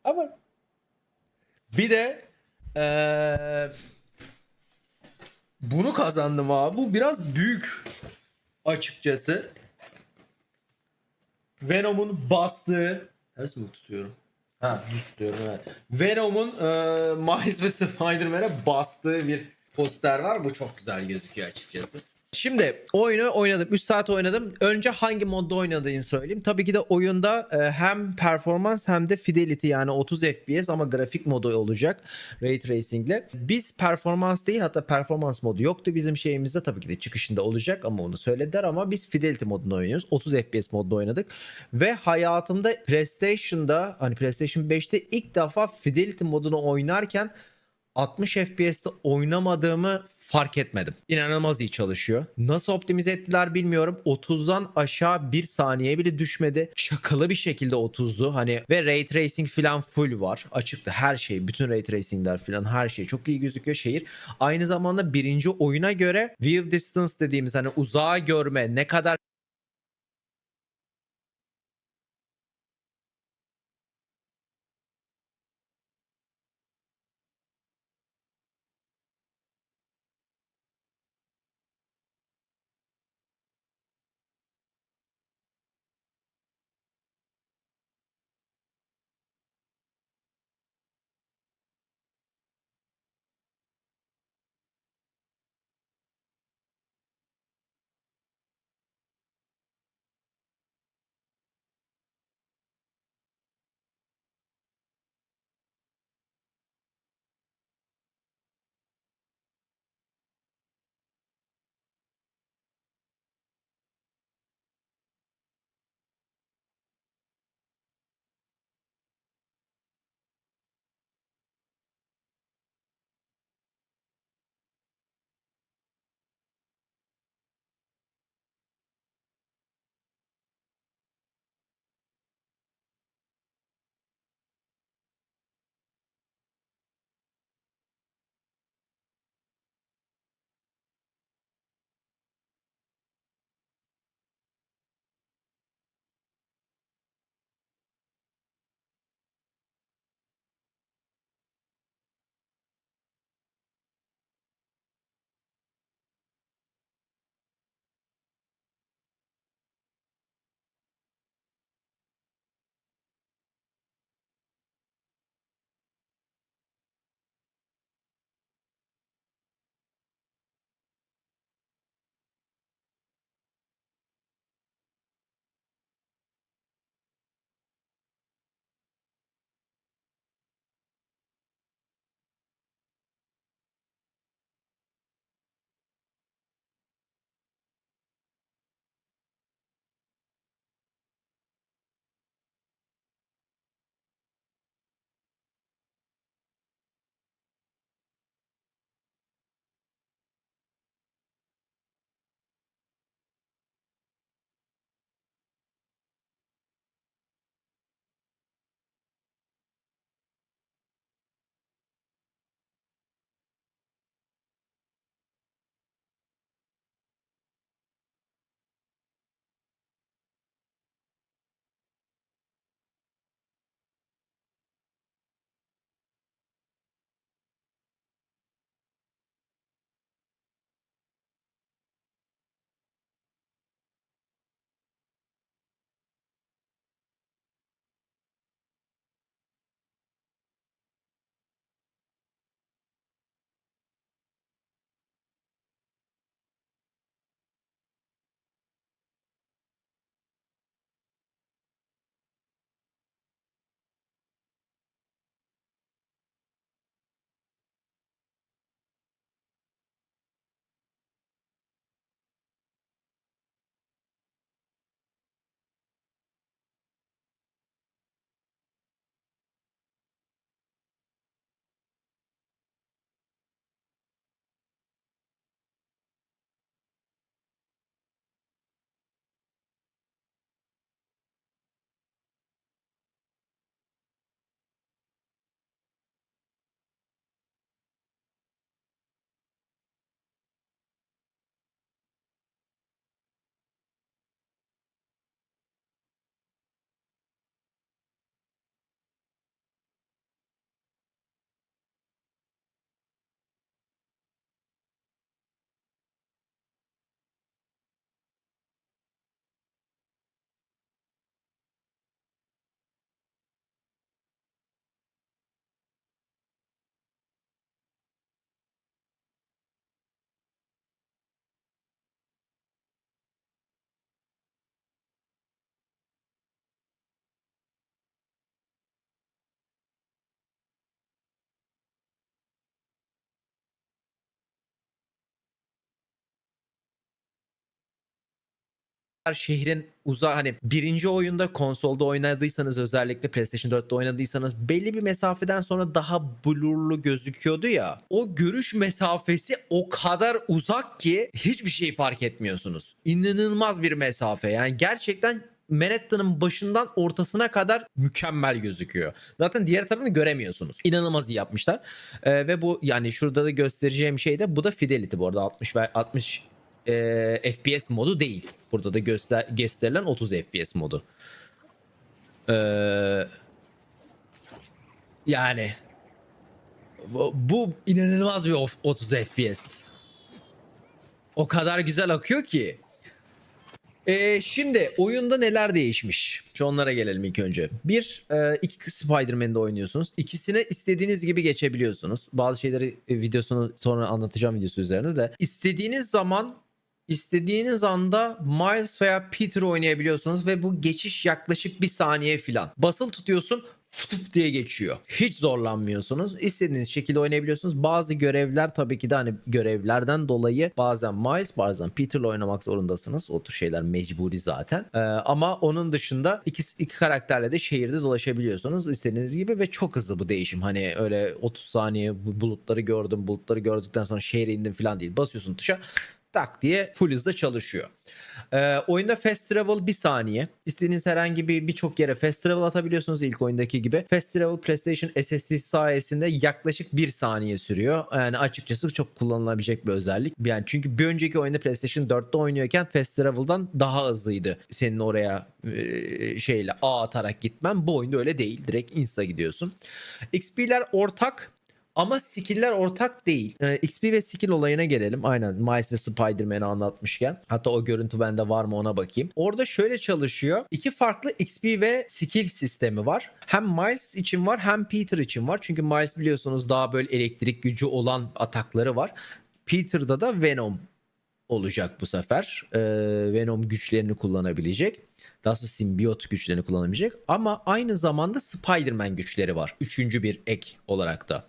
Ama bir de bunu kazandım abi. Bu biraz büyük açıkçası. Venom'un bastığı ters mi tutuyorum? Ha düz tutuyorum evet. Venom'un Miles ve Spider-Man'e bastığı bir poster var. Bu çok güzel gözüküyor açıkçası. Şimdi oyunu oynadım. 3 saat oynadım. Önce hangi modda oynadığını söyleyeyim. Tabii ki de oyunda hem performans hem de fidelity yani 30 FPS ama grafik modu olacak. Ray Tracing'le. Biz performans değil hatta performans modu yoktu bizim şeyimizde. Tabii ki de çıkışında olacak ama onu söylediler ama biz fidelity modunda oynuyoruz. 30 FPS modda oynadık. Ve hayatımda PlayStation'da hani PlayStation 5'te ilk defa fidelity modunu oynarken 60 FPS'te oynamadığımı fark etmedim. İnanılmaz iyi çalışıyor. Nasıl optimize ettiler bilmiyorum. 30'dan aşağı 1 saniye bile düşmedi. Şakalı bir şekilde 30'du. Hani ve ray tracing falan full var. Açıkta her şey, bütün ray tracing'ler falan her şey çok iyi gözüküyor şehir. Aynı zamanda birinci oyuna göre view distance dediğimiz hani uzağa görme ne kadar şehrin hani birinci oyunda konsolda oynadıysanız, özellikle PlayStation 4'te oynadıysanız belli bir mesafeden sonra daha blurlu gözüküyordu ya. O görüş mesafesi o kadar uzak ki hiçbir şey fark etmiyorsunuz. İnanılmaz bir mesafe. Yani gerçekten Manhattan'ın başından ortasına kadar mükemmel gözüküyor. Zaten diğer tarafını göremiyorsunuz. İnanılmaz iyi yapmışlar. Ve bu, yani şurada da göstereceğim şey de bu da Fidelity bu arada 60 FPS modu değil. Burada da gösterilen 30 FPS modu. Yani bu inanılmaz bir 30 FPS. O kadar güzel akıyor ki. Şimdi oyunda neler değişmiş? Şu onlara gelelim ilk önce. İki Spider-Man'de oynuyorsunuz. İkisine istediğiniz gibi geçebiliyorsunuz. Bazı şeyleri videosunu sonra anlatacağım videosu üzerine de. İstediğiniz anda Miles veya Peter oynayabiliyorsunuz ve bu geçiş yaklaşık 1 saniye falan. Basılı tutuyorsun, fıtıp diye geçiyor. Hiç zorlanmıyorsunuz. İstediğiniz şekilde oynayabiliyorsunuz. Bazı görevler tabii ki de hani görevlerden dolayı bazen Miles bazen Peter'la oynamak zorundasınız. O tür şeyler mecburi zaten. Ama onun dışında iki karakterle de şehirde dolaşabiliyorsunuz istediğiniz gibi ve çok hızlı bu değişim. Hani öyle 30 saniye bulutları gördüm, bulutları gördükten sonra şehre indim falan değil. Basıyorsun tuşa, tak diye full hızda çalışıyor. Oyunda fast travel 1 saniye. İstediğiniz herhangi birçok yere fast travel atabiliyorsunuz ilk oyundaki gibi. Fast travel PlayStation SSD sayesinde yaklaşık 1 saniye sürüyor. Yani açıkçası çok kullanılabilecek bir özellik. Yani çünkü bir önceki oyunda PlayStation 4'te oynuyorken fast travel'dan daha hızlıydı. Senin oraya ağ atarak gitmen. Bu oyunda öyle değil. Direkt insta gidiyorsun. XP'ler ortak. Ama skill'ler ortak değil. XP ve skill olayına gelelim. Aynen Miles ve Spider-Man'i anlatmışken. Hatta o görüntü bende var mı ona bakayım. Orada şöyle çalışıyor. 2 farklı XP ve skill sistemi var. Hem Miles için var hem Peter için var. Çünkü Miles biliyorsunuz daha böyle elektrik gücü olan atakları var. Peter'da da Venom olacak bu sefer. Venom güçlerini kullanabilecek. Daha sonra simbiyot güçlerini kullanabilecek. Ama aynı zamanda Spider-Man güçleri var. Üçüncü bir ek olarak da.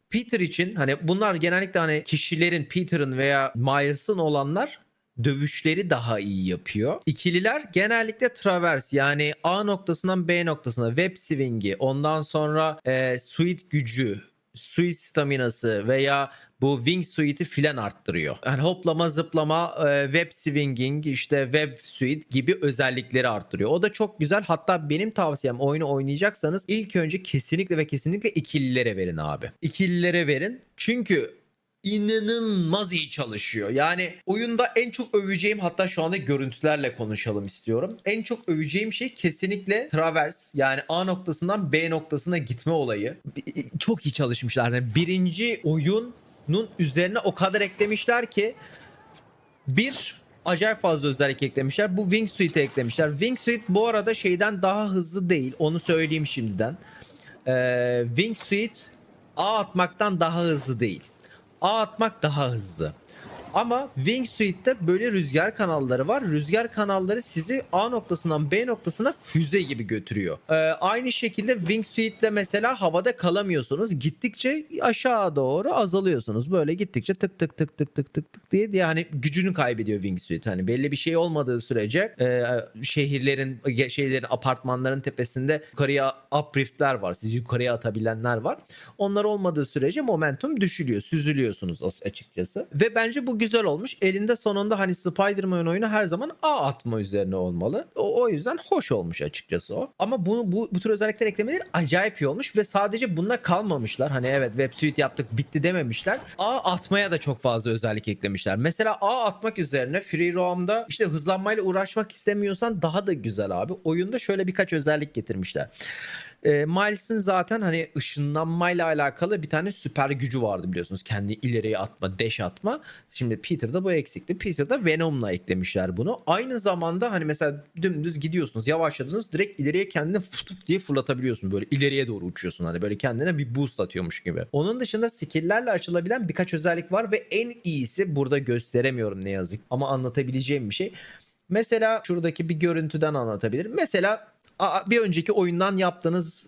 Peter için hani bunlar genellikle hani kişilerin, Peter'ın veya Miles'ın olanlar dövüşleri daha iyi yapıyor. İkililer genellikle travers, yani A noktasından B noktasına web swing'i, ondan sonra suit gücü, suit staminası veya bu wing suite'i filan arttırıyor. Yani hoplama, zıplama, web swinging, işte web suite gibi özellikleri arttırıyor. O da çok güzel. Hatta benim tavsiyem, oyunu oynayacaksanız ilk önce kesinlikle ve kesinlikle ikililere verin abi. İkililere verin. Çünkü inanılmaz iyi çalışıyor. Yani oyunda en çok öveceğim, hatta şu anda görüntülerle konuşalım istiyorum. En çok öveceğim şey kesinlikle travers, yani A noktasından B noktasına gitme olayı. Çok iyi çalışmışlar. Yani birinci oyunun üzerine o kadar eklemişler ki acayip fazla özellik eklemişler. Bu Wingsuit'e eklemişler. Wingsuit bu arada şeyden daha hızlı değil. Onu söyleyeyim şimdiden. Wingsuit A atmaktan daha hızlı değil. A atmak daha hızlı. Ama Wingsuit'te böyle rüzgar kanalları var. Rüzgar kanalları sizi A noktasından B noktasına füze gibi götürüyor. Aynı şekilde Wingsuit'le mesela havada kalamıyorsunuz. Gittikçe aşağı doğru azalıyorsunuz. Böyle gittikçe tık tık tık tık tık tık tık diye yani gücünü kaybediyor Wingsuit. Hani belli bir şey olmadığı sürece şehirlerin, apartmanların tepesinde yukarıya uplift'ler var. Sizi yukarıya atabilenler var. Onlar olmadığı sürece momentum düşülüyor. Süzülüyorsunuz açıkçası. Ve bence bu güzel olmuş. Elinde sonunda hani Spider-Man oyunu her zaman A atma üzerine olmalı. O yüzden hoş olmuş açıkçası o. Ama bu tür özellikler eklemeleri acayip iyi olmuş ve sadece bununla kalmamışlar. Hani evet websuite yaptık bitti dememişler. A atmaya da çok fazla özellik eklemişler. Mesela A atmak üzerine free roam'da işte hızlanmayla uğraşmak istemiyorsan daha da güzel abi. Oyunda şöyle birkaç özellik getirmişler. Miles'ın zaten hani ışınlanmayla alakalı bir tane süper gücü vardı biliyorsunuz. Kendi ileriye atma, dash atma. Şimdi Peter'da bu eksikti. Peter'da Venom'la eklemişler bunu. Aynı zamanda hani mesela dümdüz gidiyorsunuz, yavaşladınız, direkt ileriye kendini fıtıp diye fırlatabiliyorsun. Böyle ileriye doğru uçuyorsun, hani böyle kendine bir boost atıyormuş gibi. Onun dışında skill'lerle açılabilen birkaç özellik var ve en iyisi burada gösteremiyorum ne yazık ama anlatabileceğim bir şey. Mesela şuradaki bir görüntüden anlatabilirim. Mesela bir önceki oyundan yaptığınız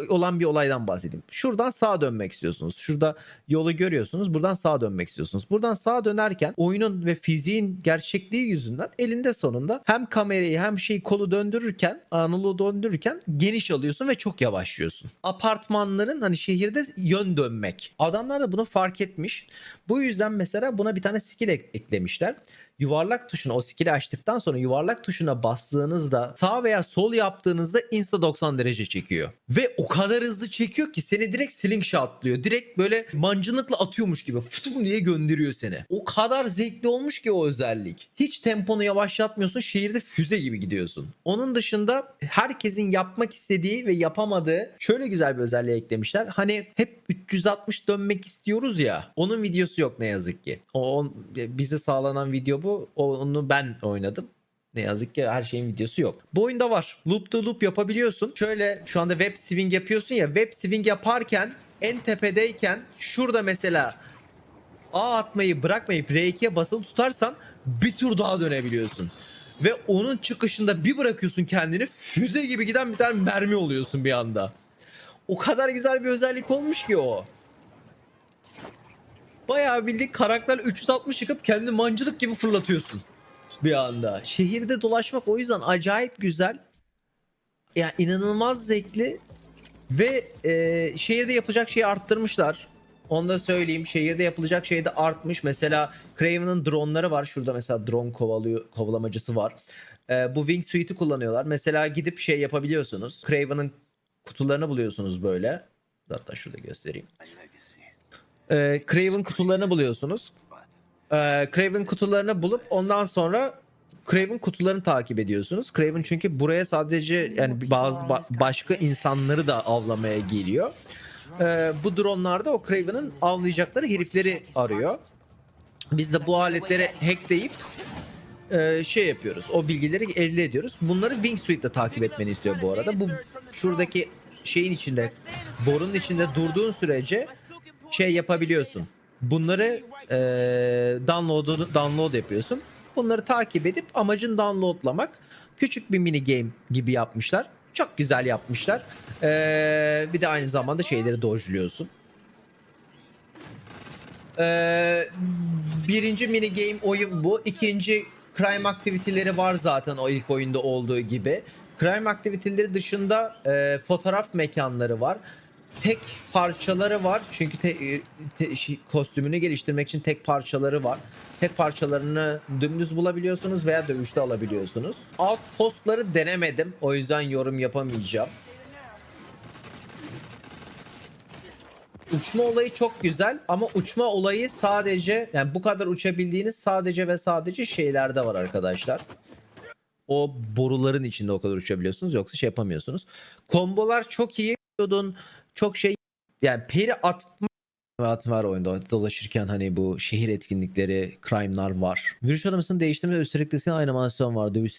olan bir olaydan bahsedeyim. Şuradan sağa dönmek istiyorsunuz. Şurada yolu görüyorsunuz. Buradan sağa dönmek istiyorsunuz. Buradan sağa dönerken oyunun ve fiziğin gerçekliği yüzünden elinde sonunda hem kamerayı hem kolu döndürürken, analogu döndürürken geniş alıyorsun ve çok yavaşlıyorsun. Apartmanların hani şehirde yön dönmek. Adamlar da bunu fark etmiş. Bu yüzden mesela buna bir tane skill eklemişler. Yuvarlak tuşuna, o skill'i açtıktan sonra yuvarlak tuşuna bastığınızda sağ veya sol yaptığınızda insta 90 derece çekiyor. Ve o kadar hızlı çekiyor ki seni direkt slingshot'lıyor. Direkt böyle mancınıkla atıyormuş gibi fıtım diye gönderiyor seni. O kadar zevkli olmuş ki o özellik. Hiç temponu yavaşlatmıyorsun. Şehirde füze gibi gidiyorsun. Onun dışında herkesin yapmak istediği ve yapamadığı şöyle güzel bir özelliği eklemişler. Hani hep 360 dönmek istiyoruz ya. Onun videosu yok ne yazık ki. Bize sağlanan video bu. Onu ben oynadım. Ne yazık ki her şeyin videosu yok. Bu oyunda var. Loop to loop yapabiliyorsun. Şöyle şu anda web swing yapıyorsun ya. Web swing yaparken en tepedeyken şurada mesela A atmayı bırakmayıp R2'ye basılı tutarsan bir tur daha dönebiliyorsun. Ve onun çıkışında bir bırakıyorsun kendini, füze gibi giden bir tane mermi oluyorsun bir anda. O kadar güzel bir özellik olmuş ki o. Bayağı bildiğin karakter 360 çıkıp kendi mancılık gibi fırlatıyorsun bir anda. Şehirde dolaşmak o yüzden acayip güzel. Ya inanılmaz zevkli ve şehirde yapacak şeyi arttırmışlar. Onu da söyleyeyim. Şehirde yapılacak şey de artmış. Mesela Craven'ın drone'ları var. Şurada mesela drone kovalamacısı var. Bu wingsuit'i kullanıyorlar. Mesela gidip şey yapabiliyorsunuz. Craven'ın kutularını buluyorsunuz böyle. Hatta şurada göstereyim. Craven kutularını buluyorsunuz. Craven kutularını bulup ondan sonra Craven kutularını takip ediyorsunuz. Craven çünkü buraya sadece yani başka insanları da avlamaya geliyor. Bu dronlar da o Craven'ın avlayacakları herifleri arıyor. Biz de bu aletleri hackleyip şey yapıyoruz. O bilgileri elde ediyoruz. Bunları Wingsuit'le takip etmeni istiyor bu arada. Bu şuradaki şeyin içinde, borunun içinde durduğun sürece şey yapabiliyorsun. Bunları download yapıyorsun. Bunları takip edip amacın downloadlamak. Küçük bir mini game gibi yapmışlar. Çok güzel yapmışlar. Bir de aynı zamanda şeyleri dodge'luyorsun. Birinci mini game oyun bu. İkinci crime activity'leri var zaten o ilk oyunda olduğu gibi. Crime activity'leri dışında fotoğraf mekanları var. Tek parçaları var. Çünkü kostümünü geliştirmek için tek parçaları var. Tek parçalarını dümdüz bulabiliyorsunuz veya dövüşte alabiliyorsunuz. Alt postları denemedim. O yüzden yorum yapamayacağım. Uçma olayı çok güzel ama uçma olayı sadece yani bu kadar uçabildiğiniz sadece ve sadece şeylerde var arkadaşlar. O boruların içinde o kadar uçabiliyorsunuz yoksa şey yapamıyorsunuz. Kombolar çok iyi. Çok şey yani peri atma var oyunda dolaşırken hani bu şehir etkinlikleri, crime'lar var. Virüs aramasını değiştirme ve sürekli animasyon var. Dövüş